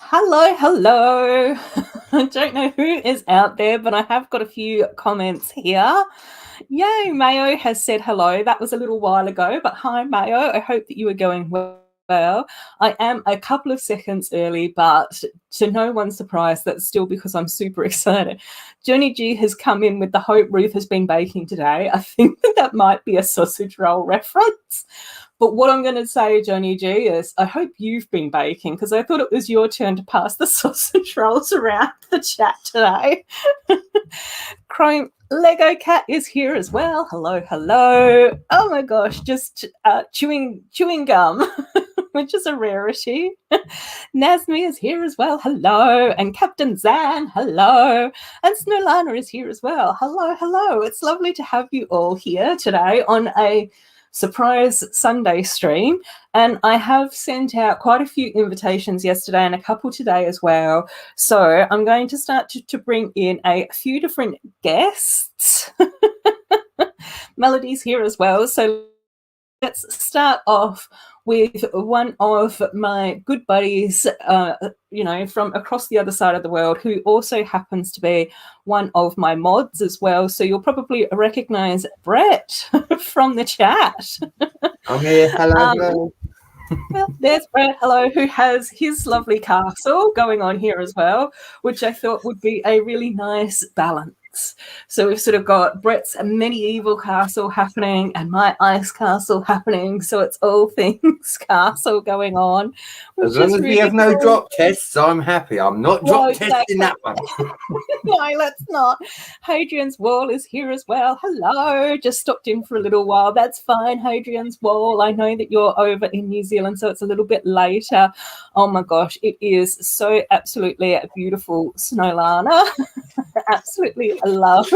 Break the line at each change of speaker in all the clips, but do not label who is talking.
Hello, hello. I don't know who is out there, but I have got a few comments here. Yay, Mayo has said hello. That was a little while ago, but hi, Mayo. I hope that you are going well. I am a couple of seconds early, but to no one's surprise, that's still because I'm super excited. Johnny G has come in with the hope Ruth has been baking today. I think that might be a sausage roll reference. But what I'm going to say, Johnny G, is I hope you've been baking because I thought it was your turn to pass the sausage rolls around the chat today. Chrome Lego Cat is here as well. Hello, hello. Oh my gosh, just chewing gum, which is a rarity. Nasmi is here as well. Hello. And Captain Zan, hello. And Snowlana is here as well. Hello, hello. It's lovely to have you all here today on a surprise Sunday stream, and I have sent out quite a few invitations yesterday and a couple today as well, so I'm going to start to bring in a few different guests. Melody's here as well, so let's start off with one of my good buddies, from across the other side of the world, who also happens to be one of my mods as well. So you'll probably recognize Brett from the chat.
I'm here. Hello.
Well, there's Brett, hello, who has his lovely castle going on here as well, which I thought would be a really nice balance. So we've sort of got Brett's medieval castle happening and my ice castle happening. So it's all things castle going on.
As long as we have no drop tests, I'm happy. I'm not drop testing that one.
No, let's not. Hadrian's Wall is here as well. Hello. Just stopped in for a little while. That's fine, Hadrian's Wall. I know that you're over in New Zealand, so it's a little bit later. Oh my gosh, it is so absolutely beautiful, Snowlana. Absolutely love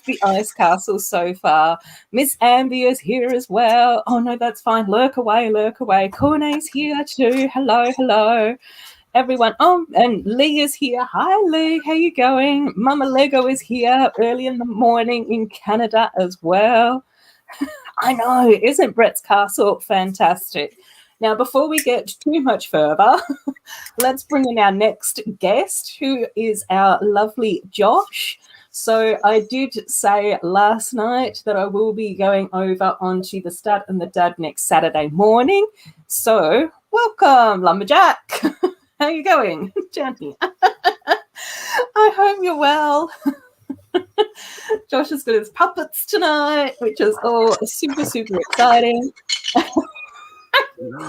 the ice castle so far. Miss Amby is here as well. Oh no, that's fine. Lurk away. Corne's here too. Hello. Everyone. Oh, and Lee is here. Hi, Lee. How you going? Mama Lego is here early in the morning in Canada as well. I know. Isn't Brett's castle fantastic? Now, before we get too much further, let's bring in our next guest, who is our lovely Josh. So I did say last night that I will be going over onto the Stud and the Dad next Saturday morning. So welcome, Lumberjack. How are you going, Johnny? I hope you're well. Josh has got his puppets tonight, which is all super, super exciting.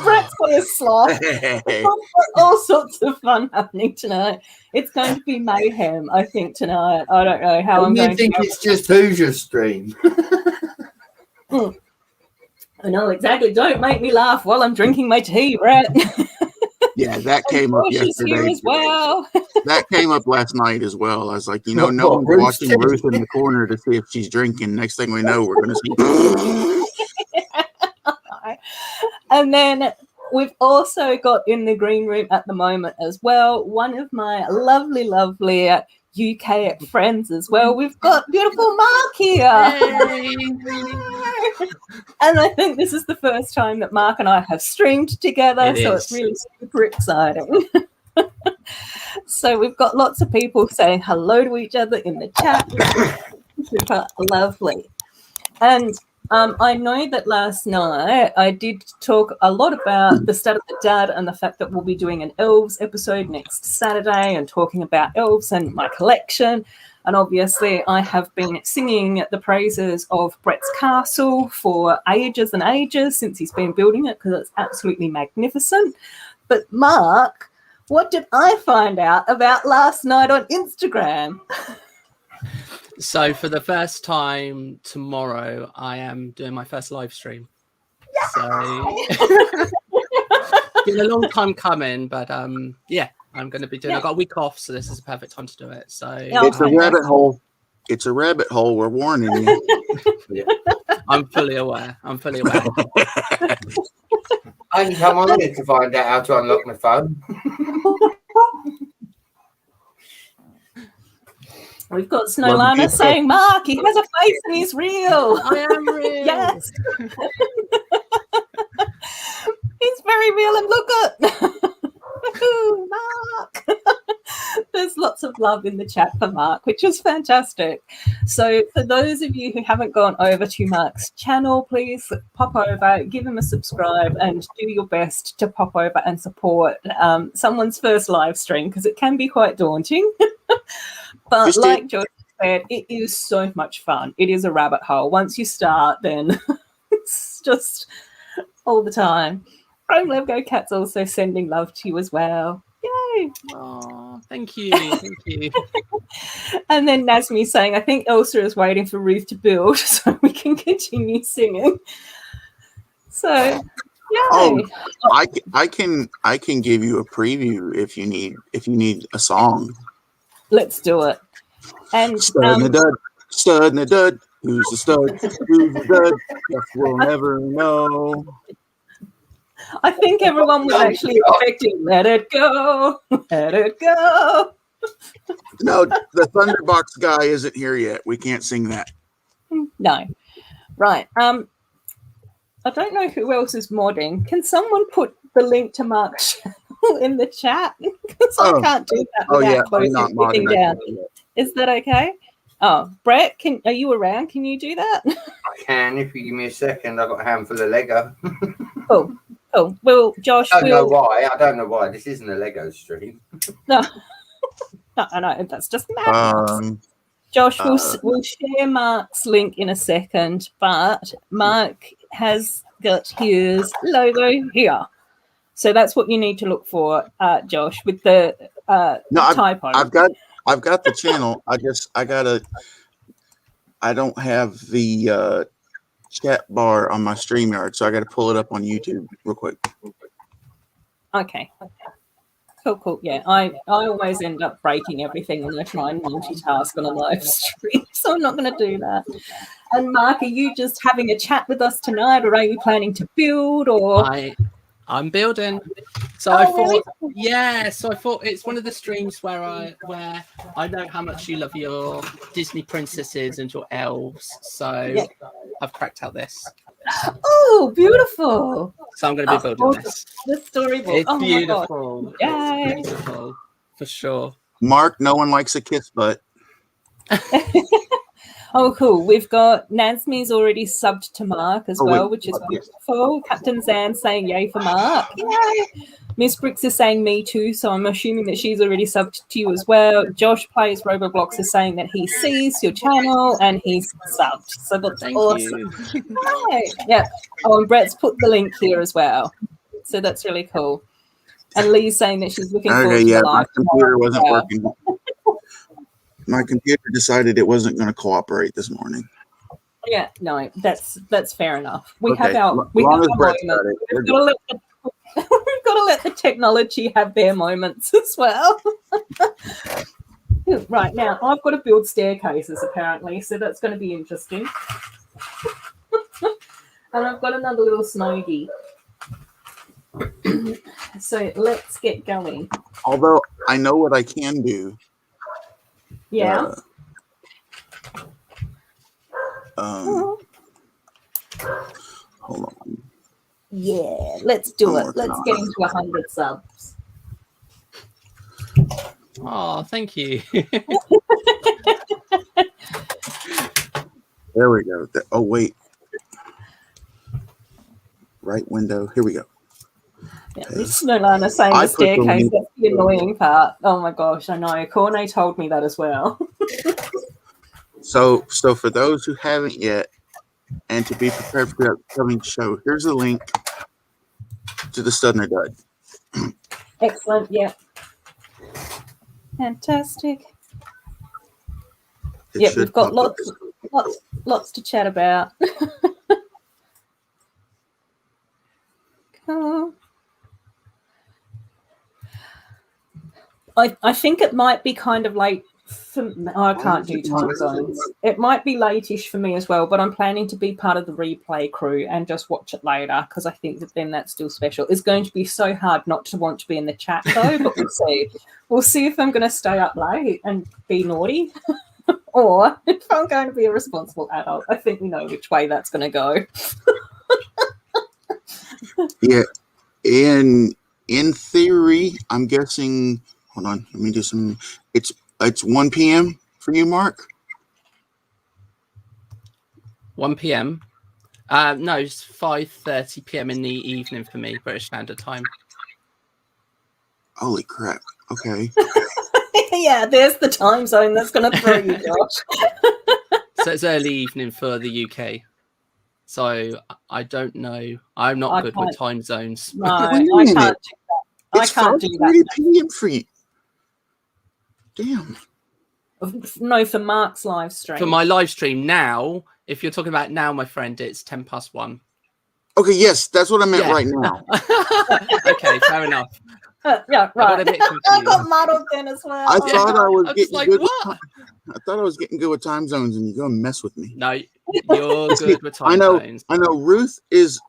Brett's got his sloth. All sorts of fun happening tonight. It's going to be mayhem, I think, tonight. I don't know how I'm going to.
You think it's just Hoosier stream?
I know exactly. Don't make me laugh while I'm drinking my tea, Brett.
Yeah, that came up yesterday
as well.
That came up last night as well. I was like, no one's watching Ruth in the corner to see if she's drinking. Next thing we know, we're going to see.
And then we've also got in the green room at the moment as well one of my lovely UK friends as well. We've got beautiful Mark here. And I think this is the first time that Mark and I have streamed together, it's really super exciting. So we've got lots of people saying hello to each other in the chat. Super lovely. And I know that last night I did talk a lot about the Stud of the Dad and the fact that we'll be doing an Elves episode next Saturday and talking about elves and my collection. And obviously I have been singing the praises of Brett's castle for ages and ages since he's been building it because it's absolutely magnificent. But Mark, what did I find out about last night on Instagram?
So for the first time tomorrow, I am doing my first live stream. Yay! So it's been a long time coming, but yeah, I'm going to be doing. I've got a week off, so this is a perfect time to do it. So
it's a rabbit hole. It's a rabbit hole. We're warning you.
Yeah. I'm fully aware.
I can come on here to find out how to unlock my phone.
We've got Snowlana saying, Mark, he has a face and he's real.
I am real.
Yes. He's very real and look at. Mark. of love in the chat for Mark, which is fantastic. So for those of you who haven't gone over to Mark's channel, please pop over, give him a subscribe, and do your best to pop over and support someone's first live stream, because it can be quite daunting. But
Just
like George said, it is so much fun. It is a rabbit hole. Once you start, then it's just all the time. Chrome Lego Cat's also sending love to you as well. Yay!
Oh, thank you. Thank you.
And then Nazmi saying, I think Elsa is waiting for Ruth to build so we can continue singing. So, yay!
Oh, I can give you a preview if you need a song.
Let's do it. And
Stud in the dud, stud in the dud. Who's the stud? Who's the dud? Guess we'll never know.
I think everyone was actually expecting "Let It Go, Let It Go."
No, the Thunderbox guy isn't here yet. We can't sing that.
No, right. I don't know who else is modding. Can someone put the link to Mark's channel in the chat? Because I can't do that without closing everything down. Is that okay? Oh, Brett, are you around? Can you do that?
I can if you give me a second. I've got a handful of Lego.
Cool. Well, Josh,
I don't know why. This isn't a Lego stream.
No, that's just madness. Josh, we'll share Mark's link in a second, but Mark has got his logo here. So that's what you need to look for, Josh, with the typo.
I've got the channel. I don't have the chat bar on my StreamYard, so I got to pull it up on YouTube real quick.
Okay. Cool. Yeah, I always end up breaking everything when I try and multitask on a live stream, so I'm not going to do that. And Mark, are you just having a chat with us tonight, or are you planning to build? Or
I'm building. So
I
thought it's one of the streams where I know how much you love your Disney princesses and your elves. So I've cracked out this.
Oh, beautiful.
So I'm going to be building this.
The storybook.
It's beautiful.
Yay.
It's beautiful, for sure.
Mark, no one likes a kiss butt.
Oh, cool. We've got Nazmi's already subbed to Mark as well, which is wonderful. Captain Zan saying yay for Mark. Yay. Miss Bricks is saying me too, so I'm assuming that she's already subbed to you as well. Josh Plays Roblox is saying that he sees your channel and he's subbed. So that's awesome. Right. Yeah. Oh, and Brett's put the link here as well. So that's really cool. And Lee's saying that she's looking forward to the live.
My computer wasn't working. My computer decided it wasn't going to cooperate this morning.
Yeah, no, that's fair enough. We have our moment. We've got to let the technology have their moments as well. Right, now I've got to build staircases apparently, so that's going to be interesting. And I've got another little snowgie. So let's get going.
Although I know what I can do.
Yeah.
Hold on.
Yeah, let's do it. Let's get into 100 subs.
Oh, thank you.
There we go. Oh, wait. Right window. Here we go.
Yeah, this is Nolana saying the staircase. That's the annoying part. Oh my gosh, I know. Corne told me that as well.
So for those who haven't yet, and to be prepared for the upcoming show, here's a link to the Stud or Dud.
Excellent. Yeah. Fantastic. We've got lots to chat about. Cool. I think it might be kind of late for me. I can't do time zones. It might be late-ish for me as well, but I'm planning to be part of the replay crew and just watch it later because I think that then that's still special. It's going to be so hard not to want to be in the chat though, but we'll see. We'll see if I'm going to stay up late and be naughty or if I'm going to be a responsible adult. I think we know which way that's going to go.
Yeah. In theory, I'm guessing. Hold on. Let me do some. It's It's 1 p.m. for you, Mark?
1 p.m. No, it's 5:30 p.m. in the evening for me, British Standard Time.
Holy crap. Okay.
Yeah, there's the time zone that's going to throw you, Josh.
So it's early evening for the UK. So I don't know. I'm not good with time zones.
No, I can't do that. I can't do that.
It's 5:30 p.m. for you. Damn.
No, for Mark's live stream.
For my live stream now, if you're talking about now, my friend, it's 1:10.
Okay, yes, that's what I meant right now.
Okay, fair enough.
Yeah, right.
I
got muddled then as well.
I thought I was getting
like,
good.
what?
I thought I was getting good with time zones, and you're gonna mess with me.
No, you're good with time zones.
I know. Ruth is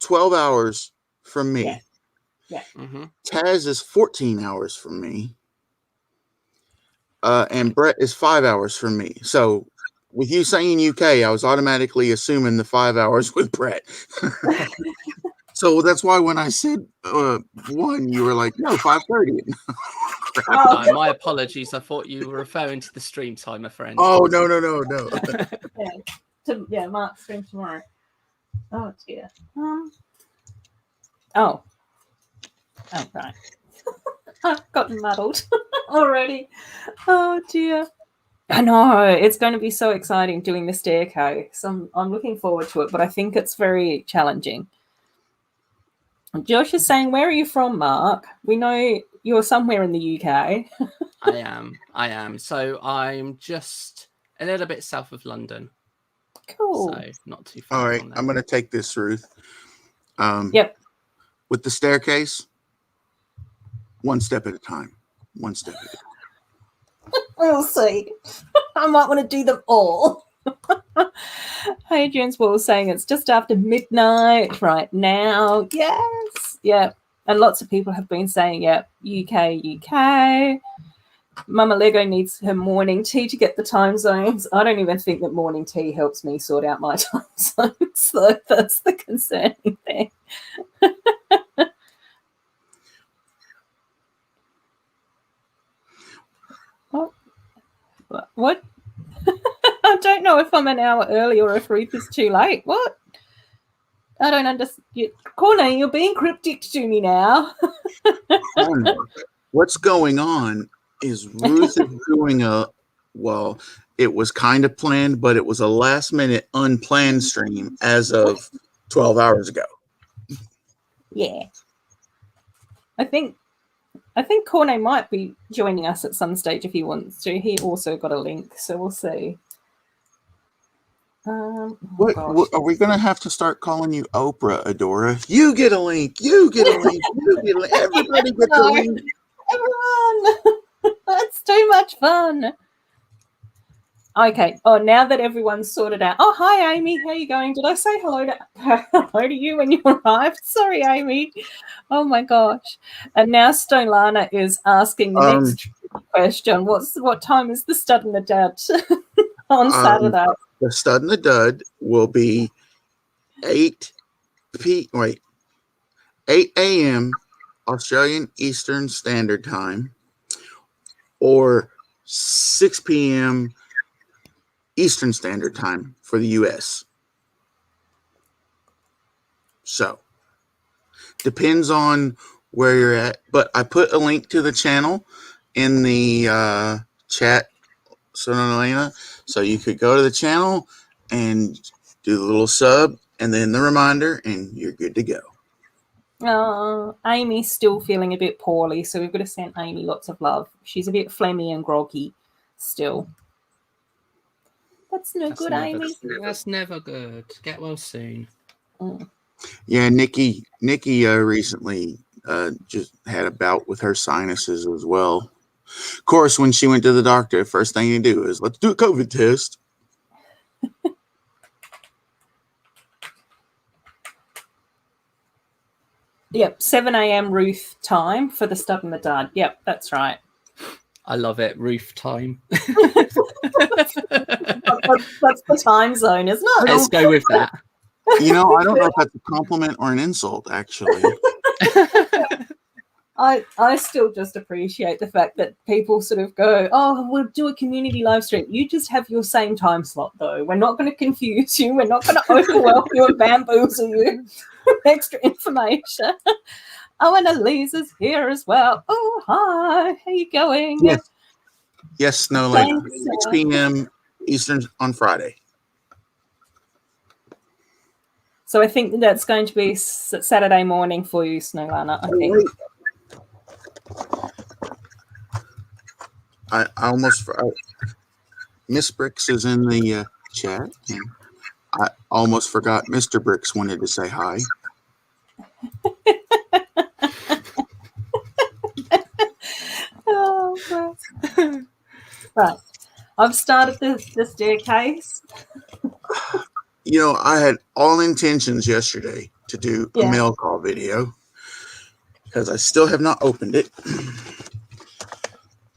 12 hours from me.
Yeah.
Mm-hmm.
Taz is 14 hours from me. And Brett is 5 hours from me. So with you saying UK, I was automatically assuming the 5 hours with Brett. So that's why when I said 1, you were like, no, 5:30.
My apologies. I thought you were referring to the stream time, my friend.
Oh, no.
Yeah, Mark's stream tomorrow. Oh, dear. Oh, right. I've gotten muddled already. Oh, dear. I know. It's going to be so exciting doing the staircase. I'm looking forward to it, but I think it's very challenging. Josh is saying, where are you from, Mark? We know you're somewhere in the UK.
I am. So I'm just a little bit south of London.
Cool.
So not too far.
All right, I'm going to take this, Ruth.
Yep.
With the staircase, one step at a time. One step at a time.
We'll see. I might want to do them all. Hadrian's Wall saying it's just after midnight right now. Yes. Yeah. And lots of people have been saying, yeah, UK. Mama Lego needs her morning tea to get the time zones. I don't even think that morning tea helps me sort out my time zones. So that's the concerning thing. What? I don't know if I'm an hour early or if Ruth is too late. What? I don't understand. Corner, you're being cryptic to me now.
What's going on is Ruth is doing it was kind of planned, but it was a last minute unplanned stream as of 12 hours ago.
Yeah. I think Corne might be joining us at some stage if he wants to. He also got a link, so we'll see.
What are we going to have to start calling you Oprah, Adora? You get a link. You get a link. You get a link. Everybody gets a link.
Everyone, that's too much fun. Okay. Oh, now that everyone's sorted out. Oh, hi, Amy. How are you going? Did I say hello to you when you arrived? Sorry, Amy. Oh my gosh. And now Stolana is asking the next question. What time is the stud and the dad on Saturday?
The stud and the dud will be 8 a.m. Australian Eastern Standard Time or 6 p.m. Eastern Standard Time for the U.S. So, depends on where you're at. But I put a link to the channel in the chat, Elena, so you could go to the channel and do the little sub and then the reminder, and you're good to go.
Amy's still feeling a bit poorly, so we've got to send Amy lots of love. She's a bit phlegmy and groggy still. That's good, Amy.
That's never good. Get well soon.
Yeah, Nikki recently just had a bout with her sinuses as well. Of course, when she went to the doctor, first thing you do is let's do a COVID test.
Yep, 7 a.m. Ruth time for the stud and the dud. Yep, that's right.
I love it. Ruth time.
That's the time zone, isn't it?
Let's go with that.
I don't know if that's a compliment or an insult, actually.
I still just appreciate the fact that people sort of go, oh, we'll do a community live stream. You just have your same time slot, though. We're not going to confuse you. We're not going to overwhelm you and bamboozle you with extra information. Oh, and Elisa's here as well. Oh, hi. How you going?
Yes, Snow Lady. 6 p.m. Eastern on Friday.
So I think that's going to be Saturday morning for you, Snowlana, I think.
I almost forgot. Miss Bricks is in the chat. And I almost forgot Mr. Bricks wanted to say hi.
Oh, right. I've started the staircase.
You know, I had all intentions yesterday to do a mail call video because I still have not opened it.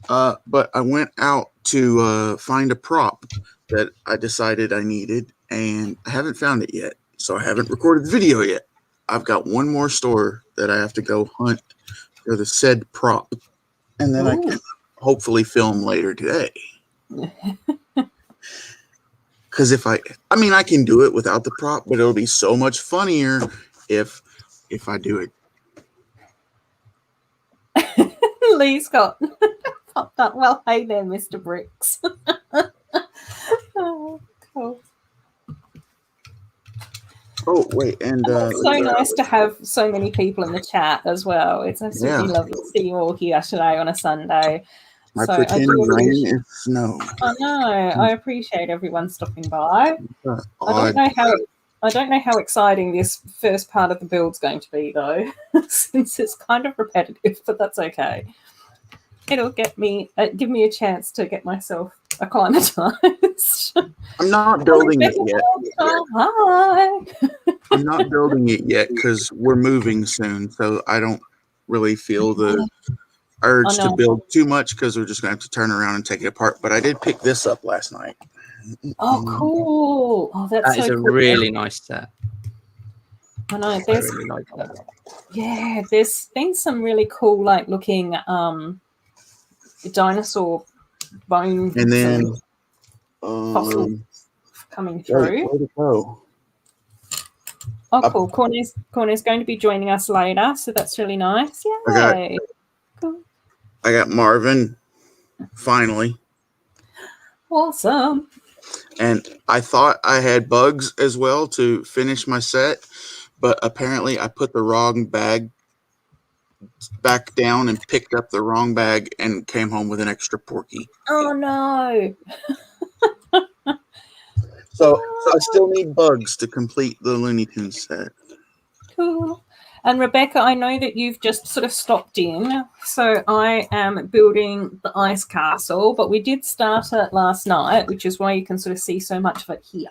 But I went out to find a prop that I decided I needed, and I haven't found it yet. So I haven't recorded the video yet. I've got one more store that I have to go hunt for the said prop, and then I can hopefully film later today. Because I can do it without the prop, but it'll be so much funnier if I do it.
Lee's got popped up. Well, hey there, Mr. Bricks. Oh, cool.
Oh, wait, and
it's so nice to have so many people in the chat as well. It's absolutely lovely to see you all here today on a Sunday.
My pretend rain is snow.
I know. I appreciate everyone stopping by. I don't know how exciting this first part of the build's going to be, though, since it's kind of repetitive, but that's okay. It'll give me a chance to get myself acclimatized.
I'm not building it yet.
Hi.
I'm not building it yet because we're moving soon, so I don't really feel the urge to build too much because we're just going to have to turn around and take it apart. But I did pick this up last night.
Oh, cool. Oh, that
is a really nice set.
I know.
I really like that.
Yeah, there's been some really cool, like, looking dinosaur bones
and then
fossils coming through.
Where to go?
Oh, cool. Corner's going to be joining us later, so that's really nice. Yay.
I got Marvin, finally.
Awesome.
And I thought I had bugs as well to finish my set, but apparently I put the wrong bag back down and picked up the wrong bag and came home with an extra Porky.
Oh, no.
So I still need bugs to complete the Looney Tunes set.
Cool. And Rebecca, I know that you've just sort of stopped in. So I am building the ice castle, but we did start it last night, which is why you can sort of see so much of it here.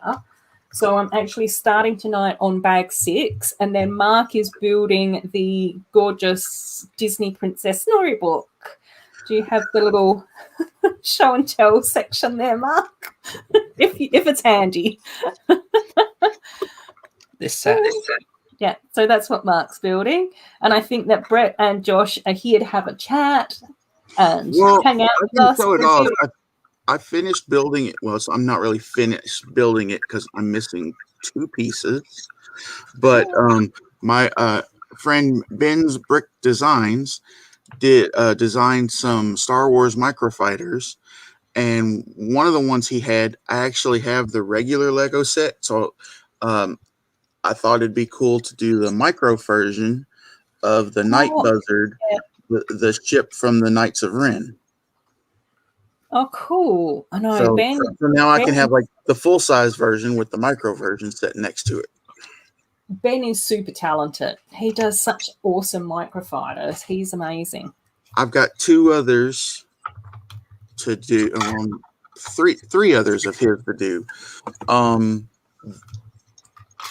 So I'm actually starting tonight on bag 6, and then Mark is building the gorgeous Disney Princess storybook. Do you have the little show and tell section there, Mark? if it's handy.
This set.
Yeah, so that's what Mark's building. And I think that Brett and Josh are here to have a chat and hang out with us.
I finished building it. Well, so I'm not really finished building it because I'm missing 2 pieces. But my friend Ben's Brick Designs designed some Star Wars microfighters. And one of the ones he had, I actually have the regular Lego set. So I thought it'd be cool to do the micro version of the Night Buzzard, the ship from the Knights of Ren.
Oh, cool. I know.
So now I can have like the full-size version with the micro version set next to it.
Ben is super talented. He does such awesome microfighters. He's amazing.
I've got 2 others to do. Three others of his to do.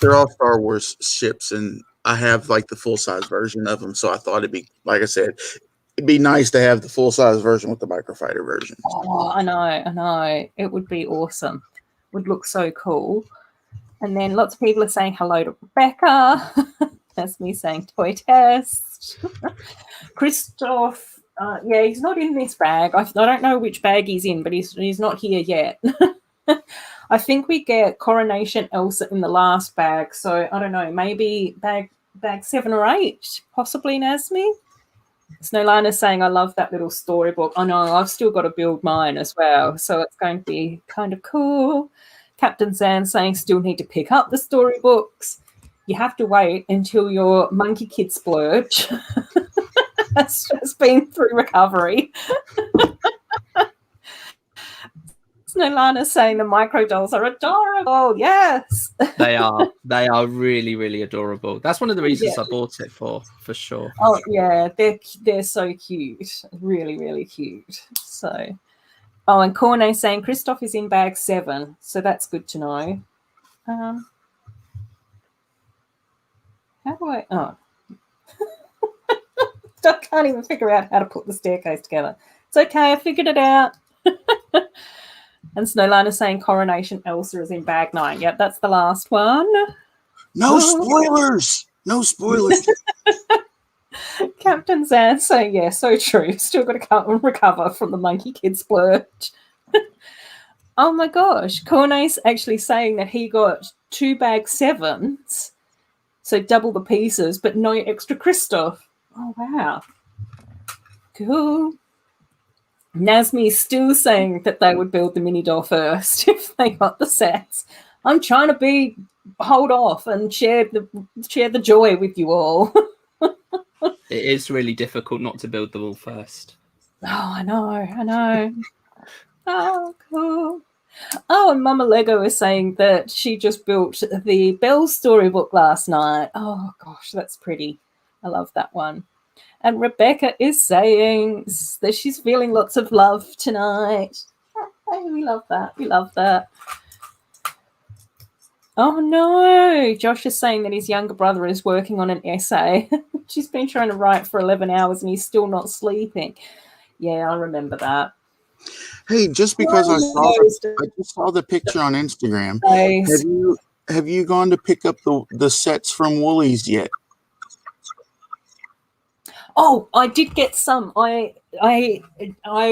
They're all Star Wars ships, and I have like the full-size version of them. So I thought it'd be, like I said, it'd be nice to have the full-size version with the microfighter version.
Oh, I know. It would be awesome. Would look so cool. And then lots of people are saying hello to Rebecca. That's me saying toy test. Christoph, yeah, he's not in this bag. I don't know which bag he's in, but he's not here yet. I think we get Coronation Elsa in the last bag, so I don't know, maybe bag 7 or 8, possibly, Nasmi. Snowlana's saying, I love that little storybook. I know, I've still got to build mine as well, so it's going to be kind of cool. Captain Zan saying, still need to pick up the storybooks. You have to wait until your Monkey Kid splurge has just been through recovery. Snowlana saying the micro dolls are adorable. Yes,
they are. They are really, really adorable. That's one of the reasons I bought it for sure.
Oh yeah, they're so cute. Really, really cute. So, oh, and Corne saying Christoph is in bag 7, so that's good to know. How do I? Oh, I can't even figure out how to put the staircase together. It's okay, I figured it out. And Snowlana saying Coronation Elsa is in bag 9. Yep, that's the last one.
No spoilers. No spoilers.
Captain Zan saying, yeah, so true. Still got to come and recover from the Monkey Kid splurge. Oh my gosh. Corne's actually saying that he got 2 bag 7s, so double the pieces, but no extra Christoph. Oh, wow. Cool. Nasmi's still saying that they would build the mini doll first if they got the sets. I'm trying to hold off and share the joy with you all.
It is really difficult not to build them all first.
Oh, I know. Oh, cool. Oh, and Mama Lego is saying that she just built the Belle storybook last night. Oh, gosh, that's pretty. I love that one. And Rebecca is saying that she's feeling lots of love tonight. Hey, we love that. We love that. Oh, no. Josh is saying that his younger brother is working on an essay. She's been trying to write for 11 hours and he's still not sleeping. Yeah, I remember that.
Hey, just because I just saw the picture on Instagram.
Nice.
Have you gone to pick up the sets from Woolies yet?
Oh, I did get some. I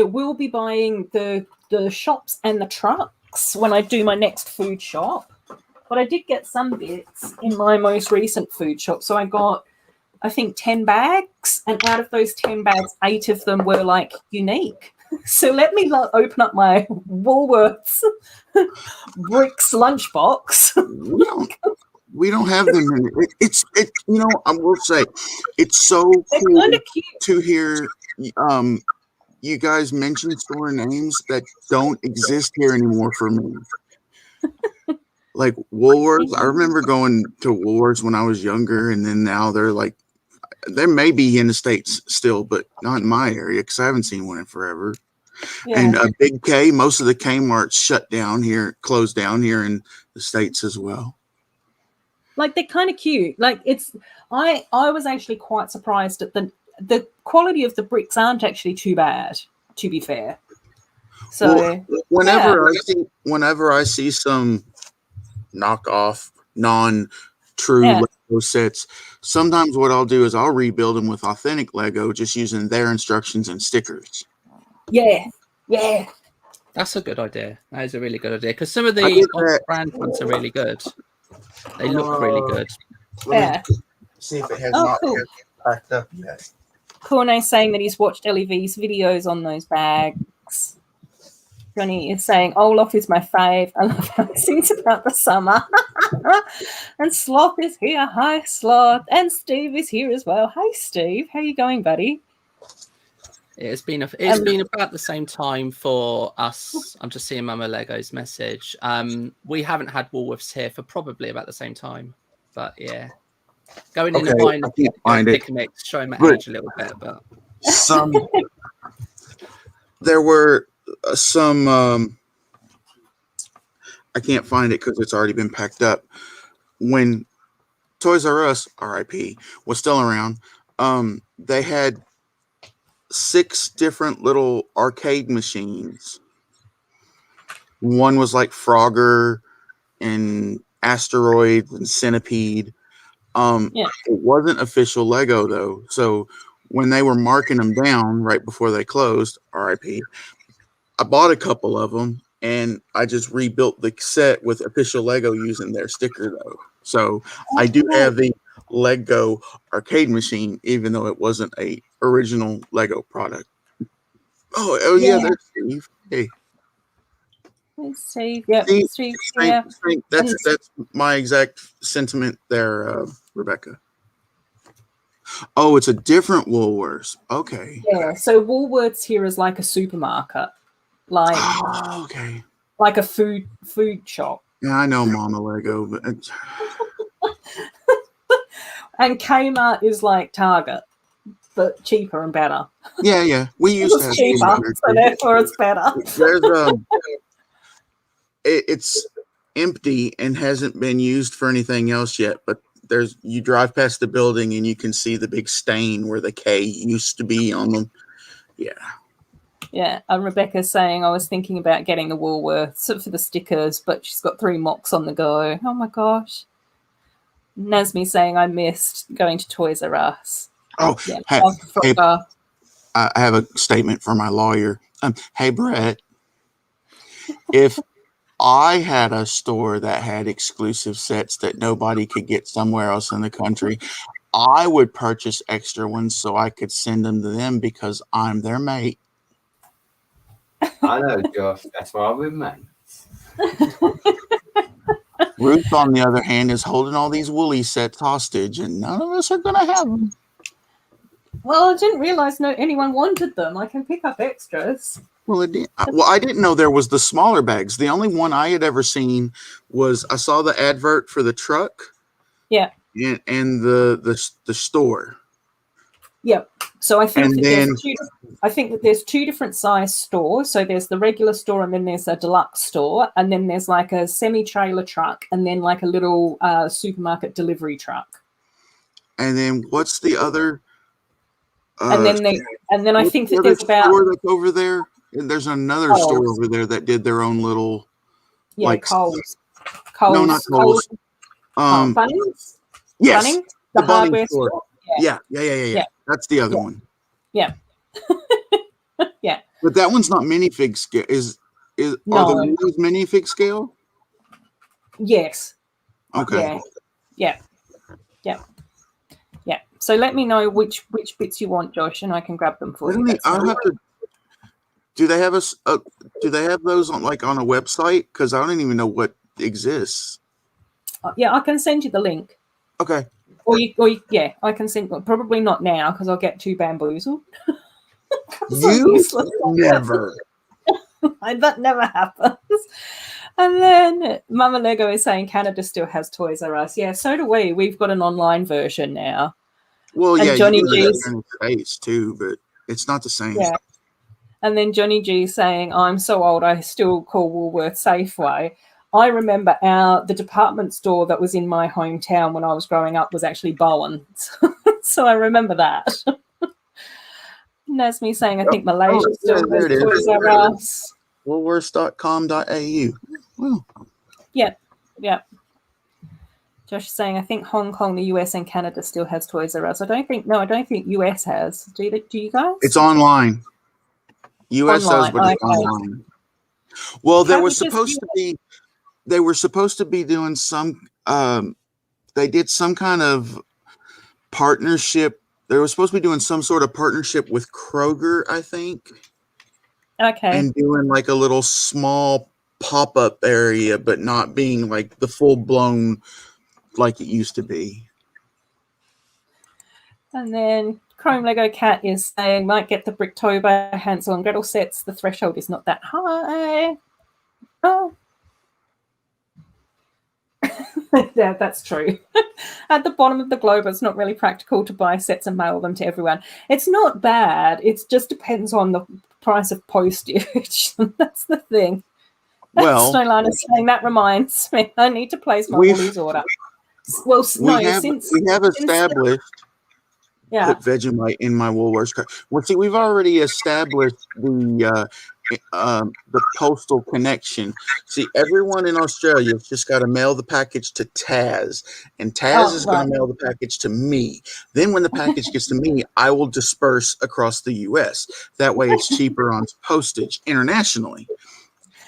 will be buying the shops and the trucks when I do my next food shop. But I did get some bits in my most recent food shop. So I got, I think, 10 bags. And out of those 10 bags, 8 of them were, like, unique. So let me open up my Woolworths bricks lunchbox.
We don't have them in it. It's you know, I will say it's so cool to hear you guys mention store names that don't exist here anymore for me. Like Woolworths. I remember going to Woolworths when I was younger, and then now they may be in the States still, but not in my area because I haven't seen one in forever. Yeah. And Big K, most of the Kmart's closed down here in the States as well.
Like, they're kind of cute. Like, I was actually quite surprised at the quality of the bricks aren't actually too bad, to be fair. So
whenever I see some knockoff, non-true Lego sets, sometimes what I'll do is I'll rebuild them with authentic Lego, just using their instructions and stickers.
Yeah.
That's a good idea. That is a really good idea because some of the brand ones are really good. They look really good.
Let me see if it has not packed up yet.
Corne's saying that he's watched LEV's videos on those bags. Johnny is saying Olaf is my fave. I love how he sings about the summer. And Sloth is here. Hi, Sloth. And Steve is here as well. Hey, Steve. How you going, buddy?
It's been about the same time for us. I'm just seeing Mama Lego's message. We haven't had Woolworths here for probably about the same time. But yeah, going in and buying picnics, showing my age a little bit. But
there were some. I can't find it because it's already been packed up. When Toys R Us (RIP) was still around, they had 6 different little arcade machines. One was like Frogger and Asteroid and Centipede. It wasn't official Lego though. So when they were marking them down right before they closed, RIP, I bought a couple of them and I just rebuilt the set with official Lego using their sticker though. So I do have the Lego arcade machine, even though it wasn't a original Lego product. Oh yeah, there's Steve. Hey.
Steve, yep. Steve,
that's my exact sentiment there, Rebecca. Oh, it's a different Woolworths. Okay.
Yeah, so Woolworths here is like a supermarket, like like a food shop.
Yeah, I know Mama Lego, but
and Kmart is like Target, but cheaper and better.
Yeah. We used to have
cheaper, so therefore it's better.
There's it's empty and hasn't been used for anything else yet, but you drive past the building and you can see the big stain where the K used to be on them. Yeah,
and Rebecca's saying I was thinking about getting the Woolworths for the stickers, but she's got 3 mocks on the go. Oh my gosh. Nazmi saying I missed going to Toys R Us.
I have a statement for my lawyer. Hey Brett, if I had a store that had exclusive sets that nobody could get somewhere else in the country, I would purchase extra ones so I could send them to them because I'm their mate.
I know, Josh. That's why we're mates.
Ruth, on the other hand, is holding all these woolly sets hostage, and none of us are going to have them.
Well, I didn't realize anyone wanted them. I can pick up extras.
Well, I didn't know there was the smaller bags. The only one I had ever seen was I saw the advert for the truck.
Yeah.
And the store.
Yep. So I think that there's 2 different size stores. So there's the regular store, and then there's a deluxe store, and then there's like a semi-trailer truck, and then like a little supermarket delivery truck.
And then what's the other?
And then I think that there's about
store that's over there. And there's another store over there that did their own little,
Coles.
No, not Coles.
Bunnings.
Yes,
Bunnings? The hardware store.
Yeah. That's the other one.
Yeah. Yeah.
But that one's not minifig scale. Are the ones minifig scale?
Yes.
Okay.
Yeah. So let me know which bits you want, Josh, and I can grab them for you.
I'll have to. Do they have do they have those on a website? Because I don't even know what exists.
Yeah, I can send you the link.
Okay.
Or I can send. Well, probably not now because I'll get too bamboozled.
You never.
That never happens. And then Mama Lego is saying Canada still has Toys R Us. Yeah, so do we. We've got an online version now.
Well,
and
yeah,
Johnny
G's in the States too, but it's not the same.
Yeah. And then Johnny G saying, I'm so old, I still call Woolworth Safeway. I remember the department store that was in my hometown when I was growing up was actually Bowen's. So I remember that. And that's me saying, I think Malaysia still has Toys R Us.
Woolworths.com.au. Well.
Yeah. Josh is saying, I think Hong Kong, the US, and Canada still has Toys R Us. I don't think US has. Do you guys?
It's online. US does, but it's online. Well, they were supposed to be doing some. They did some kind of partnership. They were supposed to be doing some sort of partnership with Kroger, I think.
Okay.
And doing like a little small pop-up area, but not being like the full-blown like it used to be.
And then Chrome Lego Cat is saying, might get the Bricktober Hansel and Gretel sets. The threshold is not that high. Oh. Yeah, that's true. At the bottom of the globe, it's not really practical to buy sets and mail them to everyone. It's not bad. It just depends on the price of postage. That's the thing.
Well,
Snowlana's saying, that reminds me, I need to place my Woolies order. Well, we have
established.
Yeah.
Put Vegemite in my Woolworths cart. Well, see, we've already established the the postal connection. See, everyone in Australia has just got to mail the package to Taz, and Taz is going to mail the package to me. Then when the package gets to me, I will disperse across the U.S. That way it's cheaper on postage internationally.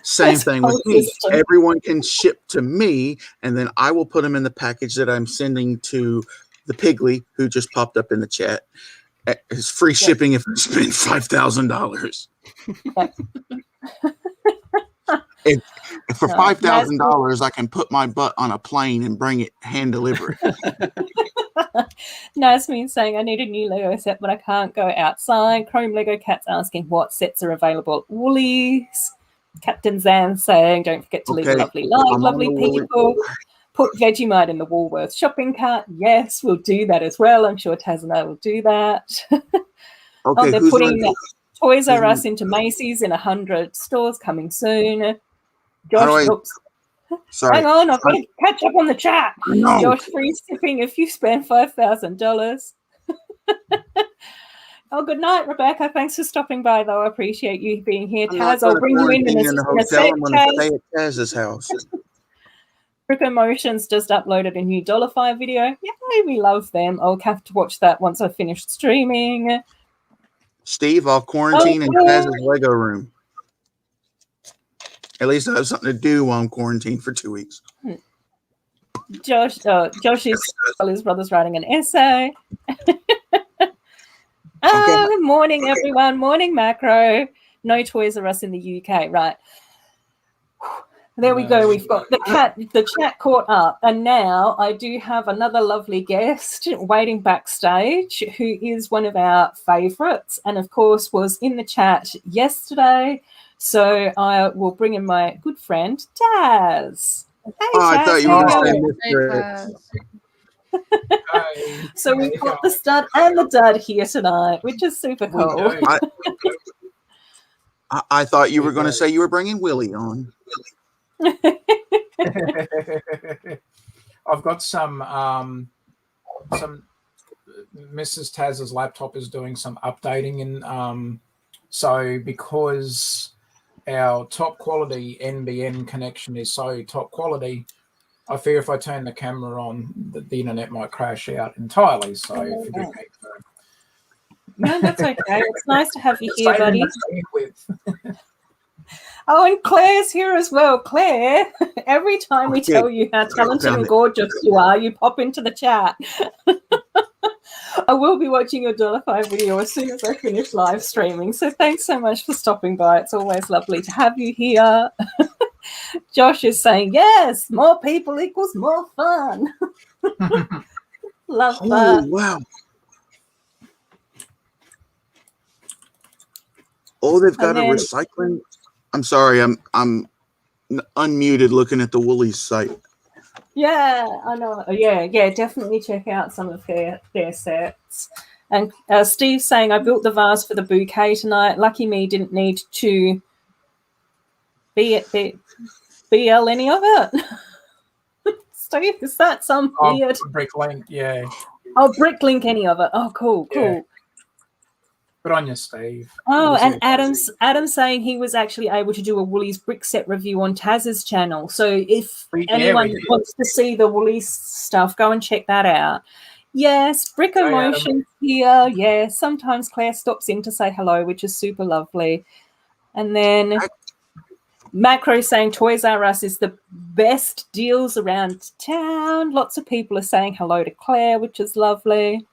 Same thing with me. Everyone can ship to me, and then I will put them in the package that I'm sending to the Piggly, who just popped up in the chat. It's free shipping if you spend $5,000. If for $5,000, I can put my butt on a plane and bring it hand delivered.
Nasmin saying, I need a new Lego set, but I can't go outside. Chrome Lego Cat's asking what sets are available at Woolies. Captain Zan saying, don't forget to leave a lovely like, lovely people. Put Vegemite in the Woolworths shopping cart. Yes, we'll do that as well. I'm sure Taz and I will do that.
Okay,
they're putting Toys R Us into Macy's in 100 stores coming soon. Josh,
sorry.
Hang on, I've got to catch up on the chat. Josh, free shipping if you spend $5,000. Oh, good night, Rebecca. Thanks for stopping by, though. I appreciate you being here. Taz, I'll bring you in
the hotel. I'm going to stay at Taz's house.
Brick Emotions just uploaded a new $5 video. Yay, we love them. I'll have to watch that once I've finished streaming.
Steve, I'll quarantine in Taz's Lego room. At least I have something to do while I'm quarantined for 2 weeks.
Josh is his brother's writing an essay. Good morning, everyone. Morning, Macro. No Toys R Us in the UK, right? There we go. We've got the chat caught up, and now I do have another lovely guest waiting backstage, who is one of our favourites, and of course was in the chat yesterday. So I will bring in my good friend Taz. Hey, Taz,
I thought you were going to say
So we've got the stud and the dud here tonight, which is super cool.
I thought you were going to say you were bringing Willie on.
I've got some Mrs. Taz's laptop is doing some updating, and so because our top quality NBN connection is so top quality, I fear if I turn the camera on, the internet might crash out entirely. So forgive me.
No, that's okay. It's nice to have you here, buddy. Oh, and Claire's here as well. Claire, every time we tell you how talented and gorgeous you are, you pop into the chat. I will be watching your $5 video as soon as I finish live streaming. So thanks so much for stopping by. It's always lovely to have you here. Josh is saying, yes, more people equals more fun. Love that.
Wow. Oh, they've got a recycling. I'm sorry, I'm unmuted looking at the Woolies site.
Yeah, I know. Yeah, definitely check out some of their sets. And Steve's saying, I built the vase for the bouquet tonight. Lucky me, didn't need to BL any of it. Steve, is that some weird?
Bricklink, yeah.
Oh, Bricklink any of it. Oh, cool.
Good on you, Steve.
Oh, and Adam's saying he was actually able to do a Woolies brick set review on Taz's channel. So if anyone wants to see the Woolies stuff, go and check that out. Yes, Brick Emotions here. Yeah, sometimes Claire stops in to say hello, which is super lovely. And then Macro saying Toys R Us is the best deals around town. Lots of people are saying hello to Claire, which is lovely.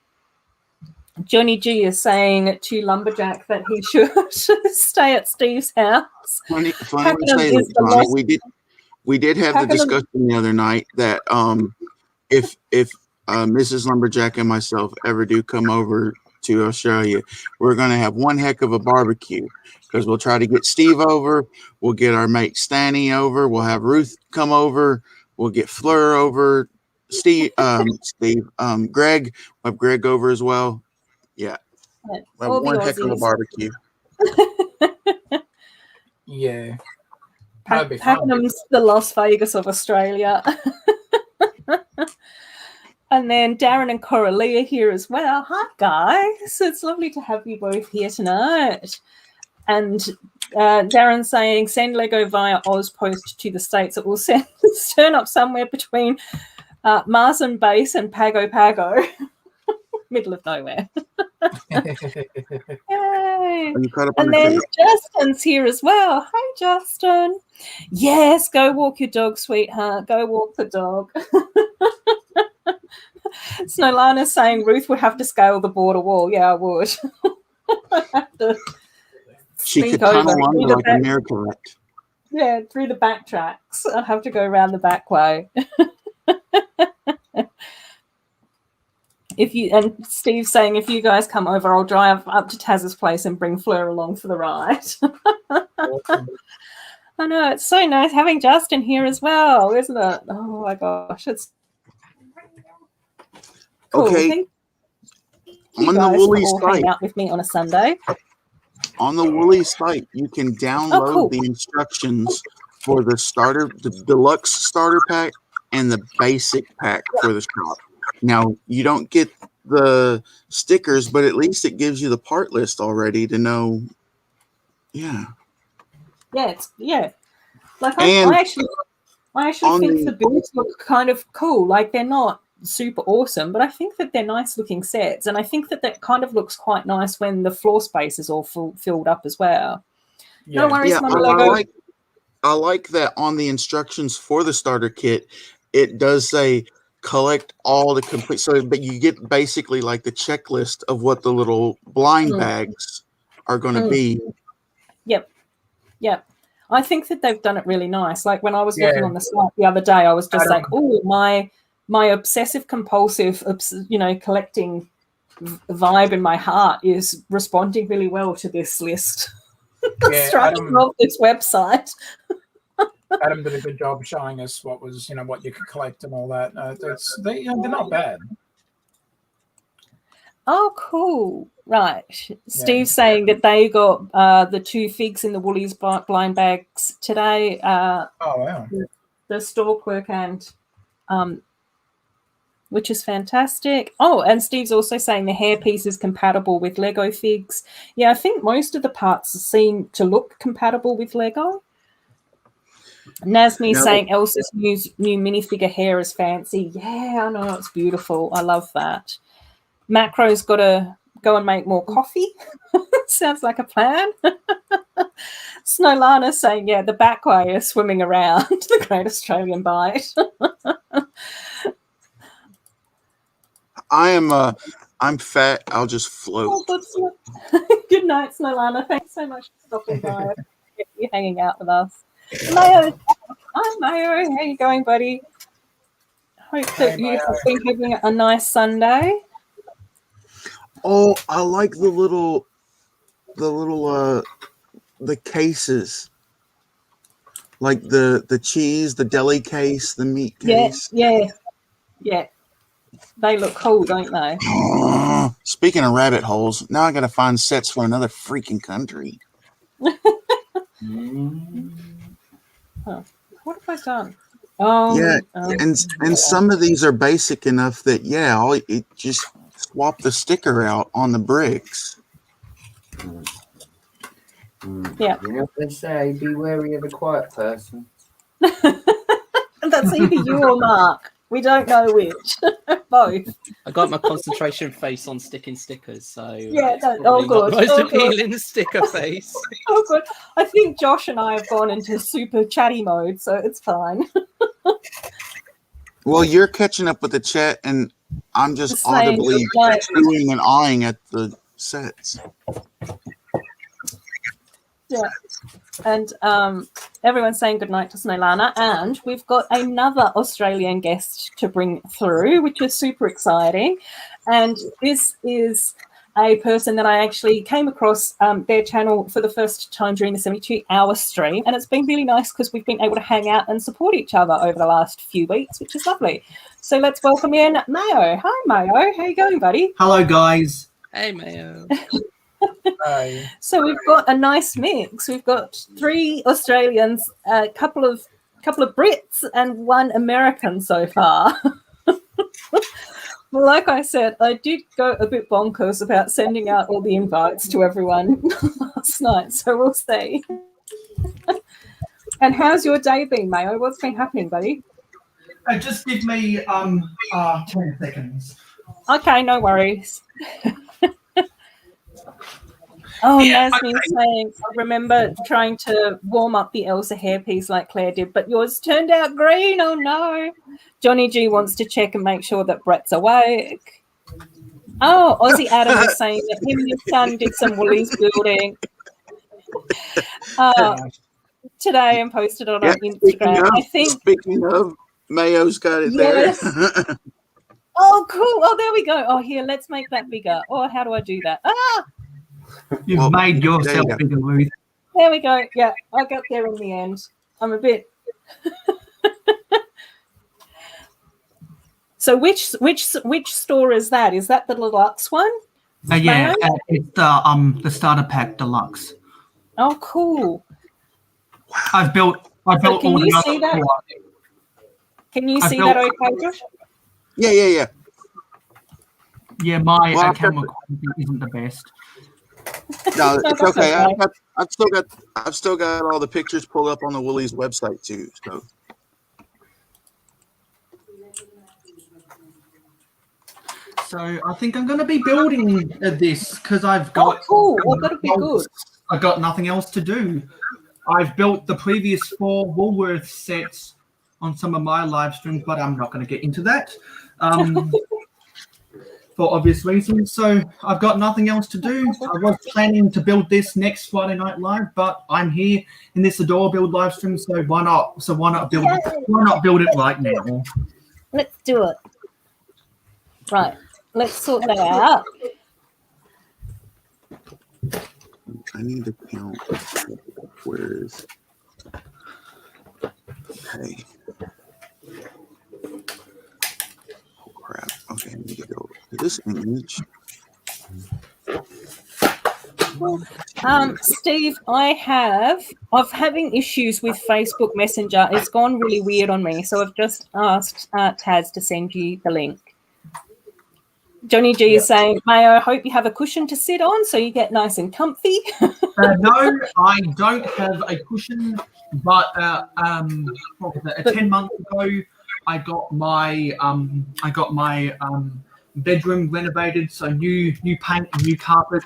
Johnny G is saying to Lumberjack that he should stay at Steve's house.
Funny we did have the discussion the other night that if Mrs. Lumberjack and myself ever do come over to Australia, we're going to have one heck of a barbecue, because we'll try to get Steve over, we'll get our mate Stanny over, we'll have Ruth come over, we'll get Fleur over, Greg, we'll have Greg over as well. Yeah. We'll have one heck of a barbecue.
Yeah.
Pakenham's the Las Vegas of Australia. And then Darren and Coralie are here as well. Hi, guys. It's lovely to have you both here tonight. And Darren saying, send Lego via Ozpost to the States. It will turn up somewhere between Marsden Base and Pago Pago. Middle of nowhere. Yay. And then Justin's here as well. Hi, Justin. Yes, go walk your dog, sweetheart. Go walk the dog. Snowlana's saying Ruth would have to scale the border wall. Yeah, I would. I have to
she could tunnel under like a miracle.
Yeah, through the back tracks. I'd have to go around the back way. And Steve's saying, if you guys come over, I'll drive up to Taz's place and bring Fleur along for the ride. Awesome. I know, it's so nice having Justin here as well, isn't it? Oh my gosh, it's cool.
Okay. On the Woolly site,
hang out with me on a Sunday.
On the Woolly site, you can download the instructions for the deluxe starter pack and the basic pack for the shop. Now, you don't get the stickers, but at least it gives you the part list already to know. Yeah.
Yeah. Like I actually think the builds look kind of cool. Like they're not super awesome, but I think that they're nice looking sets. And I think that kind of looks quite nice when the floor space is all filled up as well.
Yeah.
No worries,
I like that on the instructions for the starter kit, it does say collect all the complete. So, but you get basically like the checklist of what the little blind bags are going to be. Yep.
I think that they've done it really nice. Like when I was looking on the site the other day, I was just like, oh, my obsessive compulsive, collecting vibe in my heart is responding really well to this list. Structure of this website.
Adam did a good job showing us what you could collect and all that. They're not bad.
Oh, cool. Right. Steve's saying that they got the 2 figs in the Woolies blind bags today.
Oh, wow.
The store clerk and which is fantastic. Oh, and Steve's also saying the hairpiece is compatible with Lego figs. Yeah, I think most of the parts seem to look compatible with Lego. Nasmi saying Elsa's new minifigure hair is fancy. Yeah, I know, it's beautiful. I love that. Macro's got to go and make more coffee. Sounds like a plan. Snowlana saying, the back way is swimming around the Great Australian Bite.
I'm fat. I'll just float.
Oh, good night, Snowlana. Thanks so much for stopping by. You're hanging out with us. Mayo. Hi, Mayo. How you going, buddy? Hope that you have been having a nice Sunday.
Oh, I like the cases. Like the cheese, the deli case, the meat case.
Yeah. They look cool, don't they?
Speaking of rabbit holes, now I got to find sets for another freaking country.
What have I done? Oh,
and some of these are basic enough that it just swap the sticker out on the bricks.
Yeah.
You know what they say, be wary of the quiet person.
That's either you or Mark. We don't know which. Both.
I got my concentration face on sticking stickers, so
good.
Most appealing sticker face.
Oh, good. I think Josh and I have gone into super chatty mode, so it's fine.
Well, you're catching up with the chat, and I'm just audibly chewing and eyeing at the sets.
Yeah. And everyone's saying goodnight to Snowlana, and we've got another Australian guest to bring through, which is super exciting. And this is a person that I actually came across their channel for the first time during the 72-hour stream, and it's been really nice because we've been able to hang out and support each other over the last few weeks, which is lovely. So let's welcome in Mayo. Hi, Mayo. How you going, buddy?
Hello, guys.
Hey, Mayo.
So we've got a nice mix. We've got 3 Australians, a couple of Brits, and 1 American so far. Well, like I said, I did go a bit bonkers about sending out all the invites to everyone last night, so we'll see. And how's your day been, Mayo? What's been happening, buddy?
Just give me 10 seconds.
Okay, no worries. Oh,
Yeah,
Nasmi's saying, I remember trying to warm up the Elsa hairpiece like Claire did, but yours turned out green. Oh, no. Johnny G wants to check and make sure that Brett's awake. Oh, Aussie Adam was saying that him and his son did some Woolies building today and posted it on Instagram.
Speaking of, Mayo's got it
there. Oh, cool. Oh, there we go. Oh, here, let's make that bigger. Oh, how do I do that?
You've made yourself bigger, Ruth.
There we go. Yeah, I got there in the end. I'm a bit. So which store is that? Is that the deluxe one?
Yeah, it's the starter pack deluxe.
Oh, cool.
I've built
So can
all
you
the
see that?
core.
Can you see that okay, Josh?
Yeah.
Yeah, my camera quality isn't the best.
No, it's okay.
Okay.
I've still got all the pictures pulled up on the Woolies website too.
So I think I'm going to be building this because I've got.
Oh, cool. Well, that'll be good.
I've got nothing else to do. I've built the previous 4 Woolworth sets on some of my live streams, but I'm not going to get into that for obvious reasons. So I've got nothing else to do. I was planning to build this next Friday Night Live, but I'm here in this Adorabuild live stream, so why not? So why not build it right now?
Let's do it. Right. Let's sort that out.
I need to count. Where is? Okay. Oh crap. Okay, I need to go to this image.
Steve, I'm having issues with Facebook Messenger. It's gone really weird on me, so I've just asked Taz to send you the link. Johnny G is saying, Mayo, I hope you have a cushion to sit on so you get nice and comfy.
No, I don't have a cushion, but 10 months ago, I got my bedroom renovated, so new paint and new carpet,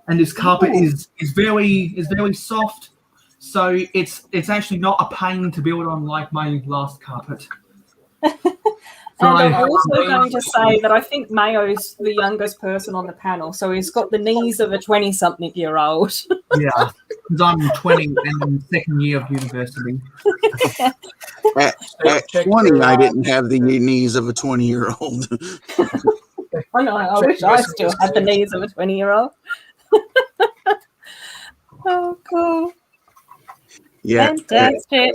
and this carpet is very soft, so it's actually not a pain to build on like my last carpet.
And I'm also going to say that I think Mayo's the youngest person on the panel, so he's got the knees of a 20-something-year-old.
Yeah, because I'm 20 and in second year of university.
At 20, I didn't have the knees of a 20-year-old.
I know, I wish I still had the knees of a 20-year-old. Oh, cool.
Yeah.
Fantastic.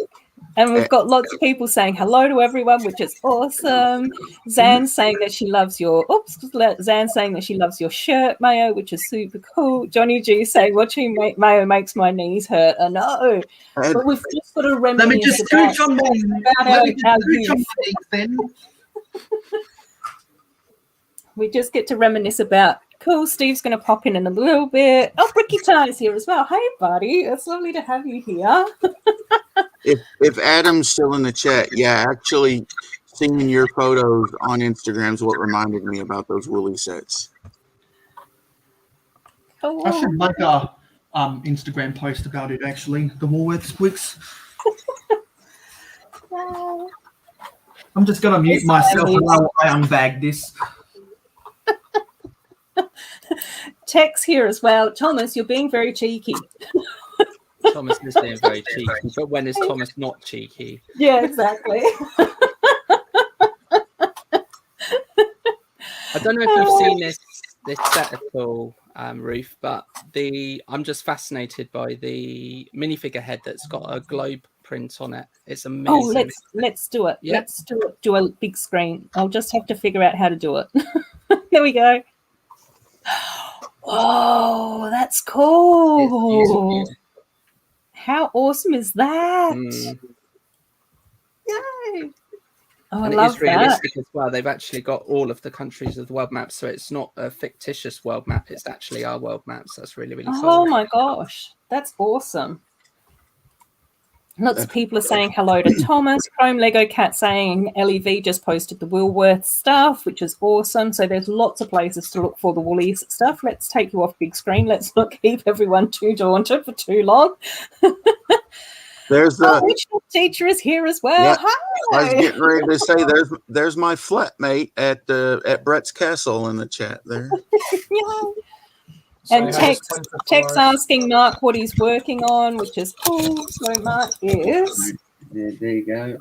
And we've got lots of people saying hello to everyone, which is awesome. Zan's saying that she loves your shirt, Mayo, which is super cool. Johnny G saying watching Mayo makes my knees hurt. I know. But we've just got to reminisce.
Let me just scooch on my then.
We just get to reminisce about. Cool, Steve's going to pop in a little bit. Oh, Bricky Ty's here as well. Hey, buddy. It's lovely to have you here.
If Adam's still in the chat, yeah, actually seeing your photos on Instagram is what reminded me about those Woolly sets.
Cool.
I should make a Instagram post about it, actually, the Woolworths Squicks. I'm just going to mute myself while I unbag this.
Tex here as well. Thomas, you're being very cheeky.
Thomas is being very cheeky, but when is Thomas not cheeky?
Yeah, exactly.
I don't know if you've seen this set at all, Ruth, but I'm just fascinated by the minifigure head that's got a globe print on it. It's amazing.
Oh, let's do it.
Yeah.
Let's do it. Do a big screen. I'll just have to figure out how to do it. There we go. Oh, that's cool. How awesome is that? Yay. Oh,
and
I love
it is realistic as well. They've actually got all of the countries of the world map, so it's not a fictitious world map. It's actually our world map. So that's really, really cool.
Oh my gosh, that's awesome. Lots of people are saying hello to Thomas. Chrome Lego Cat saying LEV just posted the Woolworth stuff, which is awesome. So there's lots of places to look for the Woolies stuff. Let's take you off big screen. Let's not keep everyone too daunted for too long.
There's the
which teacher is here as well.
Yeah,
Hi.
I was getting ready to say there's my flatmate at Brett's Castle in the chat there.
Yeah. And Tech's asking Mark what he's working on, which is cool. So Mark is.
There you go.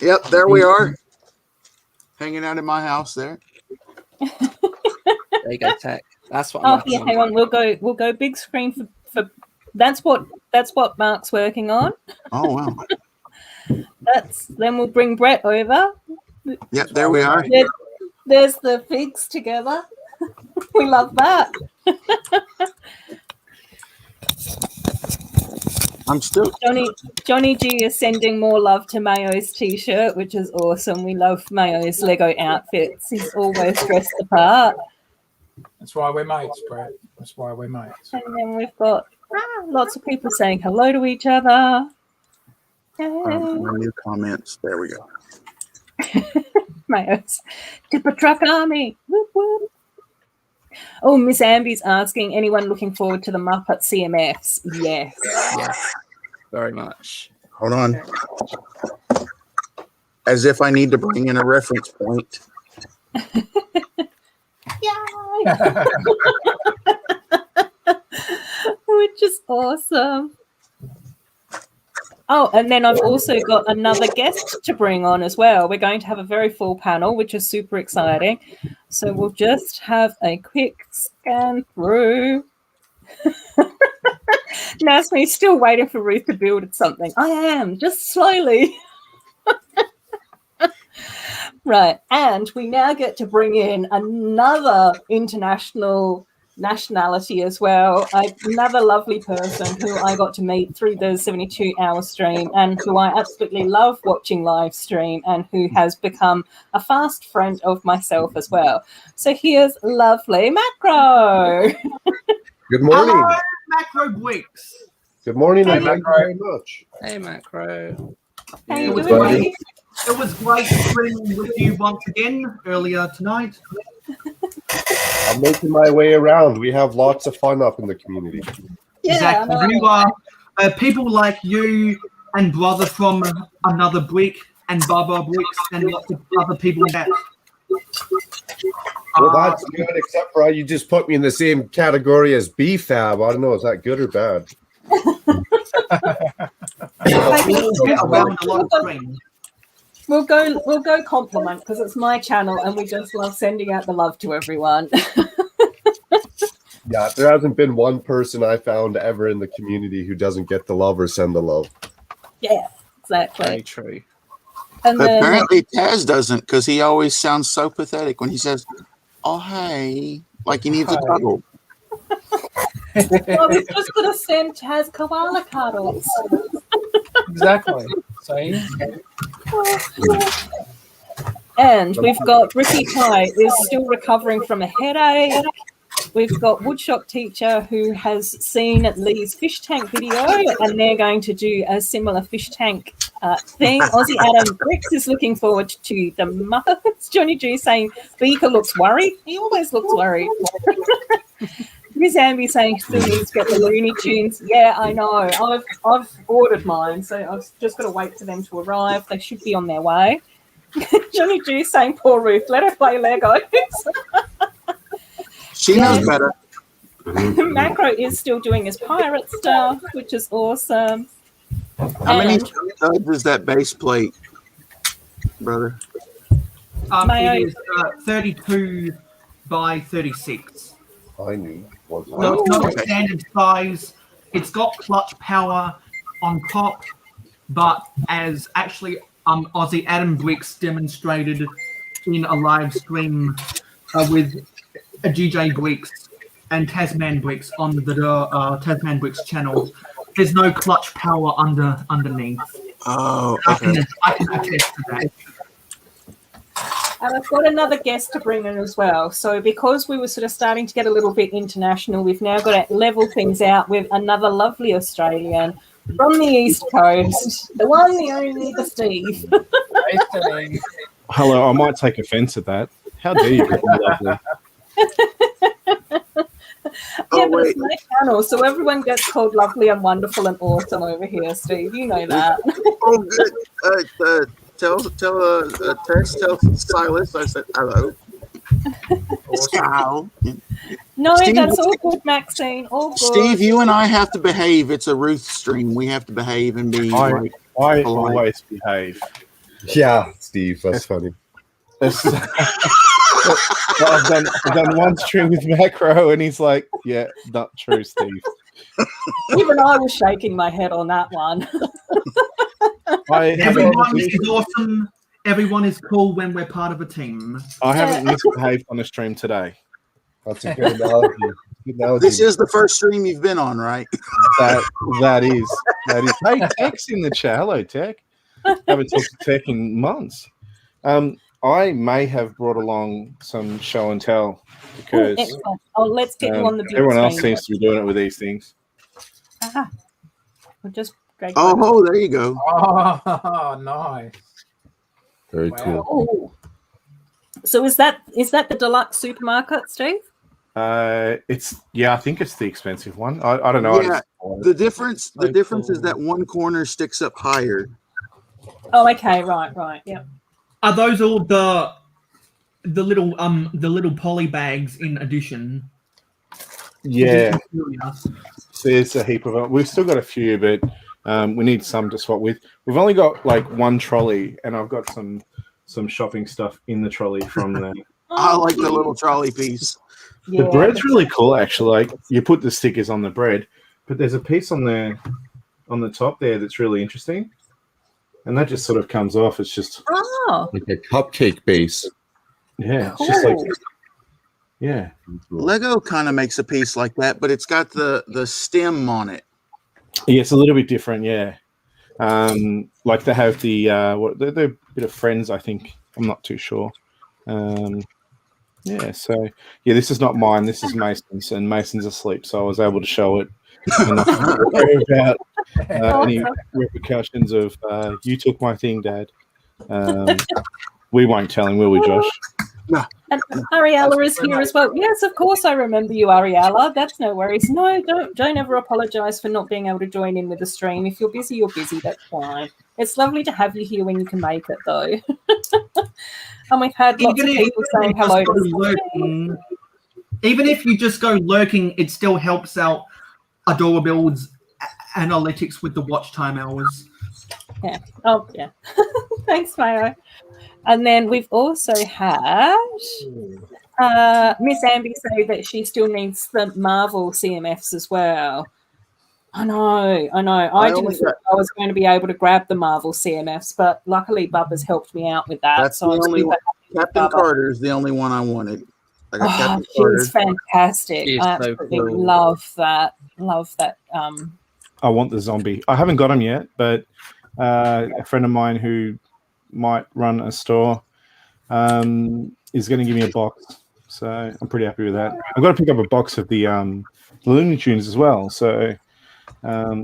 Yep, there we are. Hanging out in my house there.
There you go, Tech. That's what.
Oh yeah, hang on. We'll go big screen for. That's what Mark's working on.
Oh wow.
Then we'll bring Brett over.
Yep, there we are.
There's the figs together. We love that.
I'm still
Johnny G is sending more love to Mayo's t-shirt, which is awesome. We love Mayo's Lego outfits. He's always dressed apart.
That's why we're mates, Brett. That's why we're mates.
And then we've got lots of people saying hello to each other.
new comments. There we go.
Mayo's Tipper Truck Army. Whoop, whoop. Oh, Miss Amby's asking, anyone looking forward to the Muppet CMFs? Yes.
Yes, very much.
Hold on. As if I need to bring in a reference point.
Yay! Which is awesome. Oh, and then I've also got another guest to bring on as well. We're going to have a very full panel, which is super exciting. So we'll just have a quick scan through. Nasmi's still waiting for Ruth to build something. I am, just slowly. Right, and we now get to bring in another international nationality as well. Another lovely person who I got to meet through the 72-hour stream and who I absolutely love watching live stream and who has become a fast friend of myself as well. So here's lovely Macro.
Good morning.
Hello, Macro Bricks.
Good morning,
Hey,
and thank you very much.
Hey, Macro.
How you
was
doing,
great.
Ruth?
It was great streaming with you once again earlier tonight.
I'm making my way around. We have lots of fun up in the community.
Yeah,
Exactly.
I know.
You are people like you and Brother from Another Brick and Baba Bricks and lots of other people that.
Well, that's good, except for you just put me in the same category as BFAB. I don't know, is that good or bad?
Around a lot of streams.
We'll go compliment because it's my channel and we just love sending out the love to everyone.
Yeah, there hasn't been one person I found ever in the community who doesn't get the love or send the love.
Yeah, exactly.
Very true.
And then
Apparently Taz doesn't, because he always sounds so pathetic when he says, "Oh hey," like he needs a cuddle.
well, we've just got to send Taz koala cuddles.
Exactly. See?
And we've got Ricky Pie is still recovering from a headache. We've got Woodshop Teacher who has seen Lee's fish tank video and they're going to do a similar fish tank thing. Aussie Adam Bricks is looking forward to the Muppets. Johnny G saying Beaker looks worried. He always looks worried. Miss Amby saying still needs to get the Looney Tunes. Yeah, I know. I've ordered mine, so I've just got to wait for them to arrive. They should be on their way. Johnny G saying poor Ruth, let her play Legos.
She knows better.
Macro is still doing his pirate stuff, which is awesome.
How many studs is that base plate, brother?
It is 32 by 36.
I knew.
So it's not a standard size. It's got clutch power on top, but as actually Aussie Adam Bricks demonstrated in a live stream with a GJ Bricks and Tasman Bricks on the Tasman Bricks channel, there's no clutch power underneath.
Oh,
I
okay.
can attest to that.
And I've got another guest to bring in as well. So because we were sort of starting to get a little bit international, we've now got to level things out with another lovely Australian. From the East Coast. The one, the only, the Steve.
Hello, I might take offense at that. How dare you call me lovely?
Yeah, but it's my channel, so everyone gets called lovely and wonderful and awesome over here, Steve. You know that.
Oh, good. Tell Silas I said hello. Ciao.
No,
Steve,
that's all good, Maxine. All good.
Steve, you and I have to behave. It's a Ruth stream. We have to behave and be
I
polite.
always behave.
Yeah, Steve, that's funny.
I've done one stream with Macro, and he's like, "Yeah, not true, Steve."
Even I was shaking my head on that one.
Everyone is awesome. Everyone is cool when we're part of a team.
I haven't misbehaved on a stream today.
That's a good analogy.
This is the first stream you've been on, right?
That is. Hey, Tech's in the chat. Hello, Tech. Haven't talked to Tech in months. I may have brought along some show and tell because
let's get you on the big
everyone else
screen.
seems to be doing it with these things.
We'll just
there you go.
Oh, nice.
Very cool.
Oh. So is that the deluxe supermarket, Steve?
I think it's the expensive one. I don't know.
Yeah, the difference is that one corner sticks up higher.
Oh, okay, right, yeah.
Are those all the little poly bags in addition?
Yeah. There's a heap of them. We've still got a few, but we need some to swap with. We've only got like one trolley, and I've got some shopping stuff in the trolley from there.
I like the little trolley piece.
Yeah.
The bread's really cool, actually. Like you put the stickers on the bread, but there's a piece on there, on the top there, that's really interesting, and that just sort of comes off. It's just
like a cupcake base.
Yeah,
cool.
it's just like yeah.
Lego kind of makes a piece like that, but it's got the stem on it.
Yeah, it's a little bit different. Yeah, like they have the they're a bit of Friends. I think I'm not too sure. Yeah, so yeah, this is not mine. This is Mason's, and Mason's asleep, so I was able to show it. And not worry about any repercussions of you took my thing, Dad. We won't tell him, will we, Josh?
No.
And Ariella is here as well. Yes, of course I remember you, Ariella. That's no worries. No, don't ever apologise for not being able to join in with the stream. If you're busy, you're busy. That's fine. It's lovely to have you here when you can make it, though. And we've had lots of people saying hello.
Even if you just go lurking, it still helps out Adorabuild's analytics with the watch time hours.
Yeah. Oh, yeah. Thanks, Mayo. And then we've also had Miss Amby say that she still needs the Marvel CMFs as well. I know. I didn't think I was going to be able to grab the Marvel CMFs, but luckily Bubba's helped me out with that.
That's the only one. Captain Carter is the only one I wanted. I got Captain Carter.
She's fantastic.
She's
I
so
absolutely
cool.
love that.
I want the zombie. I haven't got him yet, but a friend of mine who might run a store is going to give me a box. So I'm pretty happy with that. I've got to pick up a box of the Looney Tunes as well. So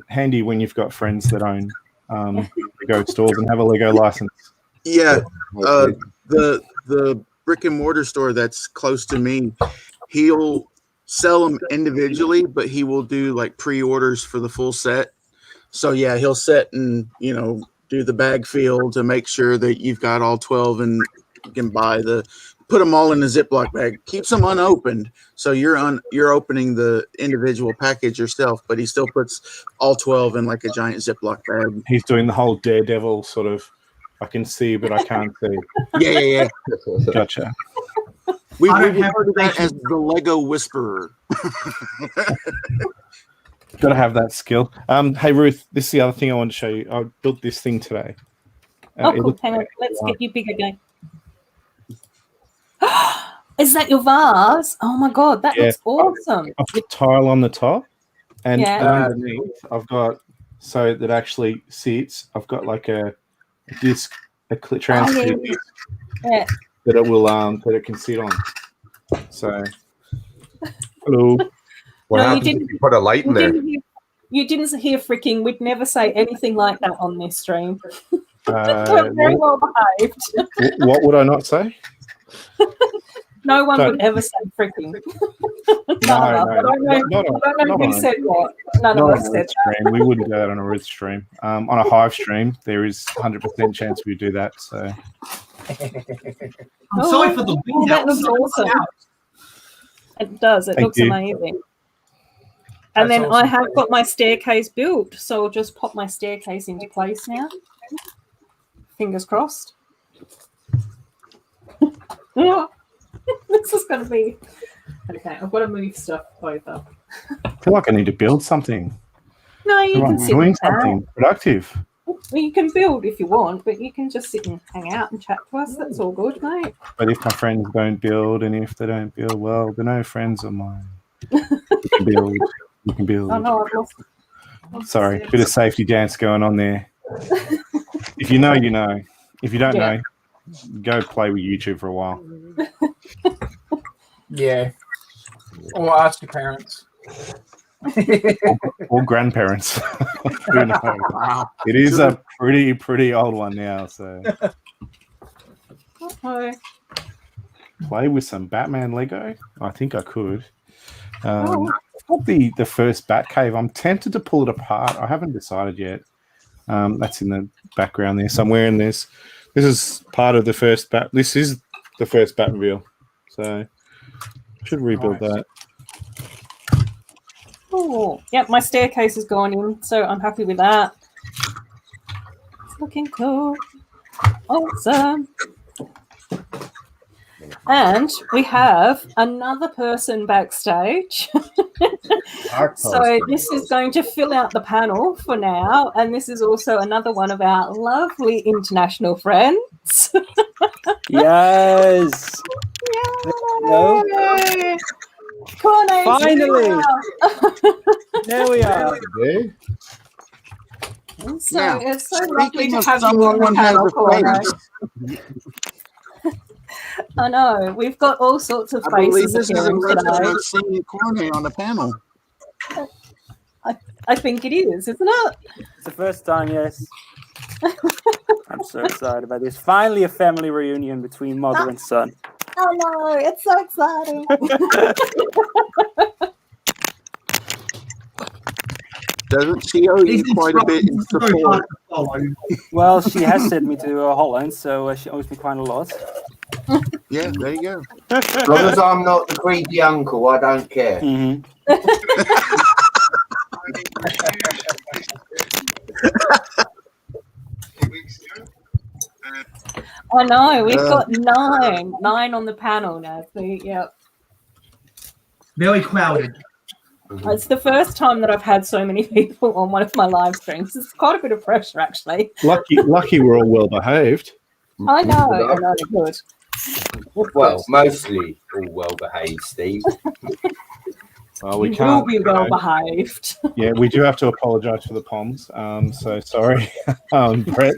handy when you've got friends that own Lego stores and have a Lego license.
Yeah, the brick and mortar store that's close to me, he'll sell them individually, but he will do like pre-orders for the full set. So yeah, he'll set and do the bag feel to make sure that you've got all 12 and you can put them all in a Ziploc bag. Keeps them unopened, so you're opening the individual package yourself, but he still puts all 12 in like a giant Ziploc bag.
He's doing the whole Daredevil sort of, I can see, but I can't see.
Yeah.
Gotcha.
We refer to that as the Lego Whisperer.
Got to have that skill. Hey, Ruth, this is the other thing I want to show you. I built this thing today.
Cool. Hang on. Let's get you big again. Is that your vase? Oh, my God. That looks awesome.
I've put tile on the top, and underneath I've got, so that actually sits, I've got like a disc, a transfer disc that it will that it can sit on. So, hello.
What happens if you put a light in there?
You didn't hear freaking. We'd never say anything like that on this stream.
Uh,
We're very well behaved.
what would I not say?
No one
Don't-
would ever say freaking.
No,
I don't know,
not
I don't know who
on-
said what. None
not
of
on
us
a
said
Ruth stream. We wouldn't do that on a Ruth stream. On a Hive stream, there is 100% chance we do that. So
I'm sorry for the wind
that looks
outside.
awesome. It does. It
Thank
looks
you.
amazing. And
That's
then
awesome.
I have got my staircase built, so I'll just pop my staircase into place now. Fingers crossed. This is going to be... Okay, I've got to move stuff over.
I feel like I need to build something.
No, you
Come
can
on,
sit
doing
and chat.
something productive.
Well, you can build if you want, but you can just sit and hang out and chat to us. That's all good, mate.
But if my friends don't build, and if they don't build, well, they're no friends of mine. You can build. You can build.
Oh, no, I've lost
Sorry, bit of safety dance going on there. If you know, you know. If you don't know, go play with YouTube for a while.
Yeah. Or ask your parents.
Or grandparents. Who knows?
Wow.
It is a pretty old one now, so
Oh,
play with some Batman Lego. I think I could.
Oh.
The first Bat Cave. I'm tempted to pull it apart. I haven't decided yet. That's in the background there, somewhere in this. This is part of the first Bat. This is the first Batmobile, so should rebuild
Nice.
that.
Oh, yep, my staircase has gone in, so I'm happy with that. It's looking cool. Awesome. And we have another person backstage. So this is going to fill out the panel for now. And this is also another one of our lovely international friends.
Yes. Hello.
Yay! Corners,
Finally.
wow.
There we are.
Hey?
So
Now,
it's so lovely
speaking
to
of
have you on
someone
the
has
panel,
a
Corners.
face,
I know, we've got all sorts of
I believe
faces
this is the
appearing
first time
today.
I've seen you corny on the panel.
I think it is, isn't it?
It's the first time, yes. I'm so excited about this. Finally, a family reunion between mother and son.
Oh no, it's so exciting.
Doesn't she owe you
These
quite a bit in
instructions are very hard
support?
to follow.
Well, she has sent me to Holland, so she owes me quite a lot.
Yeah, there you go.
As long as I'm not the creepy uncle, I don't care.
Mm-hmm.
I know, we've got nine on the panel now. So, yeah,
Very crowded.
it's the first time that I've had so many people on one of my live streams. It's quite a bit of pressure, actually.
Lucky we're all well behaved.
I know, good.
Well, mostly all well behaved, Steve.
Well, we
You will
can't.
be well behaved.
Yeah, we do have to apologise for the poms. So sorry, Brett.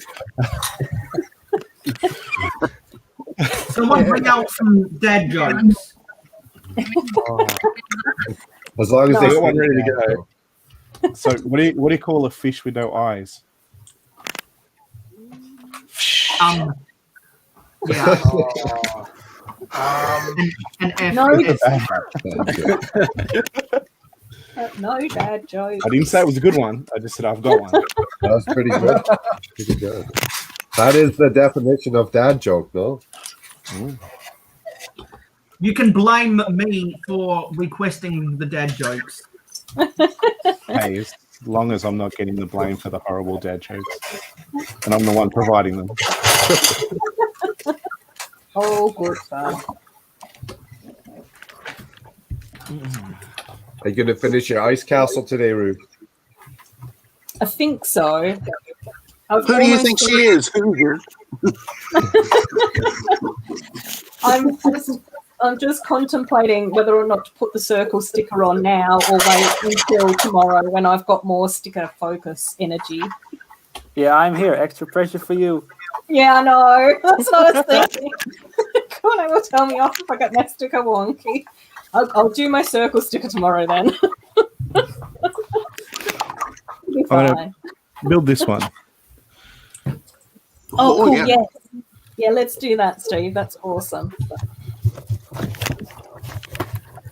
Someone bring out some dad jokes.
As long as
I
they
got one ready to go. So what do you call a fish with no eyes?
Yeah. An F.
No,
That
no bad jokes.
I didn't say it was a good one. I just said I've got one.
was pretty good. Pretty good. That is the definition of dad joke, though.
You can blame me for requesting the dad jokes.
Hey, as long as I'm not getting the blame for the horrible dad jokes, and I'm the one providing them.
Oh, good fun.
Are you going to finish your ice castle today, Ruth?
I think so.
Who do you think she is? Who?
I'm just contemplating whether or not to put the circle sticker on now or wait until tomorrow when I've got more sticker focus energy.
Yeah, I'm here. Extra pressure for you.
Yeah, I know. That's what I was thinking. Connor will tell me off if I get my sticker wonky. I'll do my circle sticker tomorrow then. be
I'm gonna
fine.
build this one.
Oh, cool.
yeah.
Yeah. Yeah, let's do that, Steve. That's awesome.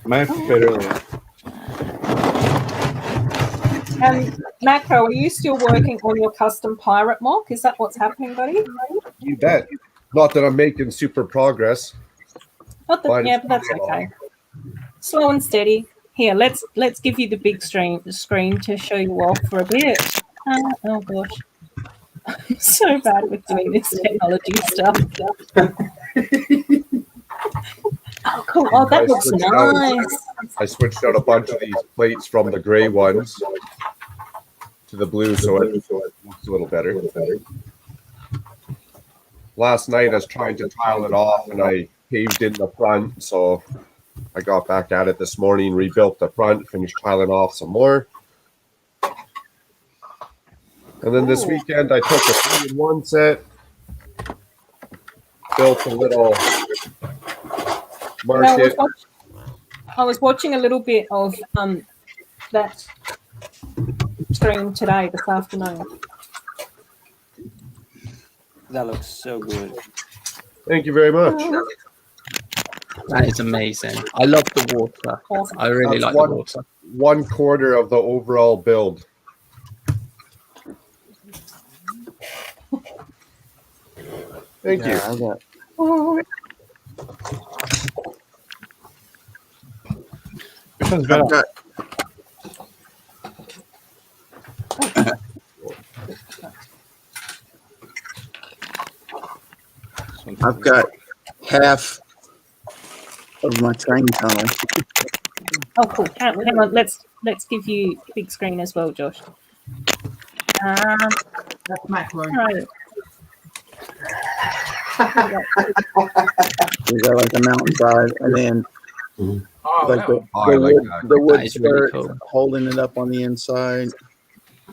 May have prepared earlier.
Macro, are you still working on your custom pirate mock? Is that what's happening, buddy?
You bet. Not that I'm making super progress.
Not that, yeah, but that's okay. Slow and steady. Here, let's give you the big screen to show you off for a bit. Oh gosh, I'm so bad with doing this technology stuff. Oh, cool. Oh, that looks nice.
I switched out a bunch of these plates from the gray ones to the blue, so it looks a little better. Last night I was trying to tile it off, and I paved in the front, so I got back at it this morning, rebuilt the front, finished tiling off some more. And then this weekend I took a 3-in-1 set, built a little market.
I was watching a little bit of that stream today, this afternoon.
That looks so good.
Thank you very much.
That is amazing. I love the water.
Awesome.
I really
That's
like the water.
1/4 of the overall build. Thank you.
I got
Which one's better?
I've got half of my train tunnel.
Oh, cool. Hang on. Let's give you big screen as well, Josh.
That's macro.
Right.
We got like a mountainside, and then
Oh,
like
wow.
I like that.
the wood
That is really
skirt
cool.
holding it up on the inside.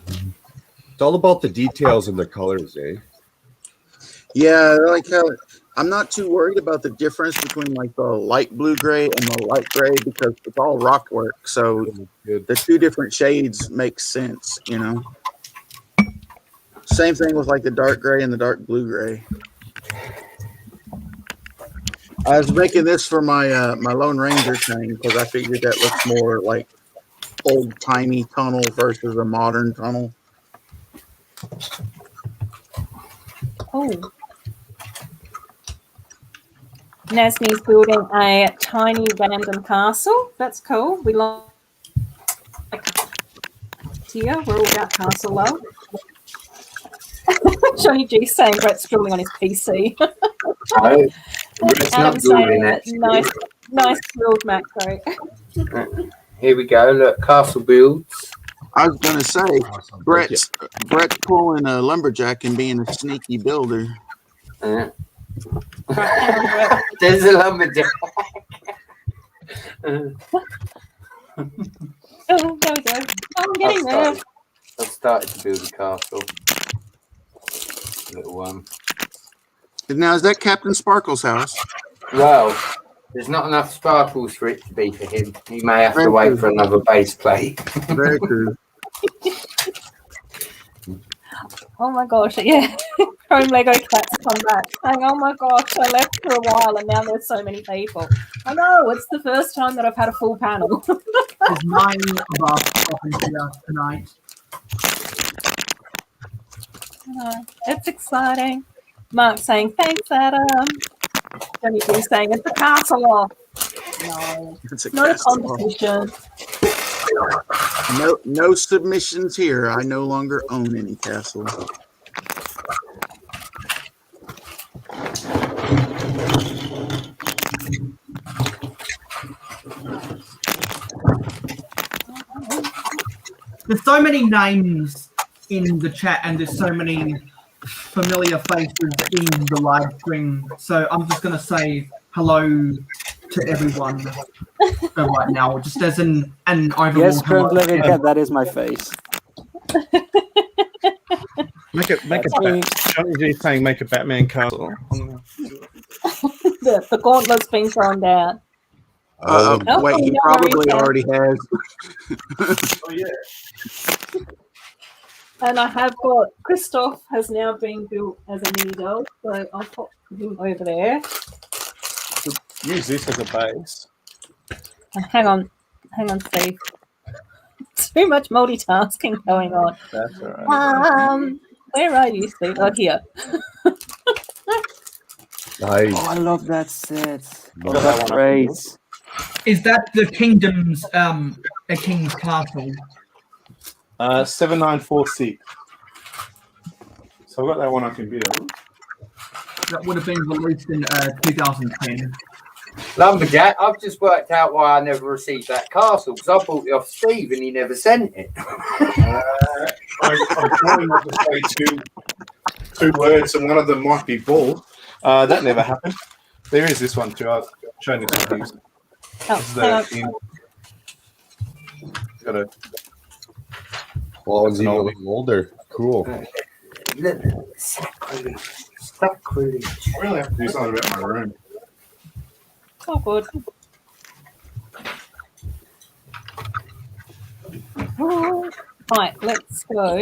It's all about the details and the colors, eh?
Yeah, I like how I'm not too worried about the difference between like the light blue gray and the light gray because it's all rock work. So the two different shades make sense, you know. Same thing with like the dark gray and the dark blue gray. I was making this for my my Lone Ranger thing because I figured that looks more like old timey tunnel versus a modern tunnel.
Oh. Nasmi's building a tiny random castle. That's cool. We like here. We're all about castle love. Johnny G saying Brett's building on his PC.
No, it's not
Adam
building
saying
it.
nice build, Macro.
Here we go. Look, castle builds.
I was gonna say Brett's pulling a lumberjack and being a sneaky builder.
Uh, there's a lumberjack.
Oh, there we go. I'm getting there.
I've started to build a castle. Little one.
Now is that Captain Sparkle's house?
Well, there's not enough sparkles for it to be for him. He may have to wait for another base plate.
Very true.
Oh my gosh, yeah. Chrome Lego cats come back saying, oh my gosh, I left for a while and now there's so many people. I know, it's the first time that I've had a full panel.
There's 9 of us up in here tonight.
It's exciting. Mark saying, thanks, Adam. Johnny B saying, it's a castle off. No,
It's
not a
castle.
competition.
No submissions here. I no longer own any castle.
There's so many names in the chat and there's so many familiar faces in the live stream. So I'm just going to say hello to everyone right now, just as an overall
Yes,
hello.
Chrome Lego Cat, that is my face.
Make a Johnny G saying make a Batman castle.
The gauntlet's been thrown down.
Wait, he
no,
probably
Marisa.
already has.
Oh yeah.
And I have got Christoph has now been built as a mini doll, so I'll pop him over there.
Use this as a base.
Hang on, Steve. Too much multitasking going on.
That's all right.
Where are you, Steve? Oh, here.
Nice.
Oh, I love that set.
Got that
That's
one up.
great.
Is that the kingdom's a king's castle?
7946. So I've got that one I can build.
That would have been released in 2010.
Lumberjack, I've just worked out why I never received that castle because I bought it off Steve and he never sent it.
I'm trying not to say two words, and one of them might be bull. That never happened. There is this one too. I've shown you some views. Got a.
Well, it's even a little older. Cool.
Sacrilege. Sacrilege.
I really have to do something about my room.
Oh, good. Right, let's go.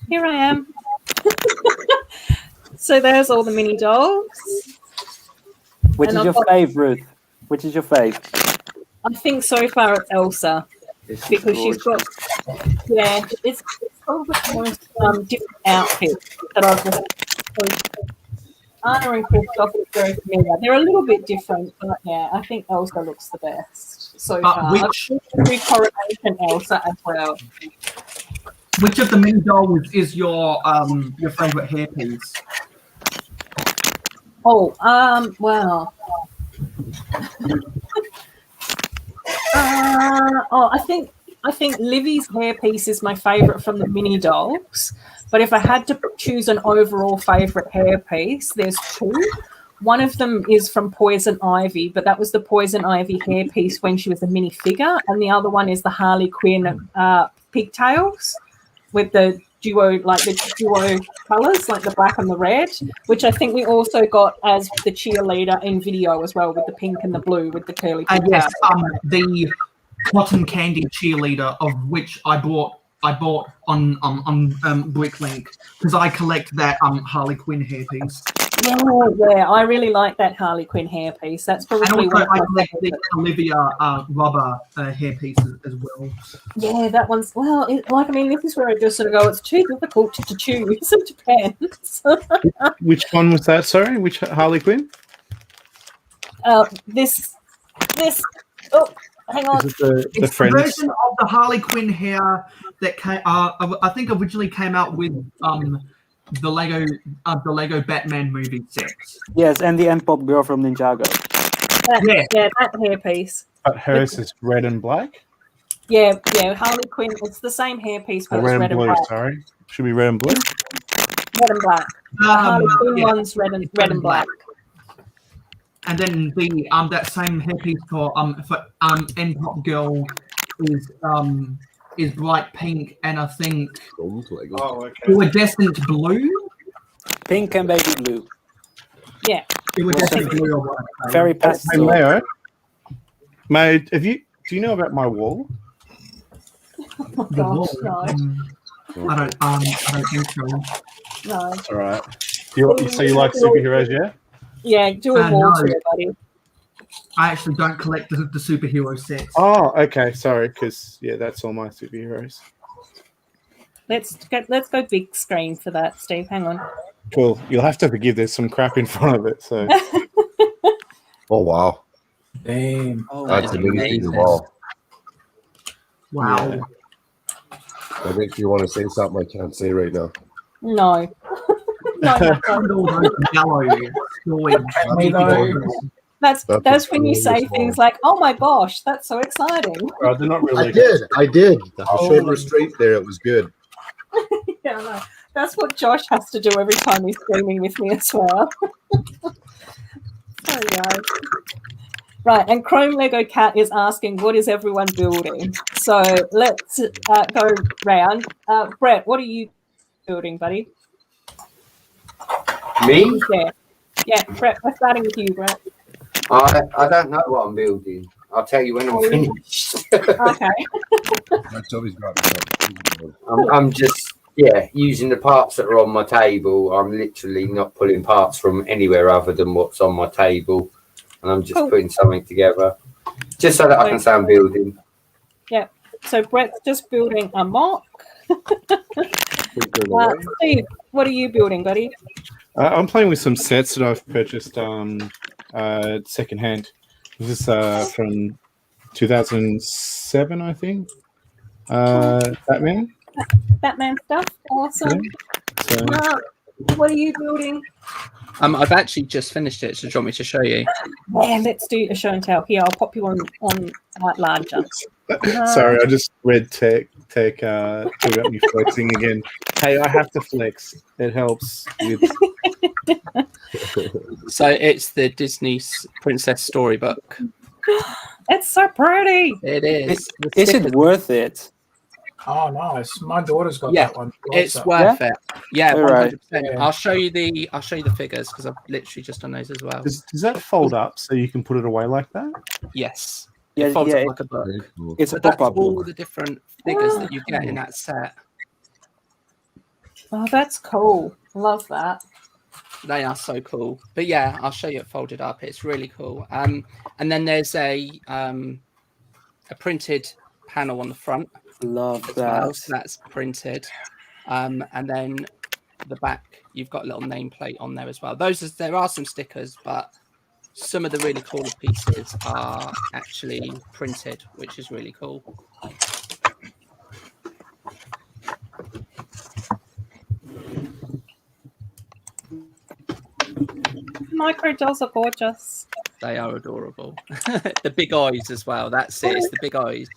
Here I am. So there's all the mini dolls.
Which
And
is
I've
your
got-
fave, Ruth? Which is your fave?
I think so far it's Elsa because she's got, it's probably the most different outfit that I've just. Anna and Christoph are very familiar. They're a little bit different, but yeah, I think Elsa looks the best so far.
Which
Do Coronation Elsa as well.
which of the mini dolls is your favorite hairpiece?
Oh, well. I think Livy's hairpiece is my favorite from the mini dolls. But if I had to choose an overall favorite hairpiece, there's two. One of them is from Poison Ivy, but that was the Poison Ivy hairpiece when she was a mini figure, and the other one is the Harley Quinn pigtails with the duo colors, like the black and the red, which I think we also got as the cheerleader in video as well, with the pink and the blue with the curly pigtails.
Yes, the cotton candy cheerleader, of which I bought on Bricklink because I collect that Harley Quinn hairpiece.
Yeah, I really like that Harley Quinn hairpiece. That's
And
probably
also
one
I
of my
collect the Olivia rubber hairpiece as well.
Yeah, that one's this is where I just sort of go, it's too difficult to choose. It depends.
Which one was that? Sorry, which Harley Quinn?
This. Oh, hang on.
Is it the
It's the
Friends?
version of the Harley Quinn hair that came, I think originally came out with the Lego Batman movie sets.
Yes, and the N-pop girl from Ninjago.
Yeah, that hairpiece.
But hers is red and black.
Yeah, Harley Quinn. It's the same hairpiece, but
Or
it's
red
red
and
and
blue.
black.
Sorry, should be red and blue.
Red and black. The Harley Quinn one's red and black.
And then the that same hairpiece for N-pop girl is bright pink, and I think
Oh, okay.
iridescent blue.
Pink and baby blue.
Yeah.
Iridescent blue or whatever.
Very
Hey
pastel.
Mayo, do you know about my wall?
Oh,
The wall.
gosh, no.
I don't think so.
No.
That's all right. So you like superheroes, yeah?
Yeah, do a wall
no.
tour, buddy.
I actually don't collect the superhero sets.
Oh, okay. Sorry, because that's all my superheroes.
Let's go big screen for that, Steve. Hang on.
Cool. You'll have to forgive. There's some crap in front of it. So
Oh wow,
Damn.
Oh,
that's
that's
amazing.
amazing.
Wow,
Wow.
Yeah.
that makes me want to say something I can't say right now.
No. No.
All those yellow stories.
That's when you
really
say
small.
things like, "Oh my gosh, that's so exciting!"
they're not really.
I did. I showed restraint there. It was good.
Yeah, no. That's what Josh has to do every time he's streaming with me as well. Sorry, guys. Right, and Chrome Lego Cat is asking, what is everyone building? So let's go round. Brett, what are you building, buddy?
Me?
Yeah, Brett, we're starting with you, Brett.
I don't know what I'm building. I'll tell you when I'm finished.
Okay.
That's always got me.
I'm just using the parts that are on my table. I'm literally not pulling parts from anywhere other than what's on my table, and I'm just putting something together, just so that I can say I'm building.
Yeah. So Brett's just building a mock. Steve, what are you building, buddy?
I'm playing with some sets that I've purchased secondhand. This is from 2007, I think. Batman.
Batman stuff. Awesome.
Yeah. So,
Mark, what are you building?
I've actually just finished it, so do you want me to show you?
Yeah, let's do a show and tell. Here, I'll pop you on larger.
sorry, I just read tech about me flexing again. Hey, I have to flex. It helps with.
So it's the Disney Princess Storybook.
It's so pretty.
It is.
Is it worth it?
Oh, nice. My daughter's got
Yeah,
that one.
it's worth it. Yeah,
All right.
100%.
Yeah.
I'll show you the figures because I've literally just done those as well.
Does that fold up so you can put it away like that?
Yes.
Yeah,
It folds
yeah,
up like a book.
Very cool.
It's a
But that's
pop-up
all
book.
the different figures that you get in that set.
Oh, that's cool. Love that.
They are so cool. But yeah, I'll show you it folded up. It's really cool. And then there's a printed panel on the front.
Love
As well,
that.
so that's printed. And then the back, you've got a little nameplate on there as well. There are some stickers, but some of the really cool pieces are actually printed, which is really cool.
Micro dolls are gorgeous.
They are adorable. The big eyes as well. That's it. It's the big eyes.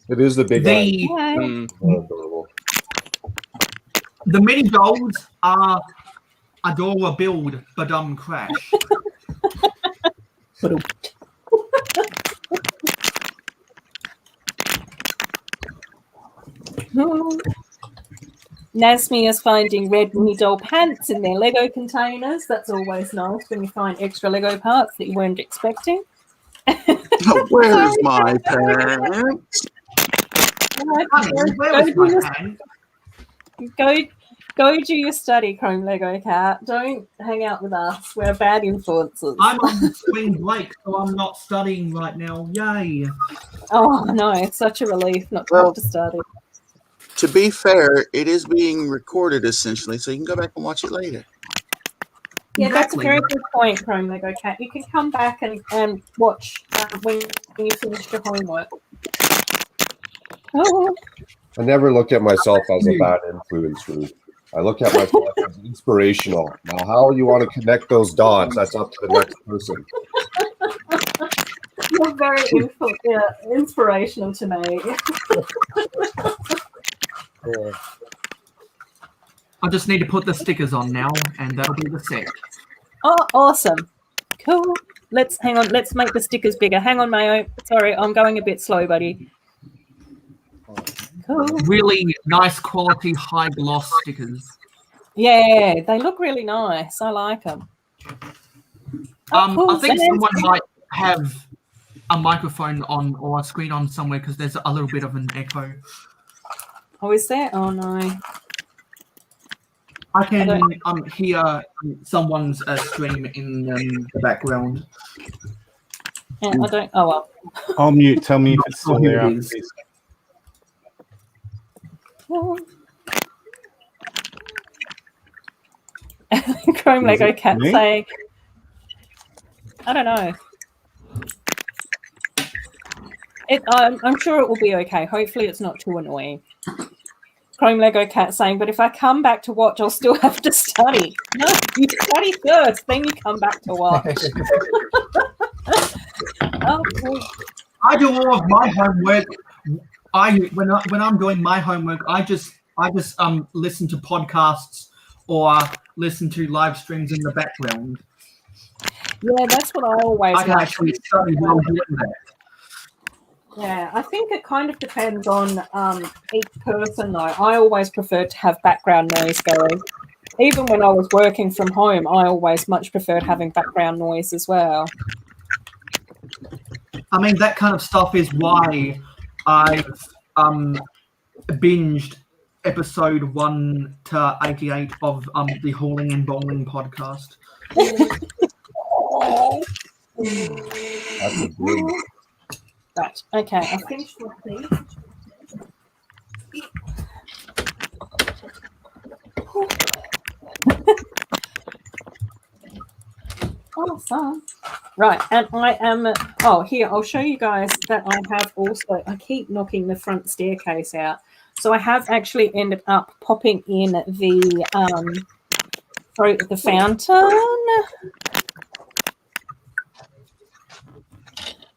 It is the big eye.
The
Mm.
Adorable.
the mini dolls are Adorabuild, but crash.
Nasmi is finding red mini doll pants in their Lego containers. That's always nice when you find extra Lego parts that you weren't expecting.
Where's my pants?
Where was my hand?
Go do your study, Chrome Lego Cat. Don't hang out with us. We're bad influences.
I'm on spring break, so I'm not studying right now. Yay!
Oh no, it's such a relief not to
Well,
have to study.
To be fair, it is being recorded essentially, so you can go back and watch it later.
Yeah, that's a
Exactly.
very good point, Chrome Lego Cat. You can come back and watch when you finish your homework. Oh,
I never look at myself as a bad influence, Ruth. I look at myself as inspirational. Now, how you want to connect those dots, that's up to the next person.
you're very inspirational to me.
I just need to put the stickers on now, and that'll be the set.
Oh, awesome. Cool. Let's hang on. Let's make the stickers bigger. Hang on, Mayo. Sorry, I'm going a bit slow, buddy. Cool.
Really nice quality, high gloss stickers.
Yeah, they look really nice. I like them.
I think someone might have a microphone on or a screen on somewhere because there's a little bit of an echo.
Oh, is there? Oh no.
I can hear someone's stream in the background.
Yeah, I don't. Oh well.
I'll mute. Tell me if
Not
it's still
sure who
there.
it is.
Chrome
Is
Lego
it
Cat
me?
saying, I don't know. I'm sure it will be okay. Hopefully, it's not too annoying. Chrome Lego Cat saying, but if I come back to watch, I'll still have to study. No, you study first, then you come back to watch. Oh, cool.
I do all of my homework. When I'm doing my homework, I just listen to podcasts or listen to live streams in the background.
Yeah, that's what I always
I can
like.
actually study while doing that.
Yeah, I think it kind of depends on each person, though. I always prefer to have background noise going. Even when I was working from home, I always much preferred having background noise as well.
I mean, that kind of stuff is why I've binged episode 1 to 88 of the Hauling and Bowling podcast.
That's a good.
Right. Okay. I finished with these. Awesome. Right, and I am. Oh, here I'll show you guys that I have also. I keep knocking the front staircase out, so I have actually ended up popping in the fountain.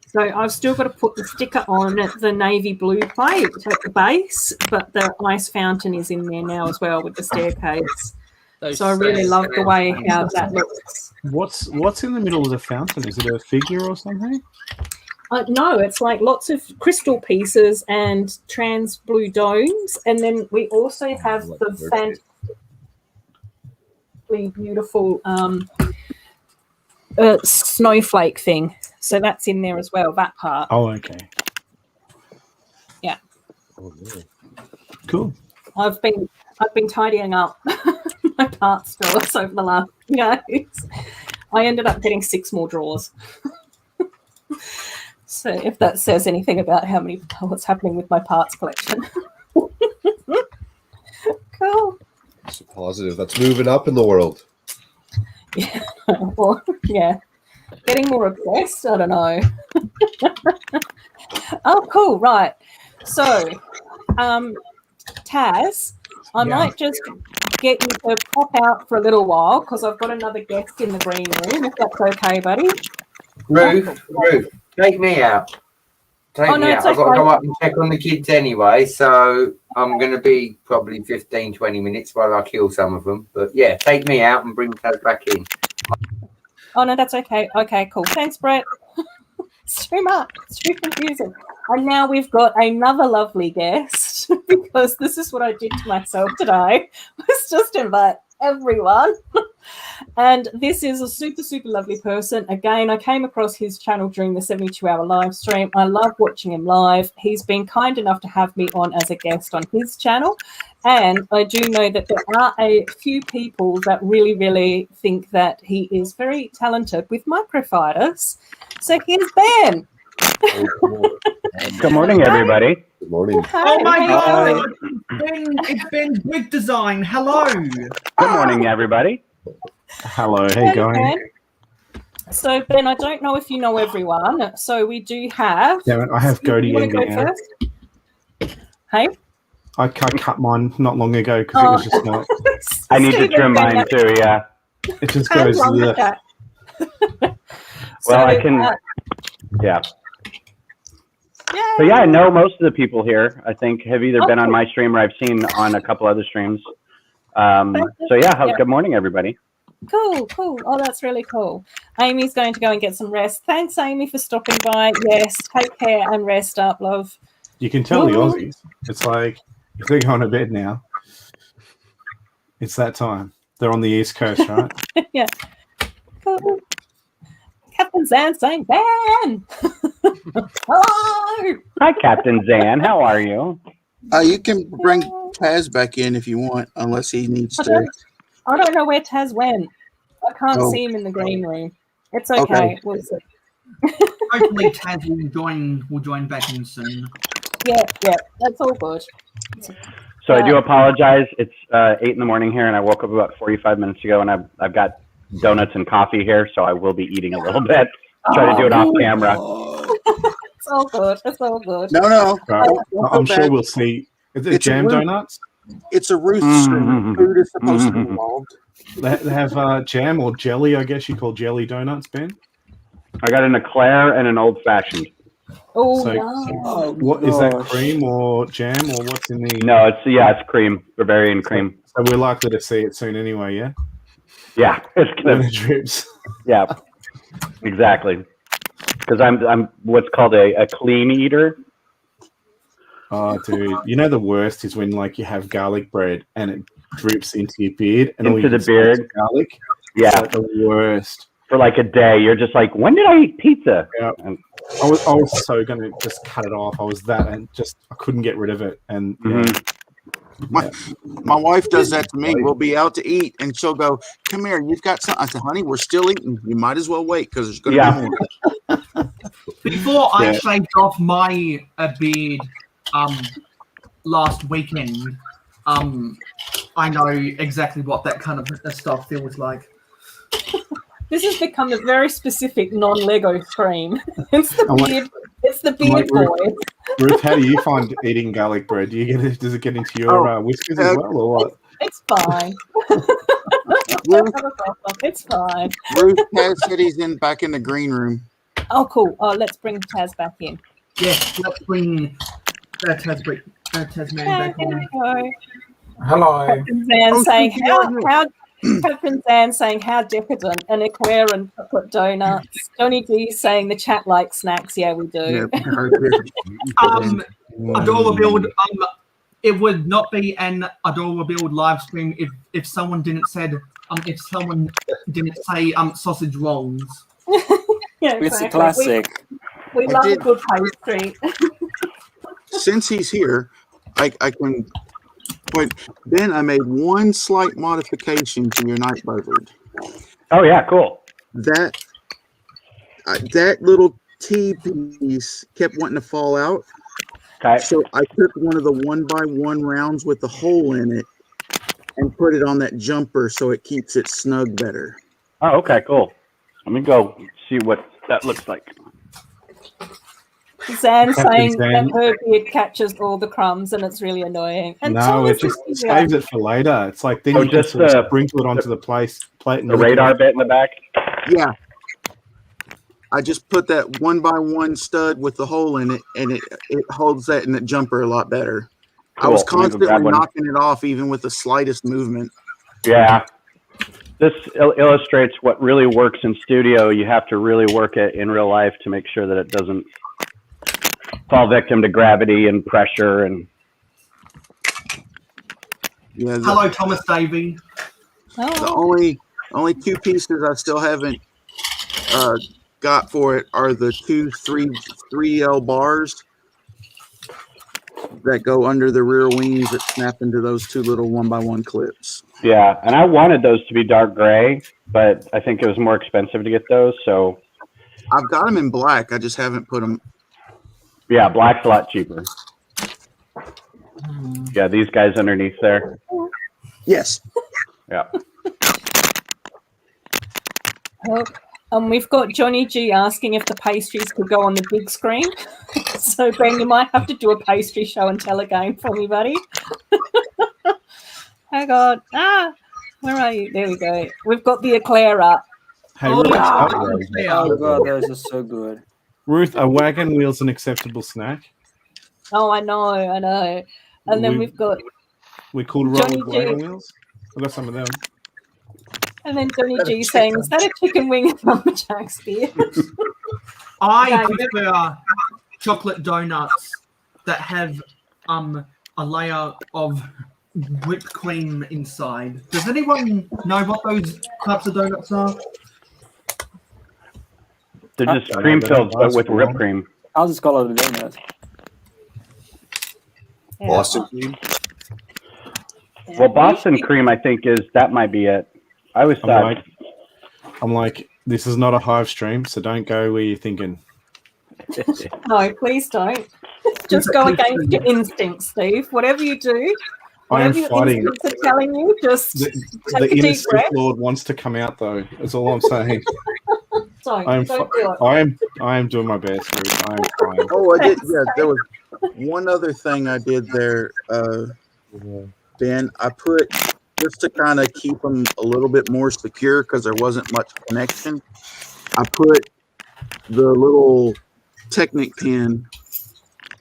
So I've still got to put the sticker on the navy blue plate at the base, but the ice fountain is in there now as well with the staircase. So I really love the way how that looks.
What's in the middle of the fountain? Is it a figure or something?
No, it's like lots of crystal pieces and trans blue domes, and then we also have the fantastically beautiful snowflake thing. So that's in there as well, that part.
Oh, okay.
Yeah.
Oh, yeah.
Cool.
I've been tidying up my parts drawers over the last days. I ended up getting 6 more drawers. So if that says anything about what's happening with my parts collection. Cool.
It's a positive. That's moving up in the world.
Yeah. Well, yeah. Getting more obsessed? I don't know. Oh, cool. Right. So, Taz, I might just get you to pop out for a little while because I've got another guest in the green room, if that's okay, buddy.
Ruth, take me out. Take me out. I've got to go up and check on the kids anyway, so I'm going to be probably 15, 20 minutes while I kill some of them. But yeah, take me out and bring Taz back in.
Oh, no, that's okay. Okay, cool. Thanks, Brett. It's too much. It's too confusing. And now we've got another lovely guest because this is what I did to myself today, was just invite everyone. And this is a super, super lovely person. Again, I came across his channel during the 72-hour live stream. I love watching him live. He's been kind enough to have me on as a guest on his channel. And I do know that there are a few people that really, really think that he is very talented with microfighters. So here's Ben.
Good morning, everybody.
Good morning.
Oh my God! It's Ben Big Design. Hello.
Good morning, everybody.
Hello. How you going?
Ben. So Ben, I don't know if you know everyone. So we do have.
Yeah, I have Goaty.
You want to go first? Hey.
I cut mine not long ago because it was just not.
I need to trim mine too. Yeah.
It just goes.
Well, I can. Yeah. So yeah, I know most of the people here. I think have either been on my stream or I've seen on a couple other streams. So yeah, good morning, everybody.
Cool. Oh, that's really cool. Amy's going to go and get some rest. Thanks, Amy, for stopping by. Yes, take care and rest up, love.
You can tell the Aussies. It's like if they're going to bed now, it's that time. They're on the East Coast, right?
Yeah. Cool. Captain Zan saying, Ben! Hello!
Hi, Captain Zan. How are you?
You can bring Taz back in if you want, unless he needs to.
I don't know where Taz went. I can't see him in the green room. It's okay. We'll see.
Hopefully Taz will join back in soon.
Yeah, that's all good.
So I do apologize. It's 8 in the morning here, and I woke up about 45 minutes ago, and I've got donuts and coffee here, so I will be eating a little bit. Try to do it off camera.
It's all good. It's all good.
No.
Right. I'm sure we'll see. Is it jam donuts?
It's a Ruth stream. Food is supposed to be involved.
They have jam or jelly, I guess you call jelly donuts, Ben?
I got an eclair and an old-fashioned.
Oh,
so,
no.
What is that, cream or jam or what's in the...
No, it's cream. Bavarian cream.
So we're likely to see it soon anyway, yeah?
Yeah, it's gonna
drips.
Yeah, exactly. Because I'm what's called a clean eater.
Oh, dude, you know the worst is when like you have garlic bread and it drips into your beard and
into the beard.
garlic.
Yeah,
it's like the worst.
for like a day. You're just like, when did I eat pizza?
Yeah.
And,
I was so gonna just cut it off. I was that, and just I couldn't get rid of it. And
My wife does that to me. We'll be out to eat, and she'll go, "Come here, you've got something." I said, "Honey, we're still eating. You might as well wait because there's going to be more."
Before I shaved off my beard last weekend, I know exactly what that kind of stuff feels like.
This has become a very specific non-Lego stream. It's the
I'm
beard. It's the beard
Ruth,
boy.
Ruth, how do you find eating garlic bread? Do you get it? Does it get into your whiskers as well, or what?
It's fine. It's fine.
Ruth has said he's back in the green room.
Oh, cool. Oh, let's bring Taz back in.
Yes, let's bring Tasman back in.
Hello.
Captain Zan saying Captain Zan saying how decadent, and Eclair and chocolate donuts. Johnny D saying the chat likes snacks. Yeah, we do.
Adorabuild. It would not be an Adorabuild live stream if someone didn't say sausage rolls.
Yeah,
It's a classic.
We love a good pastry.
Since he's here, I can. But then I made one slight modification to your night buzzard.
oh yeah, cool.
That little T piece kept wanting to fall out.
Okay.
So I took one of the 1x1 rounds with the hole in it and put it on that jumper so it keeps it snug better.
Oh, okay, cool. Let me go see what that looks like.
Zan saying
Zan.
that her beard catches all the crumbs and it's really annoying. And
No,
Thomas
it just
is
saves it for later. It's like then
Oh,
you just
just
sort of sprinkle it onto the plate. And
The radar bit in the back.
Yeah. I just put that 1x1 stud with the hole in it, and it holds that in the jumper a lot better. I was
Cool. I'm gonna go
constantly
grab one.
knocking it off, even with the slightest movement.
Yeah. This illustrates what really works in studio. You have to really work it in real life to make sure that it doesn't fall victim to gravity and pressure. And
Yeah.
Hello, Thomas Davey.
The only two pieces I still haven't got for it are the 3L bars that go under the rear wings that snap into those two little 1x1 clips.
yeah, and I wanted those to be dark gray, but I think it was more expensive to get those. So
I've got them in black. I just haven't put them.
yeah, black's a lot cheaper. Yeah, these guys underneath there.
Yes.
Yeah.
We've got Johnny G asking if the pastries could go on the big screen. So, Ben, you might have to do a pastry show and tell again for me, buddy. Hang on. Where are you? There we go. We've got the Eclair up.
Hey, Ruth,
Oh god, those are so good.
Ruth, a wagon wheel's an acceptable snack.
Oh, I know. And then we've got
We called
Johnny
rolled
G.
wagon wheels. I've got some of them.
And then Johnny G saying, is that a chicken wing and lumberjack's beer?
I prefer chocolate donuts that have a layer of whipped cream inside. Does anyone know what those types of donuts are?
They're just cream filled, but with whipped cream.
I'll just call it a donut.
Boston cream.
Well, Boston cream, I think that might be it. I always thought.
I'm like, this is not a hive stream, so don't go where you're thinking.
No, please don't. Just go against your instincts, Steve. Whatever you do,
I am
whatever your
fighting.
instincts are telling you, just
The
take a
inner
deep
Sith
breath.
Lord wants to come out, though. That's all I'm saying.
Don't do it.
I am doing my best, Ruth. I am trying.
Oh, I did. Yeah, there was one other thing I did there, Ben. I put, just to kind of keep them a little bit more secure because there wasn't much connection, I put the little Technic pin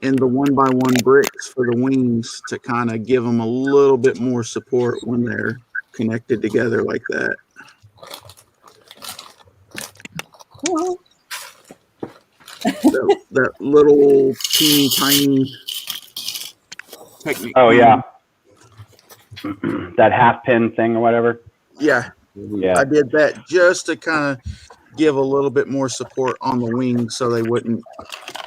in the 1x1 bricks for the wings to kind of give them a little bit more support when they're connected together like that.
Cool.
that little teeny tiny Technic.
Oh yeah, that half pin thing or whatever.
Yeah.
Yeah.
I did that just to kind of give a little bit more support on the wings so they wouldn't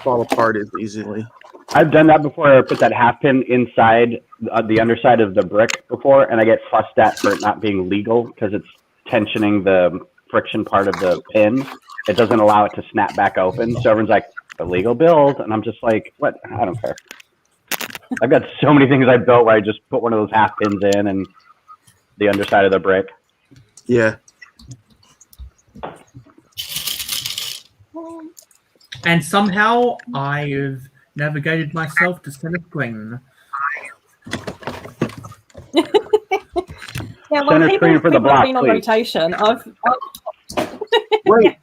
fall apart as easily.
I've done that before. I put that half pin inside the underside of the brick before, and I get fussed at for it not being legal because it's tensioning the friction part of the pin. It doesn't allow it to snap back open. So everyone's like, illegal build. And I'm just like, what? I don't care. I've got so many things I built where I just put one of those half pins in and the underside of the brick.
Yeah.
And somehow I've navigated myself to center screen.
Yeah, well,
Center
people
screen for the
have
block,
been on
please.
rotation. I've
Wait,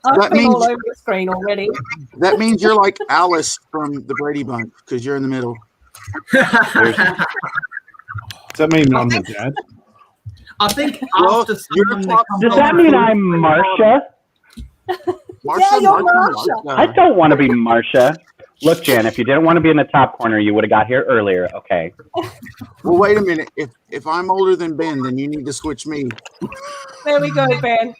I've
that
been all
means
over the screen already.
that means you're like Alice from the Brady Bunch because you're in the middle.
Does that mean I'm the dad?
I think
Well,
after
you're
someone
top-
comes
Does
on
that
the
mean
field-
I'm Marsha?
Marsha,
you're Marsha.
I don't want to be Marsha. Look, Jan, if you didn't want to be in the top corner, you would have got here earlier. Okay.
Well, wait a minute. If I'm older than Ben, then you need to switch me.
There we go, Ben.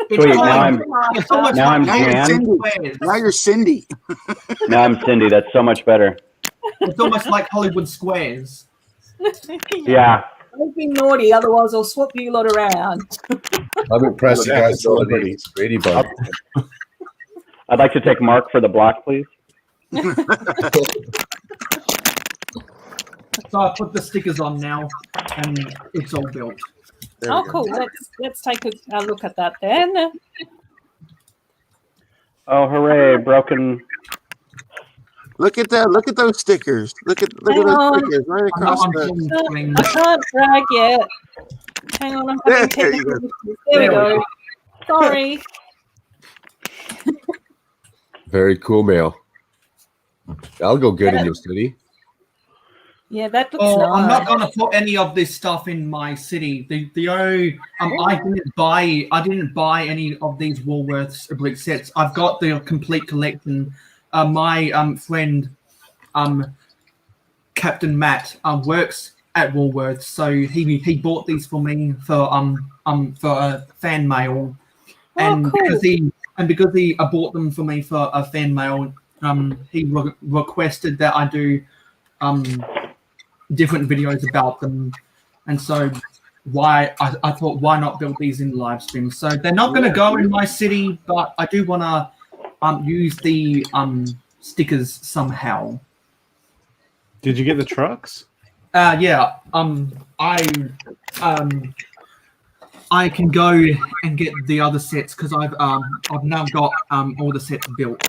Sweet. Now I'm
It's almost
now I'm
like
you're
Jan.
Cindy. Now you're Cindy.
Now I'm Cindy. That's so much better.
It's almost like Hollywood Squares.
Yeah.
Don't be naughty, otherwise I'll swap you lot around.
I'm impressed you
Yeah,
guys know the
celebrity.
names. Brady Bunch.
I'd like to take Mark for the block, please.
So I put the stickers on now, and it's all built.
There
Oh,
we go.
cool. Let's take a look at that then.
Oh, hooray! Broken.
Look at that. Look at those stickers. Look at
Hang
those
on.
stickers right across
I'm
the.
full screen.
I can't drag yet. Hang on, I'm having
There you
technical
go.
issues. There we go. Sorry.
Very cool mail. That'll go good in your city.
Yeah, that looks
Oh, I'm not
nice.
going to put any of this stuff in my city. I didn't buy any of these Woolworths brick sets. I've got the complete collection. My friend, Captain Matt, works at Woolworths, so he bought these for me for fan mail, and
cool.
because he bought them for me for a fan mail, he requested that I do different videos about them, and so I thought, why not build these in live stream? So they're not going to go in my city, but I do want to use the stickers somehow.
Did you get the trucks?
Yeah. I can go and get the other sets because I've now got all the sets built.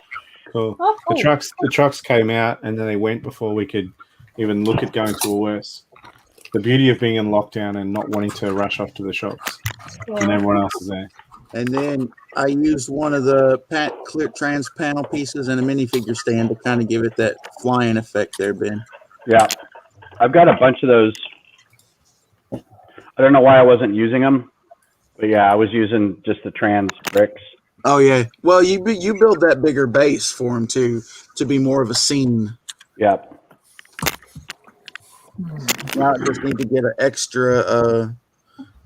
Cool.
Oh, cool.
The trucks came out and then they went before we could even look at going to Woolworths. The beauty of being in lockdown and not wanting to rush off to the shops and everyone else is there.
And then I used one of the clear trans panel pieces and a minifigure stand to kind of give it that flying effect there, Ben.
Yeah. I've got a bunch of those. I don't know why I wasn't using them, but yeah, I was using just the trans bricks.
Oh yeah. Well, you build that bigger base for him to be more of a scene.
Yep.
Now I just need to get an extra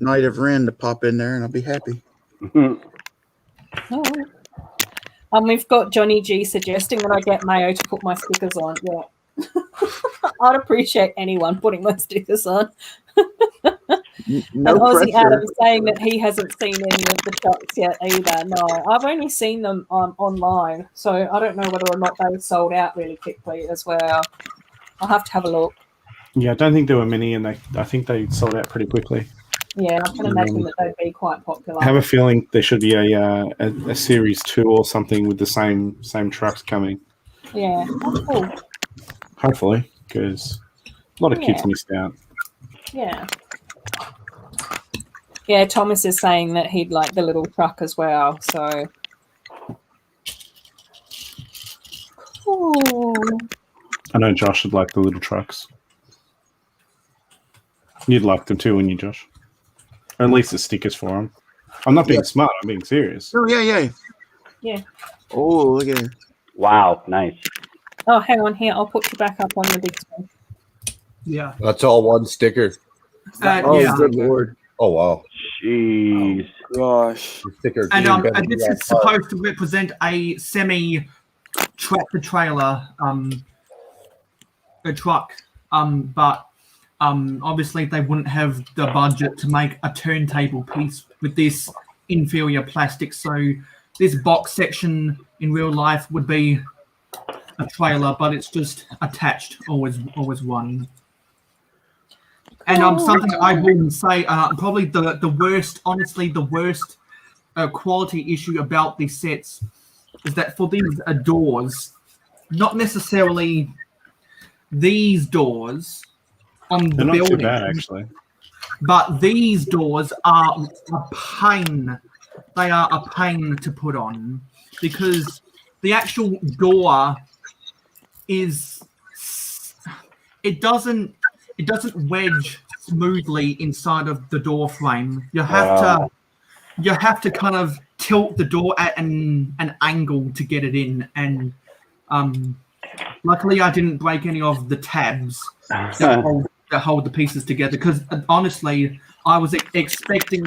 Knight of Ren to pop in there, and I'll be happy.
Oh. We've got Johnny G suggesting that I get Mayo to put my stickers on. Yeah. I'd appreciate anyone putting my stickers on.
No
and Aussie
pressure.
Adam saying that he hasn't seen any of the shots yet either. No, I've only seen them online, so I don't know whether or not they sold out really quickly as well. I'll have to have a look.
Yeah, I don't think there were many, and I think they sold out pretty quickly.
Yeah, I can imagine that they'd be quite popular.
I have a feeling there should be a series 2 or something with the same trucks coming.
Yeah, that's cool.
Hopefully, because a lot of kids missed out.
Yeah. Yeah, Thomas is saying that he'd like the little truck as well, so. Cool.
I know Josh would like the little trucks. You'd like them too, wouldn't you, Josh? Or at least the stickers for them. I'm not being smart. I'm being serious.
Oh yeah.
Yeah.
Oh, look at it.
Wow, nice.
Oh, hang on here. I'll put you back up on the big screen.
Yeah.
That's all one sticker.
Oh,
Yeah.
good lord.
Oh wow.
Jeez.
gosh.
Sticker
And
green
and this
Bentley
is supposed to represent a semi tractor trailer, a truck. But obviously they wouldn't have the budget to make a turntable piece with this inferior plastic. So this box section in real life would be a trailer, but it's just attached, always one. And something I will say, probably the worst, honestly, the worst quality issue about these sets is that for these doors, not necessarily these doors on the
They're not
building,
too bad, actually.
but these doors are a pain. They are a pain to put on because the actual door is it doesn't wedge smoothly inside of the door frame. You have to kind of tilt the door at an angle to get it in, and luckily I didn't break any of the tabs that hold the pieces together, because honestly I was expecting,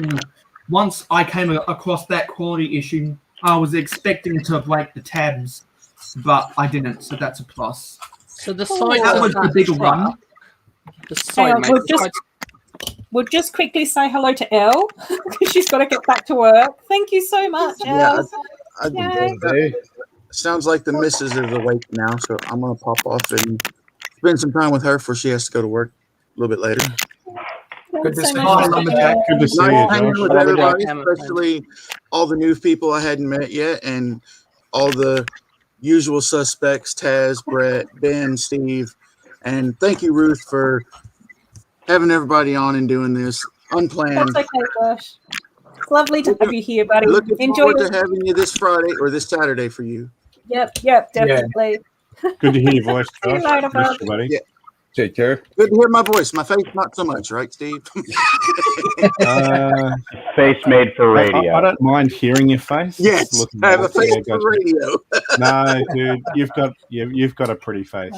once I came across that quality issue, I was expecting to break the tabs, but I didn't, so that's a plus.
So the size
That
of
was the bigger one.
We'll just quickly say hello to Elle because she's got to get back to work. Thank you so much, Elle.
Sounds like the missus is awake now, so I'm gonna pop off and spend some time with her before she has to go to work a little bit later.
Good to see you.
Good to see you,
Hanging
Josh.
with everybody, especially all the new people I hadn't met yet, and all the usual suspects: Taz, Brett, Ben, Steve, and thank you, Ruth, for having everybody on and doing this unplanned.
That's okay, Josh. It's lovely to have you here, buddy.
Looking
Enjoy
forward to having you this Friday or this Saturday for you.
Yep, definitely.
Good to hear your voice,
See you
Josh.
later, bud.
Miss you, buddy.
Yeah.
Take care.
Good to hear my voice. My face, not so much, right, Steve?
Face made for radio.
I don't mind hearing your face.
Yes,
Just looking
I have a
at it.
face
Yeah,
for
gotcha.
radio.
No, dude, you've got a pretty face.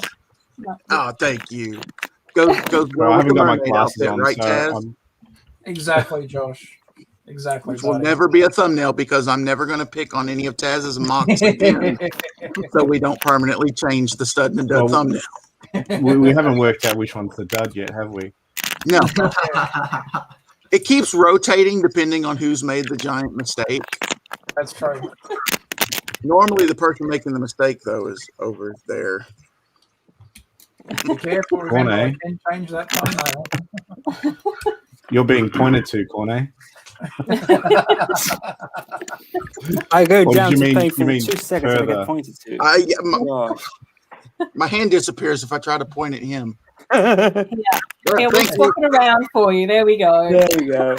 Oh, thank you. Goes
Well, I
well with
haven't
the
got my
mermaid
glasses
outfit,
on,
right,
so
Taz?
Exactly, Josh. Exactly.
Which will never be a thumbnail because I'm never going to pick on any of Taz's mocks again, so we don't permanently change the stud and dud thumbnail.
we haven't worked out which one's the dud yet, have we?
No. It keeps rotating depending on who's made the giant mistake.
That's true.
Normally, the person making the mistake, though, is over there.
Be careful. Remember, I can change that thumbnail.
You're being pointed to, Corne.
I go
Or
down
did you
to
mean-
play
you
for
mean
2 seconds and I
further?
get pointed to.
My hand disappears if I try to point at him.
Yeah, we'll swap it around for you. There we go.
There we go.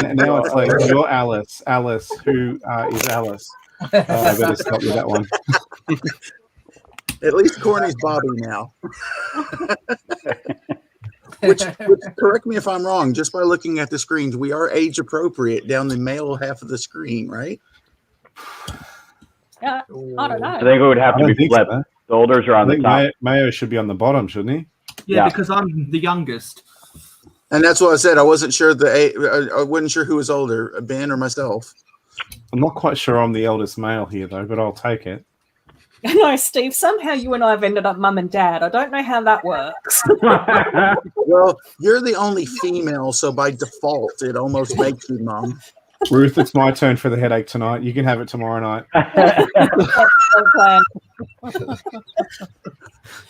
And now it's like, you're Alice. Alice, who is Alice? I better stop with that one.
At least Corny's Bobby now. which, correct me if I'm wrong, just by looking at the screens, we are age appropriate down the male half of the screen, right?
Yeah, I don't know.
I think it would have to be flipped.
So.
The olders are on
I
the
think
top.
Mayo should be on the bottom, shouldn't he?
Yeah, because I'm the youngest.
And that's what I said. I wasn't sure I wasn't sure who was older, Ben or myself.
I'm not quite sure I'm the eldest male here, though, but I'll take it.
No, Steve, somehow you and I have ended up mum and dad. I don't know how that works.
Well, you're the only female, so by default, it almost makes you mum.
Ruth, it's my turn for the headache tonight. You can have it tomorrow night.
I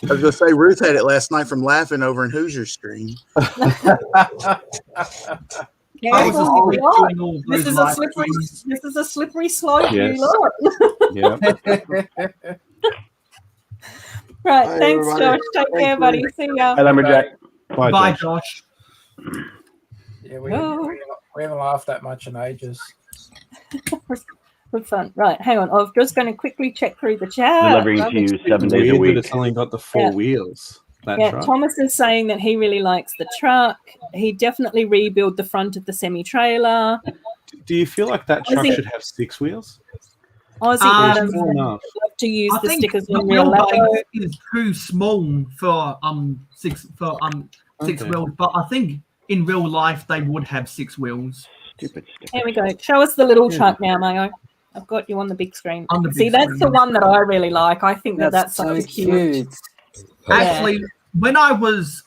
was going to say, Ruth had it last night from laughing over in Hoosier's stream.
Careful, you lot. This is a slippery slope,
Yes.
you lot.
Yeah.
Right,
Bye,
thanks,
everybody.
Josh. Take care, buddy. See ya.
Hi, Lumberjack.
Bye,
Josh.
Yeah, we haven't laughed that much in ages.
Good fun. Right, hang on. I'm just going to quickly check through the chat.
Delivering to you 7 days a
Weird
week.
that it's only got the 4 wheels. That
Yeah,
truck.
Thomas is saying that he really likes the truck. He definitely rebuilt the front of the semi-trailer.
Do you feel like that truck
Ozzy-
should have 6 wheels?
Ozzy Adams
Fair enough.
love to use
I
the
think
stickers
the
in real life.
wheelbase is too small for six
Okay.
wheels, but I think in real life they would have 6 wheels.
Stupid sticker.
Here we go. Show us the little truck now, Mayo. I've got you on the big screen.
On the big
See, that's
screen.
the one that I really like. I think that's
so
so cute.
Actually, when I was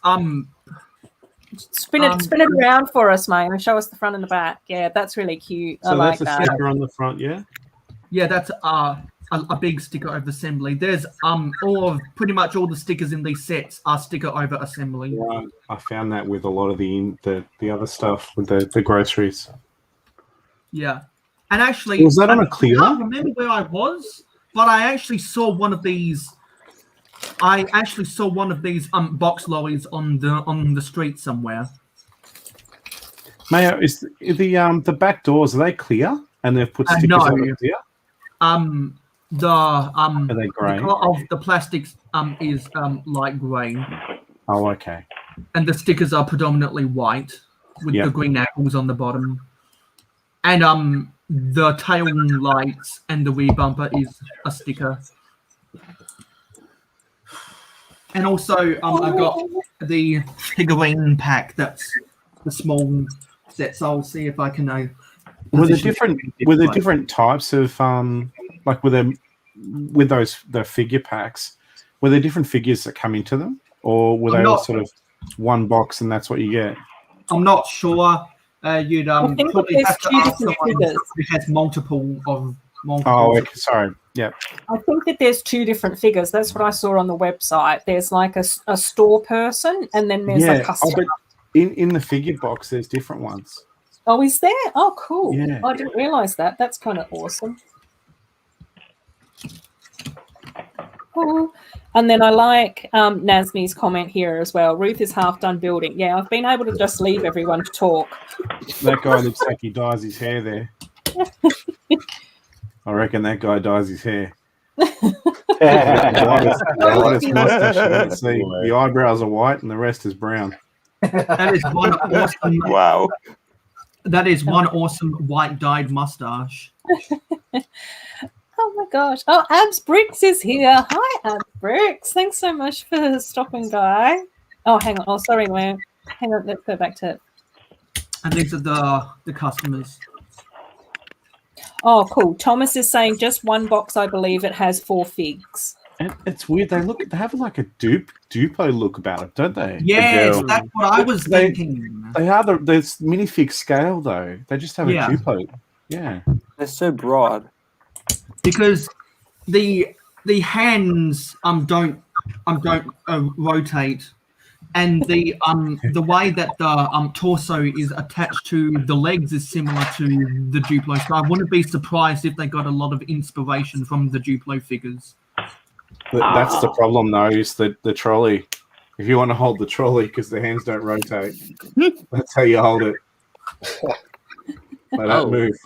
Spin it around for us, Mayo. Show us the front and the back. Yeah, that's really cute.
So
I like
that's a
that.
sticker on the front, yeah?
yeah, that's a big sticker over assembly. There's pretty much all the stickers in these sets are sticker over assembly.
Right. I found that with a lot of the other stuff with the groceries.
Yeah, and actually,
Was that on a clear?
I can't remember where I was, but I actually saw one of these. Box lorries on the street somewhere.
Mayo, is the back doors, are they clear? And they've put stickers
No.
on them clear?
Are
they grey?
The color of the plastics is light grey,
Oh, okay.
and the stickers are predominantly white with
Yep.
the green apples on the bottom. And the tail lights and the rear bumper is a sticker. And also, I got the figurine pack. That's the small set. So I'll see if I can.
Were there different types of like with the figure packs? Were there different figures that come into them, or were they all sort of one box and that's what you get?
I'm not sure. You'd
I think
probably
there's
have to
two
ask
different
someone
figures.
who has multiple.
Oh, okay, sorry. Yeah.
I think that there's two different figures. That's what I saw on the website. There's like a store person, and then there's a customer.
But in the figure box, there's different ones.
Oh, is there? Oh, cool.
Yeah.
I didn't realize that. That's kind of awesome. Cool. And then I like Nazmi's comment here as well. Ruth is half done building. Yeah, I've been able to just leave everyone to talk.
That guy looks like he dyes his hair there. I reckon that guy dyes his hair. The eyebrows are white and the rest is brown.
That is one awesome.
Wow.
That is one awesome white dyed mustache.
Oh my gosh. Oh, Abs Bricks is here. Hi, Abs Bricks. Thanks so much for stopping by. Oh, hang on. Oh, sorry, man. Hang on. Let's go back to.
And these are the customers.
Oh, cool. Thomas is saying just one box, I believe it has 4 figs.
And it's weird. They have like a Duplo look about it, don't they?
Yes, that's what I was thinking.
They are the minifig scale though. They just have a Duplo. Yeah.
They're so broad.
Because the hands don't rotate, and the way that the torso is attached to the legs is similar to the Duplo. So I wouldn't be surprised if they got a lot of inspiration from the Duplo figures.
That's the problem though, is the trolley. If you want to hold the trolley because the hands don't rotate, that's how you hold it. They don't move.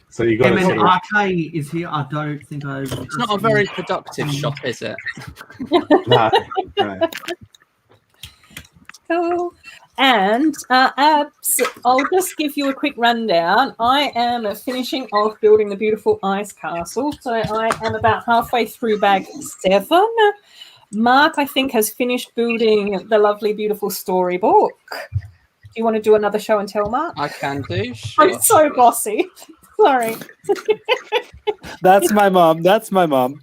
So you got to.
RK is here. I don't think I.
It's not a very productive shop, is it?
No.
Cool. And Abs, I'll just give you a quick rundown. I am finishing off building the beautiful ice castle. So I am about halfway through bag 7. Mark, I think, has finished building the lovely, beautiful storybook. Do you want to do another show and tell, Mark?
I can do. Sure.
I'm so bossy. Sorry.
That's my mom. That's my mom.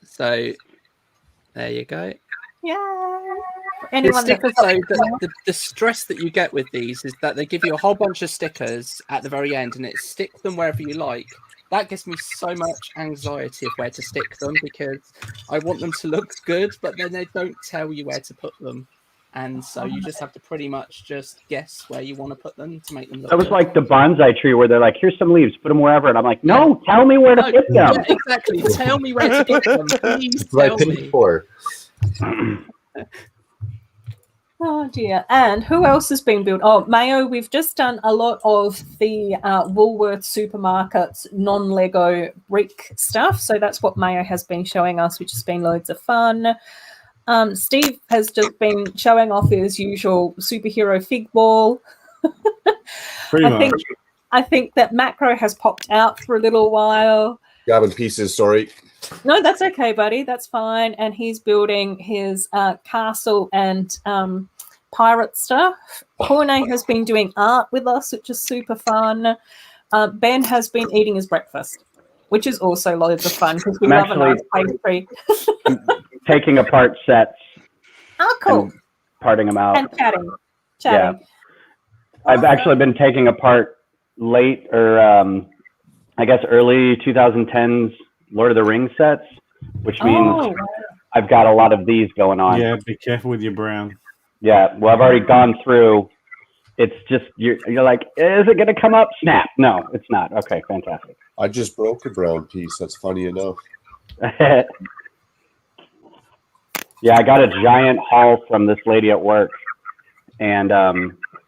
So there you go.
Yeah. Anyone
the stress that you get with these is that they give you a whole bunch of stickers at the very end and it stick them wherever you like. That gives me so much anxiety of where to stick them because I want them to look good, but then they don't tell you where to put them. And so you just have to pretty much just guess where you want to put them to make them look
That was
good.
like the bonsai tree where they're like, here's some leaves, put them wherever. And I'm like, no, tell me where to put them.
Yeah, exactly. Tell me where to put them. Please tell me.
Oh dear. And who else has been built? Oh, Mayo, we've just done a lot of the Woolworths supermarkets non-Lego brick stuff. So that's what Mayo has been showing us, which has been loads of fun. Steve has just been showing off his usual superhero fig wall. I think that Macro has popped out for a little while.
Grabbing pieces, sorry.
No, that's okay, buddy. That's fine. And he's building his castle and pirate stuff. Corne has been doing art with us, which is super fun. Ben has been eating his breakfast, which is also loads of fun because we love a nice pastry.
Taking apart sets.
Oh, cool.
And parting them out.
And chatting.
Yeah. I've actually been taking apart late or I guess early 2010s Lord of the Rings sets, which means I've got a lot of these going on.
Yeah, be careful with your brown.
Yeah, well, I've already gone through. It's just, you're like, is it going to come up? Snap. No, it's not. Okay, fantastic.
I just broke a brown piece. That's funny enough.
Yeah, I got a giant haul from this lady at work. And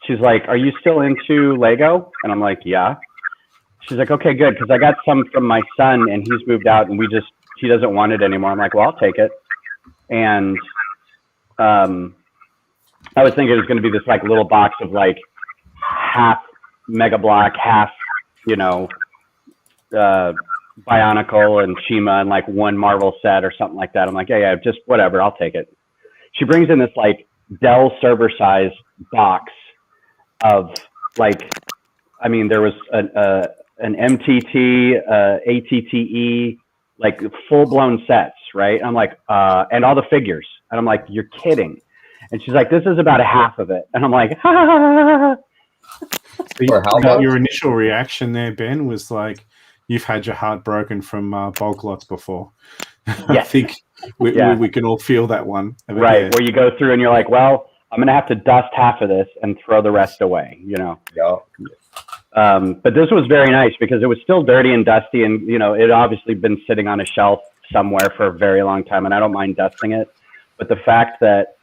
she's like, are you still into Lego? And I'm like, yeah. She's like, okay, good. Because I got some from my son and he's moved out and he doesn't want it anymore. I'm like, well, I'll take it. And I was thinking it was going to be this like little box of like half Mega Block, half, Bionicle and Shima and like one Marvel set or something like that. I'm like, yeah, just whatever. I'll take it. She brings in this like Dell server size box of like, I mean, there was an MTT, ATTE, like full blown sets, right? I'm like, and all the figures. And I'm like, you're kidding. And she's like, this is about a half of it. And I'm like, ha ha ha ha.
Your initial reaction there, Ben, was like, you've had your heart broken from bulk lots before. I think we can all feel that one.
Right,
there.
where you go through and you're like, well, I'm going to have to dust half of this and throw the rest away,
Yeah.
But this was very nice because it was still dirty and dusty and, it had obviously been sitting on a shelf somewhere for a very long time, and I don't mind dusting it. But the fact that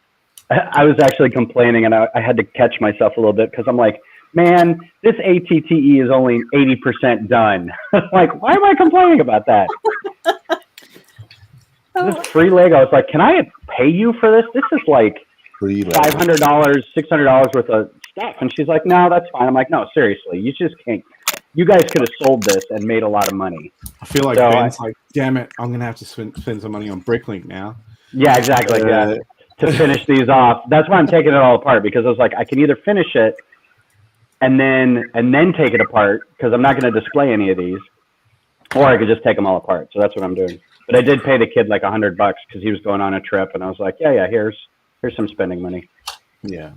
I was actually complaining and I had to catch myself a little bit because I'm like, man, this ATTE is only 80% done. Like, why am I complaining about that? This is free Lego. It's like, can I pay you for this? This is like $500, $600 worth of stuff. And she's like, no, that's fine. I'm like, no, seriously, you just can't. You guys could have sold this and made a lot of money.
I feel like Ben's like, damn it, I'm going to have to spend some money on Bricklink now.
Yeah, exactly. To finish these off. That's why I'm taking it all apart, because I was like, I can either finish it and then take it apart because I'm not going to display any of these, or I could just take them all apart. So that's what I'm doing. But I did pay the kid like $100 because he was going on a trip, and I was like, yeah, here's some spending money.
Yeah,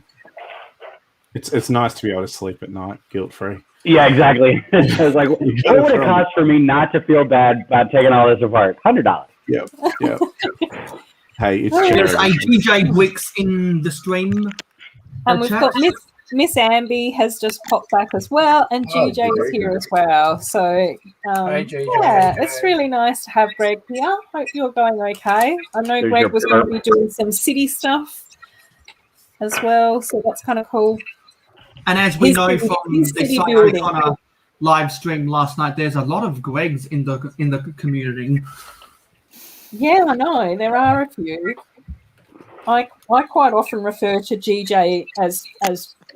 it's nice to be able to sleep at night guilt free.
Yeah, exactly. I was like, what would it cost for me not to feel bad about taking all this apart? $100.
Yep. Hey, it's
there's a DJ Wix in the stream.
And we've got Miss Amby has just popped back as well, and GJ is here as well. So, it's really nice to have Greg here. Hope you're going okay. I know Greg was going to be doing some city stuff as well, so that's kind of cool.
And as we know from the Sci Connor live stream last night, there's a lot of Gregs in the community.
Yeah, I know. There are a few. I quite often refer to GJ as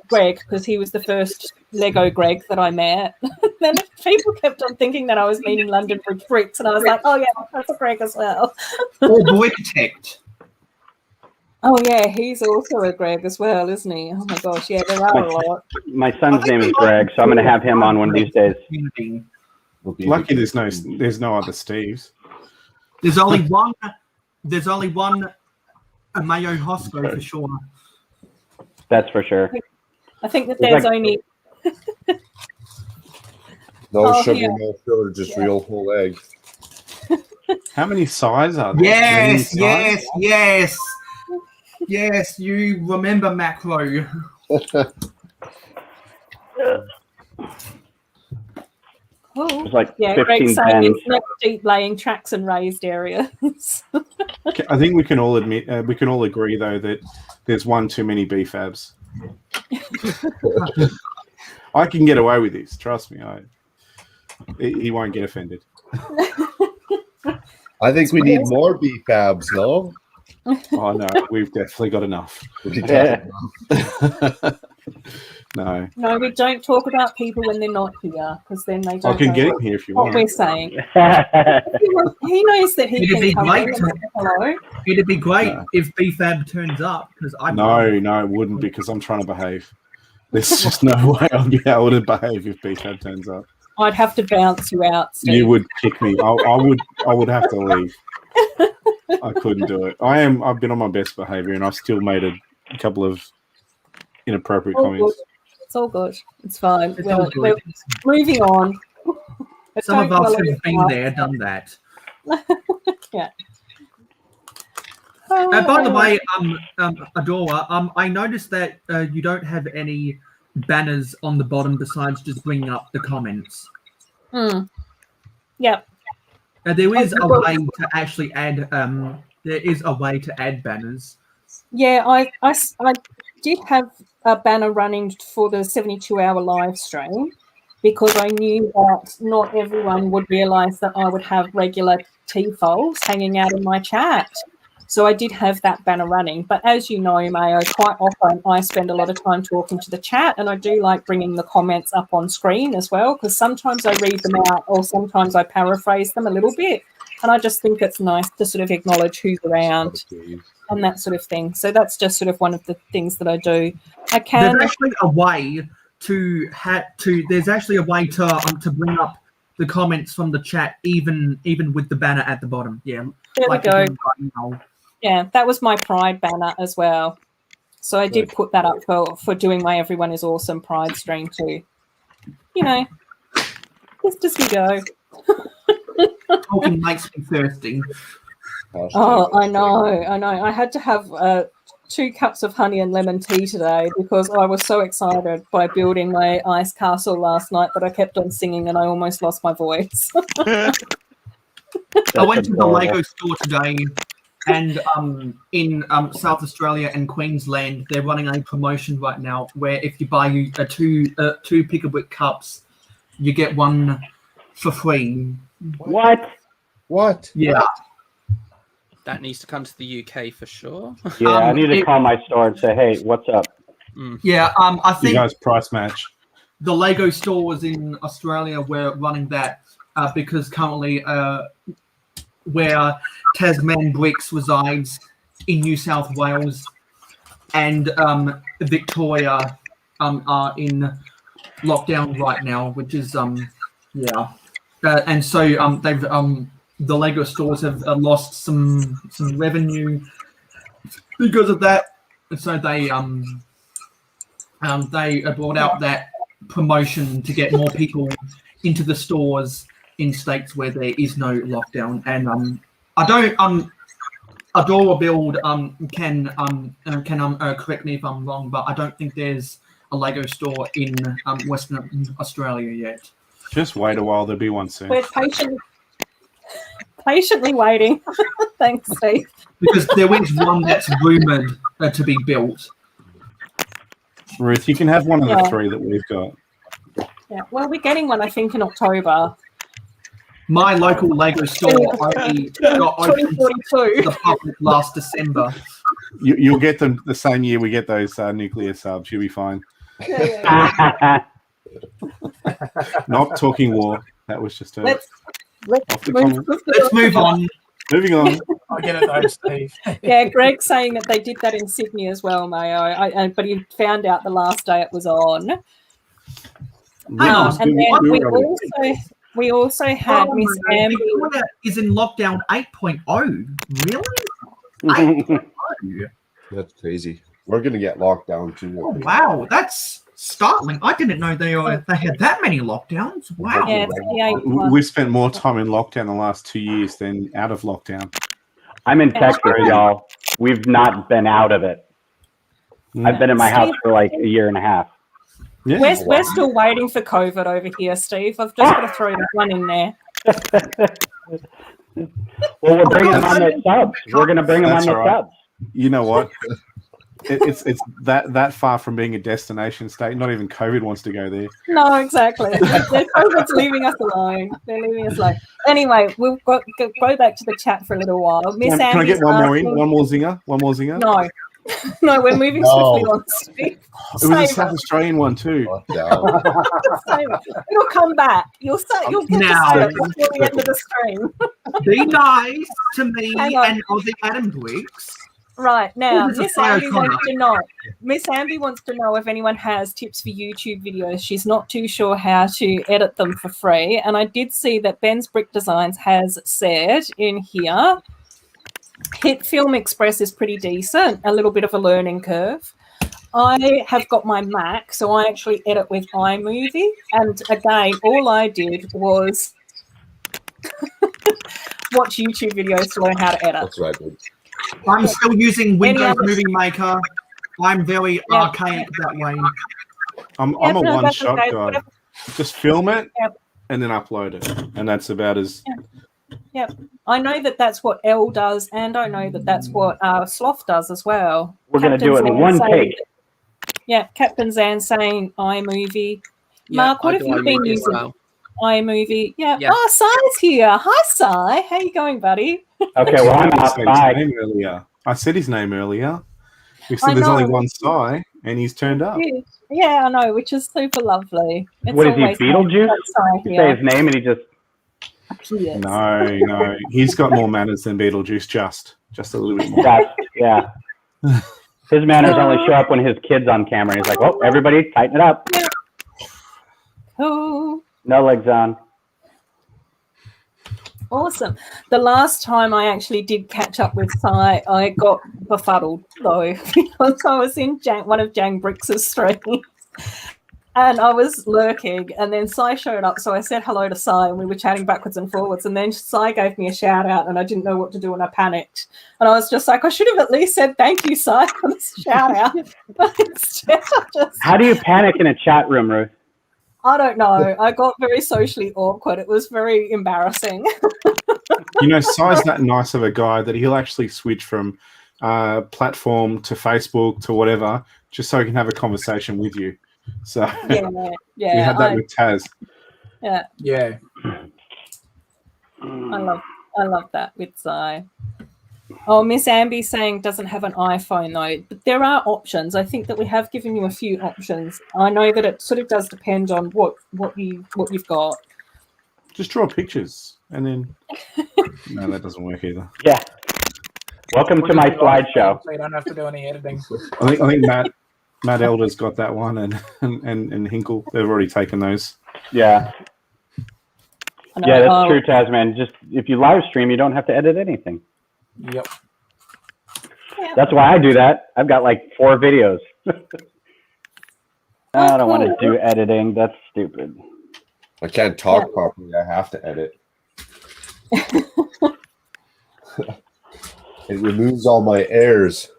Greg because he was the first Lego Greg that I met. Then people kept on thinking that I was meaning London Bridge Bricks, and I was like, oh yeah, that's a Greg as well.
Or Boycatect.
Oh yeah, he's also a Greg as well, isn't he? Oh my gosh, yeah, there are a lot.
My son's name is Greg, so I'm going to have him on one of these days.
Lucky there's no other Steves.
There's only one. A Mayo Hosco for sure.
That's for sure.
I think that there's only
no sugar, no filler, just real whole egg.
How many sides are there?
Yes, you remember macro.
Cool.
It's like
Greg's saying it's not deep laying tracks and raised areas.
I think we can all admit, we can all agree though that there's one too many BFABs. I can get away with this. Trust me. He won't get offended.
I think we need more BFABs, no?
Oh no, we've definitely got enough. No,
we don't talk about people when they're not here because then they don't.
I can
know
get him here if you want.
What we're saying. He knows that he can come in and say hello.
It'd be great
No.
if BFAB turns up because I
No, it wouldn't because I'm trying to behave. There's just no way I'll be able to behave if BFAB turns up.
I'd have to bounce you out, Steve.
You would kick me. I would have to leave. I couldn't do it. I've been on my best behavior and I've still made a couple of inappropriate comments.
Good. It's all good. It's fine.
It's
We're
all good.
moving on.
Some of us have been there, done that.
Yeah.
By the way, Adora, I noticed that you don't have any banners on the bottom besides just bringing up the comments.
Yep.
There is a way to actually add. There is a way to add banners.
Yeah, I did have a banner running for the 72-hour live stream because I knew that not everyone would realise that I would have regular T-folds hanging out in my chat. So I did have that banner running. But as you know, Mayo, quite often I spend a lot of time talking to the chat and I do like bringing the comments up on screen as well because sometimes I read them out or sometimes I paraphrase them a little bit. And I just think it's nice to sort of acknowledge who's around and that sort of thing. So that's just sort of one of the things that I do. I can.
There's actually a way There's actually a way to bring up the comments from the chat, even with the banner at the bottom. Yeah.
There we go. Yeah, that was my Pride banner as well. So I did put that up for doing my Everyone is Awesome Pride stream too. You know, just as we go.
Talking makes me thirsty.
Oh, I know. I had to have 2 cups of honey and lemon tea today because I was so excited by building my ice castle last night that I kept on singing and I almost lost my voice.
I went to the Lego store today, and in South Australia and Queensland, they're running a promotion right now where if you buy two Pick-a-Brick cups, you get one for free.
What?
Yeah.
That needs to come to the UK for sure.
Yeah, I need to call my store and say, hey, what's up?
Yeah, I think
you guys price match.
The Lego stores in Australia were running that because currently where Tasman Bricks resides in New South Wales and Victoria are in lockdown right now, which is and so they've the Lego stores have lost some revenue because of that, and so they brought out that promotion to get more people into the stores in states where there is no lockdown. And I don't Adorabuild can correct me if I'm wrong, but I don't think there's a Lego store in Western Australia yet.
Just wait a while, there'll be one soon.
We're patiently waiting. Thanks, Steve.
Because there is one that's rumoured to be built.
Ruth, you can have one of the 3 that we've got.
Yeah, well, we're getting one, I think, in October.
My local Lego store only got open to the public last December.
You'll get them the same year we get those nuclear subs. You'll be fine. Not talking war. That was just a...
Let's move
on.
Moving on.
I get it though, Steve.
Yeah, Greg's saying that they did that in Sydney as well, Mayo. But he found out the last day it was on. And then we also had Miss Amber.
Victoria is in lockdown 8.0. Really? 8.0.
That's crazy. We're gonna get locked down too.
Oh, wow, that's startling. I didn't know they had that many lockdowns. Wow.
Yeah,
we've spent more time in lockdown the last 2 years than out of lockdown.
I'm in Texas, y'all. We've not been out of it. I've been in my house for like a year and a half.
Yeah. We're still waiting for COVID over here, Steve. I've just got to throw that one in there.
Well, we're bringing them on the subs. We're going to bring them on the subs.
You know what? It's that far from being a destination state. Not even COVID wants to go there.
No, exactly. COVID's leaving us alone. They're leaving us alone. Anyway, we'll go back to the chat for a little while.
Can I get one more in? One more zinger?
No. No, we're moving swiftly on, Steve.
It was a
Save
South
it.
Australian one too.
Save it. It'll come back. You'll get to
Now-
say it before the end of the stream.
Be nice to me
Hang on.
and Aussie Adam Twix.
Right now,
This is
Miss
Fire
Amby
Connor.
wants to know. Miss Amby wants to know if anyone has tips for YouTube videos. She's not too sure how to edit them for free. And I did see that Ben's Brick Designs has said in here, Hit Film Express is pretty decent. A little bit of a learning curve. I have got my Mac, so I actually edit with iMovie. And again, all I did was watch YouTube videos to learn how to edit.
That's what I did.
I'm still using Windows
other-
Movie Maker. I'm very archaic that way.
I'm
Yeah,
a
no,
one
that's
shot
okay.
guy.
Whatever.
Just film it
Yep.
and then upload it, and that's about as.
Yep. I know that that's what Elle does, and I know that that's what Sloth does as well.
We're going to do it in
Captain
one
Zan
take.
Yeah, Captain Zan saying iMovie.
Yeah,
Mark, what
I
have
do
you been
iMovie as
using?
well.
iMovie. Yeah.
Yeah.
Oh, Sai's here. Hi, Sai. How you going, buddy?
Okay, well, I'm
I
out.
said his
Bye.
name earlier. I said his name earlier. We
I
said there's only
know.
one Sai, and he's turned up.
Yeah, I know, which is super lovely. It's
What is he,
always
Beetlejuice?
nice to have Sai
You
here.
say his name and he just.
He is.
No, he's got more manners than Beetlejuice. Just a little bit more.
Yeah. His manners only show up when his kid's on camera. And he's like, "Well, everybody, tighten it up.
Cool.
No legs on."
Awesome. The last time I actually did catch up with Sai, I got befuddled though because I was in one of Jang Brix's streams and I was lurking, and then Sai showed up, so I said hello to Sai and we were chatting backwards and forwards, and then Sai gave me a shout out and I didn't know what to do and I panicked, and I was just like, I should have at least said thank you, Sai, for this shout out. But instead I just,
How do you panic in a chat room, Ruth?
I don't know. I got very socially awkward. It was very embarrassing.
You know, Sai's that nice of a guy that he'll actually switch from platform to Facebook to whatever, just so he can have a conversation with you. So
Yeah,
we had that with Taz.
Yeah,
Yeah.
I love that with Sai. Oh, Miss Amby saying doesn't have an iPhone though, but there are options. I think that we have given you a few options. I know that it sort of does depend on what you've got.
Just draw pictures and then. No, that doesn't work either.
Yeah. Welcome to my slideshow.
So you don't have to do any editing.
I think Matt Elder's got that one, and Hinkle, they've already taken those.
Yeah.
I know,
Yeah, that's true, Tasman. Just if you live stream, you don't have to edit anything.
Yep.
That's why I do that. I've got like 4 videos. I don't want to do editing. That's stupid.
I can't talk properly. I have to edit. It removes all my errors.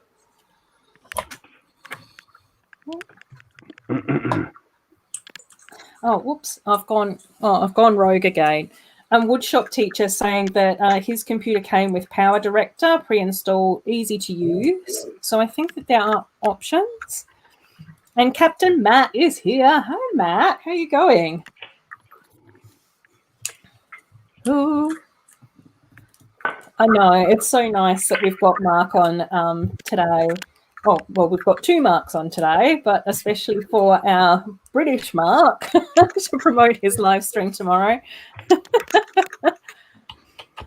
Oh, whoops! I've gone rogue again. Woodshop teacher saying that his computer came with Power Director pre-installed, easy to use. So I think that there are options. And Captain Matt is here. Hi, Matt. How are you going? Ooh. I know, it's so nice that we've got Mark on today. Oh, well, we've got 2 Marks on today, but especially for our British Mark to promote his live stream tomorrow.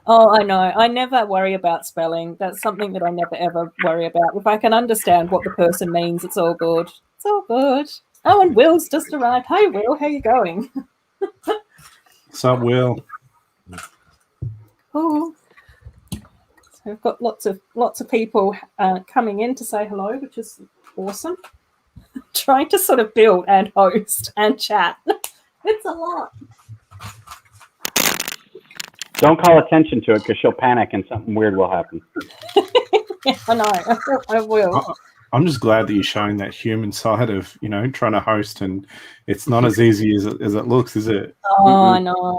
Oh, I know. I never worry about spelling. That's something that I never, ever worry about. If I can understand what the person means, it's all good. It's all good. Oh, and Will's just arrived. Hi, Will. How you going?
What's up, Will?
Cool. So we've got lots of people coming in to say hello, which is awesome. Trying to sort of build and host and chat. It's a lot.
Don't call attention to it because she'll panic and something weird will happen.
Yeah, I know. I will.
I'm just glad that you're showing that human side of, trying to host, and it's not as easy as it looks, is it?
Oh, I know.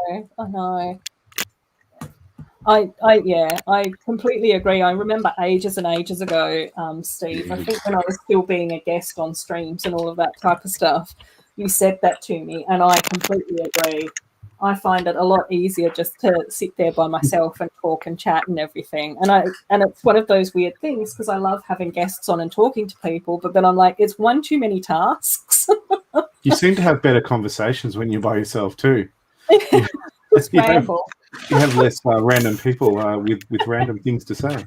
I completely agree. I remember ages and ages ago, Steve, I think when I was still being a guest on streams and all of that type of stuff, you said that to me, and I completely agree. I find it a lot easier just to sit there by myself and talk and chat and everything. And it's one of those weird things because I love having guests on and talking to people, but then I'm like, it's one too many tasks.
You seem to have better conversations when you're by yourself too.
Just ramble.
You have less random people with random things to say.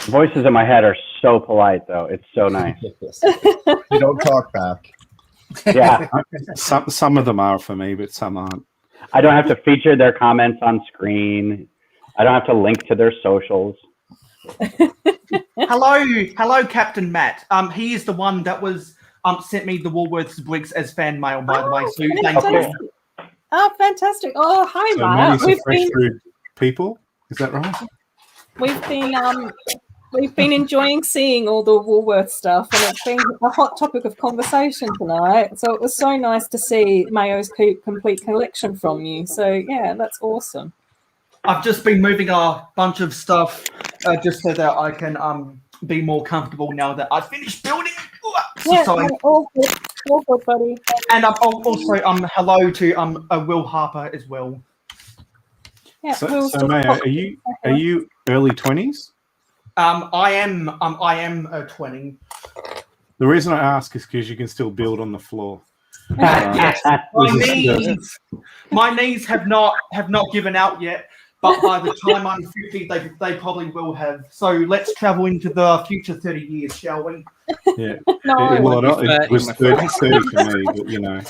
Voices in my head are so polite, though. It's so nice.
You don't talk back.
Yeah.
Some of them are for me, but some aren't.
I don't have to feature their comments on screen. I don't have to link to their socials.
Hello, Captain Matt. He is the one that was sent me the Woolworths bricks as fan mail, by the way. So thank you.
Oh, fantastic! Oh, hi,
So
Matt.
Maddie's a fresh food people. Is that right?
We've been enjoying seeing all the Woolworth stuff, and it's been a hot topic of conversation tonight. So it was so nice to see Mayo's complete collection from you. So yeah, that's awesome.
I've just been moving a bunch of stuff just so that I can be more comfortable now that I've finished building.
Yeah,
sorry.
all good, buddy.
And also hello to Will Harper as well.
Yeah,
so Mayo, are you early 20s?
I am 20.
The reason I ask is because you can still build on the floor.
Yes, my knees have not given out yet, but by the time I'm 50, they probably will have. So let's travel into the future 30 years, shall we?
Yeah.
No,
it was 30 for me, but you know,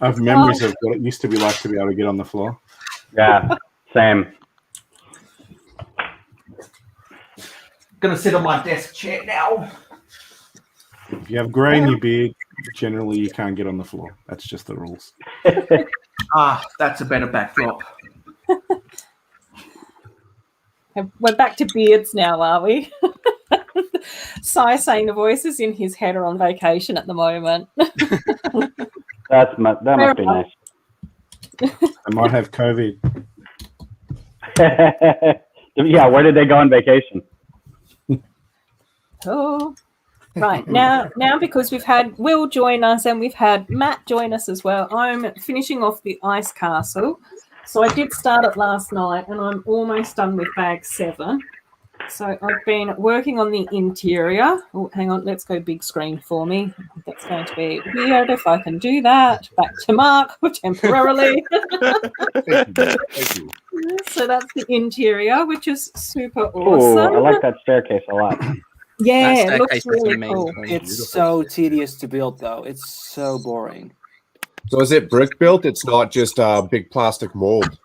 I have memories of what it used to be like to be able to get on the floor.
Yeah, same.
Gonna sit on my desk chair now.
If you have grey in your beard, generally you can't get on the floor. That's just the rules.
That's a better backdrop.
We're back to beards now, are we? Sai saying the voices in his head are on vacation at the moment.
That must be nice.
I might have COVID.
Yeah, where did they go on vacation?
Oh, right. Now because we've had Will join us and we've had Matt join us as well, I'm finishing off the ice castle. So I did start it last night and I'm almost done with bag 7. So I've been working on the interior. Oh, hang on. Let's go big screen for me. That's going to be weird if I can do that. Back to Mark temporarily. So that's the interior, which is super awesome.
Oh, I like that staircase a lot.
Yeah, it looks really cool.
It's so tedious to build, though. It's so boring.
So is it brick built? It's not just a big plastic mold.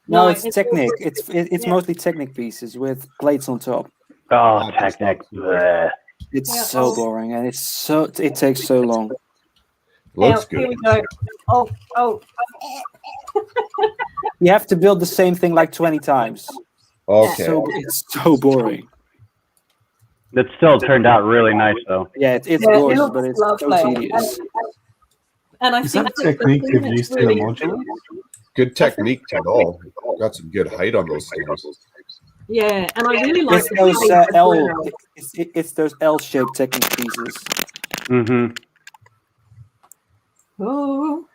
No, it's Technic. It's mostly Technic pieces with plates on top.
Oh, Technic. Bleh.
It's so boring, and it takes so long.
Looks good.
Here we go. Oh.
You have to build the same thing like 20 times.
Okay.
It's so boring.
It still turned out really nice, though.
Yeah, it's gorgeous, but it's so tedious.
And I
Is
think
that a technique they've used in a modular?
Good technique, Ted. Got some good height on those things.
Yeah, and I really like
it's those L-shaped Technic pieces.
Mm-hmm.
Oh.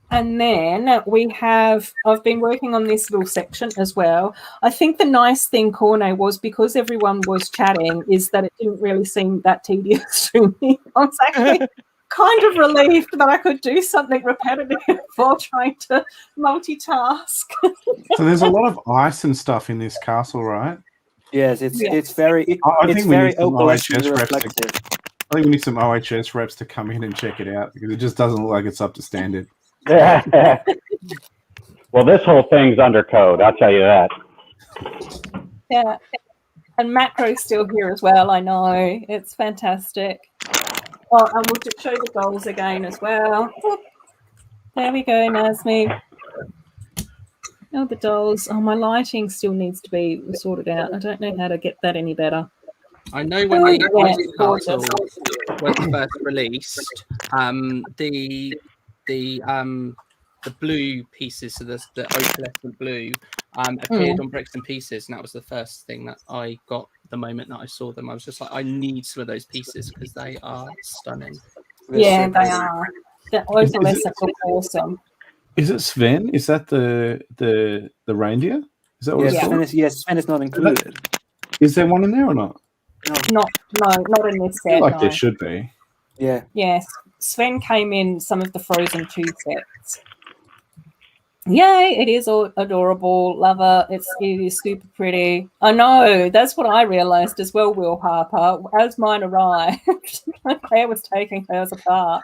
And then I've been working on this little section as well. I think the nice thing, Corne, was because everyone was chatting, is that it didn't really seem that tedious to me. I was actually kind of relieved that I could do something repetitive while trying to multitask.
So there's a lot of ice and stuff in this castle, right?
Yes, it's very
OHS
reflective.
I think we need some OHS reps to come in and check it out because it just doesn't look like it's up to standard.
Well, this whole thing's under code, I'll tell you that.
Yeah. And Macro's still here as well, I know. It's fantastic. Oh, and we'll just show the goals again as well. There we go, Nazmi. Oh, the dolls. Oh, my lighting still needs to be sorted out. I don't know how to get that any better.
I know when the castle was first released, the blue pieces, so the opalescent blue, appeared on Bricks and Pieces, and that was the first thing that I got the moment that I saw them. I was just like, I need some of those pieces because they are stunning.
Yeah, they are. The opalescent look awesome.
Is it Sven? Is that the reindeer? Is that what it's called?
Sven is not included.
Is there one in there or not?
Not in this
I feel
set.
like
no.
there should be.
Yeah.
Yes, Sven came in some of the Frozen 2 sets. Yay, it is adorable. Love it. It is super pretty. I know, that's what I realised as well, Will Harper. As mine arrived, Claire was taking hers apart.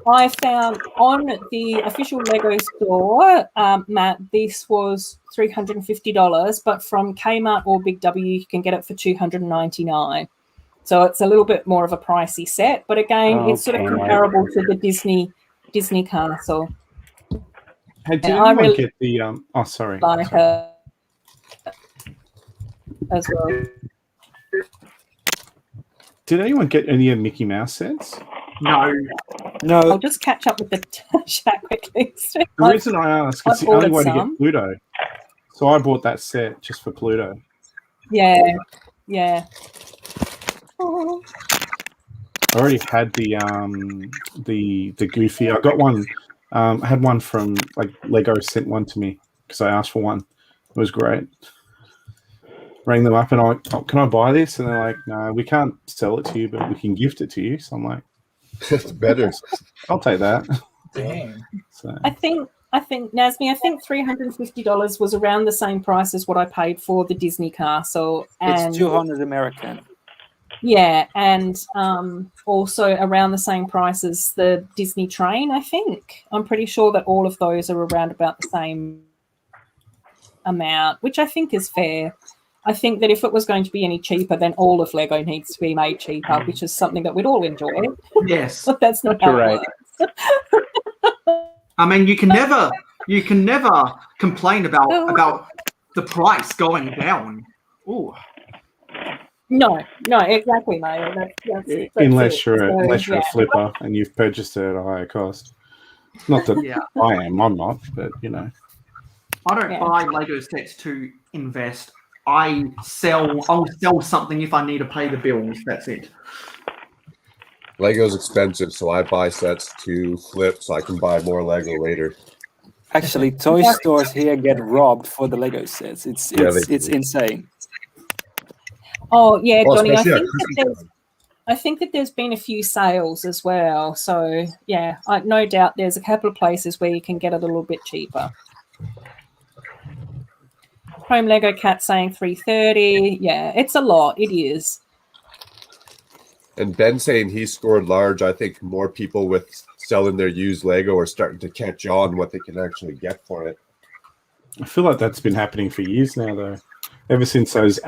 I found on the official Lego store, Matt, this was $350, but from Kmart or Big W, you can get it for $299. So it's a little bit more of a pricey set, but again, it's sort of comparable to the Disney castle.
Hey, did anyone get the sorry.
Like her as well.
Did anyone get any of Mickey Mouse sets?
No.
I'll just catch up with the chat quickly.
The reason I ask is the only way to get Pluto. So I bought that set just for Pluto.
Yeah.
I already had the Goofy. I got one. I had one from like Lego sent one to me because I asked for one. It was great. Rang them up and I'm like, oh, can I buy this? And they're like, no, we can't sell it to you, but we can gift it to you. So I'm like,
it's better.
I'll take that.
Damn.
So.
I think Nazmi, I think $350 was around the same price as what I paid for the Disney castle. And
it's 200 American.
Yeah, and also around the same price as the Disney train, I think. I'm pretty sure that all of those are around about the same amount, which I think is fair. I think that if it was going to be any cheaper, then all of Lego needs to be made cheaper, which is something that we'd all enjoy.
Yes.
But that's not how it works.
I mean, you can never complain about the price going down. Ooh.
No, exactly, mate. That's
unless you're a flipper and you've purchased it at a higher cost. Not that I'm not, but you know.
I don't buy Lego sets to invest. I'll sell something if I need to pay the bills. That's it.
Lego's expensive, so I buy sets to flip so I can buy more Lego later.
Actually, toy stores here get robbed for the Lego sets. It's insane.
Oh yeah, Donnie. I think that there's been a few sales as well. So yeah, no doubt there's a couple of places where you can get it a little bit cheaper. Home Lego Cat saying $330. Yeah, it's a lot. It is.
And Ben saying he scored large. I think more people with selling their used Lego are starting to catch on what they can actually get for it.
I feel like that's been happening for years now, though. Ever since those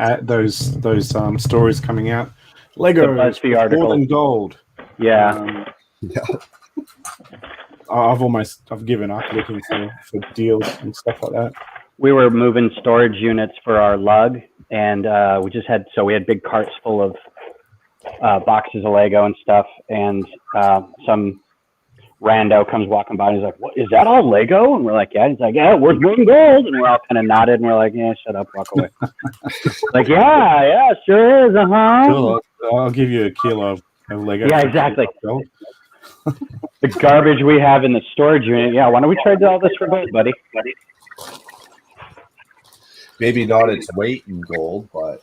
stories coming out, Lego more than gold.
Yeah.
I've given up looking for deals and stuff like that.
We were moving storage units for our lug, and we had big carts full of boxes of Lego and stuff, and some rando comes walking by and he's like, "What is that, all Lego?" And we're like, "Yeah." He's like, "Yeah, worth more than gold." And we're all kind of nodded, and we're like, "Yeah, shut up, walk away." Like, yeah, sure is,
Cool. I'll give you a kilo of Lego.
Yeah, exactly. The garbage we have in the storage unit. Yeah, why don't we trade all this for gold, buddy?
Maybe not its weight in gold, but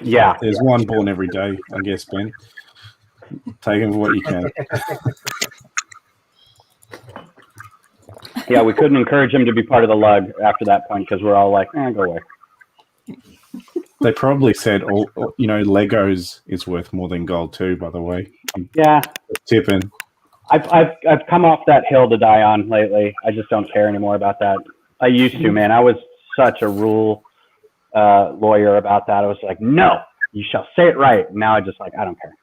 yeah,
there's one born every day, I guess, Ben. Take them for what you can.
Yeah, we couldn't encourage him to be part of the lug after that point because we're all like, go away.
They probably said, Legos is worth more than gold too, by the way.
Yeah.
Tipping.
I've come off that hill to die on lately. I just don't care anymore about that. I used to, man. I was such a rule lawyer about that. I was like, no, you shall say it right. Now I just I don't care.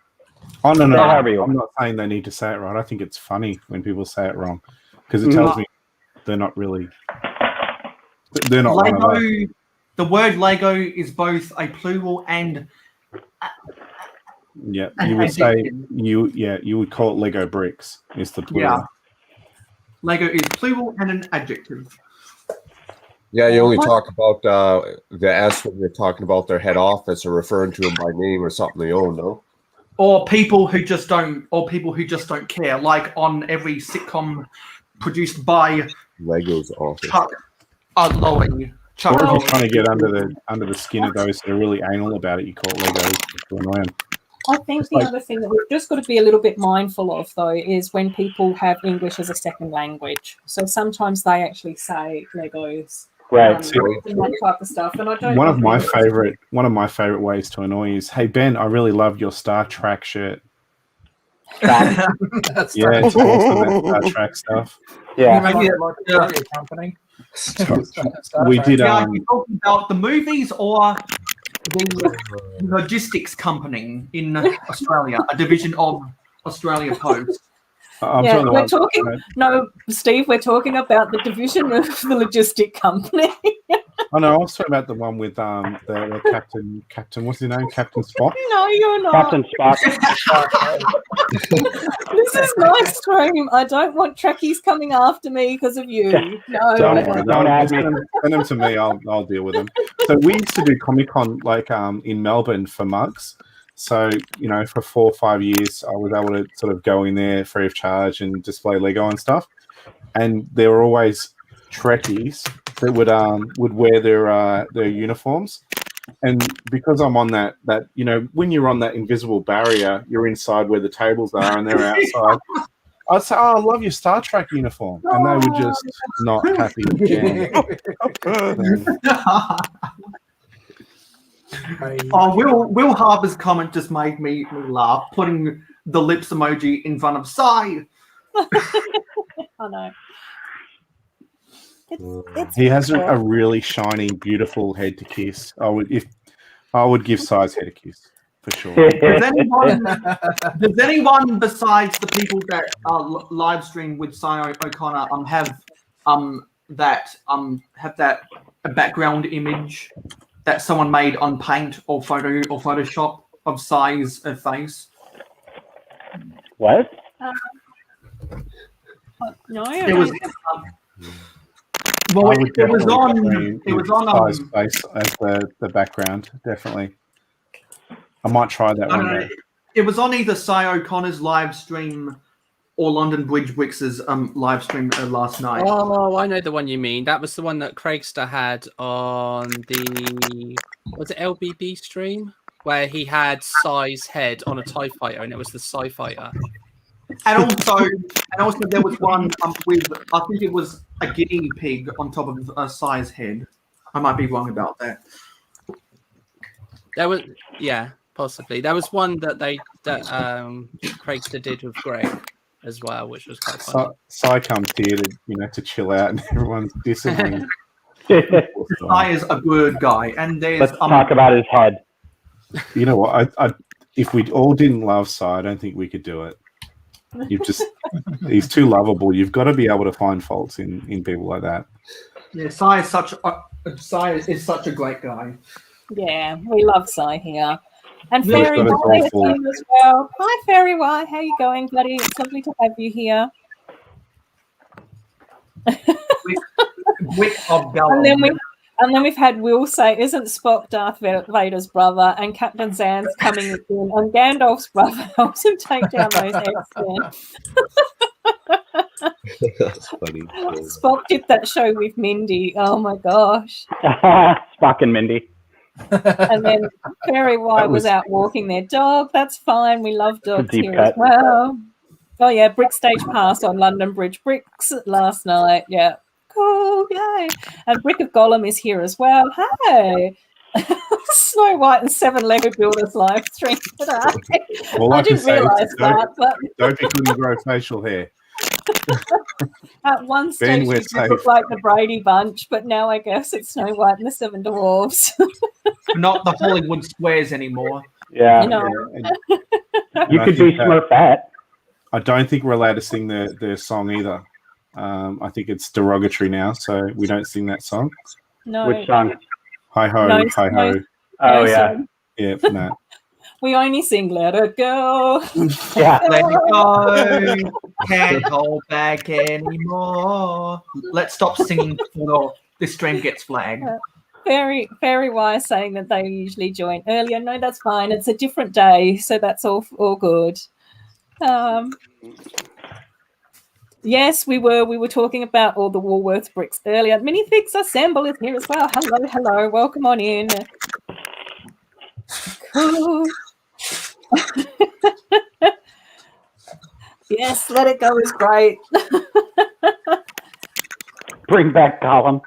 Oh, no. I'm not saying they need to say it right. I think it's funny when people say it wrong because it tells me they're not Lego,
the word Lego is both a plural and
you would say you would call it Lego bricks is the plural.
Yeah. Lego is plural and an adjective.
Yeah, you only talk about the S when you're talking about their head office or referring to them by name or something they own, no?
Or people who just don't care. Like on every sitcom produced by
Lego's office.
Chuck Lowy.
Or if you're trying to get under the skin of those that are really anal about it, you call it Legos to annoy them.
I think the other thing that we've just got to be a little bit mindful of, though, is when people have English as a second language. So sometimes they actually say Legos,
Right.
and that type of stuff. And I don't.
One of my favorite ways to annoy is, hey Ben, I really loved your Star Trek shirt.
That's
Yeah, it's awesome, that Star Trek stuff.
Yeah.
maybe like a courier company.
We did.
Yeah, you talking about the movies or the logistics company in Australia, a division of Australia Post?
We're talking. No, Steve, we're talking about the division of the logistic company.
Oh no, I was talking about the one with the Captain. What's his name? Captain Spock.
No, you're not.
Captain Spock.
This is my stream. I don't want Trekkies coming after me because of you. No,
Don't add me. Send them to me. I'll deal with them. So we used to do Comic-Con like in Melbourne for mugs. So, for 4 or 5 years, I was able to sort of go in there free of charge and display Lego and stuff. And there were always Trekkies that would wear their uniforms. And because I'm on that when you're on that invisible barrier, you're inside where the tables are and they're outside. I'd say, "Oh, I love your Star Trek uniform," and they were just not happy.
Will Harbour's comment just made me laugh, putting the lips emoji in front of Sai.
I know. It's
He has a really shiny, beautiful head to kiss. I would give Sai's head a kiss for sure.
Does anyone besides the people that live stream with Sai O'Connor have that background image that someone made on Paint or Photoshop of Sai's face?
What?
No,
it was. Well, it was on
Sai's face as the background. Definitely, I might try that one day.
It was on either Sai O'Connor's live stream or London Bridge Wix's live stream last night.
Oh, I know the one you mean. That was the one that Craigster had on the LBB stream where he had Sai's head on a TIE fighter, and it was the TIE fighter.
And also there was one with, I think it was a guinea pig on top of Sai's head. I might be wrong about that.
There was, possibly. There was one that Craigster did with Greg as well, which was quite funny.
Sai comes here to chill out, and everyone's disagreeing.
Sai is a good guy, and there's.
Let's talk about his head.
You know what? If we all didn't love Sai, I don't think we could do it. He's too lovable. You've got to be able to find faults in people like that.
Yeah, Sai is such a great guy.
Yeah, we love Sai here. And
Really?
Fairy Y is here as well. Hi, Fairy Y. How you going, buddy? It's lovely to have you here. And then we've had Will say, "Isn't Spock Darth Vader's brother?" And Captain Zan's coming in, and Gandalf's brother helps him take down those X-Men.
That's funny.
Spock did that show with Mindy. Oh my gosh!
Spock and Mindy.
And then Fairy Y was out walking their dog. That's fine. We love dogs here
cut.
as well. Oh yeah, Brick Stage Pass on London Bridge Bricks last night. Yeah. Cool, yay. And Brick of Gollum is here as well. Hey. Snow White and 7 Lego Builders live stream today.
Well,
I didn't realise that. But
don't be couldn't grow facial hair.
at one stage
we're
it looked like the Brady Bunch, but now I guess it's Snow White and the 7 Dwarves.
Not the Hollywood Squares anymore.
Yeah. You could be Smurfette.
I don't think we're allowed to sing their song either. I think it's derogatory now, so we don't sing that song.
No.
Which song?
Hi ho,
No,
hi ho.
Oh, yeah.
Yeah, no.
We only sing "Let It Go."
Yeah.
Let it go. Can't hold back anymore. Let's stop singing before this stream gets flagged.
Very wise saying that they usually join earlier. No, that's fine. It's a different day, so that's all good. Yes, we were. We were talking about all the Woolworths bricks earlier. Minifix Assemble is here as well. Hello, hello. Welcome on in. Cool. Yes, Let It Go is great.
Bring back Gollum.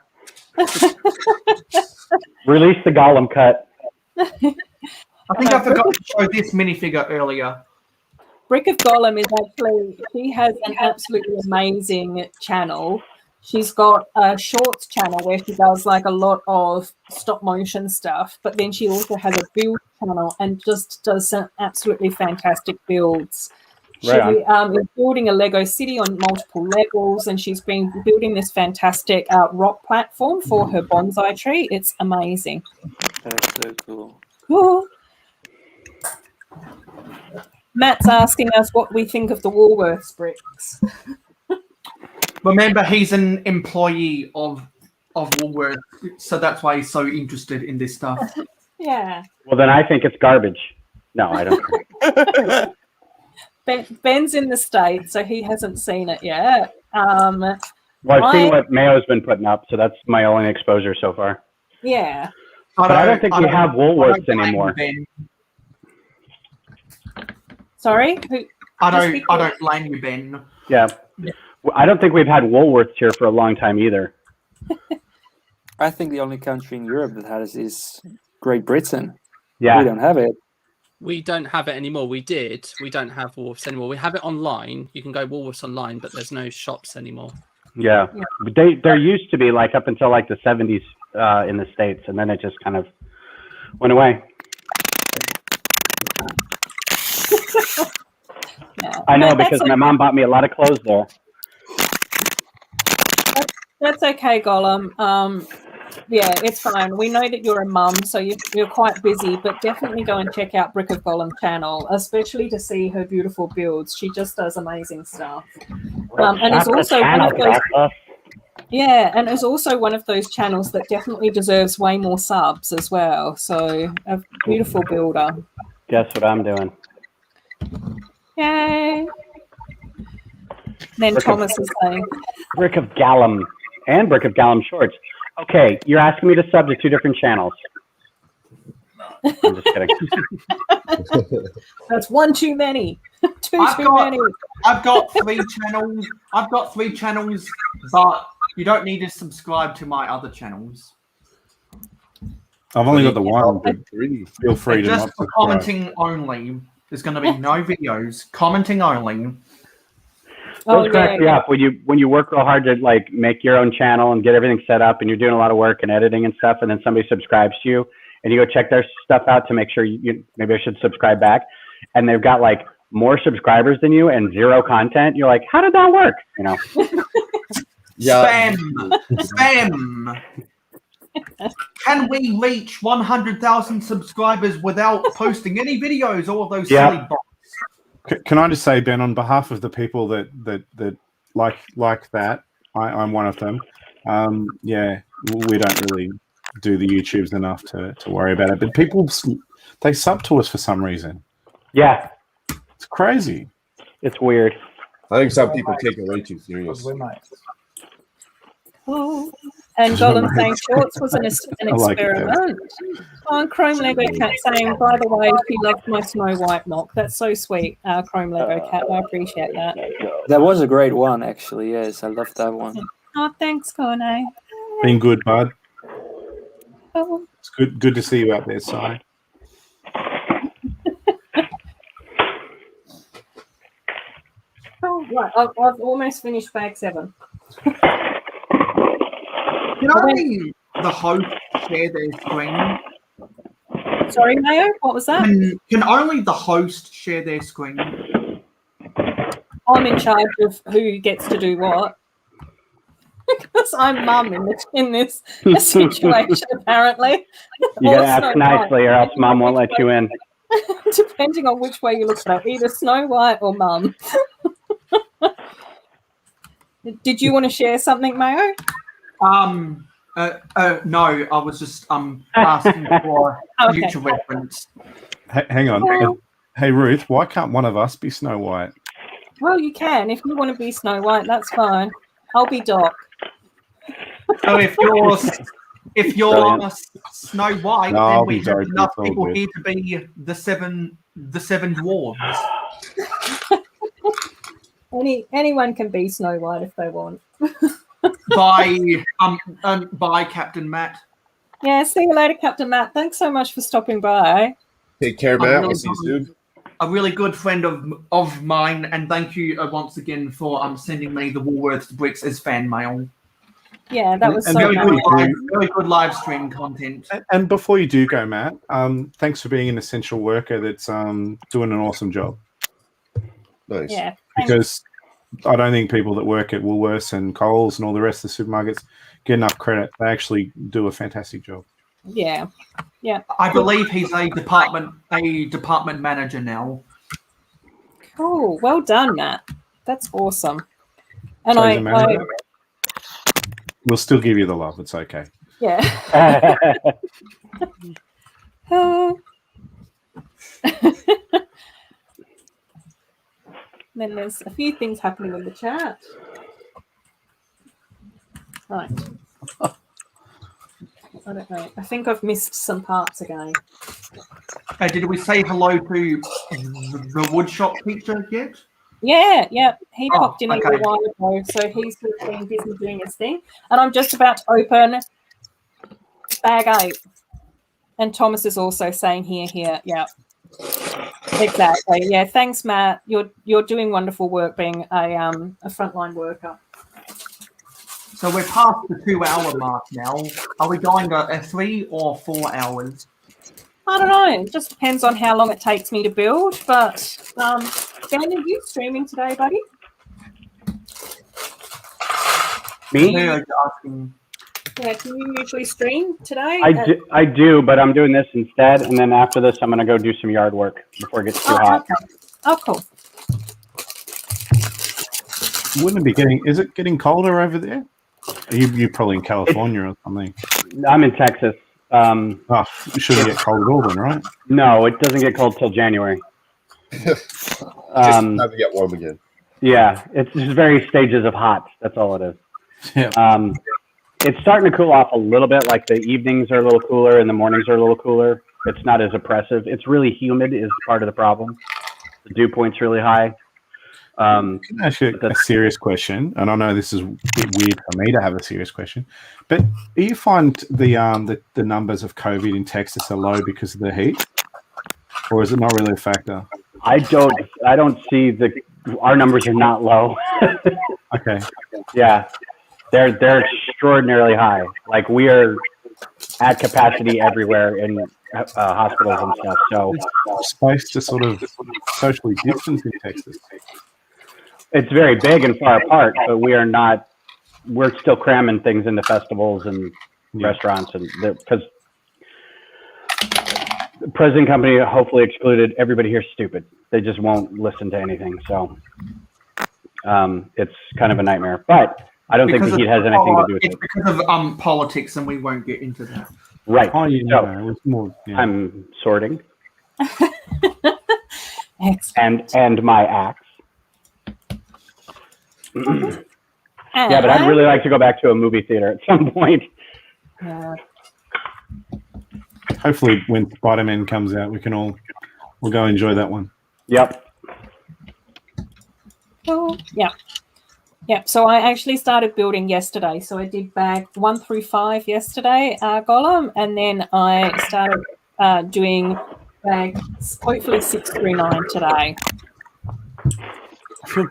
Release the Gollum cut.
I think I forgot to show this minifigure earlier.
Brick of Gollum is actually, she has an absolutely amazing channel. She's got a shorts channel where she does like a lot of stop motion stuff, but then she also has a build channel and just does some absolutely fantastic builds. She is building a Lego city on multiple levels, and she's been building this fantastic rock platform for her bonsai tree. It's amazing.
That's so cool.
Cool. Matt's asking us what we think of the Woolworths bricks.
Remember, he's an employee of Woolworths, so that's why he's so interested in this stuff.
Yeah.
Well, then I think it's garbage. No, I don't.
Ben's in the States, so he hasn't seen it yet.
Well, I've seen what Mayo's been putting up, so that's my only exposure so far.
Yeah.
But I don't think we have Woolworths anymore.
Sorry?
I don't blame you, Ben.
Yeah. I don't think we've had Woolworths here for a long time either.
I think the only country in Europe that has is Great Britain.
Yeah.
We don't have it.
We don't have it anymore. We did. We don't have Woolworths anymore. We have it online. You can go Woolworths online, but there's no shops anymore.
Yeah. There used to be like up until like the 70s in the States, and then it just kind of went away.
Yeah.
I know, because my mom bought me a lot of clothes there.
That's okay, Gollum. Yeah, it's fine. We know that you're a mum, so you're quite busy, but definitely go and check out Brick of Gollum channel, especially to see her beautiful builds. She just does amazing stuff. And it's also one of those. Yeah, and it's also one of those channels that definitely deserves way more subs as well. So a beautiful builder.
Guess what I'm doing?
Yay! Then Thomas is saying,
Brick of Gollum and Brick of Gollum Shorts. Okay, you're asking me to sub to two different channels. I'm just kidding.
That's one too many. Too many.
I've got 3 channels. I've got 3 channels, but you don't need to subscribe to my other channels.
I've only got the one, but feel free to
just
not
for
subscribe.
commenting only. There's going to be no videos. Commenting only.
Those crack me up when you work real hard to like make your own channel and get everything set up, and you're doing a lot of work and editing and stuff, and then somebody subscribes to you, and you go check their stuff out to make sure you maybe I should subscribe back, and they've got like more subscribers than you and 0 content. You're like, how did that work? You know?
Yeah. Spam. Can we reach 100,000 subscribers without posting any videos? All of those silly bots.
Can I just say, Ben, on behalf of the people that like that, I'm one of them. Yeah, we don't really do the YouTubes enough to worry about it. But people, they sub to us for some reason.
Yeah,
it's crazy.
It's weird.
I think some people take it way too serious.
Oh. And Gollum saying Shorts was an experiment. Oh, Chrome Lego Cat saying, by the way, she loved my Snow White mock. That's so sweet, Chrome Lego Cat. I appreciate that.
That was a great one, actually. Yes, I loved that one.
Oh, thanks, Corne.
Been good, bud.
Oh.
It's good to see you out there, Si.
Oh, right. I've almost finished bag 7.
Can only the host share their screen?
Sorry, Mayo, what was that?
Can only the host share their screen?
I'm in charge of who gets to do what. Because I'm mum in this situation, apparently.
You gotta ask nicely, or else Mom won't let you in.
Depending on which way you look at it, either Snow White or Mum. Did you want to share something, Mayo?
No, I was just asking for future reference.
Hang on. Hey, Ruth, why can't one of us be Snow White?
Well, you can. If you want to be Snow White, that's fine. I'll be Doc.
So if you're
Brilliant.
Snow White,
No,
then
I'll
we
be
have
Dorothy,
enough
it's all
people
good.
here to be the seven dwarves.
Anyone can be Snow White if they want.
by Captain Matt.
Yeah, see you later, Captain Matt. Thanks so much for stopping by.
Take care, Matt. We'll see you soon.
A really good friend of mine, and thank you once again for sending me the Woolworths bricks as fan mail.
Yeah, that was
And
so
Very
nice.
good live stream content.
And before you do go, Matt, thanks for being an essential worker that's doing an awesome job.
Nice.
Yeah,
Because I don't think people that work at Woolworths and Coles and all the rest of the supermarkets get enough credit. They actually do a fantastic job.
yeah.
I believe he's a department manager now.
Cool. Well done, Matt. That's awesome. And
So he's a manager? We'll still give you the love. It's okay.
yeah. Then there's a few things happening in the chat. Right. I don't know. I think I've missed some parts again.
Did we say hello to the woodshop teacher yet?
Yeah. He popped in a
okay.
little while ago, so he's been busy doing his thing. And I'm just about to open bag 8. And Thomas is also saying here. Yeah. Exactly. Yeah. Thanks, Matt. You're doing wonderful work being a frontline worker.
So we're past the 2-hour mark now. Are we going to 3 or 4 hours?
I don't know. It just depends on how long it takes me to build. But Dan, are you streaming today, buddy?
Me?
Yeah, asking.
Yeah. Do you usually stream today?
I do, but I'm doing this instead, and then after this, I'm gonna go do some yard work before it gets too hot.
Okay. Oh, cool.
Wouldn't it be getting? Is it getting colder over there? You're probably in California or something.
I'm in Texas.
Oh, it shouldn't get cold at all then, right?
No, it doesn't get cold till January.
Just time to get warm again.
Yeah, it's just various stages of hot. That's all it is.
Yeah.
It's starting to cool off a little bit. Like the evenings are a little cooler and the mornings are a little cooler. It's not as oppressive. It's really humid is part of the problem. The dew point's really high.
Can I ask you a serious question? And I know this is a bit weird for me to have a serious question, but do you find the numbers of COVID in Texas are low because of the heat, or is it not really a factor?
I don't see our numbers are not low.
Okay.
Yeah, they're extraordinarily high. Like we are at capacity everywhere in hospitals and stuff. So
space to sort of socially distance in Texas.
It's very big and far apart, but we are not. We're still cramming things into festivals and restaurants, and because the present company hopefully excluded everybody here stupid. They just won't listen to anything. So it's kind of a nightmare. But I don't think the heat has anything to do with it.
It's because of politics, and we won't get into that.
Right.
Oh, you know, it's more. Yeah.
I'm sorting. and my axe. Yeah, but I'd really like to go back to a movie theater at some point.
Yeah.
Hopefully, when Spider-Man comes out, we'll go enjoy that one.
Yep.
Oh, yeah. So I actually started building yesterday. So I did bag 1 through 5 yesterday, Golem, and then I started doing bags hopefully 6 through 9 today.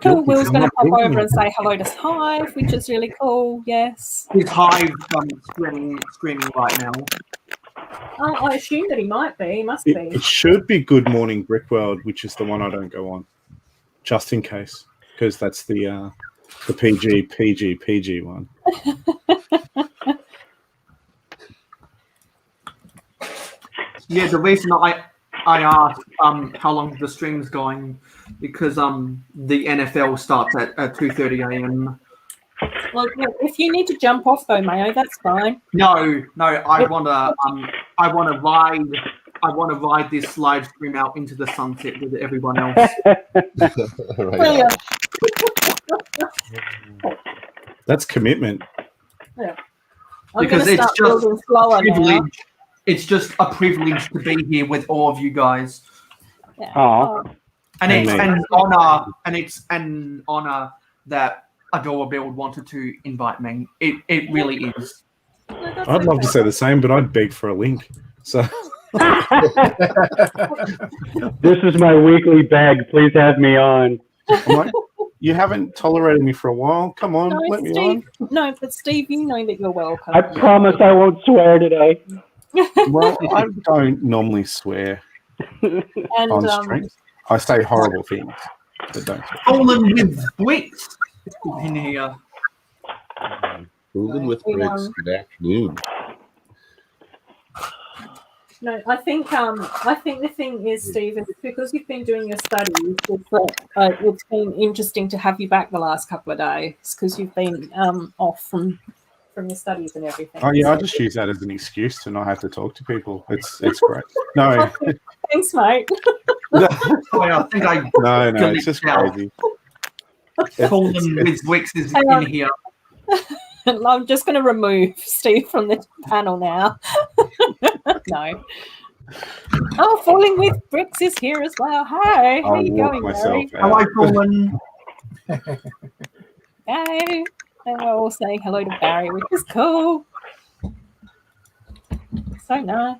Cool. Will's going to pop over and say hello to Hive, which is really cool. Yes.
Is Hive screaming right now?
I assume that he might be. He must be.
It should be Good Morning Brickworld, which is the one I don't go on, just in case, because that's the PG one.
Yeah, the reason I asked how long the stream's going, because the NFL starts at 2:30 a.m.
Well, if you need to jump off though, Mayo, that's fine.
No, I want to ride want to ride this live stream out into the sunset with everyone else.
Right. That's commitment.
Yeah.
Because it's just it's just a privilege to be here with all of you guys.
Aw.
And it's an honor, that Adorabuild wanted to invite me. It really is.
I'd love to say the same, but I'd beg for a link. So
This is my weekly beg. Please have me on.
I'm like, you haven't tolerated me for a while. Come on, let me on.
No, but Steve, you know that you're welcome.
I promise I won't swear today.
Well, I don't normally swear on stream. I say horrible things, but don't.
Fallen with bricks in here.
Fooling with bricks. Good afternoon.
No, I think the thing is, Stephen, because you've been doing your studies, it's been interesting to have you back the last couple of days because you've been off from your studies and everything.
Oh yeah, I just use that as an excuse to not have to talk to people. It's great. No,
thanks, mate.
no, it's just crazy.
Fallen with bricks is in here.
I'm just going to remove Steve from the panel now. No. Oh, Falling with Bricks is here as well. Hi, how are you going, Barry?
Hello, Fallen.
Hey. And we're all saying hello to Barry, which is cool. So nice.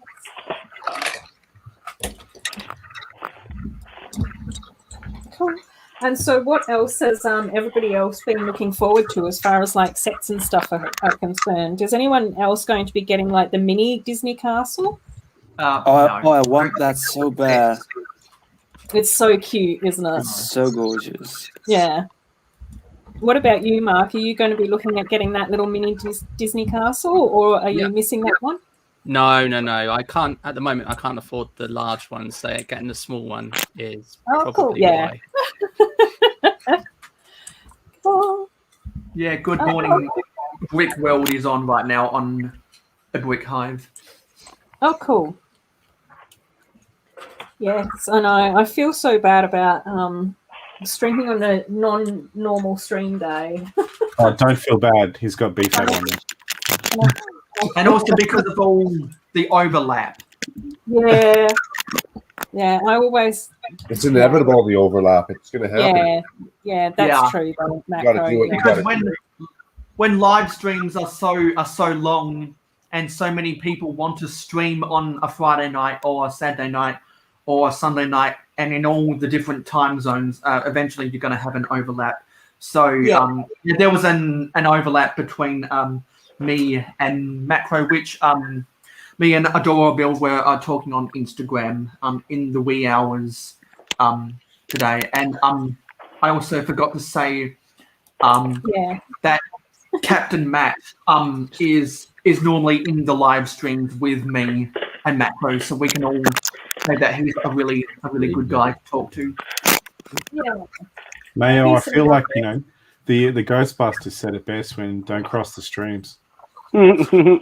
Cool. And so what else has everybody else been looking forward to as far as like sets and stuff are concerned? Is anyone else going to be getting like the mini Disney castle?
No. I want that so bad.
It's so cute, isn't it?
It's so gorgeous.
Yeah. What about you, Mark? Are you going to be looking at getting that little mini Disney castle, or are you missing that one?
No. I can't at the moment. I can't afford the large one, so getting the small one is probably why.
Cool.
Yeah, good morning. Brick World is on right now on a Brick Hive.
Oh, cool. Yes, I know. I feel so bad about streaming on a non-normal stream day.
Oh, don't feel bad. He's got beef on him.
And also because of all the overlap.
Yeah. Yeah, I always...
It's inevitable, the overlap. It's going to happen.
Yeah, that's true. Though,
Macro, do it.
Because when live streams are so long and so many people want to stream on a Friday night or a Saturday night or a Sunday night, and in all the different time zones, eventually you're going to have an overlap. So there was an overlap between me and Macro, which me and Adorabuild were talking on Instagram in the wee hours today. And I also forgot to say that Captain Matt is normally in the live streams with me and Macro, so we can all say that he's a really good guy to talk to.
Yeah.
Mayo, I feel like, you know, the Ghostbusters said it best when don't cross the streams.
Yeah.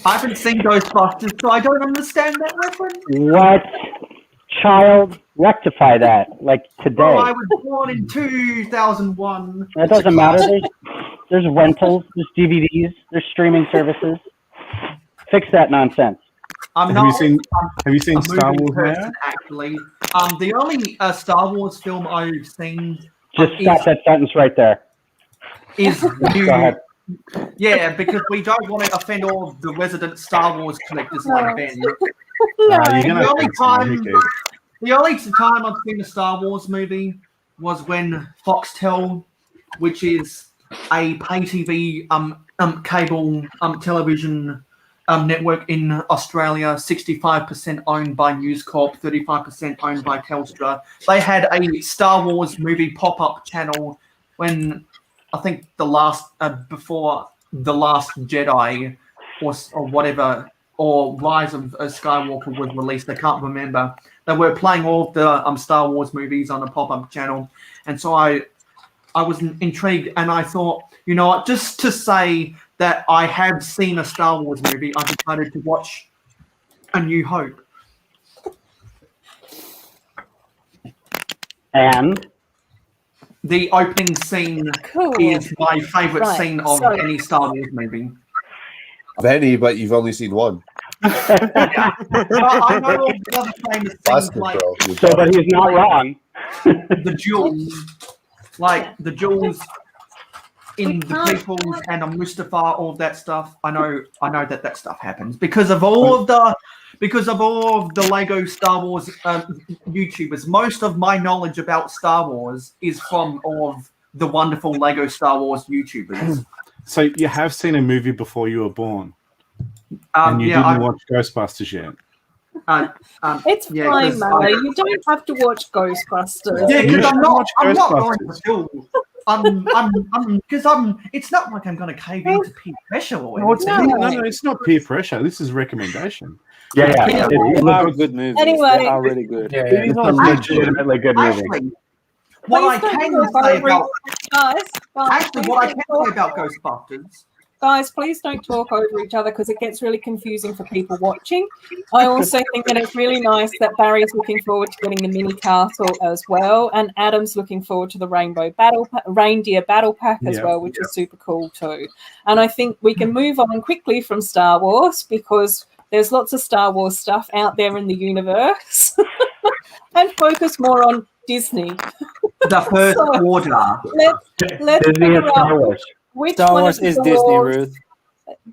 I haven't seen Ghostbusters, so I don't understand that reference.
What? Child, rectify that, like today.
Oh, I was born in 2001.
That doesn't matter. There's rentals, there's DVDs, there's streaming services. Fix that nonsense.
Have you seen Star Wars now?
Actually, the only Star Wars film I've seen.
Just stop that sentence right there.
Is new.
Go ahead.
Yeah, because we don't want to offend all the resident Star Wars collectors like Ben. The only time I've seen a Star Wars movie was when Foxtel, which is a pay TV cable television network in Australia, 65% owned by News Corp, 35% owned by Telstra. They had a Star Wars movie pop-up channel when I think before The Last Jedi or whatever, or Rise of Skywalker was released. I can't remember. They were playing all of the Star Wars movies on a pop-up channel, and so I was intrigued, and I thought, you know what, just to say that I have seen a Star Wars movie, I decided to watch A New Hope.
And
the opening scene is my favorite scene of any Star Wars movie.
Many, but you've only seen one.
Yeah. I know all the other famous things like
so, but he's not wrong.
the jewels in the peoples and on Mustafar, all that stuff. I know that stuff happens because of all of the Lego Star Wars YouTubers. Most of my knowledge about Star Wars is from all of the wonderful Lego Star Wars YouTubers.
So you have seen a movie before you were born, and you didn't watch Ghostbusters yet.
It's fine, Mallow. You don't have to watch Ghostbusters.
Yeah, because I'm not going to school. It's not like I'm going to cave into peer pressure or anything.
No, it's not peer pressure. This is recommendation.
Yeah.
They are good movies.
Anyway,
they are really good.
Yeah. It's a legitimately good movie.
Actually, what I can say about Ghostbusters.
Guys, please don't talk over each other because it gets really confusing for people watching. I also think that it's really nice that Barry's looking forward to getting the mini castle as well, and Adam's looking forward to the reindeer battle pack as well, which is super cool too. And I think we can move on quickly from Star Wars because there's lots of Star Wars stuff out there in the universe, and focus more on Disney.
The First Order.
Let's
Disney and Star Wars.
Star Wars is Disney, Ruth.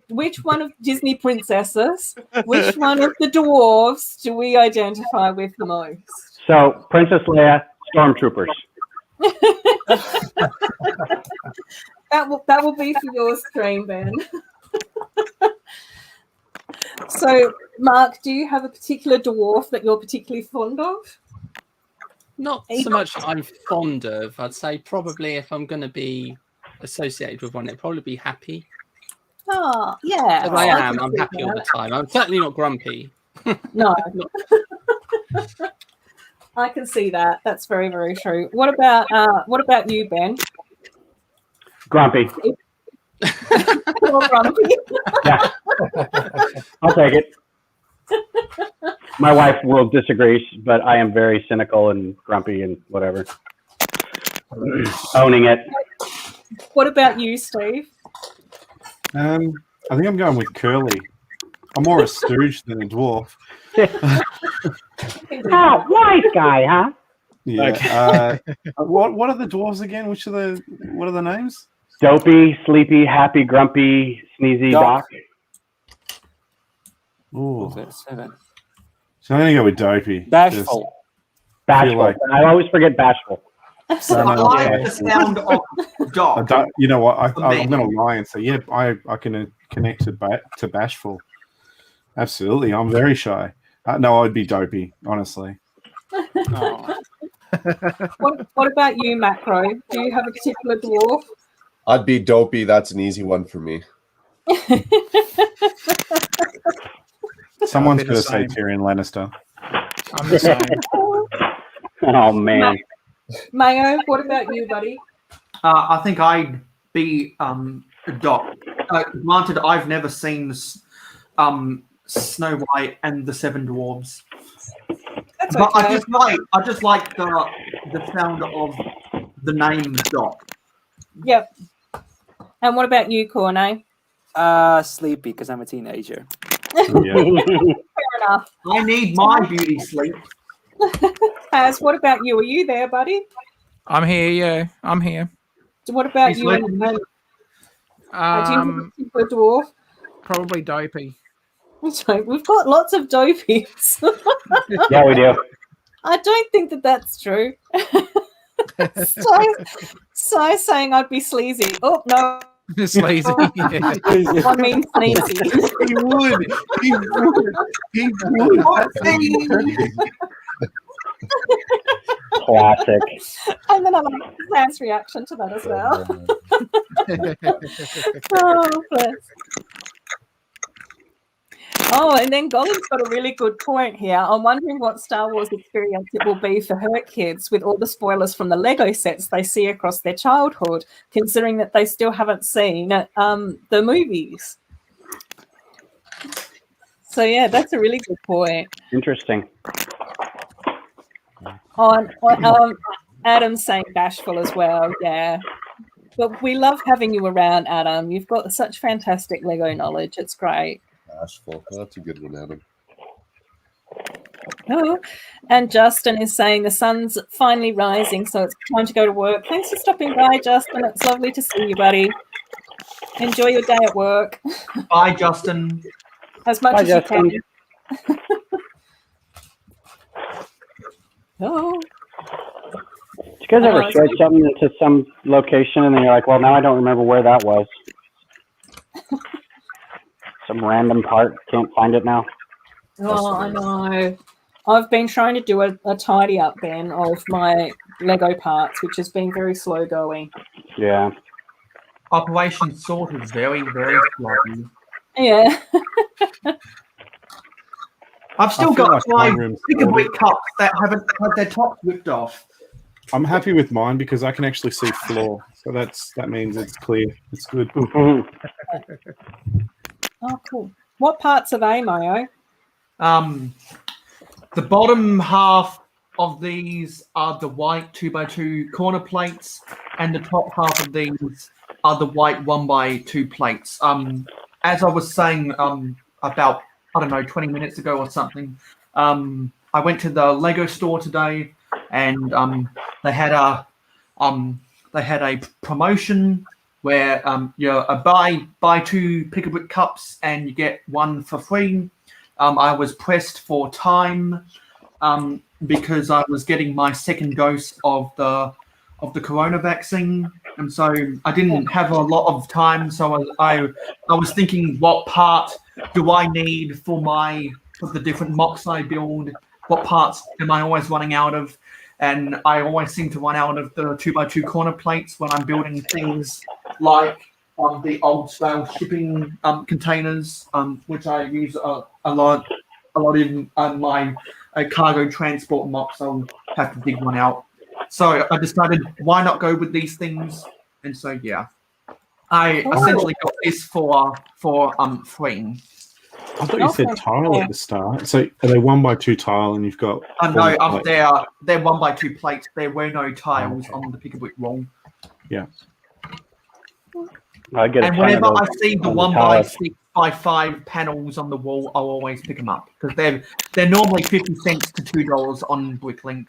Which one of Disney princesses, which one of the dwarves do we identify with the most?
So, Princess Leia, Stormtroopers.
That will be for your stream, Ben. So, Mark, do you have a particular dwarf that you're particularly fond of?
Not so much I'm fond of. I'd say probably if I'm going to be associated with one, it'd probably be Happy.
Oh, yeah.
But I am. I'm happy all the time. I'm certainly not grumpy.
No. I can see that. That's very, very true. What about you, Ben?
Grumpy.
You're grumpy.
Yeah. I'll take it. My wife will disagree, but I am very cynical and grumpy and whatever. Owning it.
What about you, Steve?
I think I'm going with Curly. I'm more a stooge than a dwarf.
Oh, wise guy, huh?
Yeah. What are the dwarves again? What are the names?
Dopey, Sleepy, Happy, Grumpy, Sneezy, Doc.
Ooh.
7.
So I'm going to go with Dopey.
Bashful.
Bashful. I always forget Bashful.
So I like the sound of Doc.
You know what? I'm going to lie and say, yeah, I can connect to Bashful. Absolutely. I'm very shy. No, I'd be Dopey, honestly.
Oh. What about you, Macro? Do you have a particular dwarf?
I'd be Dopey. That's an easy one for me.
Someone's going to say Tyrion Lannister.
I'm the same.
Oh, man.
Mayo, what about you, buddy?
I think I'd be Doc. Granted, I've never seen Snow White and the Seven Dwarves.
That's
but
okay.
I just like the sound of the name Doc.
Yep. And what about you, Corne?
Sleepy, because I'm a teenager.
Yeah.
Fair enough.
I need my beauty sleep.
Taz, what about you? Are you there, buddy?
I'm here, yeah. I'm here.
So what about
He's
you? Do you have a particular dwarf?
Probably Dopey.
So we've got lots of dopies.
Yeah, we do.
I don't think that's true. So saying I'd be sleazy. Oh, no.
Sleazy.
I mean sneezy.
He would.
Classic.
And then I like Sam's reaction to that as well. Oh, bless. Oh, and then Golin's got a really good point here. I'm wondering what Star Wars experience it will be for her kids with all the spoilers from the Lego sets they see across their childhood, considering that they still haven't seen the movies. So, yeah, that's a really good point.
Interesting.
Adam's saying bashful as well, yeah. But we love having you around, Adam. You've got such fantastic Lego knowledge. It's great.
Bashful. That's a good one, Adam.
Oh, and Justin is saying the sun's finally rising, so it's time to go to work. Thanks for stopping by, Justin. It's lovely to see you, buddy. Enjoy your day at work.
Bye, Justin.
As much
Bye,
as
Justin.
you can. Oh.
Did you guys ever search something into some location and then you're like, well, now I don't remember where that was? Some random part, can't find it now.
Oh, I know. I've been trying to do a tidy up, Ben, of my Lego parts, which has been very slow going.
Yeah.
Operation Sort is very, very slow.
Yeah.
I've still got
like my
5
room's
Pick-a-Brick cups that haven't had their tops ripped off.
I'm happy with mine because I can actually see floor, so that means it's clear. It's good.
Oh, cool. What parts are they, Mayo?
The bottom half of these are the white 2x2 corner plates, and the top half of these are the white 1x2 plates. As I was saying about, I don't know, 20 minutes ago or something, I went to the Lego store today, and they had a promotion where you buy 2 Pick-a-Brick cups and you get 1 for free. I was pressed for time because I was getting my second dose of the corona vaccine, and so I didn't have a lot of time. So I was thinking, what part do I need for the different mocks I build? What parts am I always running out of? And I always seem to run out of the 2x2 corner plates when I'm building things like the old style shipping containers, which I use a lot in my cargo transport mocks. I'll have to dig one out. So I decided, why not go with these things? And so yeah, I essentially got this for free.
I thought you said tile at the start. So are they 1x2 tile, and you've got?
No, they're 1x2 plates. There were no tiles on the Pick-a-Brick wall.
Yeah.
And whenever I see the 1x6x5 panels on the wall, I'll always pick them up because they're normally 50 cents to $2 on Bricklink.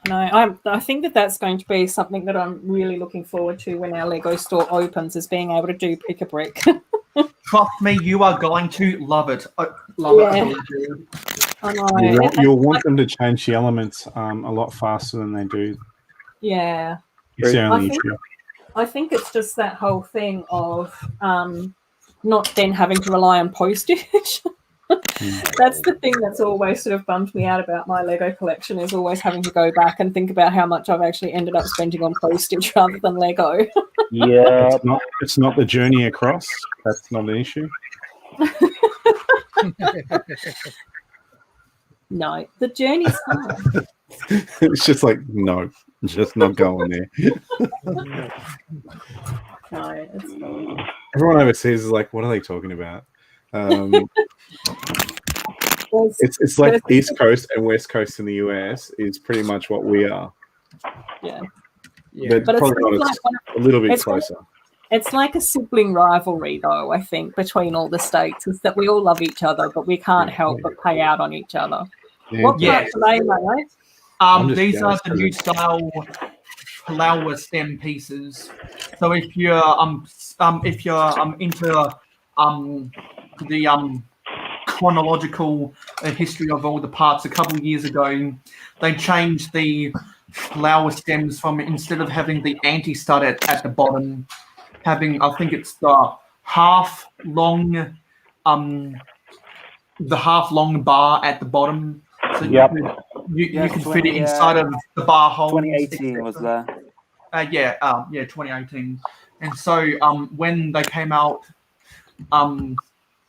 No, I think that's going to be something that I'm really looking forward to when our Lego store opens, is being able to do Pick-a-Brick.
Trust me, you are going to love it.
I know.
You'll want them to change the elements a lot faster than they do.
Yeah.
It's the only issue.
I think it's just that whole thing of not then having to rely on postage. That's the thing that's always sort of bummed me out about my Lego collection, is always having to go back and think about how much I've actually ended up spending on postage rather than Lego.
Yeah.
It's not the journey across. That's not an issue.
No, the journey's fun.
It's just like, no, just not going there.
No, it's fun.
Everyone overseas is like, what are they talking about? It's like East Coast and West Coast in the US is pretty much what we are.
Yeah.
But probably not a little bit closer.
It's like a sibling rivalry, though, I think, between all the states, is that we all love each other, but we can't help but pay out on each other.
Yeah.
What parts are they, Mayo?
These are the new style flower stem pieces. So if you're into the chronological history of all the parts, a couple of years ago, they changed the flower stems from, instead of having the anti-stud at the bottom, having, I think it's the half long bar at the bottom. So you could fit it inside of the bar hole.
2018 was that.
2018. And so when they came out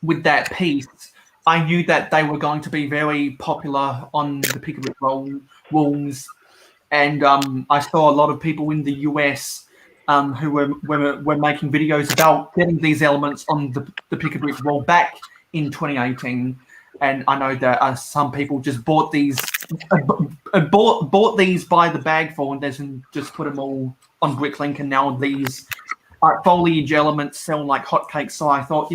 with that piece, I knew that they were going to be very popular on the Pick-a-Brick walls. And I saw a lot of people in the US who were making videos about getting these elements on the Pick-a-Brick wall back in 2018. And I know that some people just bought these bought these by the bagful and just put them all on Bricklink, and now these foliage elements sell like hotcakes. So I thought,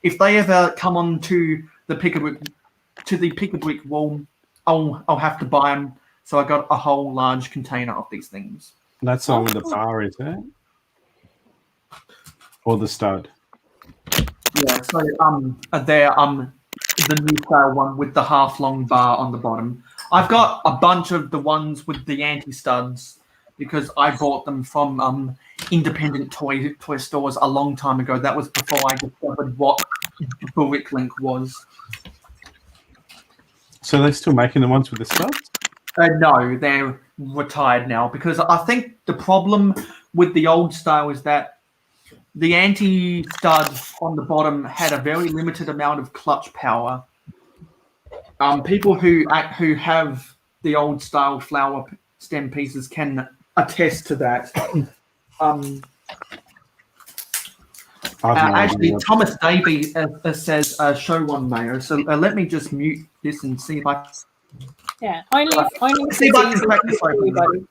if they ever come on to the Pick-a-Brick wall, I'll have to buy them. So I got a whole large container of these things.
That's all with the bar, is it? Or the stud?
Yeah. So they're the new style one with the half-long bar on the bottom. I've got a bunch of the ones with the anti-studs because I bought them from independent toy stores a long time ago. That was before I discovered what Bricklink was.
So they're still making the ones with the studs?
No, they're retired now because I think the problem with the old style is that the anti-stud on the bottom had a very limited amount of clutch power. People who have the old style flower stem pieces can attest to that. Actually, Thomas Davey says show one, Mayo. So let me just mute this and see if I.
Yeah, only if
see if I
it's
can crack this
easy to do,
open.
buddy.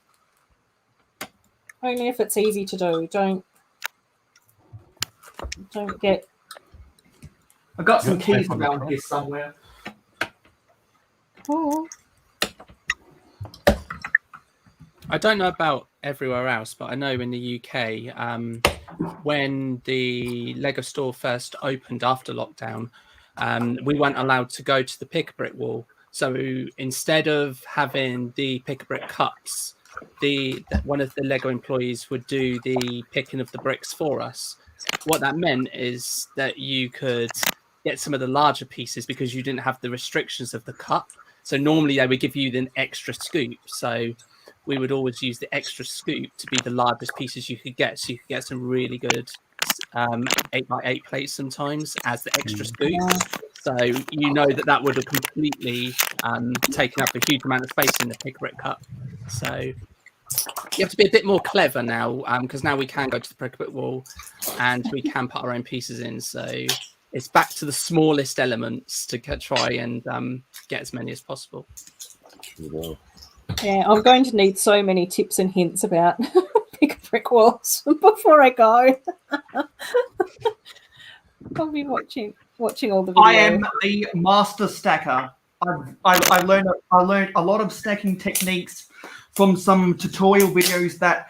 Only if it's easy to do. Don't get.
I've got some keys around here somewhere.
Oh.
I don't know about everywhere else, but I know in the UK, when the Lego store first opened after lockdown, we weren't allowed to go to the Pick-a-Brick wall. So instead of having the Pick-a-Brick cups, one of the Lego employees would do the picking of the bricks for us. What that meant is that you could get some of the larger pieces because you didn't have the restrictions of the cup. So normally they would give you the extra scoop. So we would always use the extra scoop to be the largest pieces you could get. So you could get some really good 8x8 plates sometimes as the extra scoop. So that would have completely taken up a huge amount of space in the Pick-a-Brick cup. So you have to be a bit more clever now because now we can go to the Pick-a-Brick wall and we can put our own pieces in. So it's back to the smallest elements to try and get as many as possible.
Yeah, I'm going to need so many tips and hints about Pick-a-Brick walls before I go. I'll be watching all the videos.
I am the master stacker. I learned a lot of stacking techniques from some tutorial videos that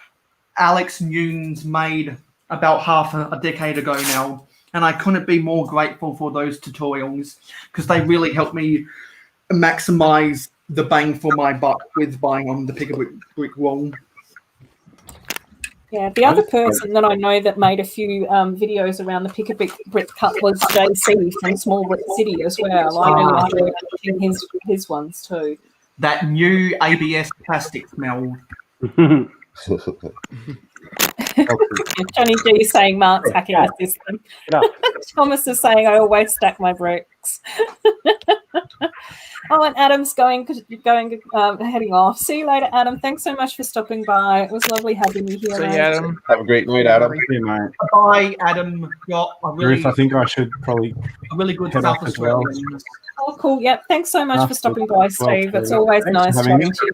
Alex Nunes made about half a decade ago now, and I couldn't be more grateful for those tutorials because they really helped me maximize the bang for my buck with buying on the Pick-a-Brick wall.
Yeah, the other person that I know that made a few videos around the Pick-a-Brick cup was JC from Small Brick City as well. I really like watching his ones too.
That new ABS plastic smell.
Johnny G saying Mark's hacking the system. Thomas is saying I always stack my bricks. Oh, and Adam's heading off. See you later, Adam. Thanks so much for stopping by. It was lovely having you here.
See you, Adam. Have a great night, Adam.
Bye, Adam. Got a really,
Ruth, I think I should probably
really good
head
stuff
off
as
as well.
Oh, cool. Yep. Thanks so much for stopping by, Steve. It's always nice
having
talking
me.
to you.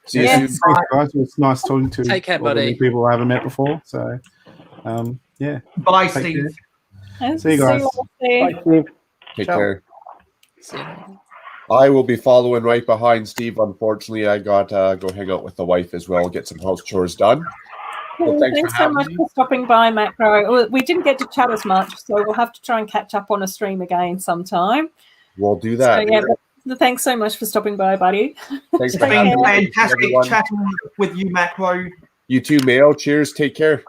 See you soon. Thanks, guys. It's nice talking to
Take care,
all the
buddy.
new people I haven't met before. So, yeah.
Bye,
Take
Steve.
care. See you guys.
Bye, Steve. Take care. I will be following right behind Steve. Unfortunately, I got to go hang out with the wife as well, get some house chores done.
Cool.
Well,
thanks so much for stopping by, Macro. We didn't get to chat as much, so we'll have to try and catch up on a stream again sometime.
We'll do that.
So, yeah, thanks so much for stopping by, buddy.
Thanks
It's
for
been
having me,
fantastic
everyone.
chatting with you, Macro.
You too, Mayo. Cheers. Take care.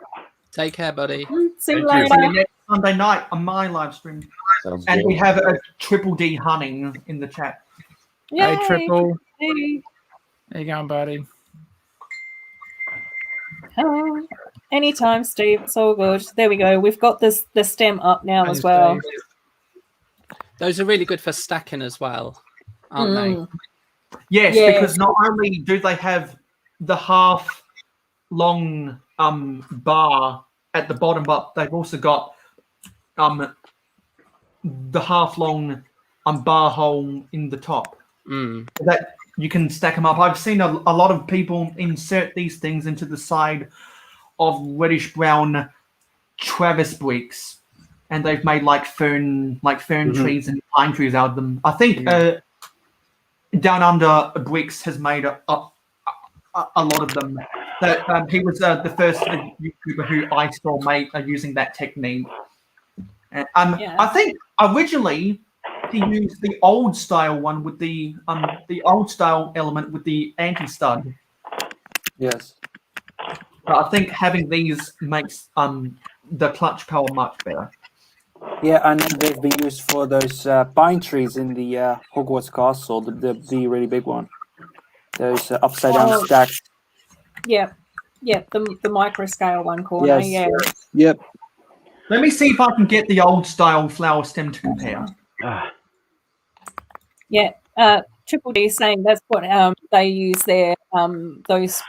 Take care, buddy.
See you
See you
later.
next Sunday night on my live stream.
Sounds
And
good.
we have a Triple D hunting in the chat.
Hey, Triple.
Hey.
How you going, buddy?
Hello. Anytime, Steve. It's all good. There we go. We've got the stem up now as well.
Those are really good for stacking as well, aren't they?
Yes, because not only do they have the half long bar at the bottom, but they've also got the half long bar hole in the top. That you can stack them up. I've seen a lot of people insert these things into the side of reddish brown Travis bricks, and they've made like fern trees and pine trees out of them. I think Down Under Bricks has made a lot of them. That he was the first YouTuber who I saw using that technique. I think originally he used the old style one with the old style element with the anti-stud.
Yes.
But I think having these makes the clutch power much better.
Yeah, I know they've been used for those pine trees in the Hogwarts Castle, the really big one. Those upside down stacks.
Yeah, the micro scale one, corner.
Yes. Yep.
Let me see if I can get the old style flower stem to compare.
Triple D is saying that's what they use their those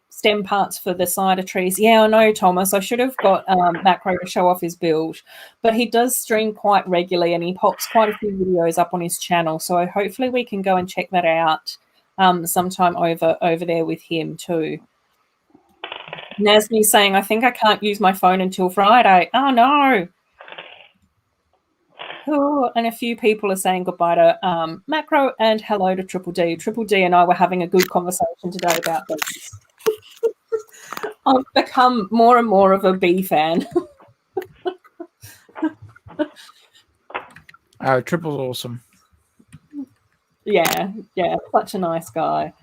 stem parts for the cider trees. Yeah, I know, Thomas. I should have got Macro to show off his build, but he does stream quite regularly and he pops quite a few videos up on his channel. So hopefully we can go and check that out sometime over there with him too. Nasmi saying, I think I can't use my phone until Friday. Oh no. Oh, and a few people are saying goodbye to Macro and hello to Triple D. Triple D and I were having a good conversation today about this. I've become more and more of a bee fan.
Triple's awesome.
Yeah, such a nice guy.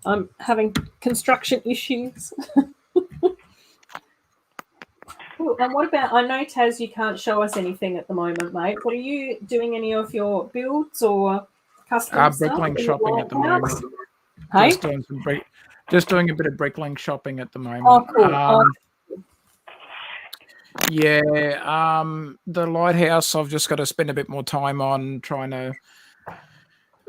I'm having construction issues. Cool. And what about, I know, Taz, you can't show us anything at the moment, mate. What are you doing, any of your builds or custom stuff?
Bricklink shopping at the moment.
Hey?
Just doing a bit of bricklink shopping at the moment.
Oh, cool.
The lighthouse, I've just got to spend a bit more time on trying to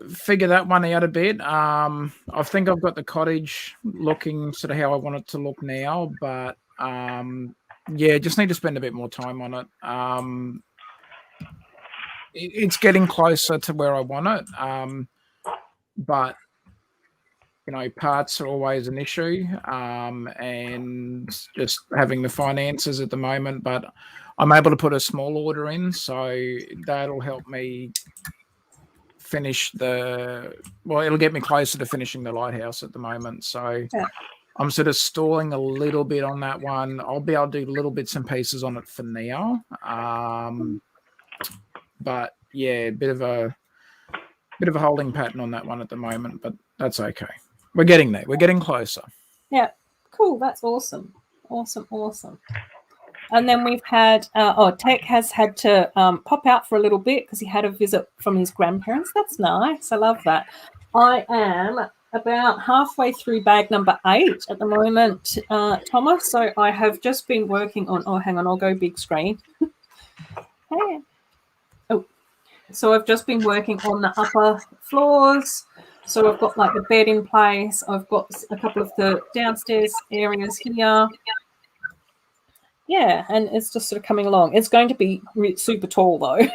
figure that one out a bit. I think I've got the cottage looking sort of how I want it to look now, but just need to spend a bit more time on it. It's getting closer to where I want it, but parts are always an issue, and just having the finances at the moment. But I'm able to put a small order in, so that'll help me finish it'll get me closer to finishing the lighthouse at the moment. So I'm sort of stalling a little bit on that one. I'll be able to do little bits and pieces on it for now. But yeah, bit of a holding pattern on that one at the moment, but that's okay. We're getting there. We're getting closer.
Yeah, cool. That's awesome. Awesome. And then we've had, Tech has had to pop out for a little bit because he had a visit from his grandparents. That's nice. I love that. I am about halfway through bag number 8 at the moment, Thomas. So I have just been working on, hang on, I'll go big screen. Hey. So I've just been working on the upper floors. So I've got like a bed in place. I've got a couple of the downstairs areas here. Yeah, and it's just sort of coming along. It's going to be super tall though.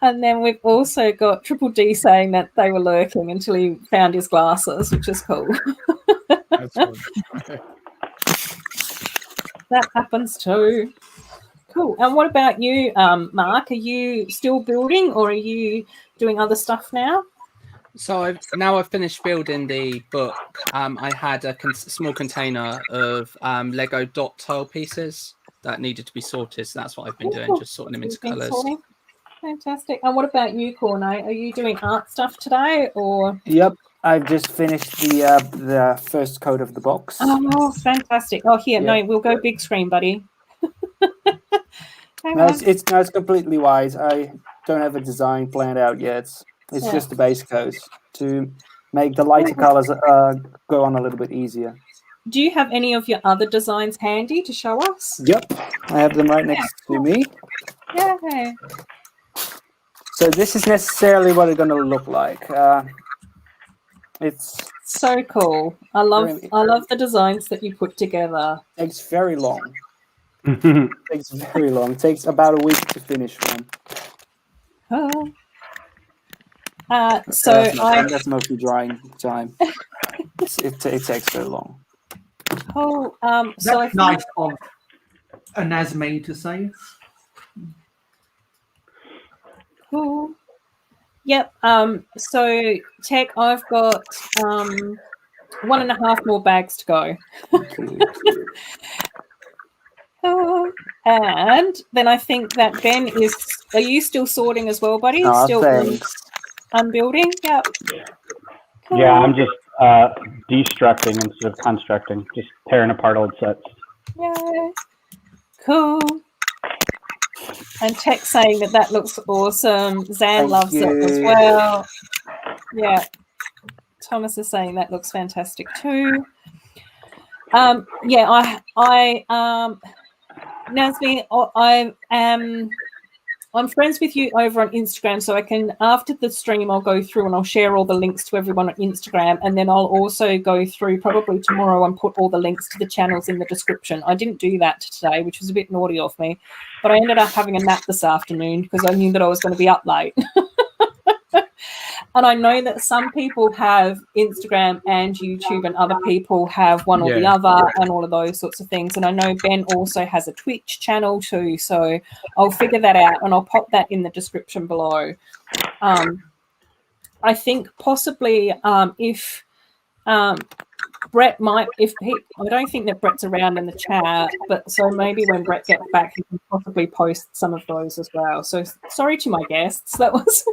And then we've also got Triple D saying that they were lurking until he found his glasses, which is cool.
That's good.
That happens too. Cool. And what about you, Mark? Are you still building or are you doing other stuff now?
So I've finished building the book. I had a small container of Lego dot tile pieces that needed to be sorted. So that's what I've been doing, just sorting them into colours.
Fantastic. And what about you, Corne? Are you doing art stuff today, or?
Yep, I've just finished the first coat of the box.
Oh, fantastic! Oh, here, no, we'll go big screen, buddy.
It's completely wise. I don't have a design planned out yet. It's just the base coat to make the lighter colors go on a little bit easier.
Do you have any of your other designs handy to show us?
Yep, I have them right next to me.
Yeah.
So this is necessarily what it's going to look like. It's
so cool. I love the designs that you put together.
Takes very long. Takes very long. It takes about a week to finish one. That's mostly drying time. It takes so long.
Oh,
that's nice of Anasme to say.
Cool. Yep. So Tech, I've got 1.5 more bags to go. And then I think that Ben is. Are you still sorting as well, buddy? Still unbuilding? Yep. Cool.
Yeah, I'm just destructing instead of constructing, just tearing apart old sets.
Yeah. Cool. And Tech saying that looks awesome. Zan loves it as well. Yeah. Thomas is saying that looks fantastic too. Yeah, Nazmi, I'm friends with you over on Instagram, so I can, after the stream, I'll go through and I'll share all the links to everyone on Instagram, and then I'll also go through probably tomorrow and put all the links to the channels in the description. I didn't do that today, which was a bit naughty of me, but I ended up having a nap this afternoon because I knew that I was going to be up late. And I know that some people have Instagram and YouTube and other people have one or the other and all of those sorts of things. And I know Ben also has a Twitch channel too. So I'll figure that out and I'll pop that in the description below. I think possibly if Brett might, I don't think that Brett's around in the chat, but so maybe when Brett gets back, he can possibly post some of those as well. So sorry to my guests. That was...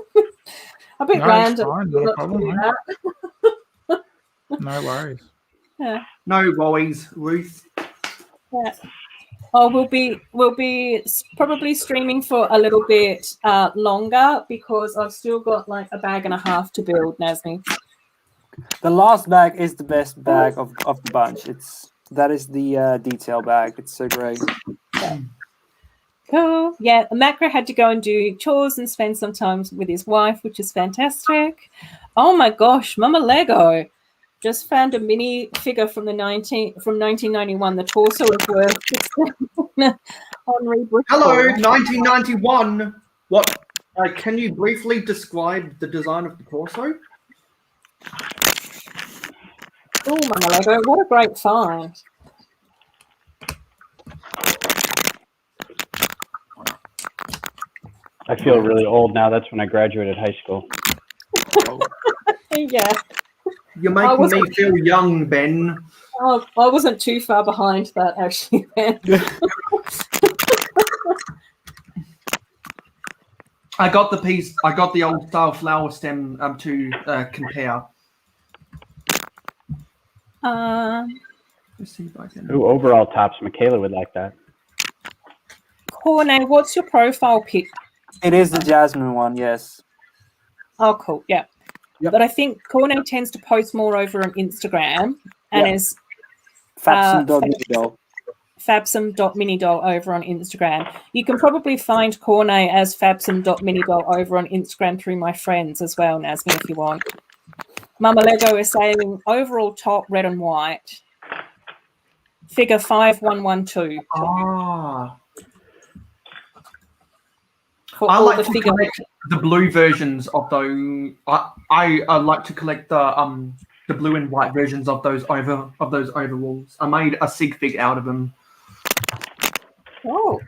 a bit random.
Fine, no problem, no worries.
Yeah. No worries, Ruth.
Yeah. Oh, we'll be probably streaming for a little bit longer because I've still got like a bag and a half to build, Nazmi.
The last bag is the best bag of the bunch. That is the detail bag. It's so great.
Yeah. Cool. Yeah, Macro had to go and do chores and spend some time with his wife, which is fantastic. Oh my gosh, Mama Lego just found a mini figure from 1991. The torso is worth on Rebrick.
Hello, 1991. What? Can you briefly describe the design of the torso?
Oh, Mama Lego, what a great find.
I feel really old now. That's when I graduated high school.
Yeah.
You're making me feel young, Ben.
Oh, I wasn't too far behind that, actually, Ben.
I got the piece. I got the old style flower stem to compare. Let's see if I can.
Ooh, overall tops. Michaela would like that.
Corne, what's your profile pic?
It is the Jasmine one, yes.
Oh, cool. Yeah. Yep. But I think Corne tends to post more over on Instagram and is Fabsome.minidoll over on Instagram. You can probably find Corne as Fabsome.minidoll over on Instagram through my friends as well, Nazmi, if you want. Mama Lego is saying overall top red and white. Figure 5112.
Ah. I like to collect the blue versions of those. I like to collect the blue and white versions of those overalls. I made a sig fig out of them.
Oh.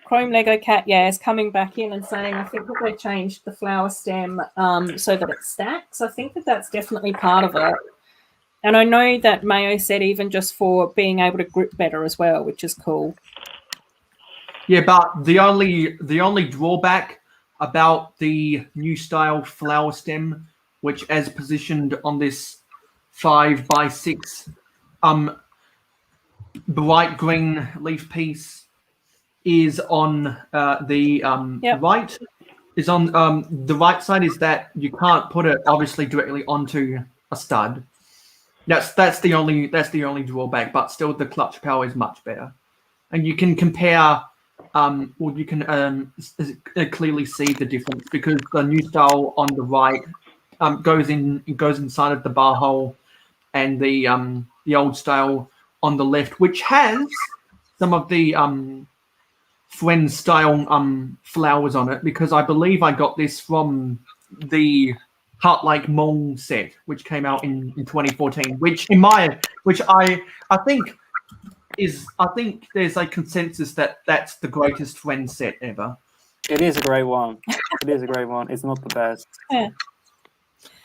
Chrome Lego Cat, yeah, is coming back in and saying I think that they changed the flower stem so that it stacks. I think that that's definitely part of it. And I know that Mayo said even just for being able to grip better as well, which is cool.
Yeah, but the only drawback about the new style flower stem, which as positioned on this 5x6 bright green leaf piece, is on the right. is on the right side is that you can't put it obviously directly onto a stud. That's the only drawback, but still the clutch power is much better. And you can compare you can clearly see the difference because the new style on the right goes inside of the bar hole, and the old style on the left, which has some of the Friend style flowers on it, because I believe I got this from the Heart Like Mole set, which came out in 2014, which I think there's a consensus that that's the greatest Friend set ever.
It is a great one. It is a great one. It's not the best.
Yeah.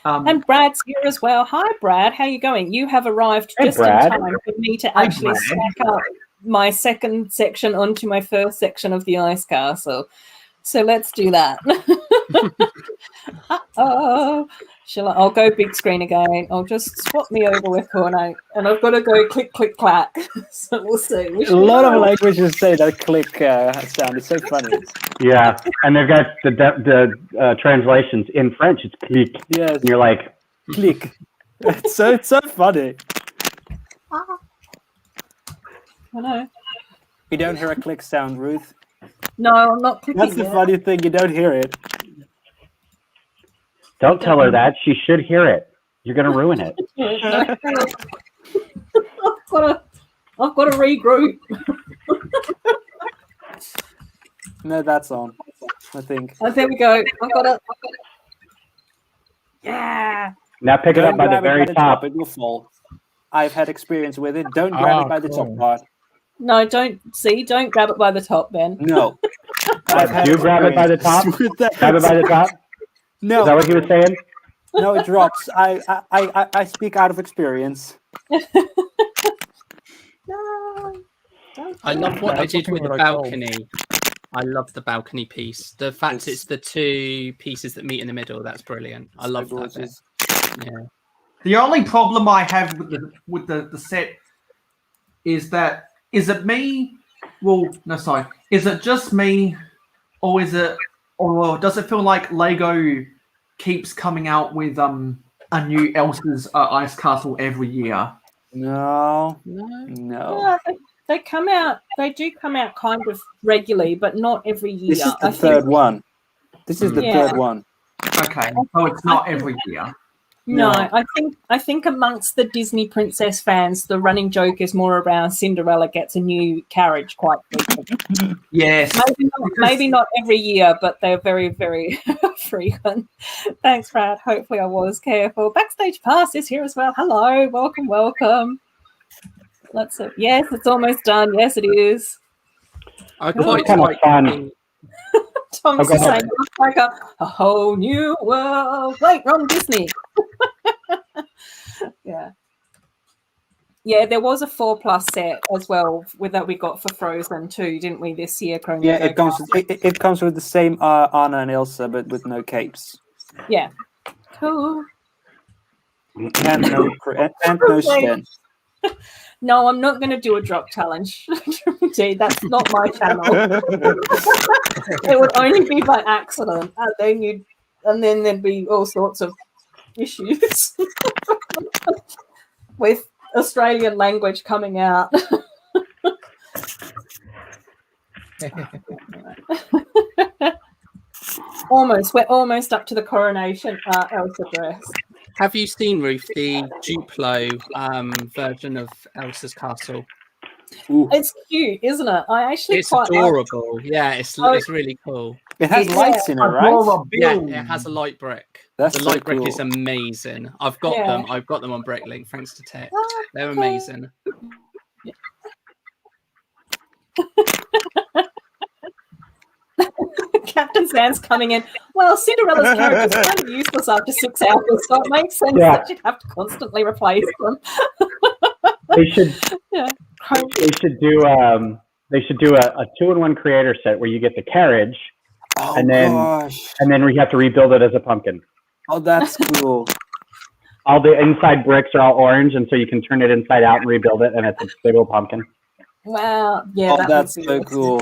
And Brad's here as well. Hi, Brad. How you going? You have arrived just in time for me to actually stack up my second section onto my first section of the ice castle. So let's do that. Uh-oh. I'll go big screen again. I'll just swap me over with Cornate, and I've got to go click, click, clack. So we'll see.
A lot of languages say that click sound. It's so funny.
Yeah, and they've got the translations in French. It's click.
Yes.
And you're like,
click. It's so funny.
I know.
You don't hear a click sound, Ruth.
No, I'm not clicking.
That's the funny thing. You don't hear it.
don't tell her that. She should hear it. You're going to ruin it.
I've got to regroup.
No, that's on. I think.
Oh, there we go. I've got to. Yeah.
Now pick it up by the very top.
It will fall. I've had experience with it. Don't grab it by the top part.
No, don't grab it by the top, Ben.
No.
Do grab it by the top? Grab it by the top?
No.
Is that what he was saying?
No, it drops. I speak out of experience.
No.
I love what they did with the balcony. I love the balcony piece. The fact it's the two pieces that meet in the middle, that's brilliant. I love that bit. Yeah.
The only problem I have with the set is that is it me? Well, no, sorry. Is it just me, or does it feel like Lego keeps coming out with a new Elsa's ice castle every year?
No.
Yeah, they come out. They do come out kind of regularly, but not every year.
This is the third one. This is the third one.
Okay, so it's not every year.
No, I think amongst the Disney princess fans, the running joke is more around Cinderella gets a new carriage quite frequently.
Yes.
Maybe not every year, but they're very, very frequent. Thanks, Brad. Hopefully I was careful. Backstage Pass is here as well. Hello. Welcome. Let's see. Yes, it's almost done. Yes, it is.
I quite
kind of fun.
Tom's saying it's like a whole new world. Wait, wrong Disney. Yeah, there was a 4+ set as well that we got for Frozen too, didn't we, this year?
Yeah, it comes with the same Anna and Elsa, but with no capes.
Yeah. Cool.
And no Sven.
No, I'm not going to do a drop challenge. Gee, that's not my channel. It would only be by accident, and then there'd be all sorts of issues with Australian language coming out. We're almost up to the coronation Elsa dress.
Have you seen, Ruth, the Duplo version of Elsa's castle?
Ooh.
It's cute, isn't it? It's quite
adorable. Yeah, it's really cool.
It has lights in it, right?
Yeah, it has a light brick.
That's
the light brick is amazing. I've got them. I've got them on Bricklink, thanks to Tech. They're amazing.
Captain Sam's coming in. Well, Cinderella's character is kind of useless after 6 hours, so it makes sense that you'd have to constantly replace them.
They should do a 2-in-1 creator set where you get the carriage, and then we have to rebuild it as a pumpkin.
Oh, that's cool.
All the inside bricks are all orange, and so you can turn it inside out and rebuild it, and it's a big old pumpkin.
Wow, yeah,
that's so cool.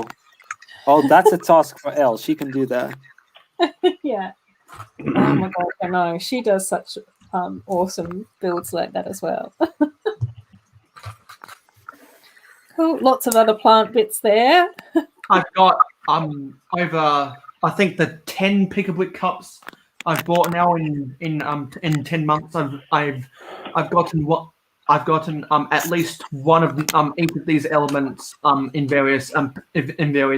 Oh, that's a task for Elle. She can do that.
Yeah. Oh my god, I know. She does such awesome builds like that as well. Cool. Lots of other plant bits there.
I've got over I think the 10 Pick-a-Brick cups I've bought now in 10 months. I've gotten at least one of each of these elements in various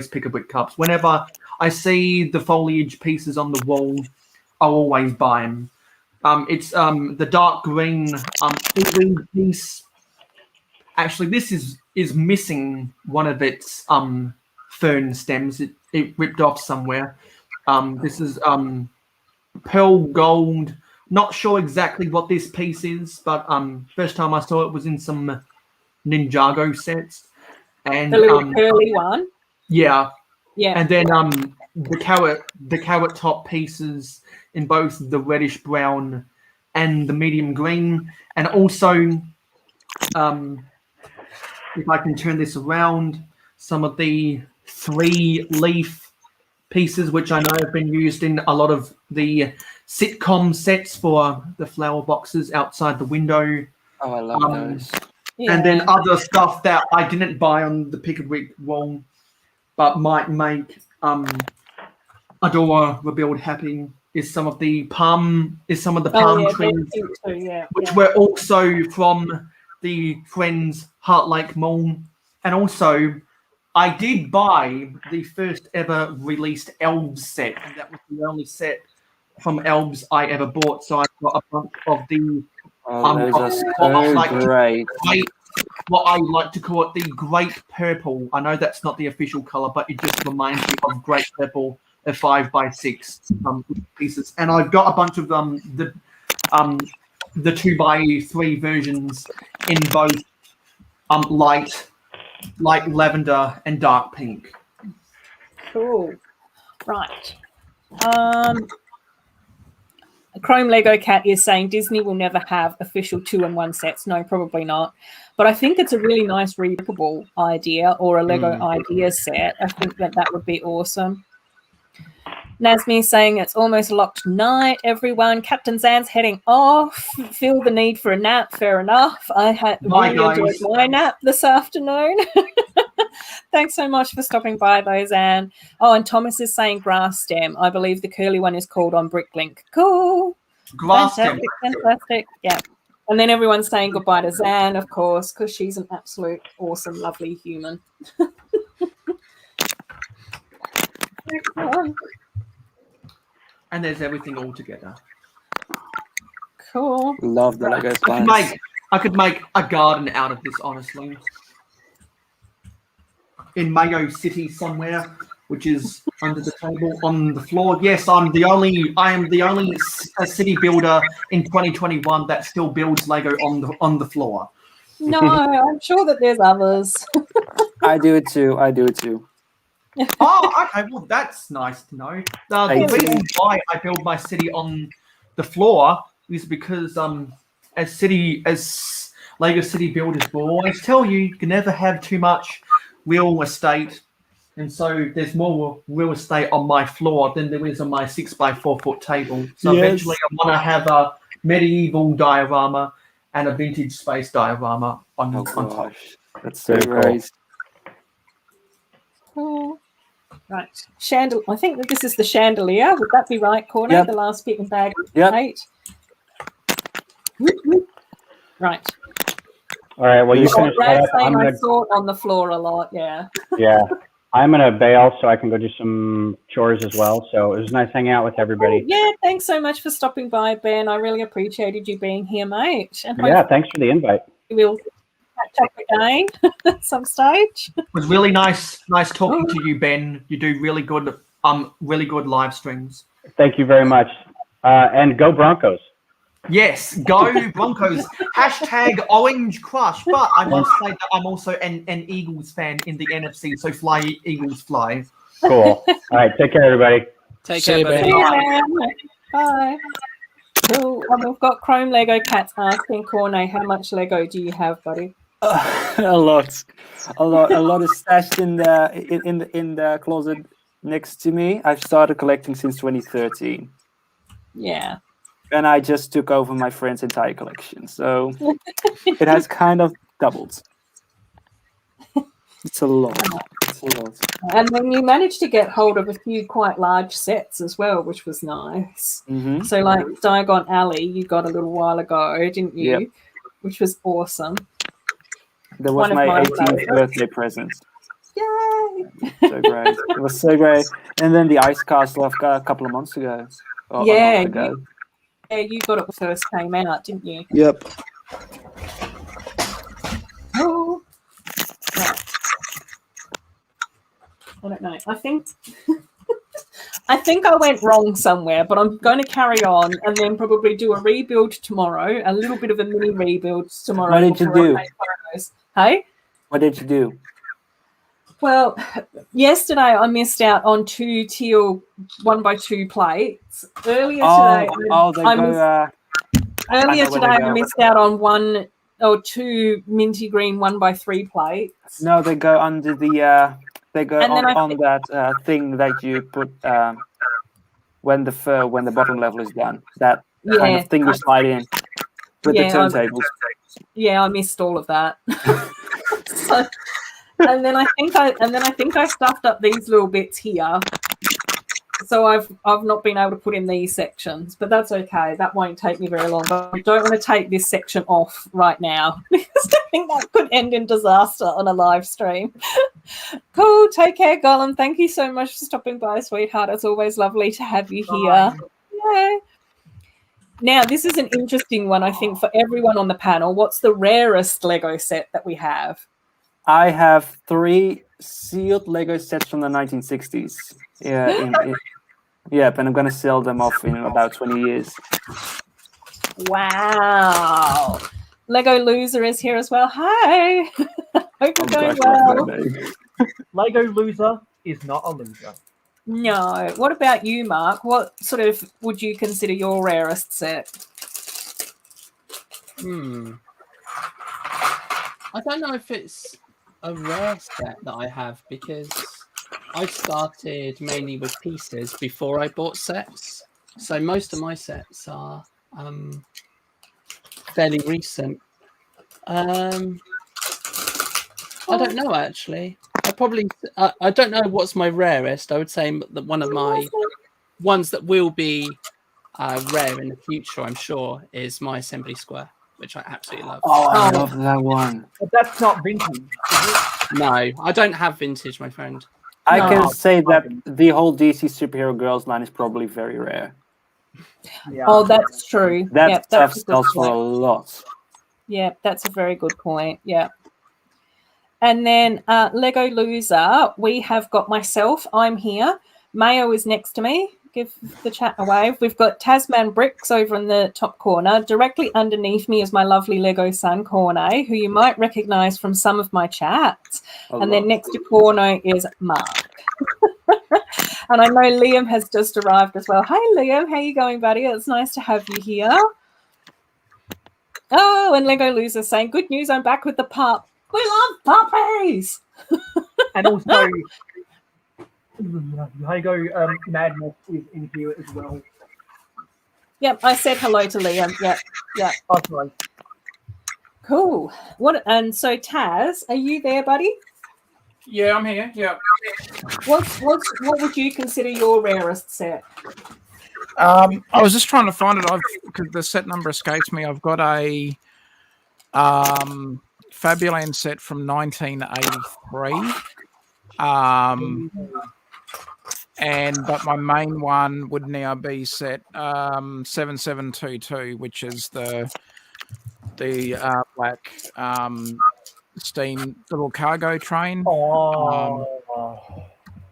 Pick-a-Brick cups. Whenever I see the foliage pieces on the wall, I'll always buy them. It's the dark green seaweed piece. Actually, this is missing one of its fern stems. It ripped off somewhere. This is pearl gold. Not sure exactly what this piece is, but first time I saw it was in some Ninjago sets. And
the little curly one.
Yeah.
Yeah.
And then the carrot top pieces in both the reddish brown and the medium green, and also if I can turn this around, some of the 3-leaf pieces, which I know have been used in a lot of the sitcom sets for the flower boxes outside the window.
Oh, I love those.
Yeah.
And then other stuff that I didn't buy on the Pick-a-Brick wall, but might make Adorabuild happy is some of the palm trees, which were also from the Friends Heart Lake Mall. And also, I did buy the first ever released Elves set, and that was the only set from Elves I ever bought. So I got a bunch of the
those are so great.
What I like to call it the Great Purple. I know that's not the official color, but it just reminds me of Great Purple, a 5x6 pieces. And I've got a bunch of the 2x3 versions in both light lavender and dark pink.
Cool. Right. Chrome Lego Cat is saying Disney will never have official 2-in-1 sets. No, probably not. But I think it's a really nice repackable idea, or a Lego idea set. I think that would be awesome. Nasmi saying it's almost locked night, everyone. Captain Zan's heading off. Feel the need for a nap. Fair enough. I really enjoyed my nap this afternoon. Thanks so much for stopping by, though, Zan. Oh, and Thomas is saying grass stem. I believe the curly one is called on Bricklink. Cool.
Grass stem.
Fantastic. Yeah. And then everyone's saying goodbye to Zan, of course, because she's an absolute awesome, lovely human.
And there's everything all together.
Cool.
Love the Lego plants.
I could make a garden out of this, honestly. In Mayo City somewhere, which is under the table on the floor. Yes, I am the only city builder in 2021 that still builds Lego on the floor.
No, I'm sure that there's others.
I do it too.
Oh, okay. Well, that's nice to know. The reason why I build my city on the floor is because as Lego City builders will always tell you, you can never have too much real estate, and so there's more real estate on my floor than there is on my 6x4 foot table. So eventually I want to have a medieval diorama and a vintage space diorama on top.
That's so great.
Cool. Right. I think that this is the chandelier. Would that be right, Corner?
Yep.
The last bit in bag 8. Right.
All right. Well, you finish that up.
I saw it on the floor a lot. Yeah.
Yeah. I'm going to bail so I can go do some chores as well. So it was nice hanging out with everybody.
Yeah. Thanks so much for stopping by, Ben. I really appreciated you being here, mate. And
yeah. Thanks for the invite.
We'll catch up again at some stage.
It was really nice talking to you, Ben. You do really good live streams.
Thank you very much. And go Broncos.
Yes, go Broncos. # Orange Crush. But I must say that I'm also an Eagles fan in the NFC, so fly Eagles fly.
Cool. All right, take care, everybody.
Take care, buddy.
Bye. Cool. We've got Chrome Lego Cats asking Corne, how much Lego do you have, buddy?
A lot is stashed in the closet. next to me. I've started collecting since 2013.
Yeah.
And I just took over my friend's entire collection. So it has kind of doubled. It's a lot. It's a lot.
And then you managed to get hold of a few quite large sets as well, which was nice.
Mm-hmm.
So like Diagon Alley, you got a little while ago, didn't you?
Yep.
Which was awesome.
That was
One of
my
my
18th
favourites.
birthday present.
Yay!
So great. It was so great. And then the Ice Castle I've got a couple of months ago. Or
Yeah,
a month ago.
You got it when it first came out, didn't you?
Yep.
Oh. Right. I don't know. I think I went wrong somewhere, but I'm going to carry on and then probably do a rebuild tomorrow, a little bit of a mini rebuild tomorrow.
What did you
before I
do?
make photos. Hey?
What did you do?
Well, yesterday I missed out on 2 teal 1x2 plates. Earlier today, I missed out on 1 or 2 minty green 1x3 plates.
No, they go under the. They go
And then
on that thing that you put when the bottom level is done. That kind of thing you slide in with the turntables.
I missed all of that. So, and then I think I stuffed up these little bits here. So I've not been able to put in these sections, but that's okay. That won't take me very long. But I don't want to take this section off right now because I think that could end in disaster on a live stream. Cool. Take care, Gollum. Thank you so much for stopping by, sweetheart. It's always lovely to have you here. Yay. Now, this is an interesting one, I think, for everyone on the panel. What's the rarest Lego set that we have?
I have 3 sealed Lego sets from the 1960s. Yeah, and I'm going to sell them off in about 20 years.
Wow. Lego Loser is here as well. Hi. Hope you're going well.
Lego Loser is not a loser.
No. What about you, Mark? What sort of would you consider your rarest set?
I don't know if it's a rare set that I have because I started mainly with pieces before I bought sets. So most of my sets are fairly recent. I don't know, actually. I don't know what's my rarest. I would say that one of my ones that will be rare in the future, I'm sure, is my Assembly Square, which I absolutely love.
Oh, I love that one.
But that's not vintage, is it?
No, I don't have vintage, my friend.
I can say that the whole DC Superhero Girls line is probably very rare.
Yeah.
Oh, that's true.
That stuff sells for a lot.
Yeah, that's a very good point. Yeah. And then Lego Loser, we have got myself. I'm here. Mayo is next to me. Give the chat a wave. We've got Tasman Bricks over in the top corner. Directly underneath me is my lovely Lego son, Corne, who you might recognise from some of my chats. And then next to Corne is Mark. And I know Liam has just arrived as well. Hey, Liam. How you going, buddy? It's nice to have you here. Oh, and Lego Loser saying, good news, I'm back with the pup. We love puppies.
And also, Lego Madness is in here as well.
Yep, I said hello to Liam. Yep.
Oh, sorry.
Cool. And so Taz, are you there, buddy?
Yeah, I'm here. Yeah.
What would you consider your rarest set?
I was just trying to find it. Because the set number escapes me. I've got a Fabuland set from 1983. But my main one would now be set 7722, which is the black steam little cargo train.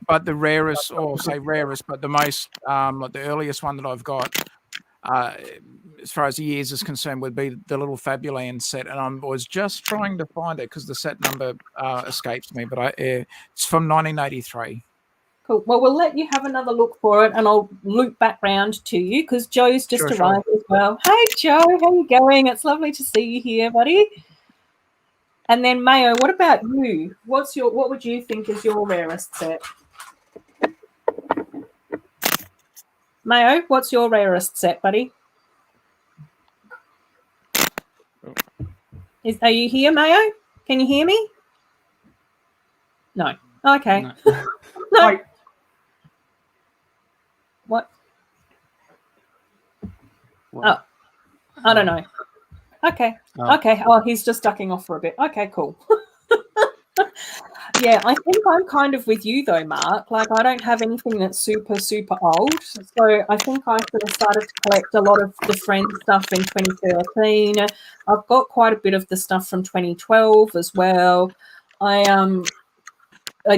But the rarest, or say rarest, but the most like the earliest one that I've got, as far as the years is concerned, would be the little Fabuland set, and I was just trying to find it because the set number escapes me, but it's from 1983.
Cool. Well, we'll let you have another look for it, and I'll loop back round to you because Joe's just arrived as well. Hey, Joe, how you going? It's lovely to see you here, buddy. And then Mayo, what about you? What would you think is your rarest set? Mayo, what's your rarest set, buddy? Are you here, Mayo? Can you hear me? No. Okay.
No.
No.
Wait.
What? Oh, I don't know. Okay.
Oh.
Okay. Oh, he's just ducking off for a bit. Okay, cool. Yeah, I think I'm kind of with you though, Mark. Like, I don't have anything that's super, super old. So I think I sort of started to collect a lot of the Friends stuff in 2013. I've got quite a bit of the stuff from 2012 as well. I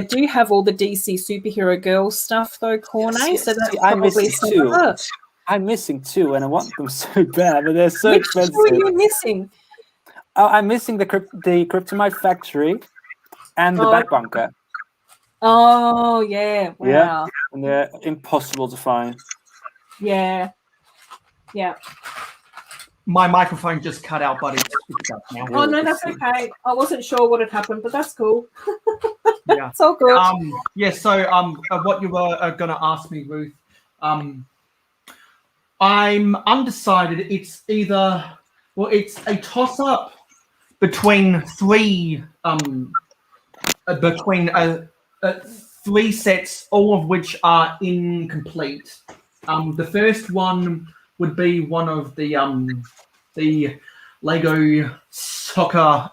do have all the DC superhero girls stuff though, Cornet.
Yes.
So that's
See, I'm
probably
missing
some of
two.
it.
I'm missing two, and I want them so bad, but they're so
Which
expensive.
two are you missing?
I'm missing the Kryptonite Factory and the Bat Bunker.
Oh, yeah. Wow.
Yeah, and they're impossible to find.
Yeah. Yeah.
My microphone just cut out, buddy. It's up now.
Oh, no, that's okay. I wasn't sure what had happened, but that's cool.
Yeah.
It's all good.
Yeah, so what you were going to ask me, Ruth, I'm undecided. It's either, well, it's a toss-up between three sets, all of which are incomplete. The first one would be one of the Lego soccer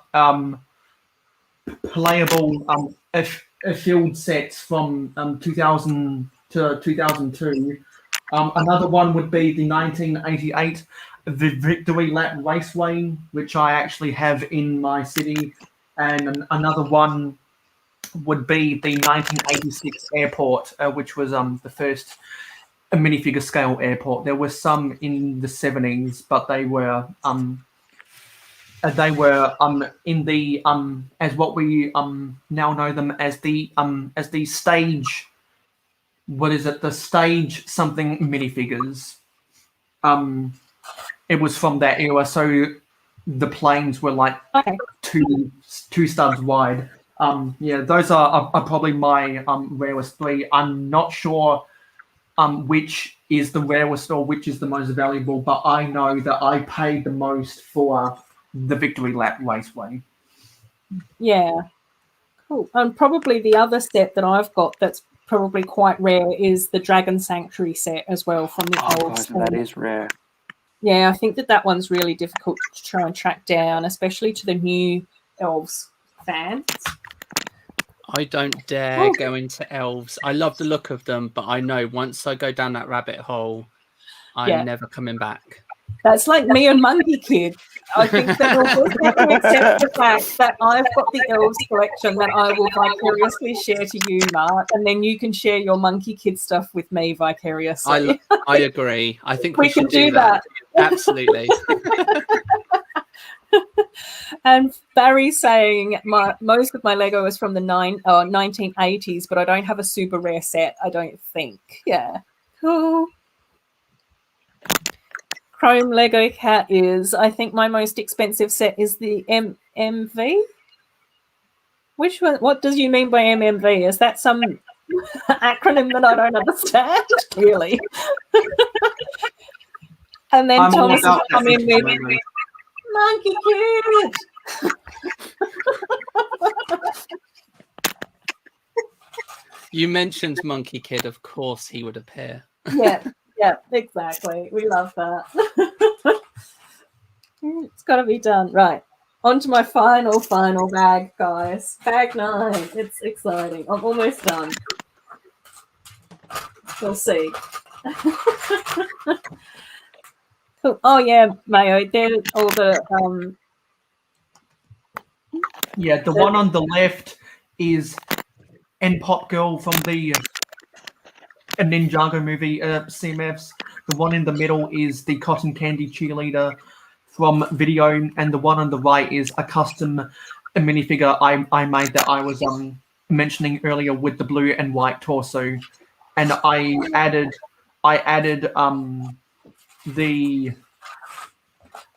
playable field sets from 2000 to 2002. Another one would be the 1988 the Victory Lap Raceway, which I actually have in my city, and another one would be the 1986 airport, which was the first minifigure scale airport. There were some in the 70s, but they were in the as what we now know them as the stage. What is it? The stage something minifigures. It was from that era, so the planes were like two studs wide. Yeah, those are probably my rarest three. I'm not sure which is the rarest or which is the most valuable, but I know that I paid the most for the Victory Lap Raceway.
Yeah. Cool. And probably the other set that I've got that's probably quite rare is the Dragon Sanctuary set as well from the old school.
That is rare.
Yeah, I think that one's really difficult to try and track down, especially to the new Elves fans.
I don't dare go into Elves. I love the look of them, but I know once I go down that rabbit hole, I'm never coming back.
That's like me and Monkey Kid. I think that we'll just have to accept the fact that I've got the Elves collection that I will vicariously share to you, Mark, and then you can share your Monkey Kid stuff with me vicariously.
I agree. I think we
can
should do that. Absolutely.
And Barry's saying most of my Lego is from the 1980s, but I don't have a super rare set, I don't think. Yeah. Cool. Chrome Lego Cat is, I think my most expensive set is the MMV. Which one? What does you mean by MMV? Is that some acronym that I don't understand? Really? And then Thomas has come in with Monkey Kid.
You mentioned Monkey Kid, of course he would appear.
Yeah, exactly. We love that. It's got to be done. Right. On to my final bag, guys. Bag 9. It's exciting. I'm almost done. We'll see. Cool. Oh, yeah, Mayo. They're all the...
Yeah, the one on the left is N-Pop Girl from the Ninjago movie, CMFs. The one in the middle is the Cotton Candy Cheerleader from Video, and the one on the right is a custom minifigure I made that I was mentioning earlier with the blue and white torso, and I added the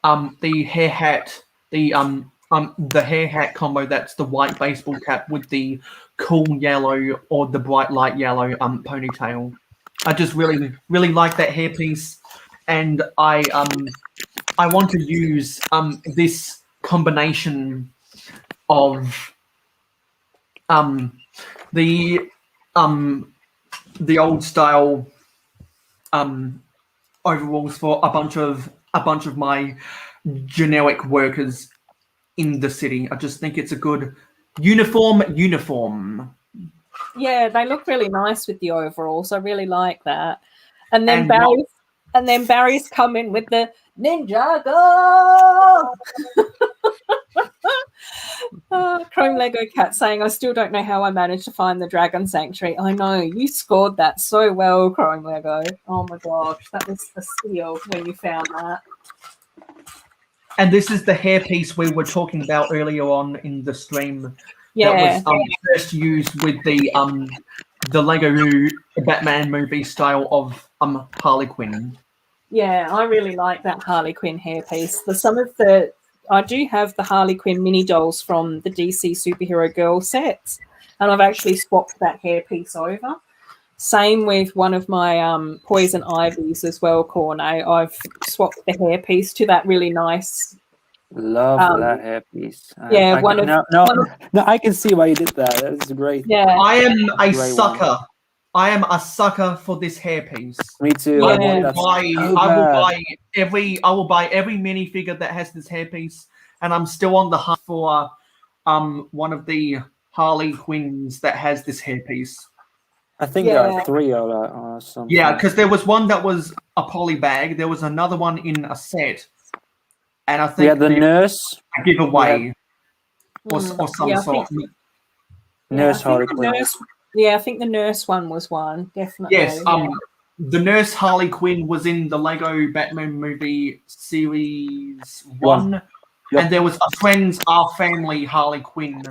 hair hat, the hair hat combo. That's the white baseball cap with the cool yellow or the bright light yellow ponytail. I just really like that hairpiece, and I want to use this combination of the old style overalls for a bunch of my generic workers in the city. I just think it's a good uniform.
Yeah, they look really nice with the overalls. I really like that. And then Barry's come in with the Ninjago. Chrome Lego Cat saying, I still don't know how I managed to find the Dragon Sanctuary. I know, you scored that so well, Chrome Lego. Oh my gosh, that was a steal when you found that.
And this is the hairpiece we were talking about earlier on in the stream.
Yeah.
That was first used with the Lego Batman movie style of Harley Quinn.
Yeah, I really like that Harley Quinn hairpiece. I do have the Harley Quinn mini dolls from the DC Superhero Girl sets, and I've actually swapped that hairpiece over. Same with one of my Poison Ivies as well, Cornet. I've swapped the hairpiece to that really nice.
Love that hairpiece.
Yeah,
I can see why you did that. That's great.
Yeah,
I am a sucker. I am a sucker for this hairpiece.
Me too.
I will buy every minifigure that has this hairpiece, and I'm still on the hunt for one of the Harley Quinns that has this hairpiece.
I think there are 3 or something.
Yeah, because there was one that was a poly bag. There was another one in a set, and I think
the nurse
a giveaway or some sort.
Nurse Harley Quinn.
Yeah, I think the nurse one was one, definitely.
Yes, the nurse Harley Quinn was in the Lego Batman movie series 1. Yep. And there was a Our Family Harley Quinn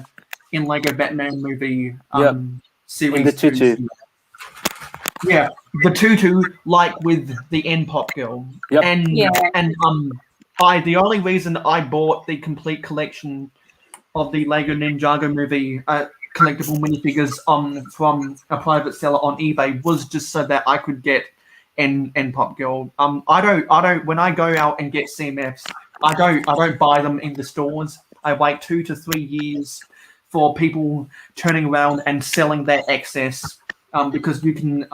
in Lego Batman movie series
in the tutu.
2. Yeah, the tutu, like with the N-Pop girl.
Yep.
The only reason I bought the complete collection of the Lego Ninjago movie collectible minifigures from a private seller on eBay was just so that I could get N-Pop Girl. I don't when I go out and get CMFs, I don't buy them in the stores. I wait 2 to 3 years for people turning around and selling their excess because you can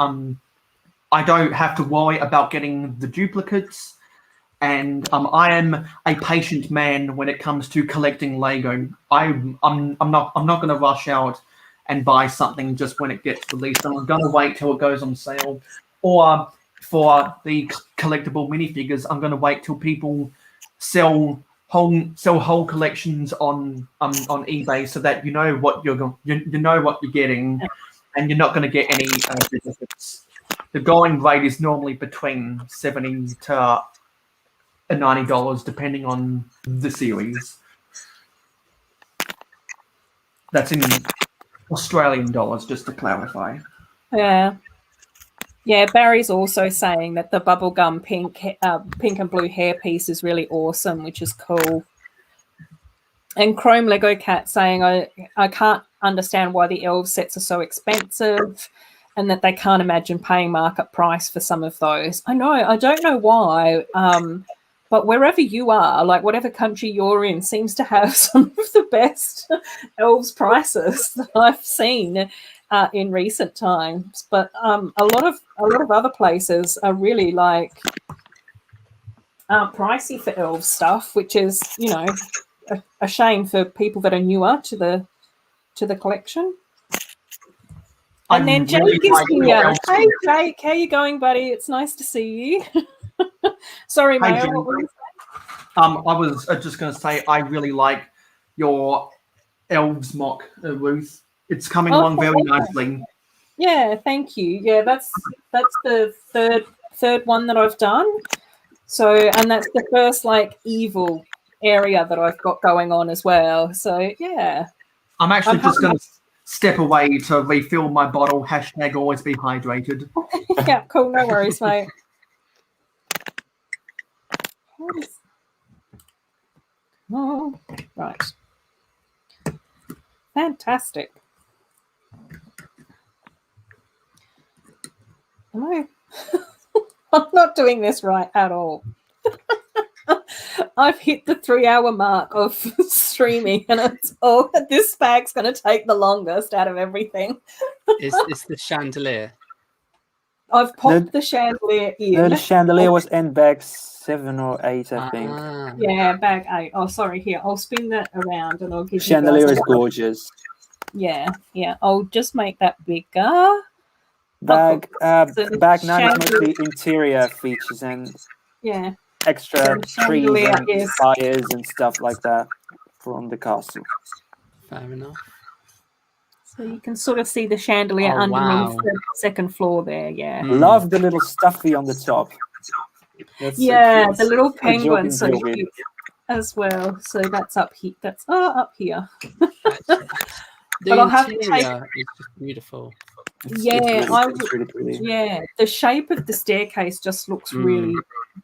I don't have to worry about getting the duplicates. And I am a patient man when it comes to collecting Lego. I'm not going to rush out and buy something just when it gets released. I'm going to wait till it goes on sale. Or for the collectible minifigures, I'm going to wait till people sell whole collections on eBay so that you know what you're getting, and you're not going to get any duplicates. The going rate is normally between $70 to $90 depending on the series. That's in Australian dollars, just to clarify.
Yeah. Barry's also saying that the bubblegum pink and blue hairpiece is really awesome, which is cool. And Chrome Lego Cat saying I can't understand why the elf sets are so expensive, and that they can't imagine paying market price for some of those. I know, I don't know why. But wherever you are, like whatever country you're in, seems to have some of the best elves prices that I've seen in recent times. But a lot of other places are really like pricey for elves stuff, which is a shame for people that are newer to the collection. And then Jake is here. Hey Jake, how you going, buddy? It's nice to see you. Sorry,
Hey,
Mayo.
I was just going to say I really like your elves mock, Ruth. It's coming along very nicely.
Yeah, thank you. Yeah, that's the third one that I've done. So, and that's the first like evil area that I've got going on as well. So yeah,
I'm actually just going to step away to refill my bottle. # always be hydrated.
Yeah, cool. No worries, mate. Oh, right. Fantastic. No, I'm not doing this right at all. I've hit the 3-hour mark of streaming, and it's this bag's going to take the longest out of everything.
It's the chandelier.
I've popped the chandelier in.
No, the chandelier was in bag 7 or 8, I think.
Yeah, bag 8. Oh, sorry. Here, I'll spin that around, and I'll give
Chandelier
you guys
is gorgeous.
Yeah. I'll just make that bigger.
Bag 9 is
chandelier.
mostly interior features and extra trees
chandelier
and fires and stuff like that from the castle.
Fair enough.
So you can sort of see the chandelier underneath the second floor there. Yeah.
Love the little stuffy on the top. That's
the
so
little penguin so
joking.
cute as well. So that's up here. That's up here.
The
But I'll have to take.
is just beautiful.
It's
really
pretty.
Yeah, the shape of the staircase just looks really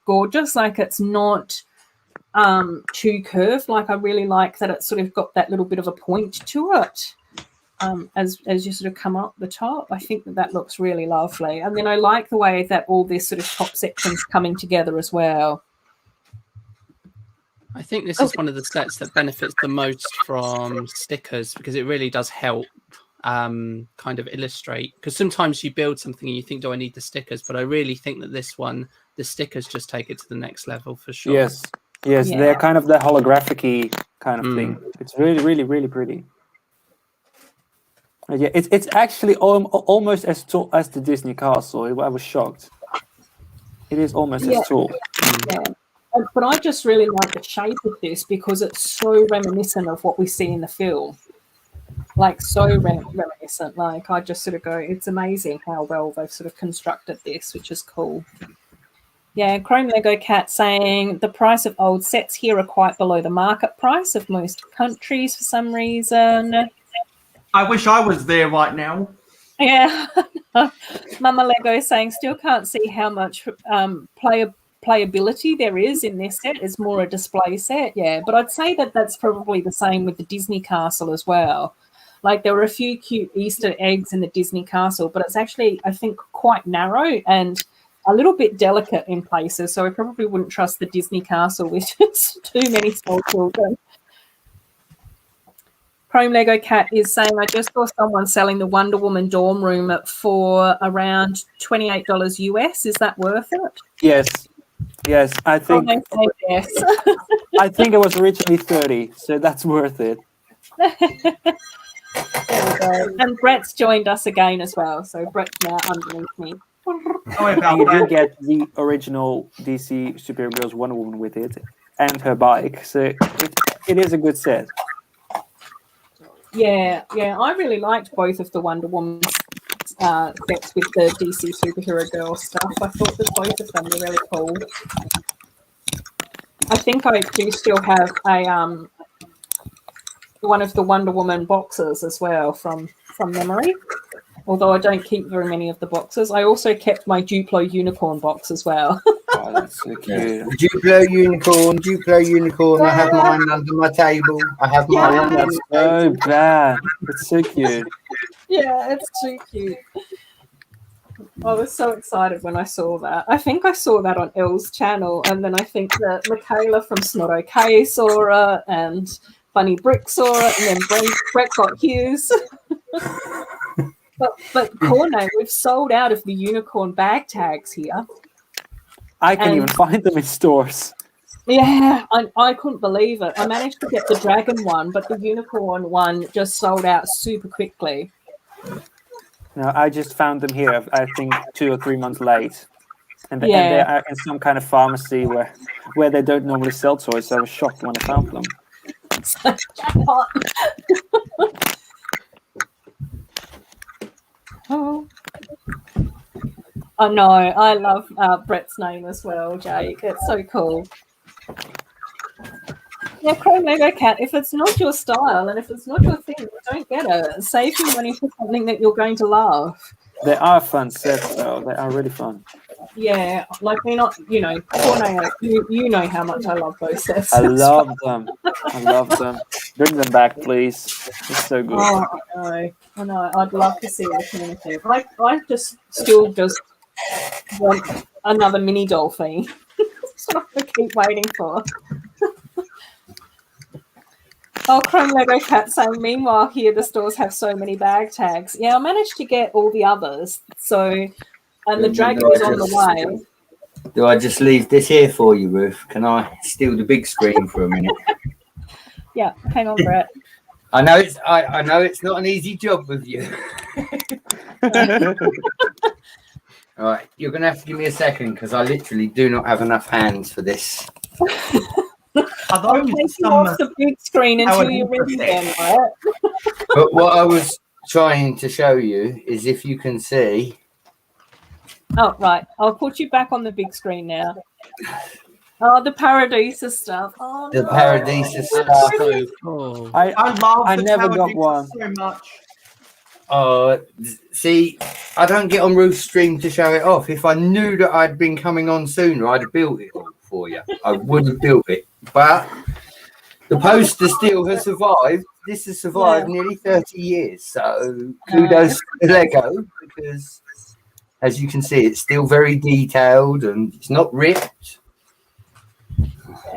gorgeous. Like it's not too curved. Like I really like that it's sort of got that little bit of a point to it. As you sort of come up the top, I think that looks really lovely. And then I like the way that all this sort of top section's coming together as well.
I think this is one of the sets that benefits the most from stickers because it really does help kind of illustrate. Because sometimes you build something and you think, do I need the stickers? But I really think that this one, the stickers just take it to the next level for sure.
Yes, they're kind of the holographic-y kind of thing. It's really, really, really pretty. Yeah, it's actually almost as tall as the Disney castle. I was shocked. It is almost as tall.
Yeah. But I just really like the shape of this because it's so reminiscent of what we see in the film. Like so reminiscent. Like I just sort of go, it's amazing how well they've sort of constructed this, which is cool. Yeah, Chrome Lego Cat saying the price of old sets here are quite below the market price of most countries for some reason.
I wish I was there right now.
Yeah. Mama Lego saying still can't see how much playability there is in this set. It's more a display set, yeah. But I'd say that that's probably the same with the Disney castle as well. Like there were a few cute Easter eggs in the Disney castle, but it's actually, I think, quite narrow and a little bit delicate in places. So I probably wouldn't trust the Disney castle with too many small children. Chrome Lego Cat is saying, I just saw someone selling the Wonder Woman dorm room for around $28 US. Is that worth it?
Yes, I think.
Yes.
I think it was originally 30, so that's worth it.
There we go. And Brett's joined us again as well, so Brett's now underneath me.
And you do get the original DC Superhero Girls Wonder Woman with it and her bike, so it is a good set.
Yeah, I really liked both of the Wonder Woman sets with the DC Superhero Girl stuff. I thought that both of them were really cool. I think I do still have a one of the Wonder Woman boxes as well from memory. Although I don't keep very many of the boxes. I also kept my Duplo unicorn box as well.
Oh, that's so cute.
Duplo unicorn. I have mine under my table. I have mine under
That's so bad. It's so cute.
Yeah, it's too cute. I was so excited when I saw that. I think I saw that on Elle's channel, and then I think that Michaela from Snot OK saw it, and Bunny Brick saw it, and then Brett got Hughes. But Corne, we've sold out of the unicorn bag tags here.
I can't even find them in stores.
Yeah, I couldn't believe it. I managed to get the dragon one, but the unicorn one just sold out super quickly.
No, I just found them here, I think 2 or 3 months late. And they are in some kind of pharmacy where they don't normally sell toys, so I was shocked when I found them. Oh no, I love Brett's name as well, Jake. It's so cool. Yeah, Chrome Lego Cat, if it's not your style and if it's not your thing, don't get it. Save your money for something that you're going to love. They are fun sets, though. They are really fun.
Yeah, like we're not, Corne, you know how much I love those sets.
I love them. I love them. Bring them back, please. It's so good.
Oh, I know. I'd love to see the community. I just still want another mini Dolphin. That's what I keep waiting for. Oh, Chrome Lego Cat saying, meanwhile, here the stores have so many bag tags. Yeah, I managed to get all the others. So, and the dragon is on the way.
Do I just leave this here for you, Ruth? Can I steal the big screen for a minute?
Yeah, hang on, Brett.
I know it's not an easy job with you. All right, you're going to have to give me a second because I literally do not have enough hands for this.
I'll take you off the big screen until you're ready then, right?
But what I was trying to show you is if you can see.
Oh, right. I'll put you back on the big screen now. Oh, the Paradisa stuff. Oh,
the
no.
Paradisa stuff.
So cool.
I
never got one.
So much.
See, I don't get on Ruth's stream to show it off. If I knew that I'd been coming on sooner, I'd have built it all for you. I would have built it. But the poster still has survived. This has survived nearly 30 years. So kudos to Lego because, as you can see, it's still very detailed and it's not ripped.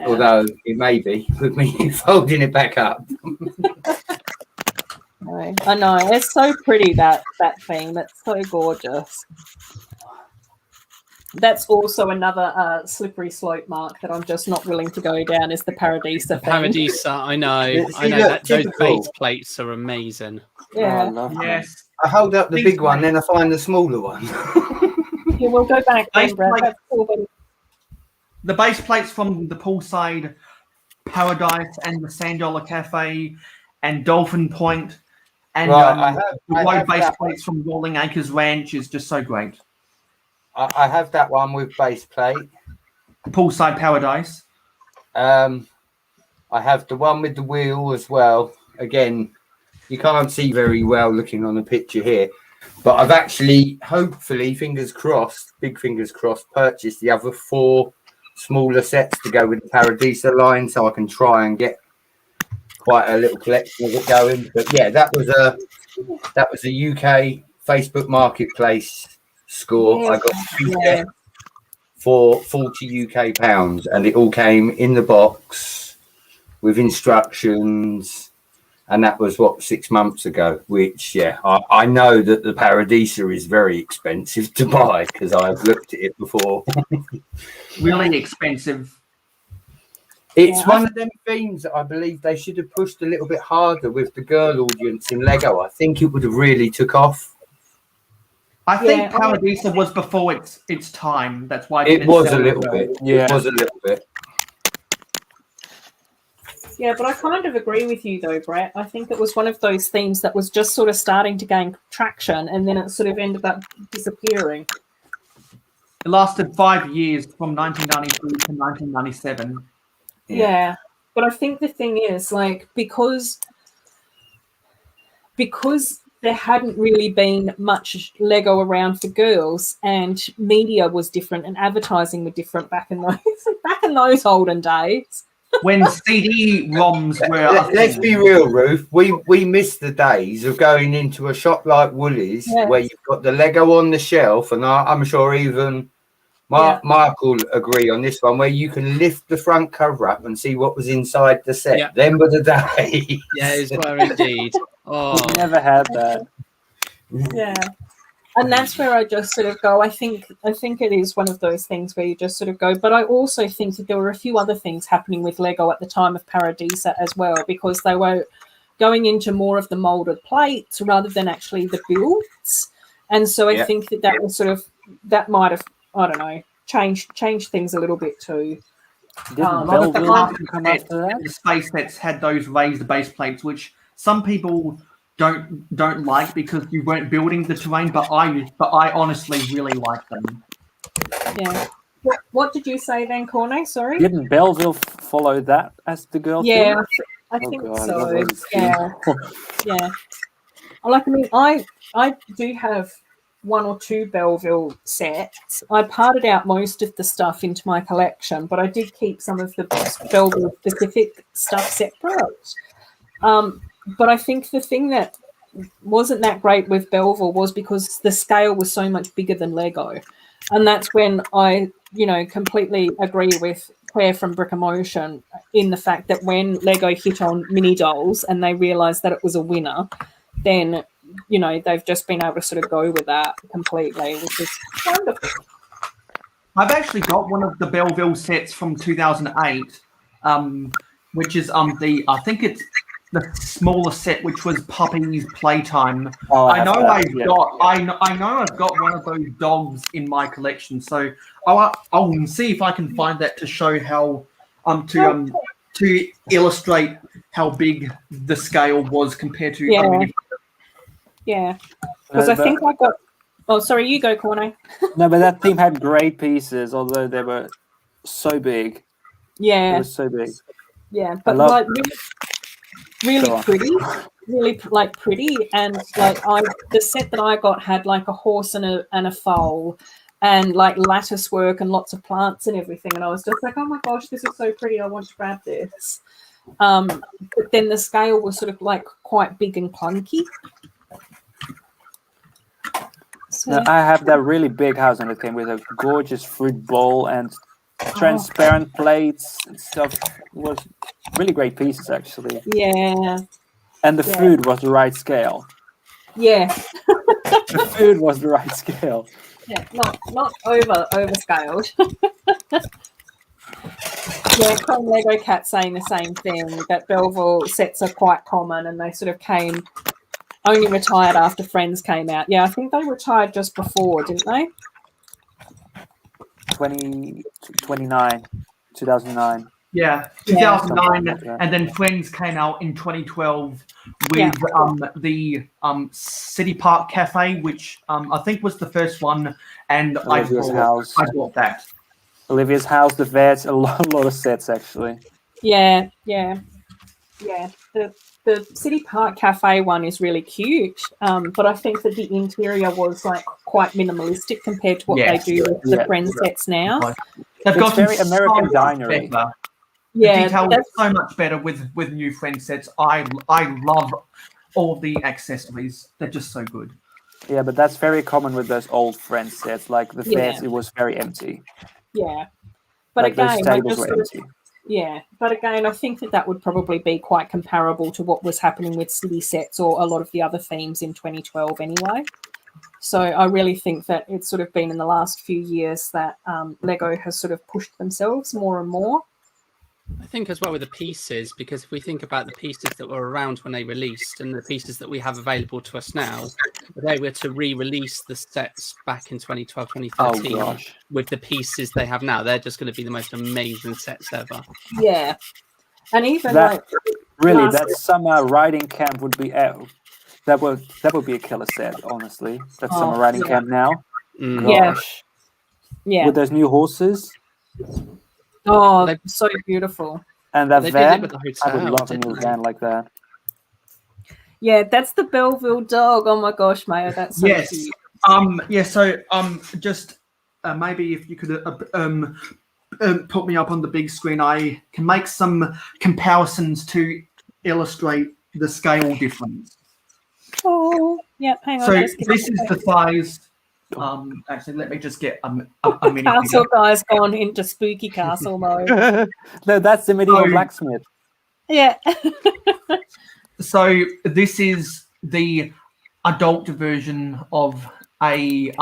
Although it may be with me folding it back up.
I know. It's so pretty, that theme. It's so gorgeous. That's also another slippery slope mark that I'm just not willing to go down is the Paradisa thing.
Paradisa, I know. That those base plates are amazing.
Yeah.
Yes.
I hold up the big one, then I find the smaller one.
Yeah, we'll go back then, Brad. That's cool.
The base plates from the Poolside Paradise and the Sand Dollar Cafe and Dolphin Point and the wide base plates from Rolling Acres Ranch is just so great.
I have that one with base plate.
Poolside Paradise.
I have the one with the wheel as well. Again, you can't see very well looking on the picture here, but I've actually, hopefully, fingers crossed, big fingers crossed, purchased the other 4 smaller sets to go with the Paradisa line, so I can try and get quite a little collection of it going. But yeah, that was a UK Facebook Marketplace score. I got 3 sets for 40 UK pounds, and it all came in the box with instructions. And that was 6 months ago, which, I know that the Paradisa is very expensive to buy because I've looked at it before.
Really expensive.
It's one of them themes that I believe they should have pushed a little bit harder with the girl audience in Lego. I think it would have really took off.
I think Paradisa was before its time. That's why
it was a little bit. Yeah. It was a little bit.
Yeah, but I kind of agree with you though, Brett. I think it was one of those themes that was just sort of starting to gain traction and then it sort of ended up disappearing.
It lasted 5 years from 1993 to 1997.
Yeah. But I think the thing is, like, because there hadn't really been much Lego around for girls and media was different and advertising were different back in those olden days.
When CD-ROMs were...
Let's be real, Ruth. We missed the days of going into a shop like Woolies where you've got the Lego on the shelf, and I'm sure even Mark will agree on this one, where you can lift the front cover up and see what was inside the set. Yeah. Them were the days.
Yeah, it's were indeed. Oh,
never had that.
Yeah. And that's where I just sort of go, I think it is one of those things where you just sort of go, but I also think that there were a few other things happening with Lego at the time of Paradisa as well, because they were going into more of the molded plates rather than actually the builds. And so I think that was sort of, that might have, I don't know, changed things a little bit too.
The space sets had those raised base plates, which some people don't like because you weren't building the terrain, but I honestly really like them.
Yeah. What did you say then, Corne? Sorry.
Didn't Belleville follow that as the girl?
Yeah, team? I think so. Yeah. Yeah. Like, I mean, I do have 1 or 2 Belleville sets. I parted out most of the stuff into my collection, but I did keep some of the Belleville specific stuff separate. But I think the thing that wasn't that great with Belleville was because the scale was so much bigger than Lego. And that's when I, completely agree with Claire from Brick Emotion in the fact that when Lego hit on mini dolls and they realised that it was a winner, then, they've just been able to sort of go with that completely, which is wonderful.
I've actually got one of the Belleville sets from 2008, which is I think it's the smaller set, which was Puppy's Playtime. I know I've got one of those dogs in my collection, so I'll see if I can find that to show how to illustrate how big the scale was compared to.
Because I think I got. Oh, sorry, you go, Corno.
No, but that theme had great pieces, although they were so big.
Yeah,
they were so big.
Yeah, but really pretty, really pretty, and the set that I got had like a horse and a foal, and like lattice work and lots of plants and everything, and I was just like, oh my gosh, this is so pretty, I want to grab this. But then the scale was sort of like quite big and clunky. So,
I have that really big house and it came with a gorgeous fruit bowl and transparent plates and stuff. It was really great pieces, actually.
Yeah.
And the food was the right scale.
Yeah.
The food was the right scale.
Yeah, not overscaled. Yeah, Chrome Lego Cat saying the same thing, that Belleville sets are quite common and they sort of only retired after Friends came out. Yeah, I think they retired just before, didn't they?
2009.
Yeah, 2009, and then Friends came out in 2012 with the City Park Cafe, which I think was the first one, and I bought that.
Olivia's House, the Vets, a lot of sets actually.
Yeah. The City Park Cafe one is really cute, but I think that the interior was like quite minimalistic compared to what they do with the Friends sets now.
They've got
very American dinery.
The detail is so much better with new Friends sets. I love all of the accessories. They're just so good.
Yeah, but that's very common with those old Friends sets. Like the Vets, it was very empty.
Yeah, but
like
again,
those tables were empty.
Yeah, but again, I think that would probably be quite comparable to what was happening with city sets or a lot of the other themes in 2012 anyway. So I really think that it's sort of been in the last few years that Lego has sort of pushed themselves more and more.
I think as well with the pieces, because if we think about the pieces that were around when they released and the pieces that we have available to us now, if they were to re-release the sets back in 2012, 2013 with the pieces they have now, they're just going to be the most amazing sets ever.
Yeah. And even
that summer riding camp would be that would be a killer set, honestly. That summer riding camp now. Gosh.
Yeah.
With those new horses.
Oh, they're so beautiful.
And that van, I would love a new van like that.
Yeah, that's the Belleville dog. Oh my gosh, Maya, that's so cute.
Just maybe if you could put me up on the big screen, I can make some comparisons to illustrate the scale difference.
Oh, yeah, hang on.
So this is the size. Actually, let me just get a mini
Castle guy's gone into spooky castle mode.
No, that's the medieval blacksmith.
Yeah.
So this is the adult version of a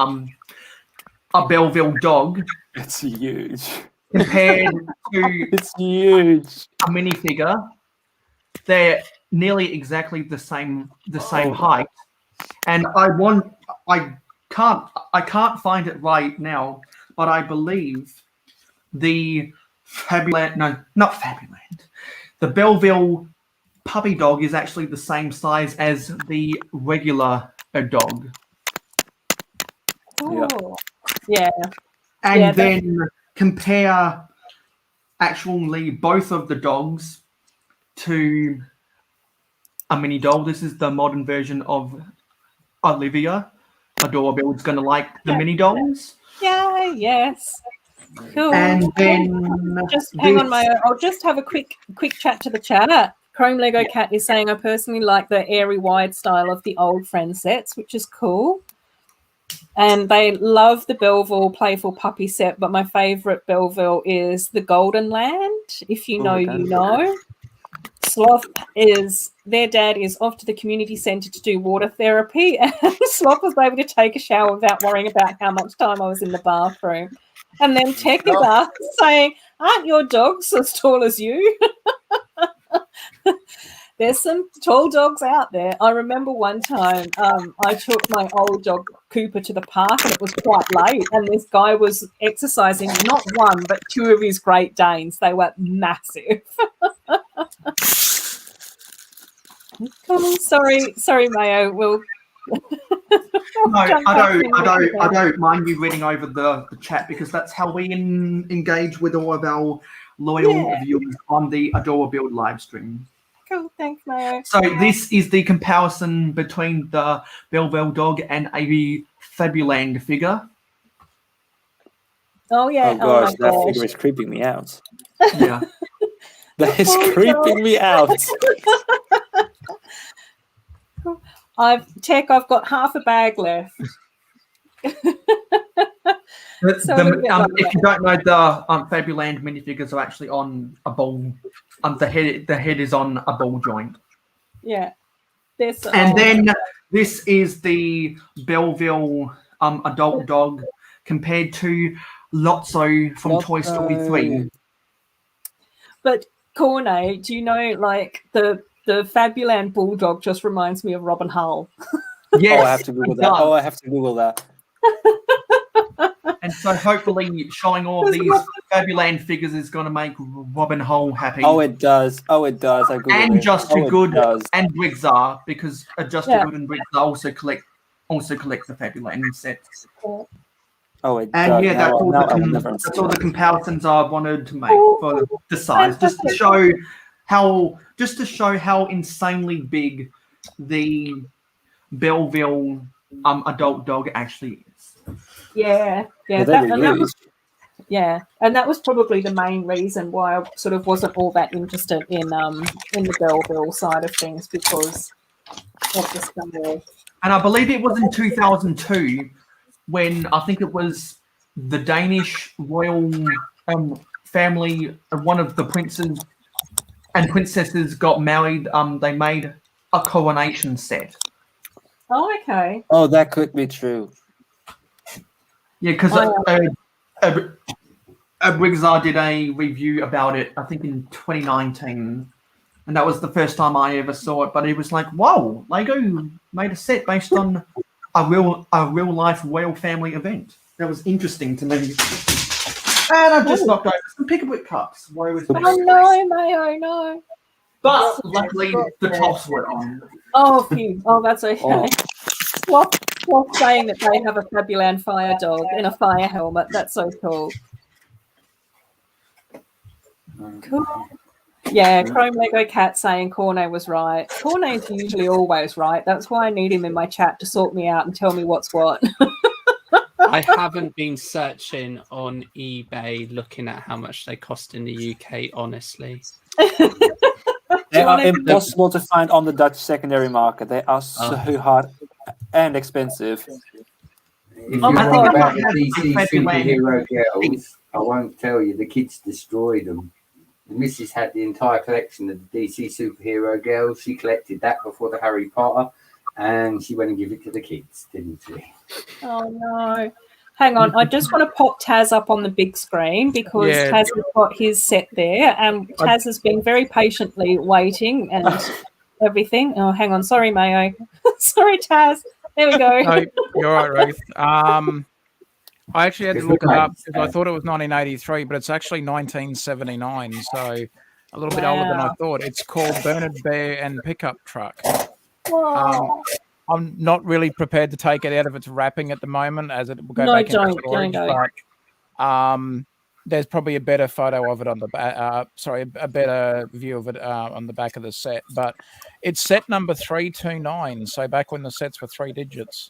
Belleville dog.
It's huge.
Compared to
it's huge.
A minifigure. They're nearly exactly the same height. And I can't find it right now, but I believe the the Belleville puppy dog is actually the same size as the regular dog.
Oh, yeah.
And then compare actually both of the dogs to a mini doll. This is the modern version of Olivia. Adorabuild's going to like the mini dolls.
Yeah, yes. Cool.
And then
just hang on, Maya. I'll just have a quick chat to the chat. Chrome Lego Cat is saying, I personally like the airy wide style of the old Friends sets, which is cool. And they love the Belleville Playful Puppy set, but my favourite Belleville is the Golden Land. If you know, you know. Sloth their dad is off to the community centre to do water therapy, and Sloth was able to take a shower without worrying about how much time I was in the bathroom. And then Tech is up saying, "Aren't your dogs as tall as you?" There's some tall dogs out there. I remember one time I took my old dog Cooper to the park, and it was quite late, and this guy was exercising not one but two of his Great Danes. They were massive. Sorry, Mayo. We'll
No, I don't mind you reading over the chat, because that's how we engage with all of our loyal viewers on the Adorabuild live stream.
Cool, thanks, Mayo.
So this is the comparison between the Belleville dog and a Fabuland figure.
Oh yeah.
Oh gosh, that figure is creeping me out.
Yeah.
That is creeping me out.
I've got half a bag left.
If you don't know, the Fabuland minifigures are actually on a ball. The head is on a ball joint.
Yeah.
And then this is the Belleville adult dog compared to Lotso from Toy Story 3.
But Corne, do you know, like the Fabuland bulldog just reminds me of Robin Hull.
Yes,
I have to Google that. I have to Google that.
And so hopefully showing all of these Fabuland figures is going to make Robin Hull happy.
Oh, it does. I Googled
and
it.
Just Too Good and Briggs because Just Too
Yeah.
Good and Briggs also collect the Fabuland sets.
Oh, it
And
does.
yeah, that's all the comparisons I wanted to make for the size, just to show how insanely big the Belleville adult dog actually is.
Yeah.
Well,
and that was probably the main reason why I sort of wasn't all that interested in the Belleville side of things, because of the scale.
And I believe it was in 2002 when I think it was the Danish royal family, one of the princes and princesses got married. They made a coronation set.
Oh, okay.
Oh, that could be true.
Yeah, because Briggsar did a review about it, I think in 2019, and that was the first time I ever saw it. But it was like, wow, Lego made a set based on a real life royal family event. That was interesting to me. And I've just knocked over some Pickwick cups.
Oh no, Mayo, no.
But luckily the tops were on.
Oh, phew. Oh, that's okay. Swap saying that they have a Fabuland fire dog in a fire helmet. That's so cool. Cool. Yeah, Chrome Lego Cat saying Corne was right. Corne's usually always right. That's why I need him in my chat to sort me out and tell me what's what.
I haven't been searching on eBay looking at how much they cost in the UK, honestly.
They are impossible to find on the Dutch secondary market. They are so hard and expensive.
If you want about the DC superhero girls, I won't tell you. The kids destroyed them. The missus had the entire collection of the DC superhero girls. She collected that before the Harry Potter, and she went and gave it to the kids, didn't she?
Oh no. Hang on, I just want to pop Taz up on the big screen because Taz has got his set there, and Taz has been very patiently waiting and everything. Oh, hang on. Sorry, Mayo. Sorry, Taz. There we go.
No, you're right, Ruth. I actually had to look it up because I thought it was 1983, but it's actually 1979, so a little bit older than I thought. It's called Bernard Bear and Pickup Truck. I'm not really prepared to take it out of its wrapping at the moment, as it will go back into storage. But there's probably a better photo of it on the back. A better view of it on the back of the set. But it's set number 329. So back when the sets were 3 digits.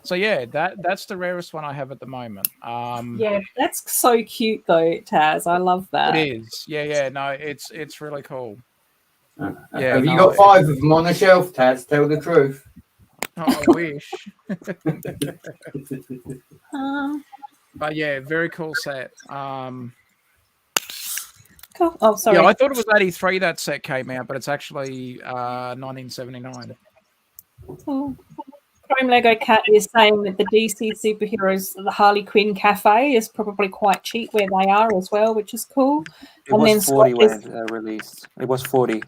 So yeah, that's the rarest one I have at the moment.
Yeah, that's so cute though, Taz. I love that.
It is. Yeah. No, it's really cool.
Have you got 5 of them on the shelf, Taz? Tell the truth.
Oh, I wish.
Um,
But yeah, very cool set.
cool. Oh, sorry.
Yeah, I thought it was 83 that set came out, but it's actually 1979.
Cool. Chrome Lego Cat is saying that the DC superheroes, the Harley Quinn Cafe, is probably quite cheap where they are as well, which is cool.
It was 40 when it released. It was 40.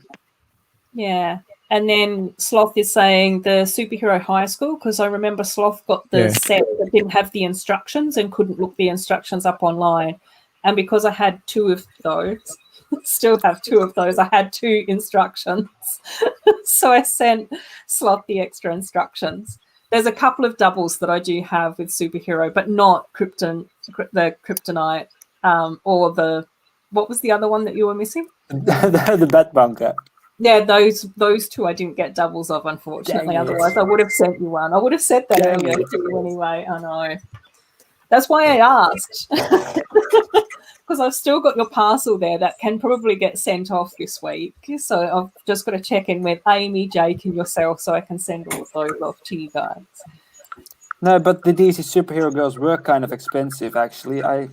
Yeah. And then Sloth is saying the superhero high school, because I remember Sloth got the set that didn't have the instructions and couldn't look the instructions up online. And because I had 2 of those, still have 2 of those, I had 2 instructions. So I sent Sloth the extra instructions. There's a couple of doubles that I do have with superhero, but not the kryptonite or the, what was the other one that you were missing?
The bat bunker.
Yeah, those 2 I didn't get doubles of, unfortunately. Otherwise, I would have sent you one. I would have said that earlier to you anyway. I know. That's why I asked. Because I've still got your parcel there that can probably get sent off this week. So I've just got to check in with Amy, Jake, and yourself so I can send all of those off to you guys.
No, but the DC superhero girls were kind of expensive, actually. I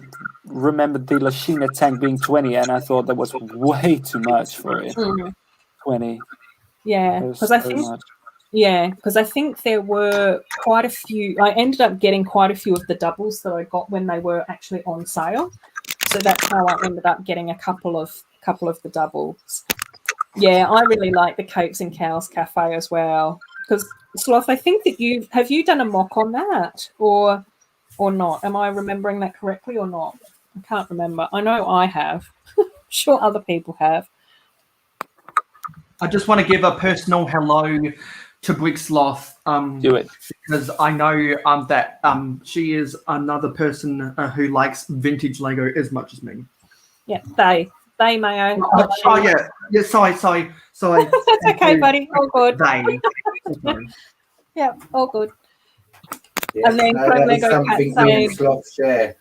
remember the Lashina tank being 20, and I thought that was way too much for it. 20.
Yeah, because I think there were quite a few. I ended up getting quite a few of the doubles that I got when they were actually on sale. So that's how I ended up getting a couple of the doubles. Yeah, I really like the Capes and Cows Cafe as well. Because Sloth, I think that you done a mock on that or not? Am I remembering that correctly or not? I can't remember. I know I have. Sure, other people have.
I just want to give a personal hello to Brick Sloth.
Do it.
Because I know that she is another person who likes vintage Lego as much as me.
Yeah, they Mayo.
Oh yeah. Sorry.
That's okay, buddy. All good.
They.
Yeah, all good.
Yeah,
and then
that is something you Sloth share.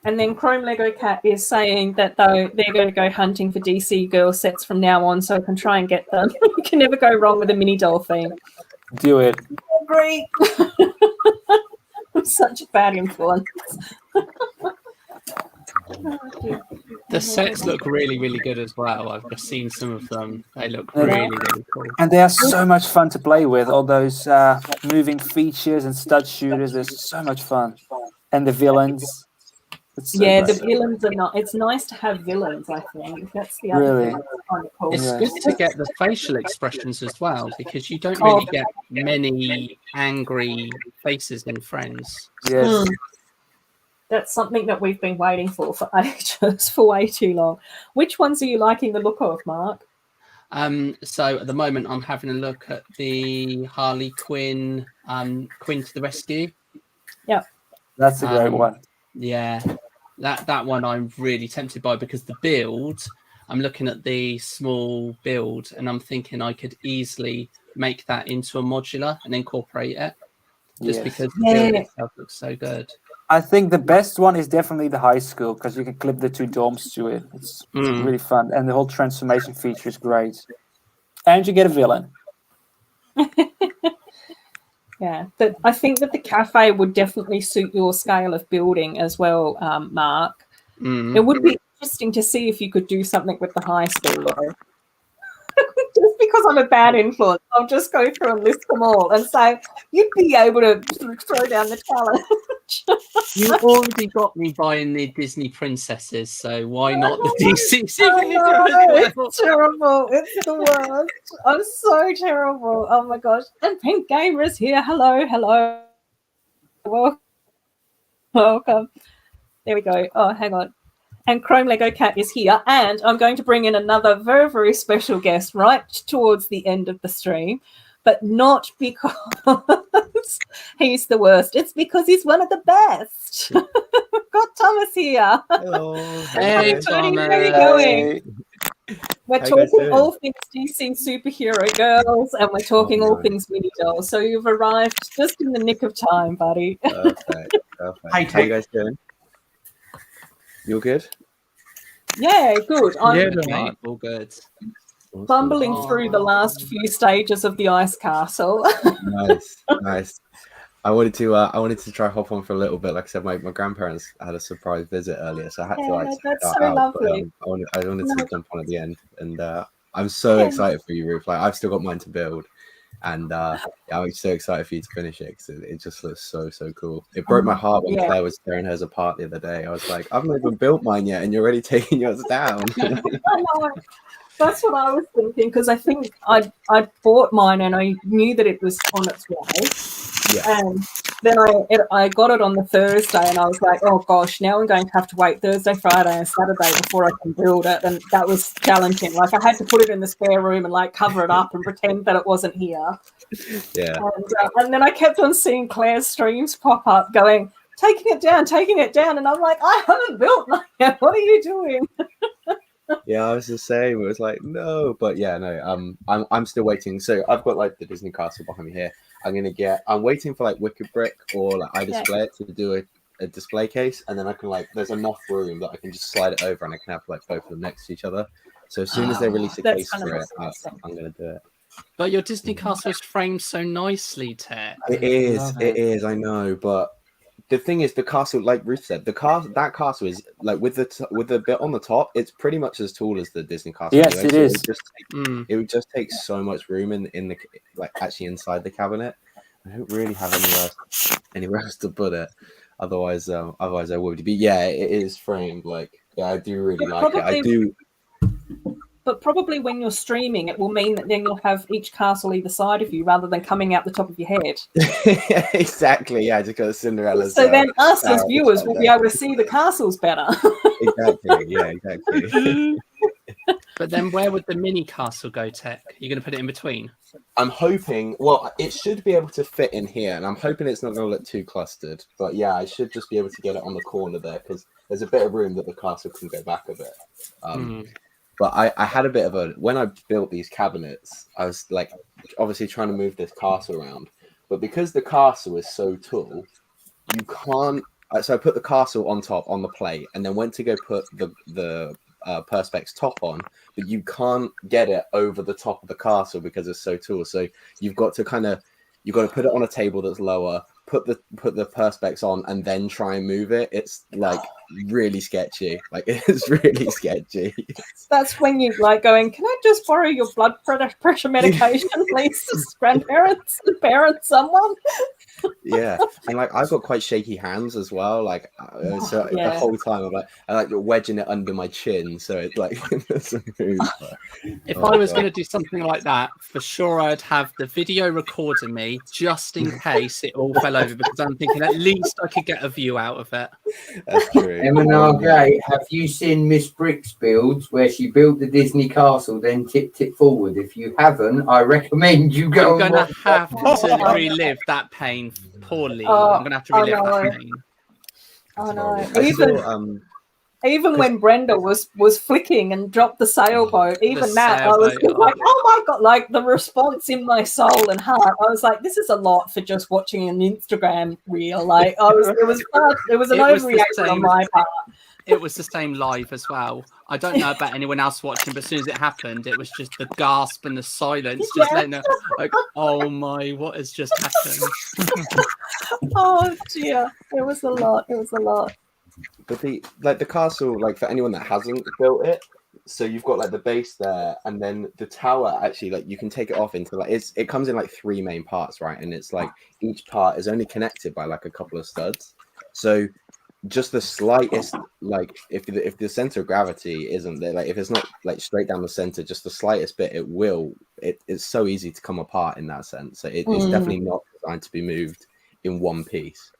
And then Chrome Lego Cat is saying that they're going to go hunting for DC girl sets from now on, so I can try and get them. You can never go wrong with a mini doll theme.
Do it.
Great. I'm such a bad influence.
The sets look really, really good as well. I've just seen some of them. They look really, really cool.
And they are so much fun to play with. All those moving features and stud shooters. They're so much fun. And the villains. So
yeah,
great.
the villains are not. It's nice to have villains, I think. That's the other thing. That's kind of cool.
It's good to get the facial expressions as well, because you don't really get many angry faces in Friends.
Yes.
That's something that we've been waiting for ages, for way too long. Which ones are you liking the look of, Mark?
So at the moment, I'm having a look at the Harley Quinn, Quinn to the Rescue.
Yeah.
That's a great one.
Yeah. That one I'm really tempted by, because the build, I'm looking at the small build and I'm thinking I could easily make that into a modular and incorporate it, just because the build itself looks so good.
I think the best one is definitely the high school, because you can clip the 2 domes to it. It's really fun, and the whole transformation feature is great. And you get a villain.
Yeah, but I think that the cafe would definitely suit your scale of building as well, Mark. It would be interesting to see if you could do something with the high school, though. Just because I'm a bad influence, I'll just go through and list them all and say, you'd be able to throw down the challenge.
You already got me buying the Disney princesses, so why not the DC superhero as well?
It's terrible. It's the worst. I'm so terrible. Oh my gosh. And Pink Gamer is here. Hello. Welcome. There we go. Oh, hang on. And Chrome Lego Cat is here. And I'm going to bring in another very, very special guest right towards the end of the stream. But not because he's the worst. It's because he's one of the best. We've got Thomas here.
Hello.
Hey,
Tony,
Thomas.
how are you going? We're
How you guys
talking
doing?
all things DC superhero girls, and we're talking all things mini dolls. So you've arrived just in the nick of time, buddy.
Perfect.
Hey,
How you guys doing? You all good?
Yeah, good.
Yeah, mate, all good.
bumbling through the last few stages of the ice castle.
Nice. I wanted to try hop on for a little bit. Like I said, my grandparents had a surprise visit earlier, so I had to
that's
start
so
out.
lovely.
But, I wanted to jump on at the end, and I'm so excited for you, Ruth. Like I've still got mine to build, and I'm so excited for you to finish it because it just looks so cool. It broke my heart when Claire was tearing hers apart the other day. I was like, I've not even built mine yet, and you're already taking yours down.
I know. That's what I was thinking, because I think I bought mine and I knew that it was on its way.
Yeah.
And then I got it on the Thursday and I was like, oh gosh, now I'm going to have to wait Thursday, Friday and Saturday before I can build it. And that was challenging. Like I had to put it in the spare room and like cover it up and pretend that it wasn't here.
Yeah.
And then I kept on seeing Claire's streams pop up going, taking it down. And I'm like, I haven't built mine yet. What are you doing?
Yeah, I was the same. It was like no, but yeah, no. I'm still waiting. So I've got like the Disney castle behind me here. I'm waiting for like wicked brick or like I display it to do a display case, and then I can like there's enough room that I can just slide it over and I can have like both of them next to each other. So as soon as they release a case for it, I'm gonna do it.
But your Disney castle is framed so nicely, Ted.
It is. I know, but the thing is, the castle, like Ruth said, that castle is like with the bit on the top. It's pretty much as tall as the Disney castle.
Yes,
anyway,
it is.
It would just take so much room in the like actually inside the cabinet. I don't really have anywhere else to put it. Otherwise I would. But yeah, it is framed. Like I do really like it. I do.
But probably when you're streaming, it will mean that then you'll have each castle either side of you rather than coming out the top of your head.
Exactly. Yeah, just got Cinderella's.
So then us as viewers will be able to see the castles better.
Exactly. Yeah, exactly.
But then where would the mini castle go, Tech? You're going to put it in between?
I'm hoping, well, it should be able to fit in here, and I'm hoping it's not going to look too clustered. But yeah, I should just be able to get it on the corner there because there's a bit of room that the castle can go back a bit. But I had a bit of when I built these cabinets, I was like, obviously trying to move this castle around. But because the castle is so tall, you can't. So I put the castle on top on the plate and then went to go put the Perspex top on, but you can't get it over the top of the castle because it's so tall. So you've got to put it on a table that's lower, put the Perspex on, and then try and move it. It's like really sketchy. Like it's really sketchy.
That's when you like going, can I just borrow your blood pressure medication, please? Grandparents, parents, someone.
Yeah, and like I've got quite shaky hands as well. Like so the whole time I like wedging it under my chin, so it's like doesn't move.
If I was going to do something like that, for sure I'd have the video recording me just in case it all fell over, because I'm thinking at least I could get a view out of it.
That's true.
M&RJ, have you seen Miss Brick's builds where she built the Disney castle, then tipped it forward? If you haven't, I recommend you go.
I'm going to have to relive that pain. Poorly. I'm going to have to relive that pain.
Oh no. Even when Brenda was flicking and dropped the sailboat, I was like, oh my God, like the response in my soul and heart. I was like, this is a lot for just watching an Instagram reel. Like it was an overreaction on my part.
It was the same live as well. I don't know about anyone else watching, but as soon as it happened, it was just the gasp and the silence, just letting her, like, oh my, what has just happened?
Oh dear, it was a lot.
But the castle, like for anyone that hasn't built it, so you've got like the base there, and then the tower actually, like you can take it off into like it comes in like 3 main parts, right? And it's like each part is only connected by like a couple of studs. So just the slightest, like if the center of gravity isn't there, like if it's not like straight down the center, just the slightest bit, it's so easy to come apart in that sense. So it's definitely not designed to be moved in one piece.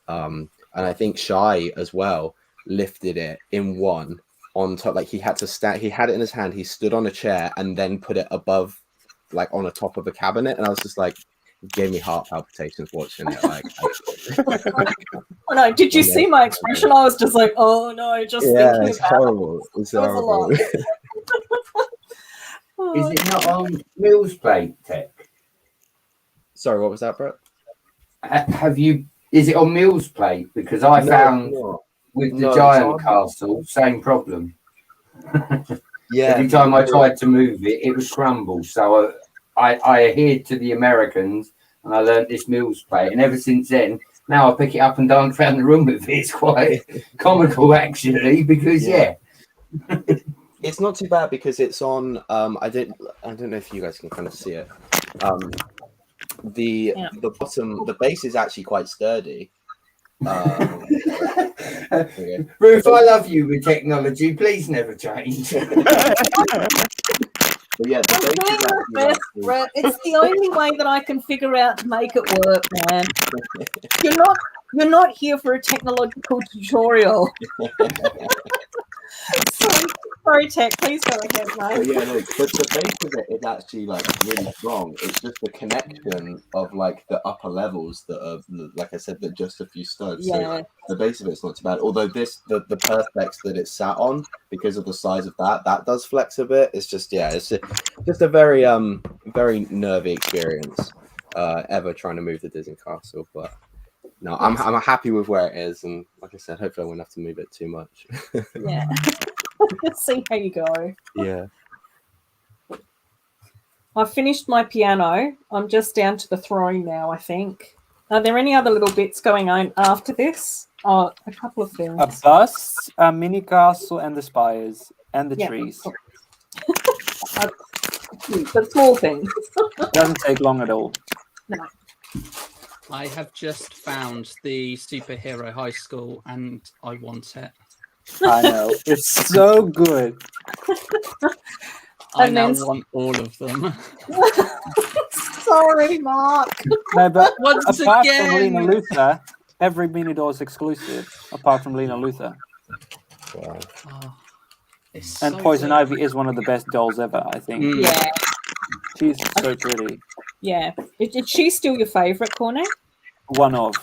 And I think Shy as well lifted it in one on top. Like he had it in his hand, he stood on a chair and then put it above, like on the top of a cabinet. And I was just like, it gave me heart palpitations watching it. Like,
oh no! Did you see my expression? I was just like, oh no, just thinking
it's
about
horrible. It's horrible.
Is it not on Mill's plate, Tech?
Sorry, what was that, Brett?
Is it on Mill's plate? Because I found with the giant castle, same problem.
Yeah.
Every time I tried to move it, it would crumble. So I adhered to the Americans, and I learned this Mills plate. And ever since then, now I pick it up and dance around the room with it. It's quite comical, actually, because
it's not too bad because it's on. I don't know if you guys can kind of see it. The bottom, the base is actually quite sturdy.
Ruth, I love you with technology. Please never change.
But yeah,
it's the only way that I can figure out to make it work, man. You're not here for a technological tutorial. Sorry, Tech, please go ahead, mate.
Yeah, no, but the base of it is actually like really strong. It's just the connection of like the upper levels that are, like I said, that just a few studs.
Yeah.
So the base of it's not too bad. Although the perspex that it's sat on, because of the size of that does flex a bit. It's just it's just a very very nervy experience. Ever trying to move the Disney Castle, but no, I'm happy with where it is, and like I said, hopefully I won't have to move it too much.
Yeah. Let's see how you go.
Yeah.
I finished my piano. I'm just down to the throne now, I think. Are there any other little bits going on after this? Oh, a couple of things.
A bus, a mini castle, and the spires, and the trees.
The small things.
Doesn't take long at all.
No.
I have just found the superhero high school, and I want it.
I know. It's so good.
I now want all of them.
Sorry, Mark.
No, but
Once
apart
again.
from Lena Luthor, every mini door is exclusive, apart from Lena Luthor.
Wow.
Oh,
And Poison Ivy is one of the best dolls ever, I think.
Yeah.
She's so pretty.
Yeah. Is she still your favourite, Cornet?
One of.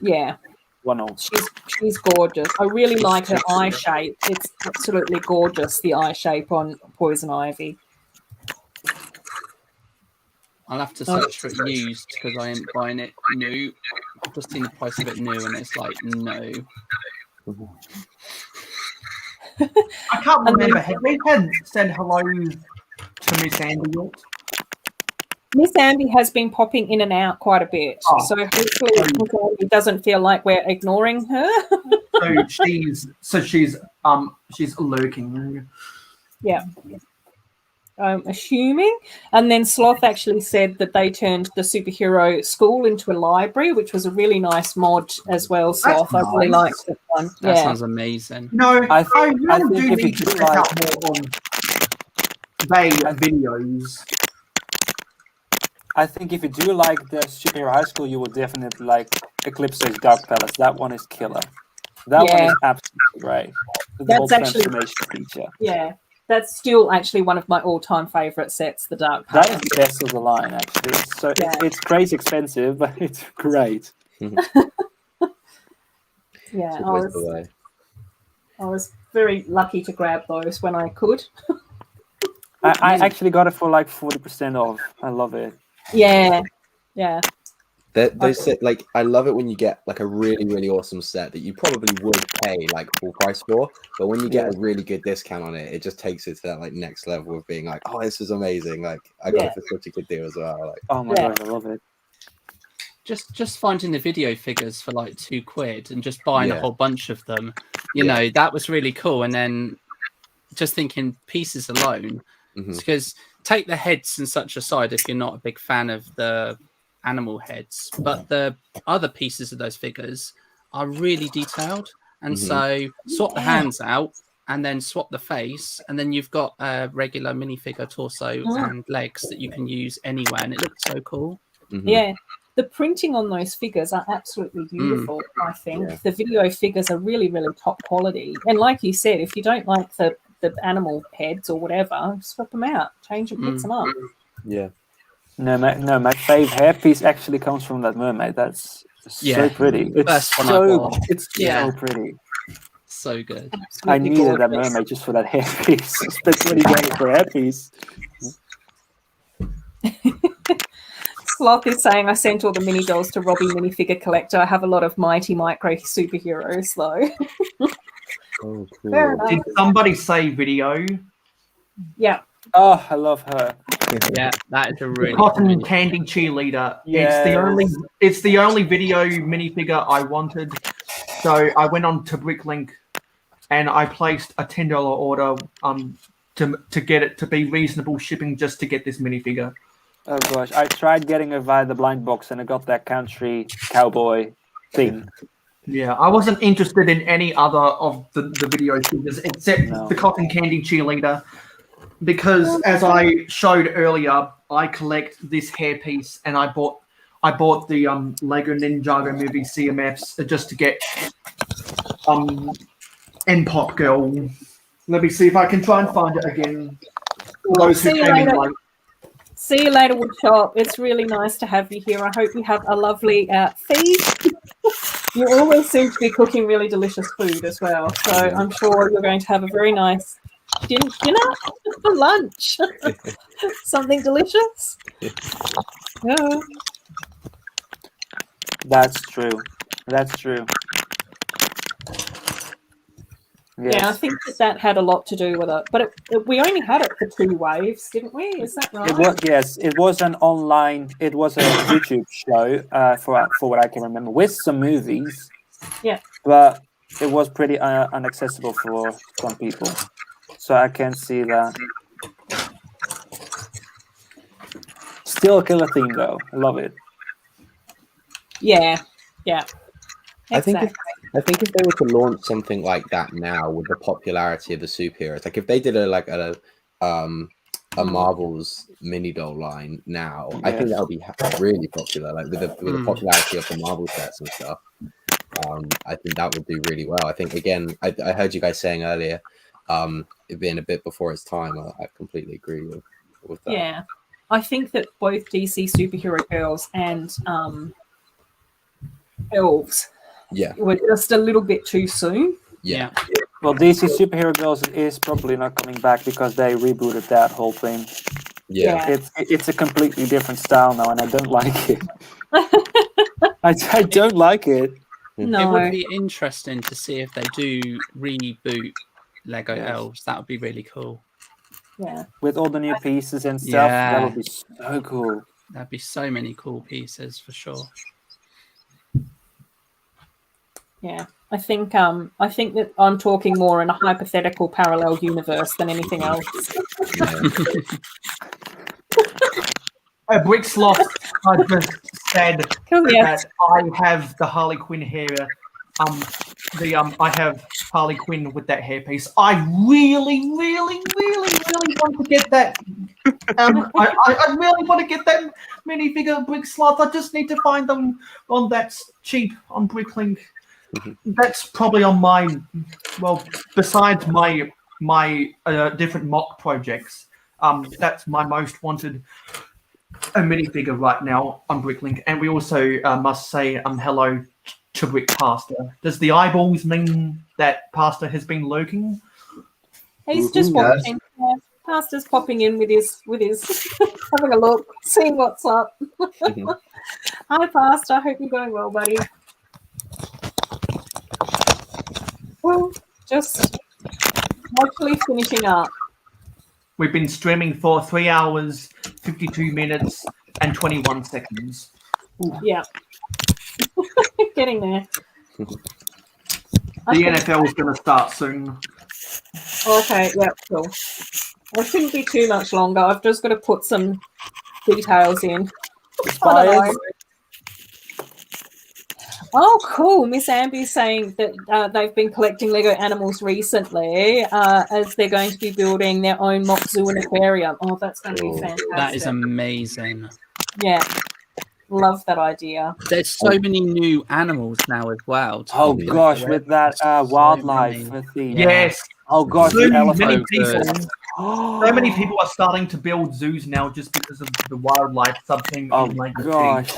Yeah.
One of.
She's gorgeous. I really like her eye shape. It's absolutely gorgeous, the eye shape on Poison Ivy.
I'll have to search for it used because I ain't buying it new. I've just seen the price of it new and it's like, no.
I can't remember. Have we said hello to Miss Andy yet?
Miss Andy has been popping in and out quite a bit.
Oh.
So hopefully Miss Andy doesn't feel like we're ignoring her.
So she's lurking.
Yeah. I'm assuming. And then Sloth actually said that they turned the superhero school into a library, which was a really nice mod as well, Sloth. I really liked that one.
That sounds amazing.
No, I
think
do
if
need
you
to
do
check
like-
out more on they videos.
I think if you do like the superhero high school, you will definitely like Eclipse's Dark Palace. That one is killer. That one is absolutely great. The whole transformation feature.
Yeah. That's still actually one of my all-time favourite sets, the Dark Palace.
That is the best of the line, actually. So it's crazy expensive, but it's great.
Yeah, I was very lucky to grab those when I could.
I actually got it for like 40% off. I love it.
Yeah, yeah.
Those set, like, I love it when you get like a really, really awesome set that you probably would pay like full price for, but when you get a really good discount on it, it just takes it to that like next level of being like, oh, this is amazing. Like, I got it for such a good deal as well. Like,
oh my god, I love it.
Just finding the video figures for like £2 and just buying a
Yeah.
whole bunch of them, you know, that was really cool. And then just thinking pieces alone, because take the heads and such aside if you're not a big fan of the animal heads, but the other pieces of those figures are really detailed. And so swap the hands out and then swap the face, and then you've got a regular minifigure torso and legs that you can use anywhere, and it looks so cool.
Yeah. The printing on those figures are absolutely beautiful, I think.
Yeah.
The video figures are really, really top quality. And like you said, if you don't like the animal heads or whatever, swap them out, change them, mix them up.
yeah.
No, my fave hairpiece actually comes from that mermaid. That's so pretty. It's
First one I
so
bought.
so pretty.
So good.
I needed that mermaid just for that hairpiece. Spent $20 for a hairpiece.
Sloth is saying I sent all the mini dolls to Robbie Minifigure Collector. I have a lot of Mighty Micro superheroes though.
Oh,
Fair
cool.
enough.
Did somebody say video?
Yeah.
Oh, I love her.
Yeah, that is a
The
really
cotton candy cheerleader.
Yes.
It's the only video minifigure I wanted. So I went on to Bricklink and I placed a $10 order to get it to be reasonable shipping just to get this minifigure.
Oh gosh, I tried getting her via the blind box and I got that country cowboy thing.
Yeah, I wasn't interested in any other of the video figures except the cotton candy cheerleader, because as I showed earlier, I collect this hairpiece and I bought the Lego Ninjago movie CMFs just to get N-Pop Girl. Let me see if I can try and find it again. For those who came in late.
See you later, Woodshop. It's really nice to have you here. I hope you have a lovely feed. You always seem to be cooking really delicious food as well. So I'm sure you're going to have a very nice dinner for lunch. Something delicious. Yeah.
That's true. That's true. Yes.
Yeah, I think that had a lot to do with it. But we only had it for 2 waves, didn't we? Is that right?
It was, yes, it was an online, it was a YouTube show, for what I can remember, with some movies.
Yeah.
But it was pretty inaccessible for some people. So I can see that. Still a killer theme, though. I love it.
Yeah, yeah. Exactly.
I think if they were to launch something like that now with the popularity of the superheroes, like if they did a Marvel's mini doll line now, I think that would be really popular. Like with the popularity of the Marvel sets and stuff, I think that would do really well. I think again, I heard you guys saying earlier, it being a bit before its time. I completely agree with that.
Yeah, I think that both DC superhero girls and elves.
Yeah,
we're just a little bit too soon.
Yeah.
Well, DC Superhero Girls is probably not coming back because they rebooted that whole thing.
Yeah.
It's a completely different style now, and I don't like it. I don't like it.
No.
It would be interesting to see if they do reboot Lego Elves. That would be really cool.
Yeah.
With all the new pieces and stuff, that would be so cool.
That'd be so many cool pieces for sure.
Yeah, I think that I'm talking more in a hypothetical parallel universe than anything else.
Brick Sloth, I just said that I have the Harley Quinn hair. I have Harley Quinn with that hairpiece. I really want to get that. I really want to get that minifigure Brick Sloth. I just need to find them on that's cheap on Bricklink. That's probably on my, besides my different mock projects, that's my most wanted minifigure right now on Bricklink. And we also must say hello to Brick Pastor. Does the eyeballs mean that Pastor has been lurking?
He's just watching. Yeah. Pastor's popping in with his having a look, seeing what's up. Hi, Pastor. Hope you're going well, buddy. Well, just actually finishing up.
We've been streaming for 3 hours, 52 minutes, and 21 seconds.
Yeah. Getting there.
The NFL is going to start soon.
Okay, yeah, cool. It shouldn't be too much longer. I've just got to put some details in. Oh, cool. Miss Amby's saying that they've been collecting Lego animals recently as they're going to be building their own mock zoo and aquarium. Oh, that's going to be fantastic.
That is amazing.
Yeah. Love that idea.
There's so many new animals now as well.
Oh, gosh, with that wildlife theme.
Yes.
Oh, gosh,
so
the elephant.
Many people are starting to build zoos now just because of the wildlife sub-theme.
Oh, gosh.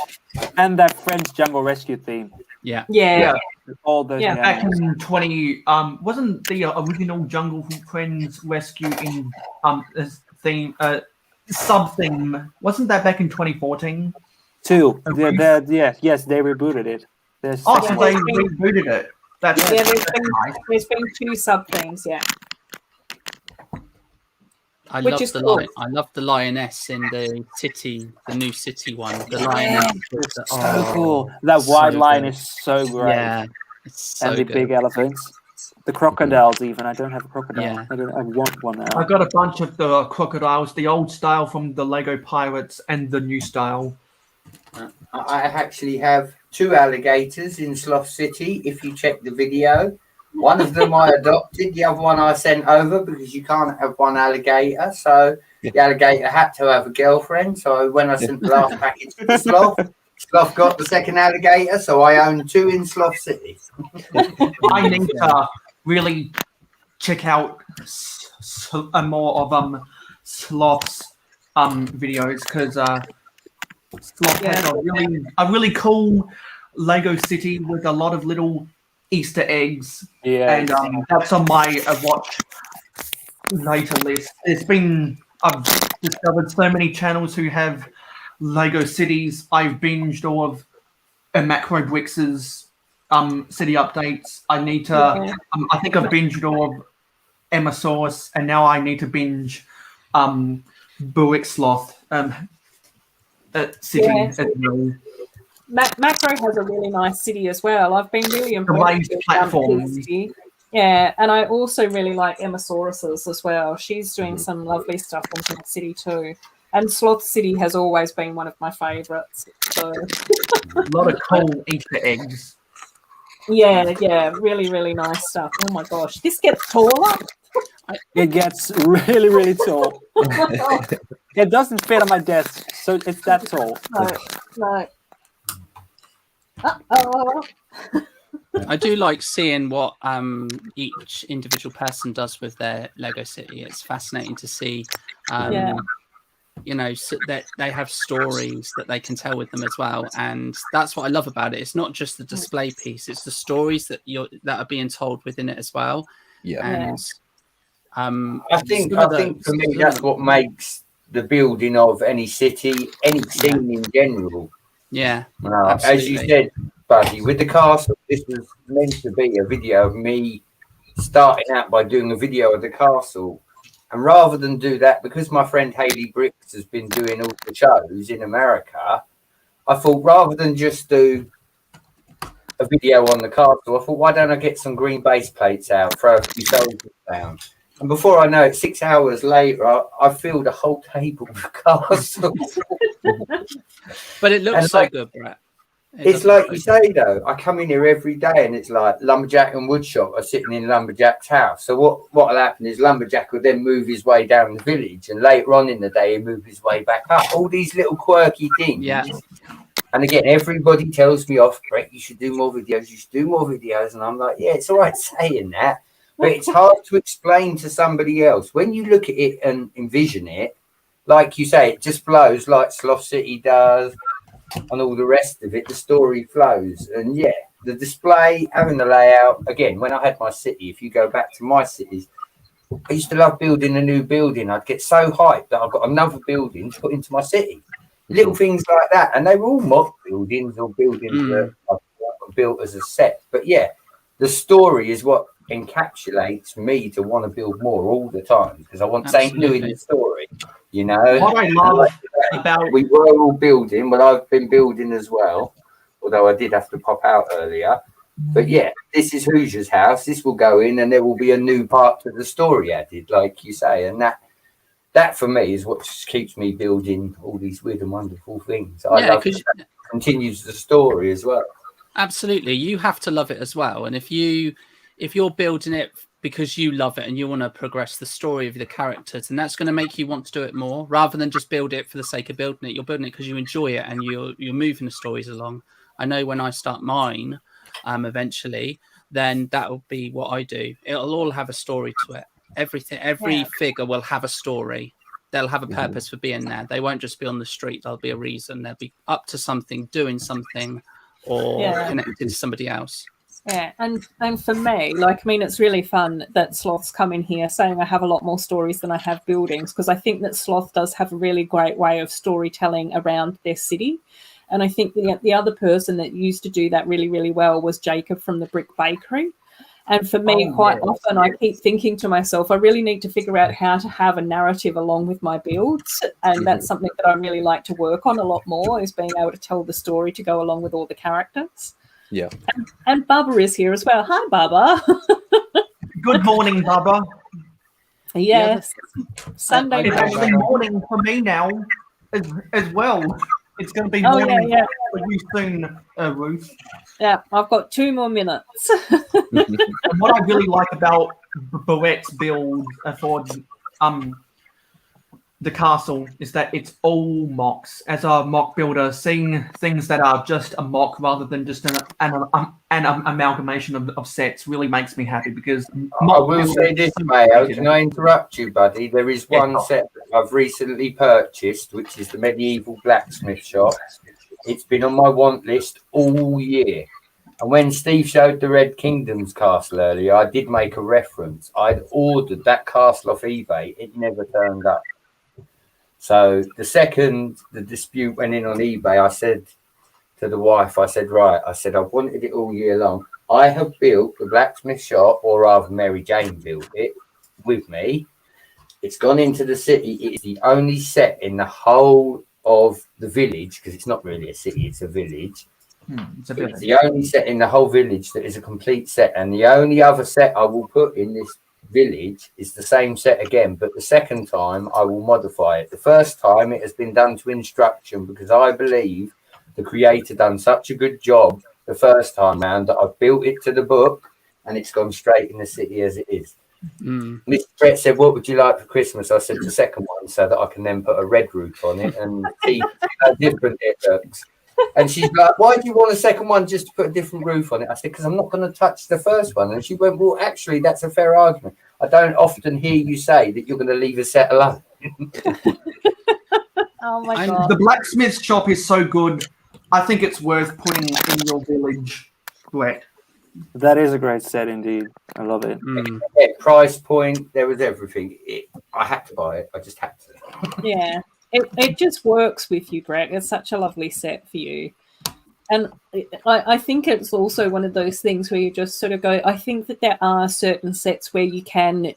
And that French jungle rescue theme.
Yeah.
Yeah.
All those
back in 20 wasn't the original Jungle Friends rescue in theme sub-theme, wasn't that back in 2014?
Two. Yes, they rebooted it.
So they rebooted it.
There's been 2 sub-themes, yeah.
I
which
love
is
the
cool.
I love the lioness in the new city one. The lioness,
So cool. That white line is so great.
Yeah, it's so
and the
good.
big elephants, the crocodiles. Even I don't have a crocodile.
Yeah.
I want one now.
I got a bunch of the crocodiles, the old style from the Lego Pirates and the new style.
I actually have 2 alligators in Sloth City. If you check the video, one of them I adopted, the other one I sent over because you can't have one alligator. So the alligator had to have a girlfriend. So when I sent the last package to Sloth, Sloth got the second alligator. So I own 2 in Sloth City.
I need to really check out more of Sloth's videos because Sloth has a really cool Lego city with a lot of little Easter eggs.
Yeah,
and that's on my watch later list. I've discovered so many channels who have Lego cities. I've binged all of Macro Brix's city updates. I need to. I think I've binged all of Emma Source, and now I need to binge Buick Sloth city as well.
Macro has a really nice city as well. I've been really impressed with
platforms.
city. Yeah, and I also really like Emmasaurus's as well. She's doing some lovely stuff on that city too. And Sloth City has always been one of my favourites. So.
A lot of cool Easter eggs.
Yeah, really, really nice stuff. Oh my gosh, this gets taller.
It gets really, really tall. It doesn't fit on my desk, so it's that tall.
No. Uh-oh.
I do like seeing what each individual person does with their Lego city. It's fascinating to see, you know, so that they have stories that they can tell with them as well, and that's what I love about it. It's not just the display piece; it's the stories that are being told within it as well.
Yeah,
and
I think for me that's what makes the building of any city, any scene in general.
Yeah,
as you said, Buddy, with the castle, this was meant to be a video of me starting out by doing a video of the castle. And rather than do that, because my friend Hayley Bricks has been doing all the shows in America, I thought rather than just do a video on the castle, I thought, why don't I get some green base plates out, throw a few soldiers down? And before I know it, 6 hours later, I filled a whole table with castles.
But it looks so good, Brett.
It's like you say, though. I come in here every day, and it's like Lumberjack and Woodshop are sitting in Lumberjack's house. So what will happen is Lumberjack will then move his way down the village, and later on in the day, he'll move his way back up. All these little quirky things.
Yeah.
And again, everybody tells me off, Brett, you should do more videos. You should do more videos. And I'm like, yeah, it's all right saying that, but it's hard to explain to somebody else. When you look at it and envision it, like you say, it just flows like Sloth City does. And all the rest of it, the story flows. And yeah, the display, having the layout. Again, when I had my city, if you go back to my cities, I used to love building a new building. I'd get so hyped that I've got another building to put into my city. Little things like that. And they were all mock buildings or buildings that I've built as a set. But yeah, the story is what encapsulates me to want to build more all the time because I want something new in the story. You know,
what I love about
we were all building, but I've been building as well, although I did have to pop out earlier. But yeah, this is Hoosier's house. This will go in, and there will be a new part to the story added, like you say. And that for me is what just keeps me building all these weird and wonderful things. I love that it continues the story as well.
Absolutely, you have to love it as well. And if you're building it because you love it and you want to progress the story of the characters, and that's going to make you want to do it more rather than just build it for the sake of building it. You're building it because you enjoy it and you're moving the stories along. I know when I start mine eventually, then that will be what I do. It'll all have a story to it. Every figure will have a story. They'll have a purpose for being there. They won't just be on the street. There'll be a reason. They'll be up to something, doing something, or connected to somebody else.
Yeah, and for me, it's really fun that Sloths come in here saying I have a lot more stories than I have buildings, because I think that Sloth does have a really great way of storytelling around their city. And I think the other person that used to do that really, really well was Jacob from the Brick Bakery. And for me, quite often, I keep thinking to myself, I really need to figure out how to have a narrative along with my builds. And that's something that I really like to work on a lot more, is being able to tell the story to go along with all the characters.
Yeah.
And Baba is here as well. Hi, Baba.
Good morning, Baba.
Yes. Sunday
It's actually morning for me now as well. It's going to be morning for you soon, Ruth.
Yeah, I've got 2 more minutes.
And what I really like about Boette's build for the castle is that it's all mocks. As a mock builder, seeing things that are just a mock rather than just an amalgamation of sets really makes me happy, because
I will say this, Mayo. Can I interrupt you, buddy? There is one set that I've recently purchased, which is the medieval blacksmith shop. It's been on my want list all year. And when Steve showed the Red Kingdoms castle earlier, I did make a reference. I'd ordered that castle off eBay. It never turned up. So the second the dispute went in on eBay, I said to the wife, I said, I've wanted it all year long. I have built the blacksmith shop, or rather Mary Jane built it with me. It's gone into the city. It is the only set in the whole of the village, because it's not really a city, it's a village. It's the only set in the whole village that is a complete set. And the only other set I will put in this village is the same set again, but the second time I will modify it. The first time it has been done to instruction, because I believe the creator done such a good job the first time round that I've built it to the book and it's gone straight in the city as it is. Mr. Brett said, what would you like for Christmas? I said the second one, so that I can then put a red roof on it and see how different it looks. And she's like, why do you want a second one just to put a different roof on it? I said, because I'm not going to touch the first one. And she went, well, actually, that's a fair argument. I don't often hear you say that you're going to leave a set alone.
Oh, my God.
The blacksmith shop is so good. I think it's worth putting in your village, Brett.
That is a great set indeed. I love it.
Yeah, price point, there was everything. I had to buy it. I just had to.
Yeah. It just works with you, Brett. It's such a lovely set for you. And I think it's also one of those things where you just sort of go, I think that there are certain sets where you can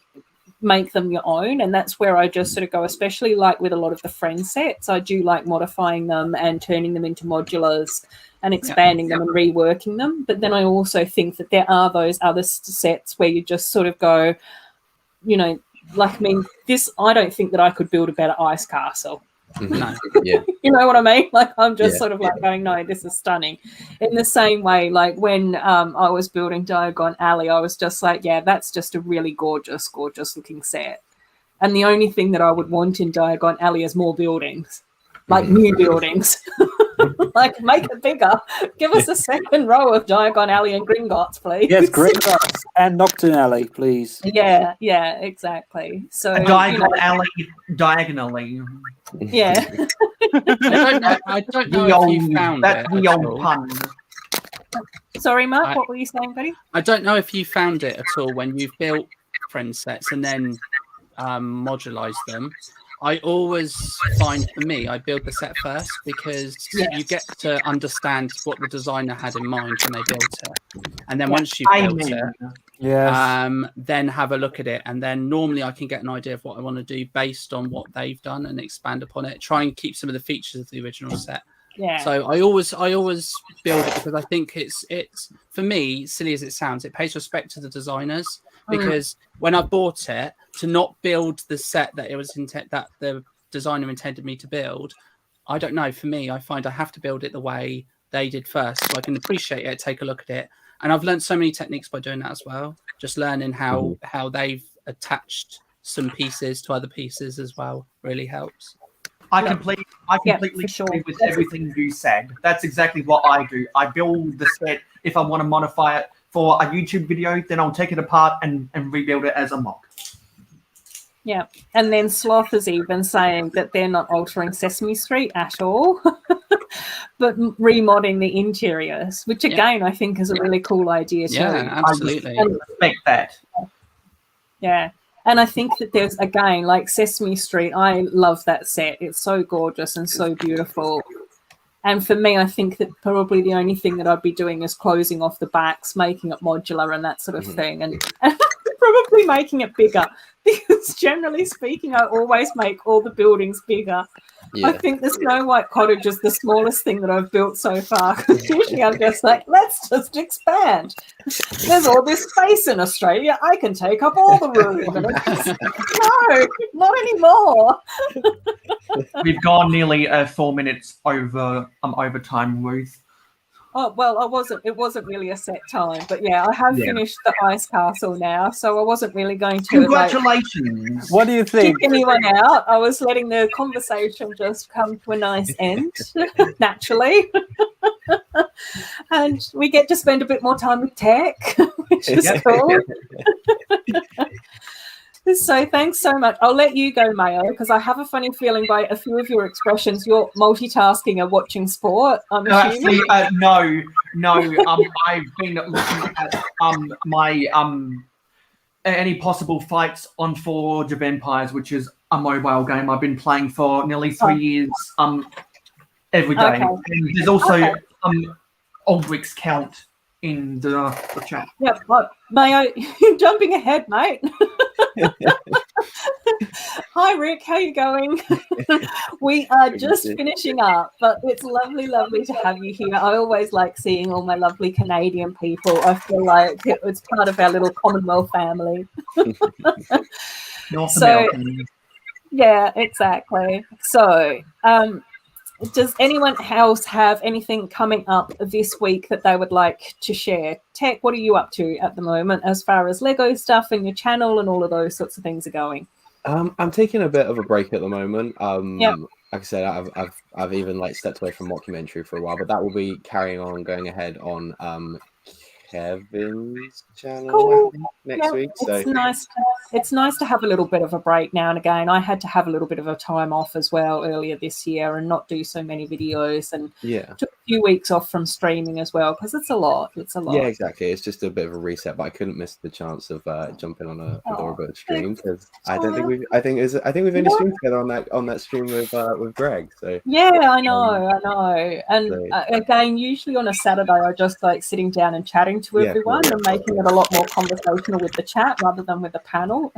make them your own. And that's where I just sort of go, especially like with a lot of the friend sets, I do like modifying them and turning them into modulars and expanding them and reworking them. But then I also think that there are those other sets where you just sort of go, you know, like, I mean, this, I don't think that I could build a better ice castle.
No. Yeah.
You know what I mean? Like, I'm just sort of like going, no, this is stunning. In the same way, like when I was building Diagon Alley, I was just like, yeah, that's just a really gorgeous, gorgeous looking set. And the only thing that I would want in Diagon Alley is more buildings, like new buildings. Like, make it bigger. Give us a second row of Diagon Alley and Gringotts, please.
Yes, Gringotts and Nocturne Alley, please.
Yeah, exactly. So
Diagon Alley diagonally.
Yeah.
I don't know if you found
that's
it.
the old pun.
Sorry, Mark, what were you saying, buddy?
I don't know if you found it at all when you've built friend sets and then modularized them. I always find, for me, I build the set first, because you get to understand what the designer had in mind when they built it. And then once you've built it, then have a look at it. And then normally I can get an idea of what I want to do based on what they've done and expand upon it. Try and keep some of the features of the original set.
Yeah.
So I always build it, because I think it's for me, silly as it sounds, it pays respect to the designers, because when I bought it, to not build the set that it was that the designer intended me to build, I don't know. For me, I find I have to build it the way they did first, so I can appreciate it, take a look at it, and I've learned so many techniques by doing that as well. Just learning how they've attached some pieces to other pieces as well really helps.
I completely agree with everything you said. That's exactly what I do. I build the set. If I want to modify it for a YouTube video, then I'll take it apart and rebuild it as a mock.
Yeah, and then Sloth is even saying that they're not altering Sesame Street at all, but remodding the interiors, which again I think is a really cool idea too.
Yeah, absolutely.
I respect that.
Yeah. And I think that there's, again, like Sesame Street, I love that set. It's so gorgeous and so beautiful. And for me, I think that probably the only thing that I'd be doing is closing off the backs, making it modular and that sort of thing, and probably making it bigger, because generally speaking, I always make all the buildings bigger.
Yeah.
I think the Snow White cottage is the smallest thing that I've built so far. Usually I'm just like, let's just expand. There's all this space in Australia. I can take up all the room. And it's just, no, not anymore.
We've gone nearly 4 minutes over time, Ruth.
Oh, well, it wasn't really a set time, but yeah, I have finished the ice castle now, so I wasn't really going to
Congratulations.
What do you think?
kick anyone out. I was letting the conversation just come to a nice end, naturally. And we get to spend a bit more time with tech, which is cool. So thanks so much. I'll let you go, Mayo, because I have a funny feeling by a few of your expressions, you're multitasking and watching sport.
No, actually, no. I've been looking at my any possible fights on Forge of Empires, which is a mobile game I've been playing for nearly 3 years every day.
Okay.
And there's also Aldrich's count in the chat.
Yep. Well, Mayo, you're jumping ahead, mate. Hi, Rick. How you going? We are just finishing up, but it's lovely to have you here. I always like seeing all my lovely Canadian people. I feel like it's part of our little Commonwealth family.
North
So,
American.
yeah, exactly. So, does anyone else have anything coming up this week that they would like to share? Tech, what are you up to at the moment as far as Lego stuff and your channel and all of those sorts of things are going?
I'm taking a bit of a break at the moment.
Yep.
Like I said, I've even like stepped away from mockumentary for a while, but that will be carrying on, going ahead on Kevin's channel,
Cool.
I think, next week. So
It's nice to have a little bit of a break now and again. I had to have a little bit of a time off as well earlier this year and not do so many videos, and took a few weeks off from streaming as well, because it's a lot.
Yeah, exactly. It's just a bit of a reset, but I couldn't miss the chance of jumping on a Adorabuild stream, because I think we've only streamed together on that stream with Greg. So
yeah, I know. And again, usually on a Saturday, I just like sitting down and chatting to everyone and making it a lot more conversational with the chat rather than with the panel.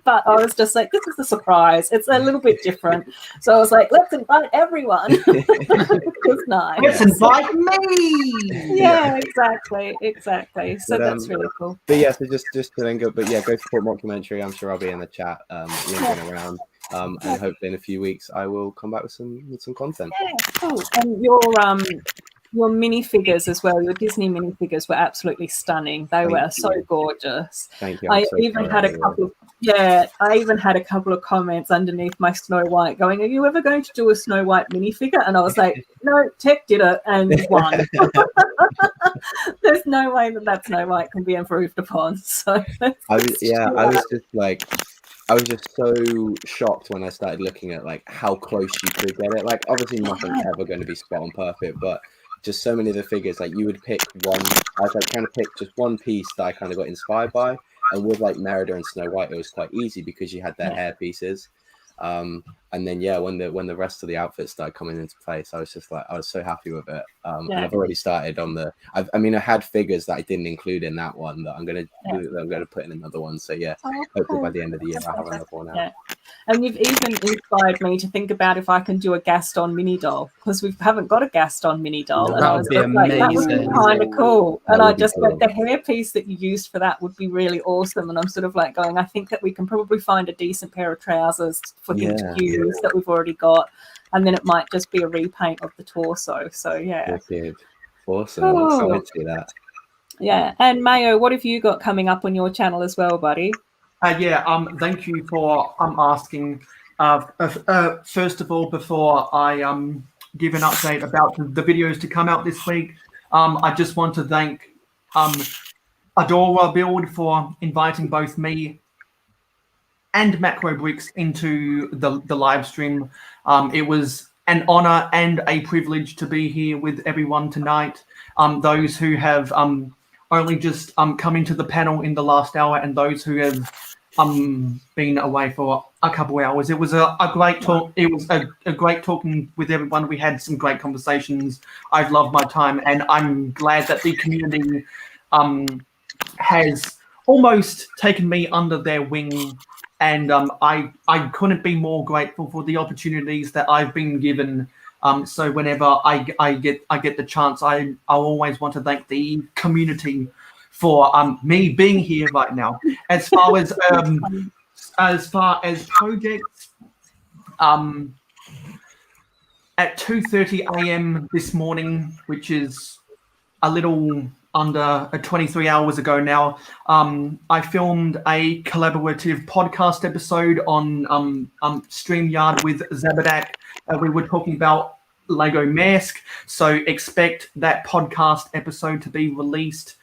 But I was just like, this is a surprise. It's a little bit different. So I was like, let's invite everyone. It's nice.
Let's invite me.
Yeah, exactly. So that's really cool.
But yeah, so just to then go support mockumentary. I'm sure I'll be in the chat, linking around. And hopefully in a few weeks I will come back with some content.
Yeah, cool. And your minifigures as well, your Disney minifigures were absolutely stunning. They were so gorgeous.
Thank you.
I even had a couple of comments underneath my Snow White going, are you ever going to do a Snow White minifigure? And I was like, no, Tech did it and won. There's no way that Snow White can be improved upon. So
I was just so shocked when I started looking at like how close you could get it. Like obviously nothing's ever going to be spot on perfect, but just so many of the figures, like you would pick one. I was like trying to pick just one piece that I kind of got inspired by, and with like Merida and Snow White, it was quite easy because you had their hair pieces. And then when the rest of the outfits started coming into place, I was just like, I was so happy with it. And I've already started on the. I had figures that I didn't include in that one that I'm gonna put in another one. So hopefully by the end of the year I'll have another one out. Yeah.
And you've even inspired me to think about if I can do a Gaston mini doll, because we haven't got a Gaston mini doll.
That would be amazing.
That would be kind of cool. And I just like the hairpiece that you used for that would be really awesome. And I'm sort of like going, I think that we can probably find a decent pair of trousers for him to use that we've already got, and then it might just be a repaint of the torso. So
Wicked. Awesome. I'm excited to see that.
Yeah. And Mayo, what have you got coming up on your channel as well, buddy?
Thank you for asking. First of all, before I give an update about the videos to come out this week, I just want to thank Adorabuild for inviting both me and Macro Bricks into the live stream. It was an honor and a privilege to be here with everyone tonight. Those who have only just come into the panel in the last hour, and those who have been away for a couple of hours. It was a great talk. It was a great talking with everyone. We had some great conversations. I've loved my time, and I'm glad that the community has almost taken me under their wing. And I couldn't be more grateful for the opportunities that I've been given. So whenever I get the chance, I'll always want to thank the community for me being here right now. As far as projects, at 2:30 a.m. this morning, which is a little under 23 hours ago now, I filmed a collaborative podcast episode on StreamYard with Zabadak. We were talking about Lego Mask, so expect that podcast episode to be released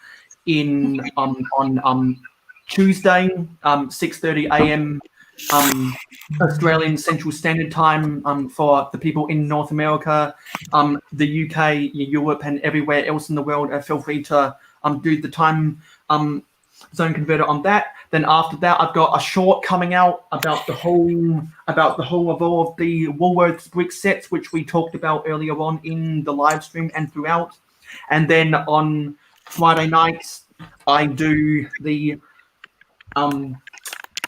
on Tuesday, 6:30 a.m. Australian Central Standard Time for the people in North America, the UK, Europe, and everywhere else in the world. Feel free to do the time zone converter on that. Then after that, I've got a short coming out about the whole of all of the Woolworths brick sets, which we talked about earlier on in the live stream and throughout. And then on Friday nights, I do the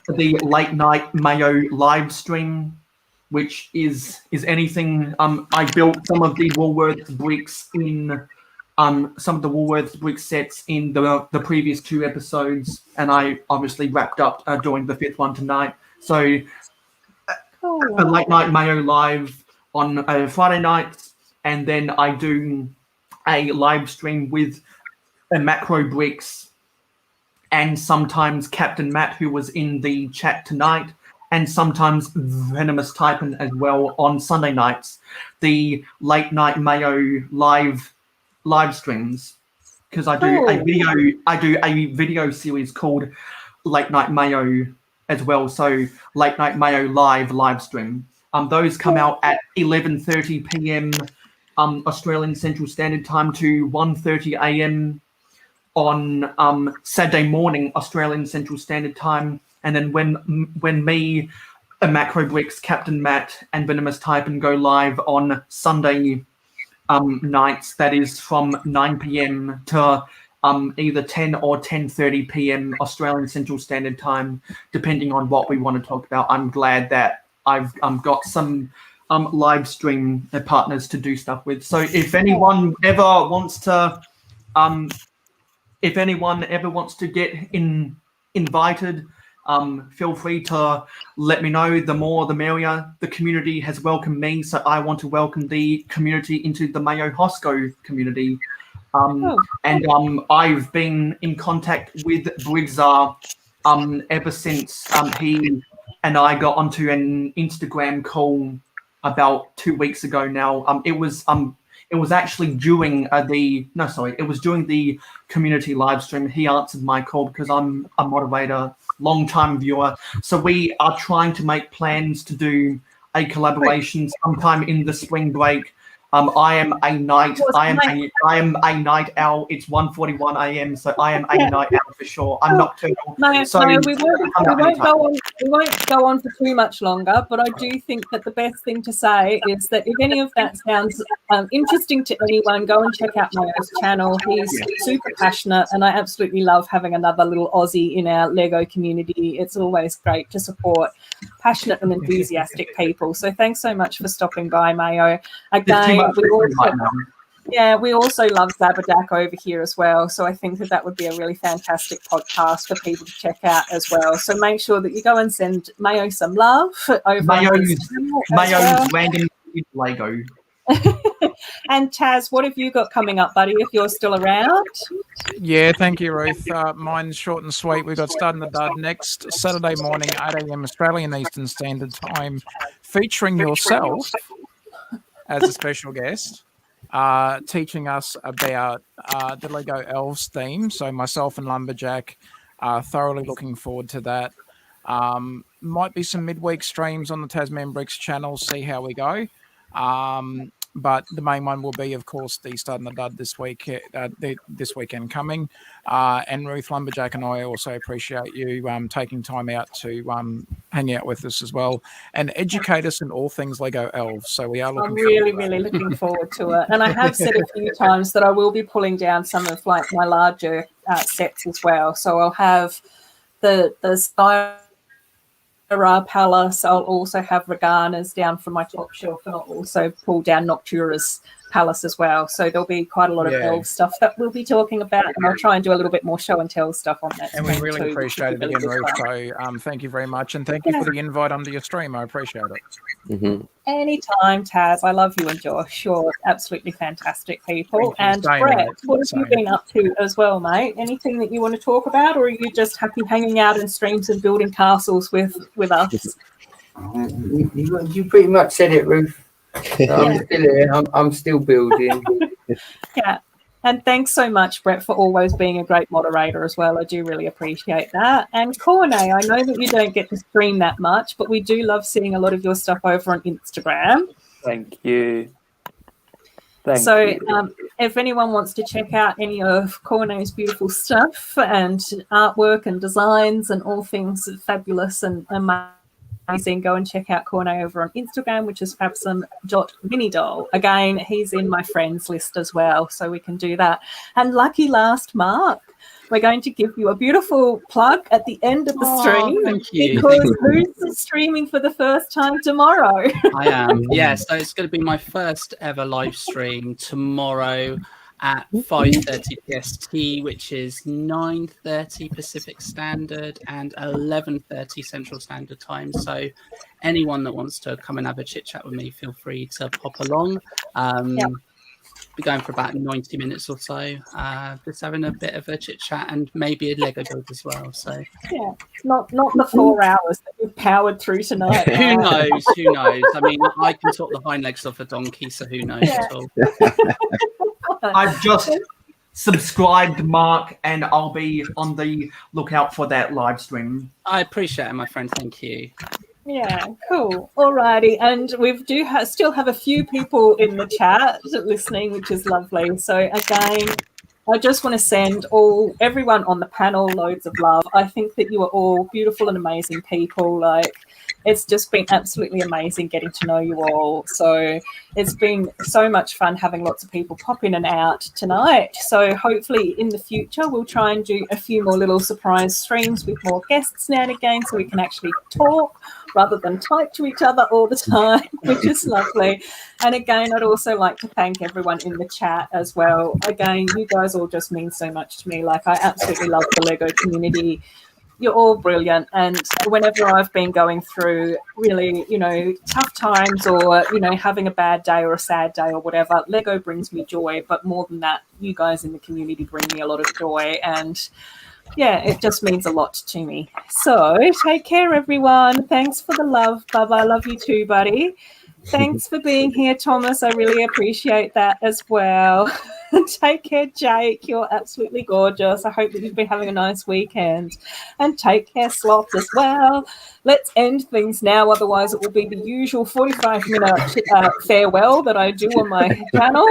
late night Mayo live stream, which is anything. I built some of the Woolworths bricks in some of the Woolworths brick sets in the previous 2 episodes, and I obviously wrapped up doing the 5th one tonight. So a late night Mayo live on Friday nights, and then I do a live stream with Macro Bricks and sometimes Captain Matt, who was in the chat tonight, and sometimes Venomous Typin as well on Sunday nights. The late night Mayo live streams, because I do a video series called Late Night Mayo as well. So Late Night Mayo live stream. Those come out at 11:30 p.m. Australian Central Standard Time to 1:30 a.m. on Saturday morning Australian Central Standard Time. And then when me, Macro Bricks, Captain Matt, and Venomous Typin go live on Sunday nights, that is from 9 p.m. to either 10 or 10:30 p.m. Australian Central Standard Time, depending on what we want to talk about. I'm glad that I've got some live stream partners to do stuff with. So if anyone ever wants to get invited, feel free to let me know. The more the merrier. The community has welcomed me, so I want to welcome the community into the Mayo Hosco community. And I've been in contact with Briggsar ever since he and I got onto an Instagram call about 2 weeks ago now. It was actually during during the community live stream. He answered my call because I'm a moderator, long-time viewer. So we are trying to make plans to do a collaboration sometime in the spring break. I am a night owl. It's 1:41 a.m. So I am a night owl for sure. I'm nocturnal.
We won't go on for too much longer, but I do think that the best thing to say is that if any of that sounds interesting to anyone, go and check out Mayo's channel. He's super passionate, and I absolutely love having another little Aussie in our Lego community. It's always great to support passionate and enthusiastic people. So thanks so much for stopping by, Mayo. Again, we also love Zabadak over here as well. So I think that would be a really fantastic podcast for people to check out as well. So make sure that you go and send Mayo some love over
Mayo's random Lego.
And Taz, what have you got coming up, buddy, if you're still around?
Yeah, thank you, Ruth. Mine's short and sweet. We've got Stud in the Dud next Saturday morning, 8 a.m. Australian Eastern Standard Time, featuring yourself as a special guest, teaching us about the Lego Elves theme. So myself and Lumberjack are thoroughly looking forward to that. Might be some midweek streams on the Tasman Bricks channel, see how we go. But the main one will be, of course, the Stud and the Dud this weekend coming. And Ruth Lumberjack and I also appreciate you taking time out to hang out with us as well and educate us in all things Lego Elves. So we are looking.
I'm really looking forward to it. And I have said a few times that I will be pulling down some of like my larger sets as well. So I'll have the Spyra Palace. I'll also have Regana's down from my top shelf, and I'll also pull down Noctura's Palace as well. So there'll be quite a lot of elf stuff that we'll be talking about, and I'll try and do a little bit more show and tell stuff on that.
And we really appreciate it again, Ruth. So thank you very much, and thank you for the invite onto your stream. I appreciate it.
Anytime, Taz. I love you and Josh. You're absolutely fantastic people. And Brett, what have you been up to as well, mate? Anything that you want to talk about, or are you just happy hanging out in streams and building castles with us?
You pretty much said it, Ruth. I'm still here. I'm still building.
Yeah. And thanks so much, Brett, for always being a great moderator as well. I do really appreciate that. And Cornet, I know that you don't get to stream that much, but we do love seeing a lot of your stuff over on Instagram.
Thank you.
If anyone wants to check out any of Cornet's beautiful stuff and artwork and designs and all things fabulous and amazing, go and check out Cornet over on Instagram, which is fabsome.minidoll. Again, he's in my friends list as well, so we can do that. And lucky last Mark, we're going to give you a beautiful plug at the end of the stream.
Thank you.
Because Ruth is streaming for the first time tomorrow.
I am, yeah. So it's going to be my first ever live stream tomorrow at 5:30 PST, which is 9:30 Pacific Standard and 11:30 Central Standard Time. So anyone that wants to come and have a chit chat with me, feel free to pop along. Be going for about 90 minutes or so, just having a bit of a chit chat and maybe a Lego build as well. So
yeah, not the 4 hours that you've powered through tonight.
Who knows? Who knows? I mean, I can talk the hind legs off a donkey, so who knows at all.
I've just subscribed, Mark, and I'll be on the lookout for that live stream.
I appreciate it, my friend. Thank you.
Yeah, cool. Alrighty, and we do still have a few people in the chat listening, which is lovely. So again, I just want to send everyone on the panel loads of love. I think that you are all beautiful and amazing people. Like, it's just been absolutely amazing getting to know you all. So it's been so much fun having lots of people pop in and out tonight. So hopefully in the future, we'll try and do a few more little surprise streams with more guests now and again, so we can actually talk rather than type to each other all the time, which is lovely. And again, I'd also like to thank everyone in the chat as well. Again, you guys all just mean so much to me. Like, I absolutely love the Lego community. You're all brilliant. And whenever I've been going through really, tough times or, having a bad day or a sad day or whatever, Lego brings me joy. But more than that, you guys in the community bring me a lot of joy. And yeah, it just means a lot to me. So take care, everyone. Thanks for the love, Bubba. I love you too, buddy. Thanks for being here, Thomas. I really appreciate that as well. Take care, Jake. You're absolutely gorgeous. I hope that you've been having a nice weekend. And take care, Sloth, as well. Let's end things now. Otherwise, it will be the usual 45-minute farewell that I do on my channel.